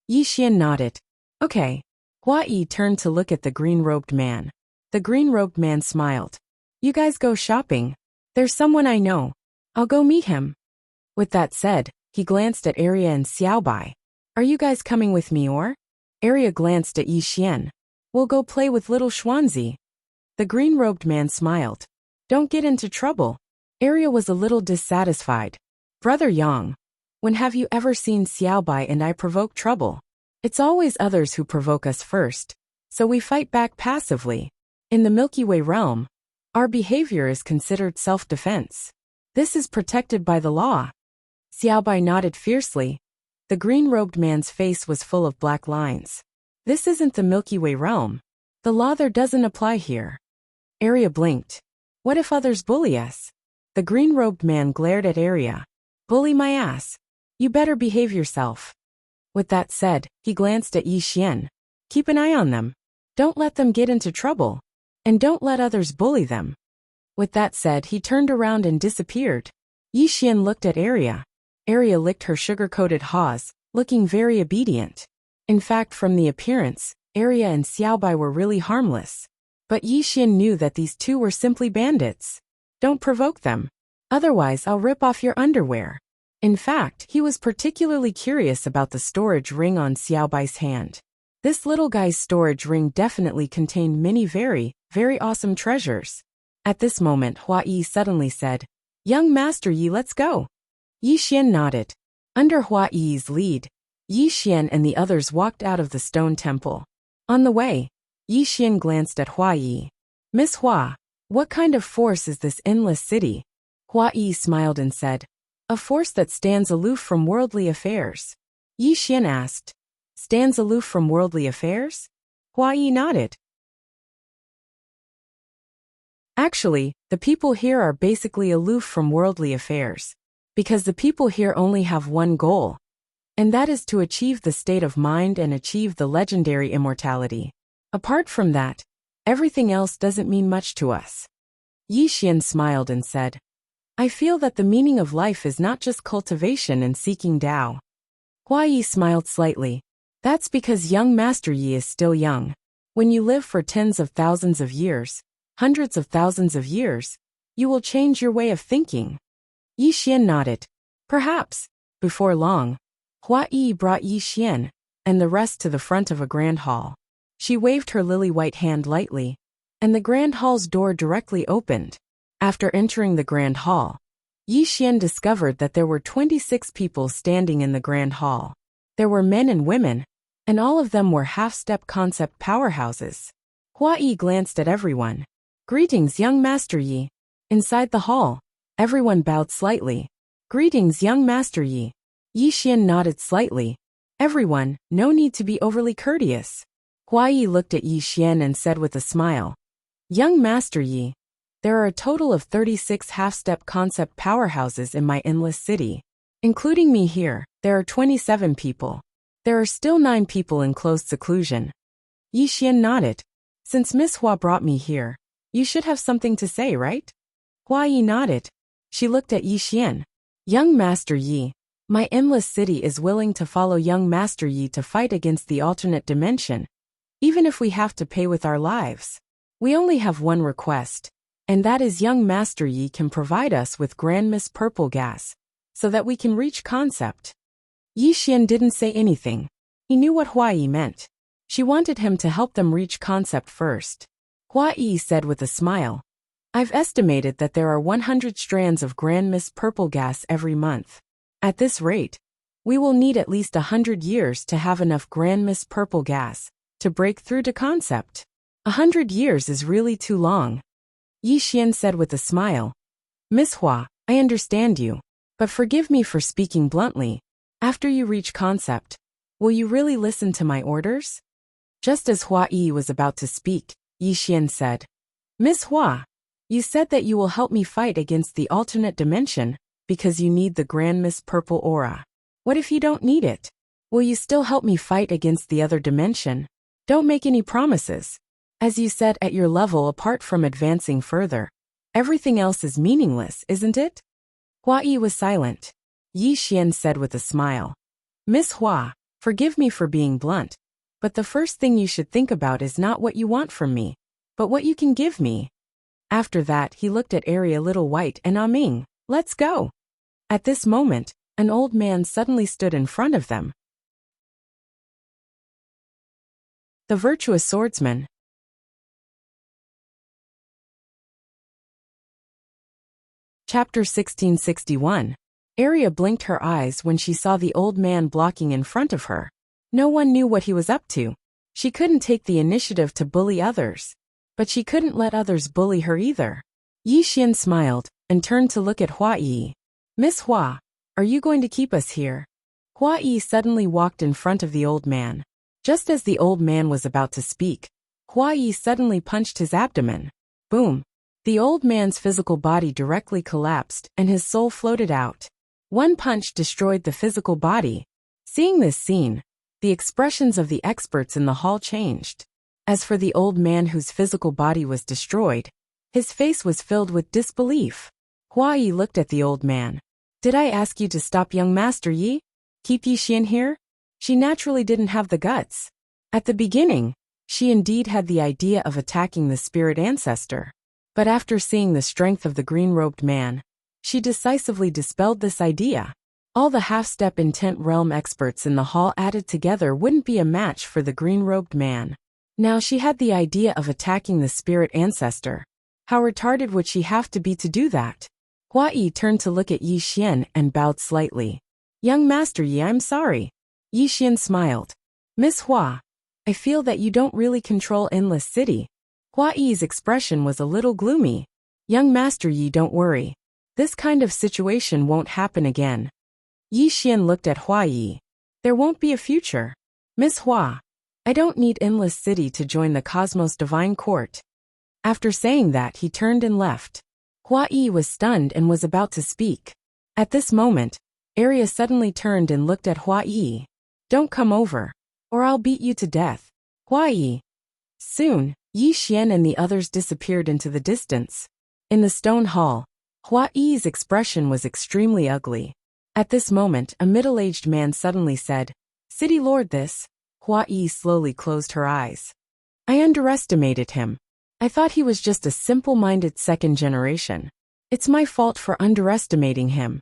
Yi Xian nodded. Okay. Hua Yi turned to look at the green-robed man. The green-robed man smiled. You guys go shopping. There's someone I know. I'll go meet him. With that said, he glanced at Arya and Xiaobai. Are you guys coming with me or? Arya glanced at Yi Xian. We'll go play with little Xuanzi. The green-robed man smiled. Don't get into trouble. Arya was a little dissatisfied. Brother Yang, when have you ever seen Xiaobai and I provoke trouble? It's always others who provoke us first, so we fight back passively. In the Milky Way realm, our behavior is considered self-defense. This is protected by the law. Xiaobai nodded fiercely. The green-robed man's face was full of black lines. This isn't the Milky Way realm. The law there doesn't apply here. Arya blinked. What if others bully us? The green-robed man glared at Arya. Bully my ass. You better behave yourself. With that said, he glanced at Yi Xian. Keep an eye on them. Don't let them get into trouble. And don't let others bully them. With that said, he turned around and disappeared. Yi Xian looked at Arya. Arya licked her sugar-coated haws, looking very obedient. In fact, from the appearance, Arya and Xiaobai were really harmless. But Yi Xian knew that these two were simply bandits. Don't provoke them. Otherwise I'll rip off your underwear. In fact, he was particularly curious about the storage ring on Xiaobai's hand. This little guy's storage ring definitely contained many very, very awesome treasures. At this moment, Hua Yi suddenly said, Young Master Yi, let's go. Yi Xian nodded. Under Hua Yi's lead, Yi Xian and the others walked out of the stone temple. On the way, Yi Xian glanced at Hua Yi. Miss Hua, what kind of force is this endless city? Hua Yi smiled and said, A force that stands aloof from worldly affairs. Yi Xian asked, Stands aloof from worldly affairs? Hua Yi nodded. Actually, the people here are basically aloof from worldly affairs. Because the people here only have one goal. And that is to achieve the state of mind and achieve the legendary immortality. Apart from that, everything else doesn't mean much to us. Yi Xian smiled and said, I feel that the meaning of life is not just cultivation and seeking Tao. Hua Yi smiled slightly. That's because young Master Yi is still young. When you live for tens of thousands of years, hundreds of thousands of years, you will change your way of thinking. Yi Xian nodded. Perhaps. Before long, Hua Yi brought Yi Xian and the rest to the front of a grand hall. She waved her lily-white hand lightly, and the grand hall's door directly opened. After entering the grand hall, Yi Xian discovered that there were 26 people standing in the grand hall. There were men and women, and all of them were half-step concept powerhouses. Hua Yi glanced at everyone. Greetings, young Master Yi. Inside the hall, everyone bowed slightly. Greetings, young Master Yi. Yi Xian nodded slightly. Everyone, no need to be overly courteous. Hua Yi looked at Yi Xian and said with a smile, Young Master Yi, there are a total of 36 half-step concept powerhouses in my endless city. Including me here, there are 27 people. There are still 9 people in closed seclusion. Yi Xian nodded. Since Miss Hua brought me here, you should have something to say, right? Hua Yi nodded. She looked at Yi Xian. Young Master Yi, my endless city is willing to follow young Master Yi to fight against the alternate dimension, even if we have to pay with our lives. We only have one request, and that is young Master Yi can provide us with Grand Miss Purple Gas, so that we can reach concept. Yi Xian didn't say anything. He knew what Hua Yi meant. She wanted him to help them reach concept first. Hua Yi said with a smile, I've estimated that there are 100 strands of Grand Miss Purple Gas every month. At this rate, we will need at least 100 years to have enough Grand Miss Purple Gas to break through to concept. 100 years is really too long. Yi Xian said with a smile. Miss Hua, I understand you, but forgive me for speaking bluntly. After you reach concept, will you really listen to my orders? Just as Hua Yi was about to speak, Yi Xian said, Miss Hua, you said that you will help me fight against the alternate dimension because you need the Grand Miss Purple Aura. What if you don't need it? Will you still help me fight against the other dimension? Don't make any promises. As you said, at your level, apart from advancing further, everything else is meaningless, isn't it? Hua Yi was silent. Yi Xian said with a smile, Miss Hua, forgive me for being blunt, but the first thing you should think about is not what you want from me, but what you can give me. After that, he looked at Arya Little White and Ming. Let's go. At this moment, an old man suddenly stood in front of them. The Virtuous Swordsman. Chapter 1661. Arya blinked her eyes when she saw the old man blocking in front of her. No one knew what he was up to. She couldn't take the initiative to bully others, but she couldn't let others bully her either. Yi Xian smiled and turned to look at Hua Yi. Miss Hua, are you going to keep us here? Hua Yi suddenly walked in front of the old man. Just as the old man was about to speak, Hua Yi suddenly punched his abdomen. Boom! The old man's physical body directly collapsed and his soul floated out. One punch destroyed the physical body. Seeing this scene, the expressions of the experts in the hall changed. As for the old man whose physical body was destroyed, his face was filled with disbelief. Hua Yi looked at the old man. Did I ask you to stop, young Master Yi? Keep Yi Xian here? She naturally didn't have the guts. At the beginning, she indeed had the idea of attacking the spirit ancestor. But after seeing the strength of the green-robed man, she decisively dispelled this idea. All the half-step intent realm experts in the hall added together wouldn't be a match for the green-robed man. Now she had the idea of attacking the spirit ancestor. How retarded would she have to be to do that? Hua Yi turned to look at Yi Xian and bowed slightly. Young Master Yi, I'm sorry. Yi Xian smiled. Miss Hua, I feel that you don't really control Endless City. Hua Yi's expression was a little gloomy. Young Master Yi, don't worry. This kind of situation won't happen again. Yi Xian looked at Hua Yi. There won't be a future. Miss Hua, I don't need Endless City to join the Cosmos Divine Court. After saying that, he turned and left. Hua Yi was stunned and was about to speak. At this moment, Arya suddenly turned and looked at Hua Yi. Don't come over, or I'll beat you to death. Hua Yi. Soon, Yi Xian and the others disappeared into the distance. In the stone hall, Hua Yi's expression was extremely ugly. At this moment, a middle-aged man suddenly said, City Lord this. Hua Yi slowly closed her eyes. I underestimated him. I thought he was just a simple-minded second generation. It's my fault for underestimating him.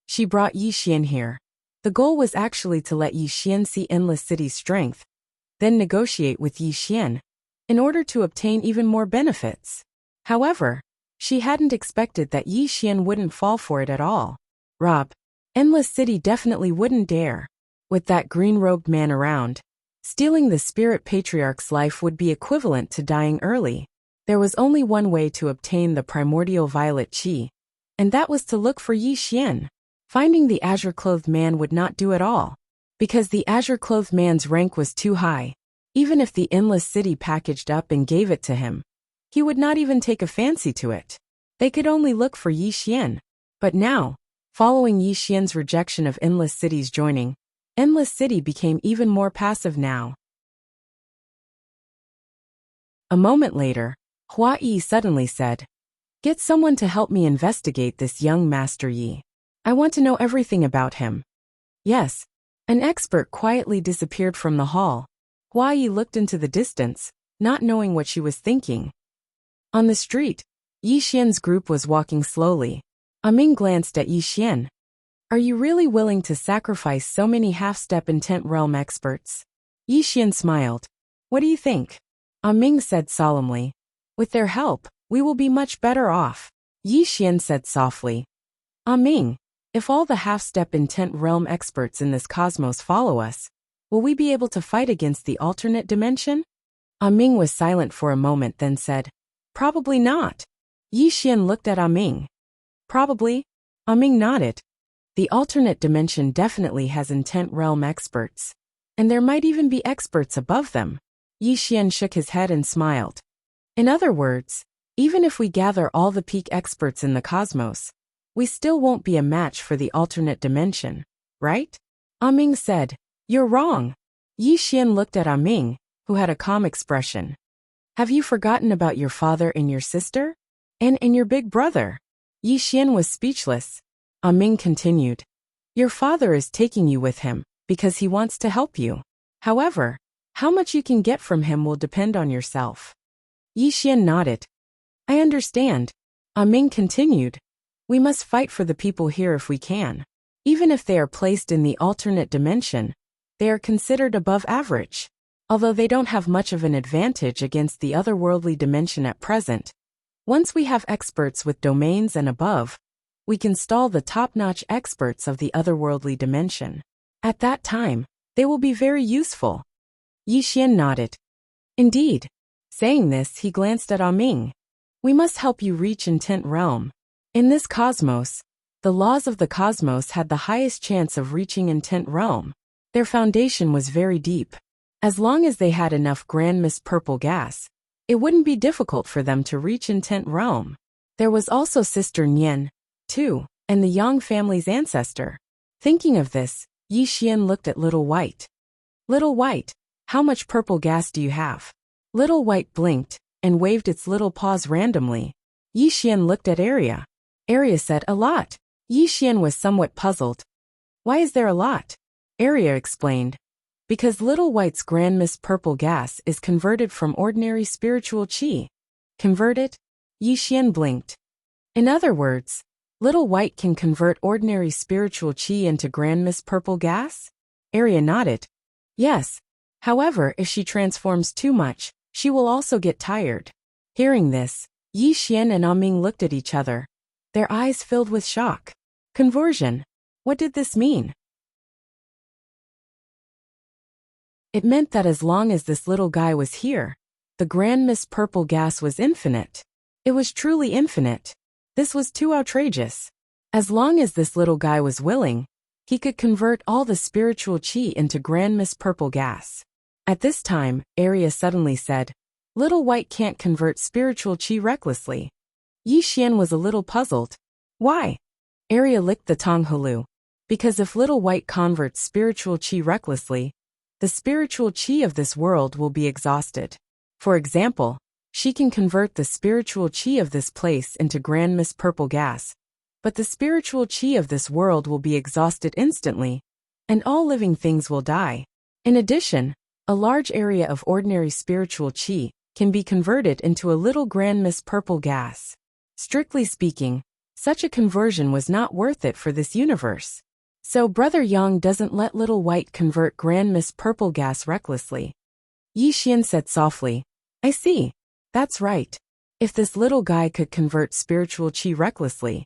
She brought Yi Xian here. The goal was actually to let Yi Xian see Endless City's strength, then negotiate with Yi Xian, in order to obtain even more benefits. However, she hadn't expected that Yi Xian wouldn't fall for it at all. Rob, Endless City definitely wouldn't dare. With that green-robed man around, stealing the spirit patriarch's life would be equivalent to dying early. There was only one way to obtain the primordial violet chi, and that was to look for Yi Xian. Finding the azure-clothed man would not do at all, because the azure-clothed man's rank was too high. Even if the Endless City packaged up and gave it to him, he would not even take a fancy to it. They could only look for Yi Xian. But now, following Yi Xian's rejection of Endless City's joining, Endless City became even more passive now. A moment later, Hua Yi suddenly said, Get someone to help me investigate this young Master Yi. I want to know everything about him. Yes. An expert quietly disappeared from the hall. Hua Yi looked into the distance, not knowing what she was thinking. On the street, Yi Xian's group was walking slowly. Ming glanced at Yi Xian. Are you really willing to sacrifice so many half-step intent realm experts? Yi Xian smiled. What do you think? Ming said solemnly. With their help, we will be much better off. Yi Xian said softly. Ming, if all the half-step intent realm experts in this cosmos follow us, will we be able to fight against the alternate dimension? Ming was silent for a moment, then said, Probably not. Yi Xian looked at Ming. Probably? Ming nodded. The alternate dimension definitely has intent realm experts, and there might even be experts above them. Yi Xian shook his head and smiled. In other words, even if we gather all the peak experts in the cosmos, we still won't be a match for the alternate dimension, right? Ming said, You're wrong. Yi Xian looked at Ming, who had a calm expression. Have you forgotten about your father and your sister? And your big brother? Yi Xian was speechless. Ming continued. Your father is taking you with him, because he wants to help you. However, how much you can get from him will depend on yourself. Yi Xian nodded. I understand. Ming continued. We must fight for the people here if we can. Even if they are placed in the alternate dimension, they are considered above average. Although they don't have much of an advantage against the otherworldly dimension at present. Once we have experts with domains and above, we can stall the top-notch experts of the otherworldly dimension. At that time, they will be very useful. Yi Xian nodded. Indeed. Saying this, he glanced at Ming. We must help you reach Intent Realm. In this cosmos, the laws of the cosmos had the highest chance of reaching intent realm. Their foundation was very deep. As long as they had enough grand mist purple gas, it wouldn't be difficult for them to reach intent realm. There was also Sister Nian, too, and the Yang family's ancestor. Thinking of this, Yi Xian looked at Little White. Little White, how much purple gas do you have? Little White blinked and waved its little paws randomly. Yi Xian looked at Arya. Arya said, a lot. Yi Xian was somewhat puzzled. Why is there a lot? Arya explained. Because Little White's grand mist purple gas is converted from ordinary spiritual qi. Convert it? Yi Xian blinked. In other words, Little White can convert ordinary spiritual qi into grand mist purple gas? Arya nodded. Yes. However, if she transforms too much, she will also get tired. Hearing this, Yi Xian and Ming looked at each other, their eyes filled with shock. Conversion. What did this mean? It meant that as long as this little guy was here, the grand mist purple gas was infinite. It was truly infinite. This was too outrageous. As long as this little guy was willing, he could convert all the spiritual qi into grand mist purple gas. At this time, Arya suddenly said, Little White can't convert spiritual qi recklessly. Yi Xian was a little puzzled. Why? Arya licked the Tonghulu. Because if Little White converts spiritual qi recklessly, the spiritual qi of this world will be exhausted. For example, she can convert the spiritual qi of this place into grand mist purple gas, but the spiritual qi of this world will be exhausted instantly, and all living things will die. In addition, a large area of ordinary spiritual qi can be converted into a little grand mist purple gas. Strictly speaking, such a conversion was not worth it for this universe. So Brother Yang doesn't let Little White convert grand mist purple gas recklessly. Yi Xian said softly, I see. That's right. If this little guy could convert spiritual qi recklessly,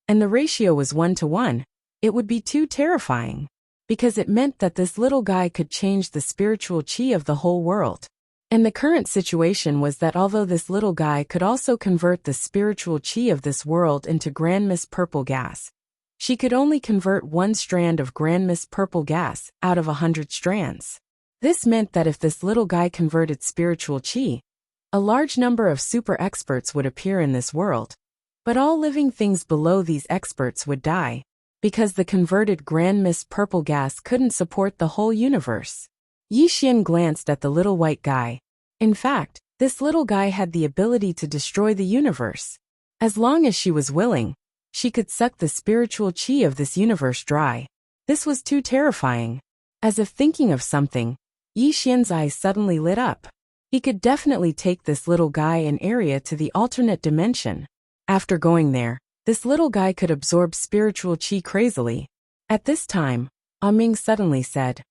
and the ratio was 1-to-1, it would be too terrifying. Because it meant that this little guy could change the spiritual qi of the whole world. And the current situation was that although this little guy could also convert the spiritual qi of this world into grand mist purple gas, she could only convert one strand of grand mist purple gas out of 100 strands. This meant that if this little guy converted spiritual qi, a large number of super experts would appear in this world. But all living things below these experts would die, because the converted grand mist purple gas couldn't support the whole universe. Yi Xian glanced at the little white guy. In fact, this little guy had the ability to destroy the universe. As long as she was willing, she could suck the spiritual qi of this universe dry. This was too terrifying. As if thinking of something, Yi Xian's eyes suddenly lit up. He could definitely take this little guy and Arya to the alternate dimension. After going there, this little guy could absorb spiritual qi crazily. At this time, Ming suddenly said,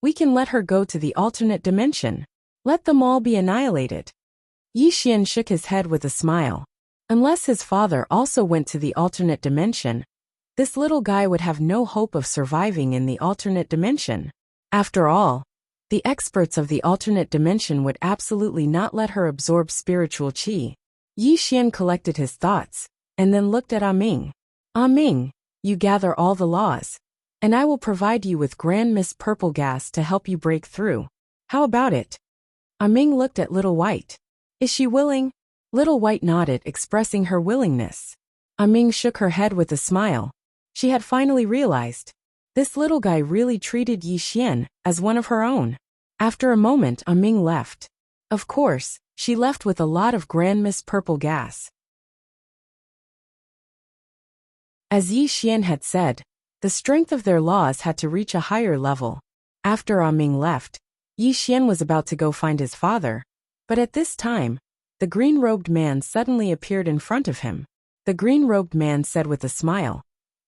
We can let her go to the alternate dimension. Let them all be annihilated. Yi Xian shook his head with a smile. Unless his father also went to the alternate dimension, this little guy would have no hope of surviving in the alternate dimension. After all, the experts of the alternate dimension would absolutely not let her absorb spiritual qi. Yi Xian collected his thoughts, and then looked at Ming. Ming, you gather all the laws, and I will provide you with grand mist purple gas to help you break through. How about it? Ming looked at Little White. Is she willing? Little White nodded, expressing her willingness. Ming shook her head with a smile. She had finally realized. This little guy really treated Yi Xian as one of her own. After a moment, Ming left. Of course, she left with a lot of grand mist purple gas. As Yi Xian had said, the strength of their laws had to reach a higher level. After Ming left, Yi Xian was about to go find his father. But at this time, the green-robed man suddenly appeared in front of him. The green-robed man said with a smile,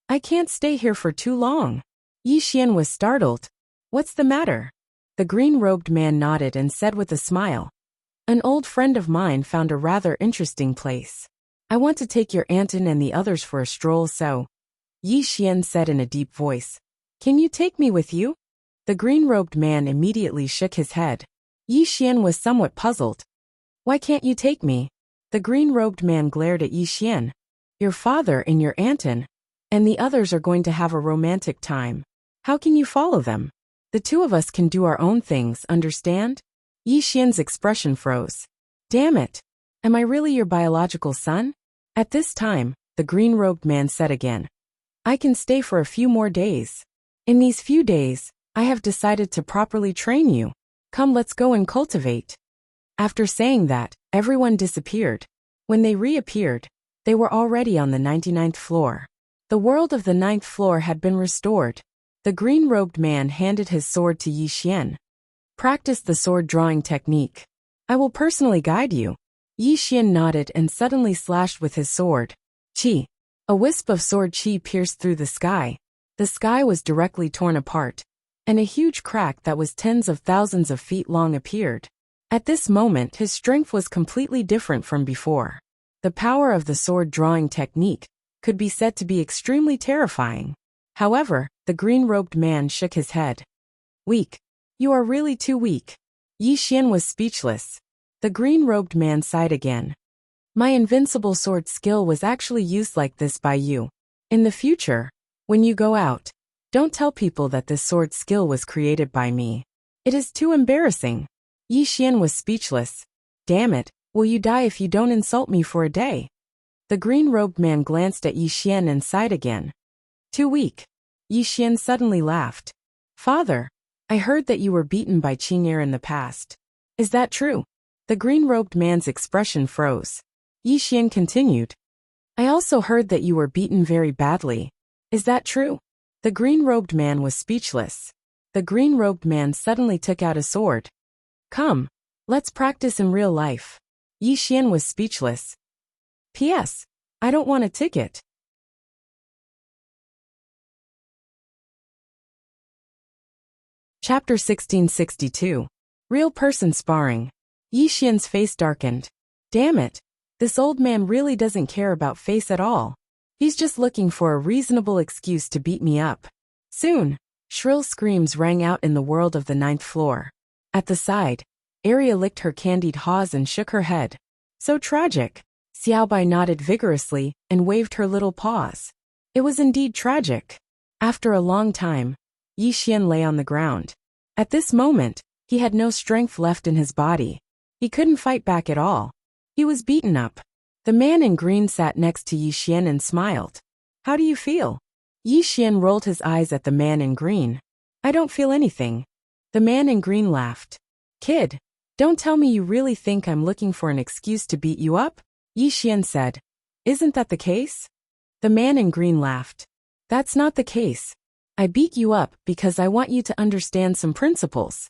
I can't stay here for too long. Yi Xian was startled. What's the matter? The green-robed man nodded and said with a smile, An old friend of mine found a rather interesting place. I want to take your Anton and the others for a stroll, so. Yi Xian said in a deep voice, Can you take me with you? The green-robed man immediately shook his head. Yi Xian was somewhat puzzled. Why can't you take me? The green-robed man glared at Yi Xian. Your father and your Anton, and the others are going to have a romantic time. How can you follow them? The two of us can do our own things, understand? Yi Xian's expression froze. Damn it! Am I really your biological son? At this time, the green-robed man said again. I can stay for a few more days. In these few days, I have decided to properly train you. Come, let's go and cultivate. After saying that, everyone disappeared. When they reappeared, they were already on the 99th floor. The world of the 9th floor had been restored. The green-robed man handed his sword to Yi Xian. Practice the sword drawing technique. I will personally guide you. Yi Xian nodded and suddenly slashed with his sword. Qi. A wisp of sword qi pierced through the sky. The sky was directly torn apart, and a huge crack that was tens of thousands of feet long appeared. At this moment, his strength was completely different from before. The power of the sword drawing technique could be said to be extremely terrifying. However, the green-robed man shook his head. Weak. You are really too weak. Yi Xian was speechless. The green-robed man sighed again. My invincible sword skill was actually used like this by you. In the future, when you go out, don't tell people that this sword skill was created by me. It is too embarrassing. Yi Xian was speechless. Damn it, will you die if you don't insult me for a day? The green-robed man glanced at Yi Xian and sighed again. Too weak. Yi Xian suddenly laughed. Father, I heard that you were beaten by Qing'er in the past. Is that true? The green-robed man's expression froze. Yi Xian continued. I also heard that you were beaten very badly. Is that true? The green-robed man was speechless. The green-robed man suddenly took out a sword. Come, let's practice in real life. Yi Xian was speechless. P.S. I don't want a ticket. Chapter 1662. Real person sparring. Yi Xian's face darkened. Damn it. This old man really doesn't care about face at all. He's just looking for a reasonable excuse to beat me up. Soon, shrill screams rang out in the world of the 9th floor. At the side, Arya licked her candied haws and shook her head. So tragic. Xiaobai nodded vigorously and waved her little paws. It was indeed tragic. After a long time, Yi Xian lay on the ground. At this moment, he had no strength left in his body. He couldn't fight back at all. He was beaten up. The man in green sat next to Yi Xian and smiled. How do you feel? Yi Xian rolled his eyes at the man in green. I don't feel anything. The man in green laughed. Kid, don't tell me you really think I'm looking for an excuse to beat you up? Yi Xian said. Isn't that the case? The man in green laughed. That's not the case. I beat you up because I want you to understand some principles.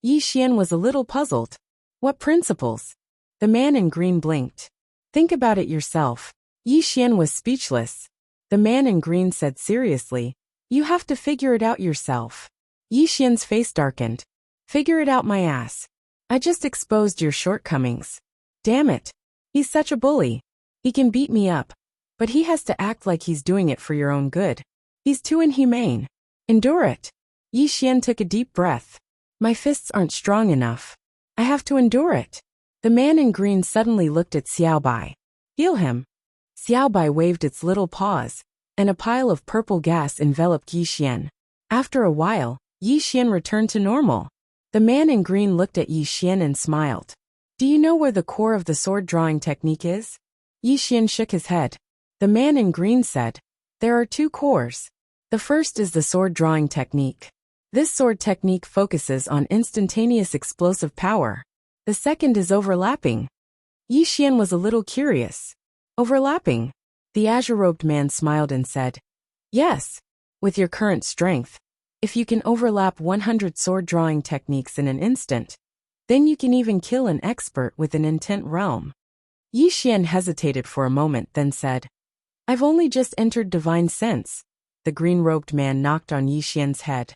Yi Xian was a little puzzled. What principles? The man in green blinked. Think about it yourself. Yi Xian was speechless. The man in green said seriously, you have to figure it out yourself. Yi Xian's face darkened. Figure it out my ass. I just exposed your shortcomings. Damn it. He's such a bully. He can beat me up, but he has to act like he's doing it for your own good. He's too inhumane. Endure it. Yi Xian took a deep breath. My fists aren't strong enough. I have to endure it. The man in green suddenly looked at Xiaobai. Heal him. Xiaobai waved its little paws, and a pile of purple gas enveloped Yi Xian. After a while, Yi Xian returned to normal. The man in green looked at Yi Xian and smiled. Do you know where the core of the sword drawing technique is? Yi Xian shook his head. The man in green said, there are two cores. The first is the sword drawing technique. This sword technique focuses on instantaneous explosive power. The second is overlapping. Yi Xian was a little curious. Overlapping? The azure-robed man smiled and said, yes, with your current strength, if you can overlap 100 sword drawing techniques in an instant, then you can even kill an expert with an intent realm. Yi Xian hesitated for a moment then said, I've only just entered divine sense. The green-robed man knocked on Yi Xian's head.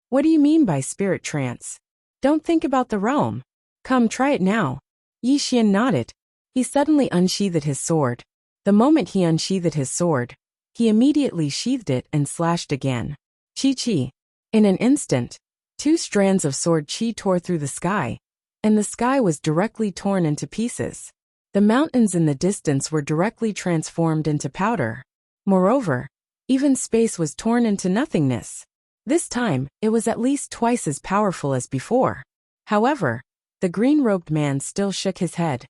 What do you mean by spirit trance? Don't think about the realm. Come, try it now. Yi Xian nodded. He suddenly unsheathed his sword. The moment he unsheathed his sword, he immediately sheathed it and slashed again. Chi. In an instant, 2 strands of sword chi tore through the sky, and the sky was directly torn into pieces. The mountains in the distance were directly transformed into powder. Moreover, even space was torn into nothingness. This time, it was at least twice as powerful as before. However, the green-robed man still shook his head.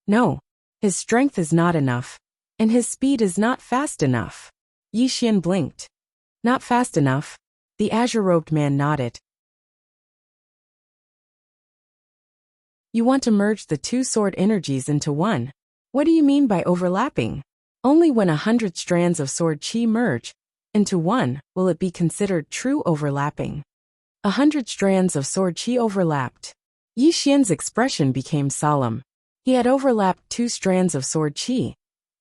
No, his strength is not enough, and his speed is not fast enough. Yi Xian blinked. Not fast enough? The azure-robed man nodded. You want to merge the two sword energies into one. What do you mean by overlapping? Only when 100 strands of sword qi merge into one will it be considered true overlapping. 100 strands of sword qi overlapped. Yi Xian's expression became solemn. He had overlapped 2 strands of sword qi,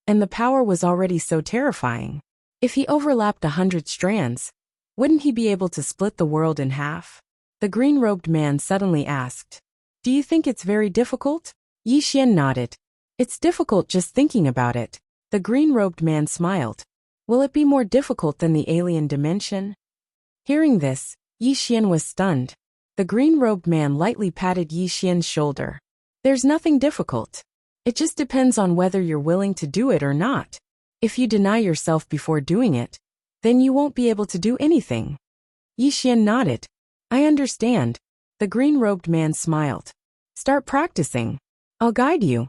and the power was already so terrifying. If he overlapped 100 strands, wouldn't he be able to split the world in half? The green-robed man suddenly asked. Do you think it's very difficult? Yi Xian nodded. It's difficult just thinking about it. The green-robed man smiled. Will it be more difficult than the alien dimension? Hearing this, Yi Xian was stunned. The green-robed man lightly patted Yi Xian's shoulder. There's nothing difficult. It just depends on whether you're willing to do it or not. If you deny yourself before doing it, then you won't be able to do anything. Yi Xian nodded. I understand. The green-robed man smiled. Start practicing. I'll guide you.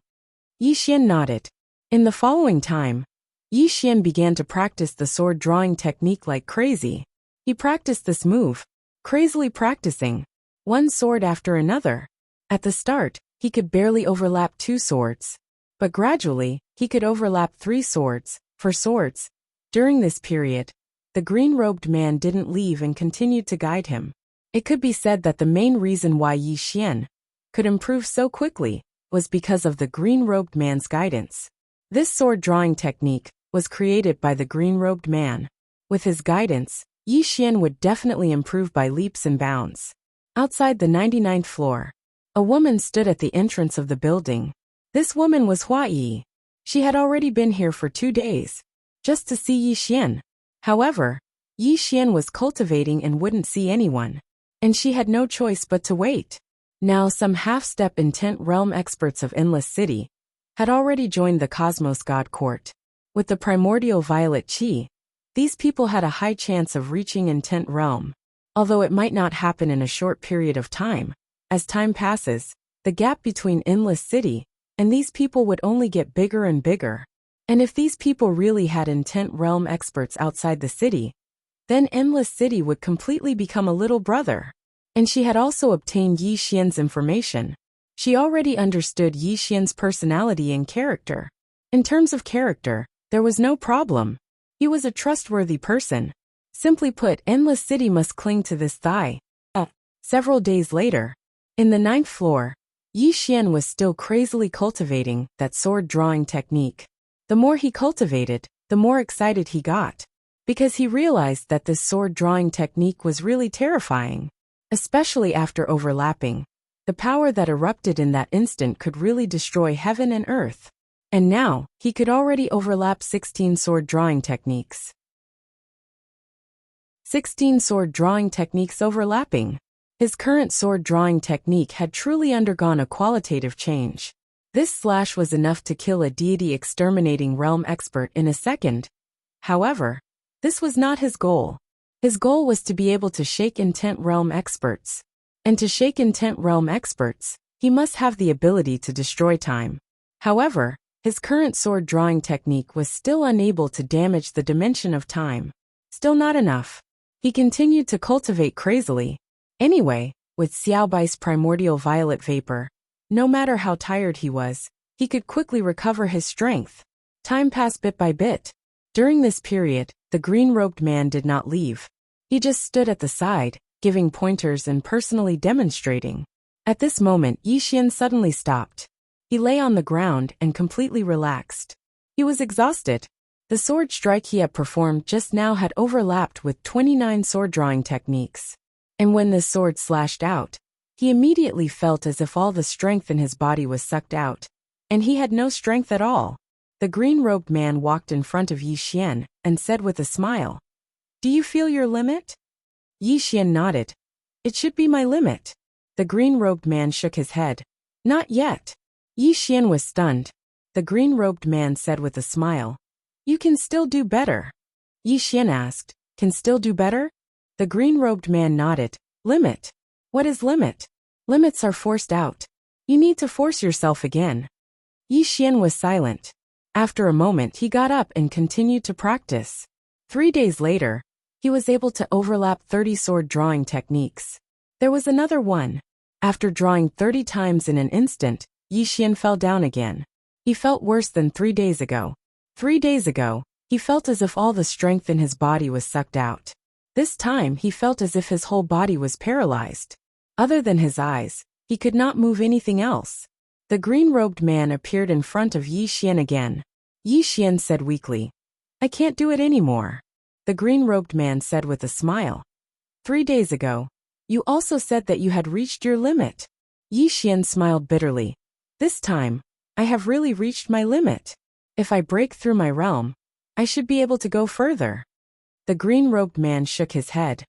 Yi Xian nodded. In the following time, Yi Xian began to practice the sword drawing technique like crazy. He practiced this move, crazily practicing, one sword after another. At the start, he could barely overlap 2 swords. But gradually, he could overlap 3 swords, 4 swords. During this period, the green-robed man didn't leave and continued to guide him. It could be said that the main reason why Yi Xian could improve so quickly was because of the green-robed man's guidance. This sword-drawing technique was created by the green-robed man. With his guidance, Yi Xian would definitely improve by leaps and bounds. Outside the 99th floor, a woman stood at the entrance of the building. This woman was Hua Yi. She had already been here for 2 days, just to see Yi Xian. However, Yi Xian was cultivating and wouldn't see anyone, and she had no choice but to wait. Now some half-step intent realm experts of Endless City had already joined the Cosmos God Court. With the primordial violet qi, these people had a high chance of reaching intent realm. Although it might not happen in a short period of time, as time passes, the gap between Endless City and these people would only get bigger and bigger. And if these people really had intent realm experts outside the city, then Endless City would completely become a little brother. And she had also obtained Yi Xian's information. She already understood Yi Xian's personality and character. In terms of character, there was no problem. He was a trustworthy person. Simply put, Endless City must cling to this thigh. Several days later, in the 9th floor, Yi Xian was still crazily cultivating that sword drawing technique. The more he cultivated, the more excited he got, because he realized that this sword drawing technique was really terrifying. Especially after overlapping, the power that erupted in that instant could really destroy heaven and earth. And now, he could already overlap 16 sword drawing techniques. 16 sword drawing techniques overlapping. His current sword drawing technique had truly undergone a qualitative change. This slash was enough to kill a deity exterminating realm expert in a second. However, this was not his goal. His goal was to be able to shake intent realm experts. And to shake intent realm experts, he must have the ability to destroy time. However, his current sword drawing technique was still unable to damage the dimension of time. Still not enough. He continued to cultivate crazily. Anyway, with Xiaobai's primordial violet vapor, no matter how tired he was, he could quickly recover his strength. Time passed bit by bit. During this period, the green-robed man did not leave. He just stood at the side, giving pointers and personally demonstrating. At this moment, Yi Xian suddenly stopped. He lay on the ground and completely relaxed. He was exhausted. The sword strike he had performed just now had overlapped with 29 sword drawing techniques. And when the sword slashed out, he immediately felt as if all the strength in his body was sucked out, and he had no strength at all. The green-robed man walked in front of Yi Xian and said with a smile, "Do you feel your limit?" Yi Xian nodded. "It should be my limit." The green-robed man shook his head. "Not yet." Yi Xian was stunned. The green-robed man said with a smile. You can still do better. Yi Xian asked, Can still do better? The green-robed man nodded. Limit. What is limit? Limits are forced out. You need to force yourself again. Yi Xian was silent. After a moment he got up and continued to practice. 3 days later, he was able to overlap 30 sword drawing techniques. There was another one. After drawing 30 times in an instant, Yi Xian fell down again. He felt worse than 3 days ago. 3 days ago, he felt as if all the strength in his body was sucked out. This time he felt as if his whole body was paralyzed. Other than his eyes, he could not move anything else. The green-robed man appeared in front of Yi Xian again. Yi Xian said weakly, I can't do it anymore. The green-robed man said with a smile. 3 days ago, you also said that you had reached your limit. Yi Xian smiled bitterly. This time, I have really reached my limit. If I break through my realm, I should be able to go further. The green-robed man shook his head.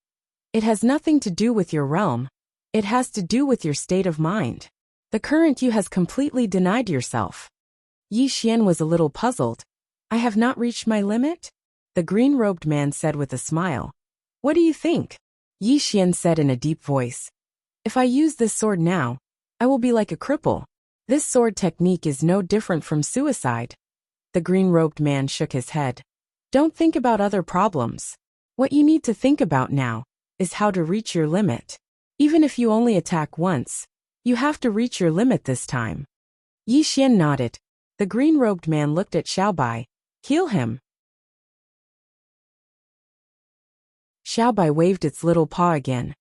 It has nothing to do with your realm. It has to do with your state of mind. The current you has completely denied yourself. Yi Xian was a little puzzled. I have not reached my limit? The green-robed man said with a smile. What do you think? Yi Xian said in a deep voice. If I use this sword now, I will be like a cripple. This sword technique is no different from suicide. The green-robed man shook his head. Don't think about other problems. What you need to think about now is how to reach your limit. Even if you only attack once, you have to reach your limit this time. Yi Xian nodded. The green-robed man looked at Xiaobai. Heal him. Xiaobai waved its little paw again,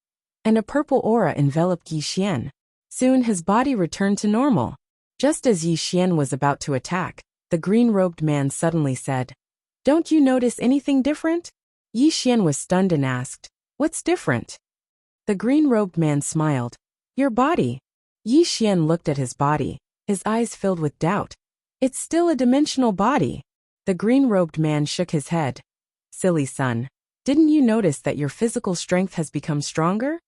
and a purple aura enveloped Yi Xian. Soon his body returned to normal. Just as Yi Xian was about to attack, the green-robed man suddenly said, Don't you notice anything different? Yi Xian was stunned and asked, What's different? The green-robed man smiled. Your body. Yi Xian looked at his body, his eyes filled with doubt. It's still a dimensional body. The green-robed man shook his head. Silly son. Didn't you notice that your physical strength has become stronger?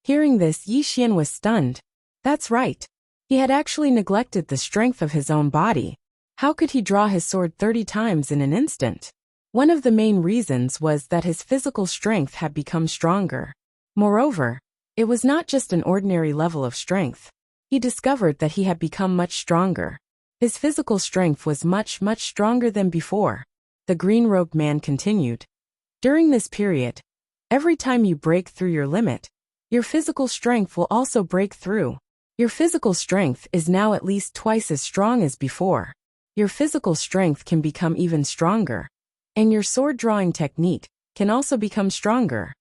Hearing this, Yi Xian was stunned. That's right. He had actually neglected the strength of his own body. How could he draw his sword 30 times in an instant? One of the main reasons was that his physical strength had become stronger. Moreover, it was not just an ordinary level of strength. He discovered that he had become much stronger. His physical strength was much stronger than before. The green-robed man continued. During this period, every time you break through your limit, your physical strength will also break through. Your physical strength is now at least twice as strong as before. Your physical strength can become even stronger. And your sword drawing technique can also become stronger.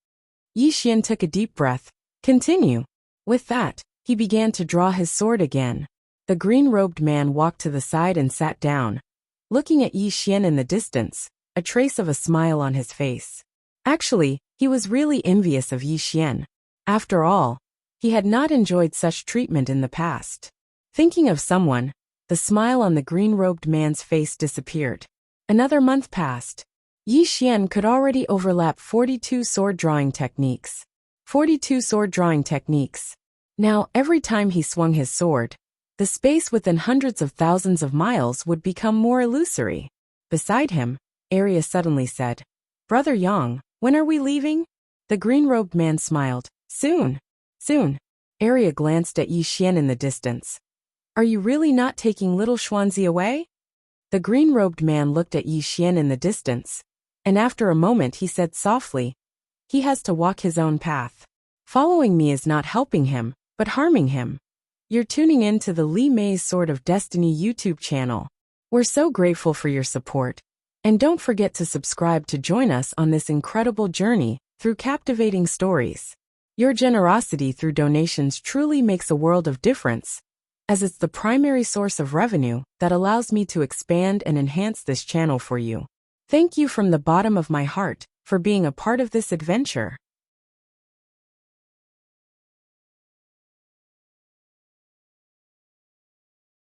Yi Xian took a deep breath. Continue. With that, he began to draw his sword again. The green-robed man walked to the side and sat down. Looking at Yi Xian in the distance, a trace of a smile on his face. Actually, he was really envious of Yi Xian. After all, he had not enjoyed such treatment in the past. Thinking of someone, the smile on the green-robed man's face disappeared. Another month passed. Yi Xian could already overlap 42 sword drawing techniques. 42 sword drawing techniques. Now, every time he swung his sword, the space within hundreds of thousands of miles would become more illusory. Beside him, Arya suddenly said, Brother Yang, when are we leaving? The green-robed man smiled. Soon. Soon. Arya glanced at Yi Xian in the distance. Are you really not taking little Xuanzi away? The green-robed man looked at Yi Xian in the distance, and after a moment he said softly, He has to walk his own path. Following me is not helping him, but harming him. You're tuning in to the Li Mei's Sword of Destiny YouTube channel. We're so grateful for your support. And don't forget to subscribe to join us on this incredible journey through captivating stories. Your generosity through donations truly makes a world of difference, as it's the primary source of revenue that allows me to expand and enhance this channel for you. Thank you from the bottom of my heart for being a part of this adventure.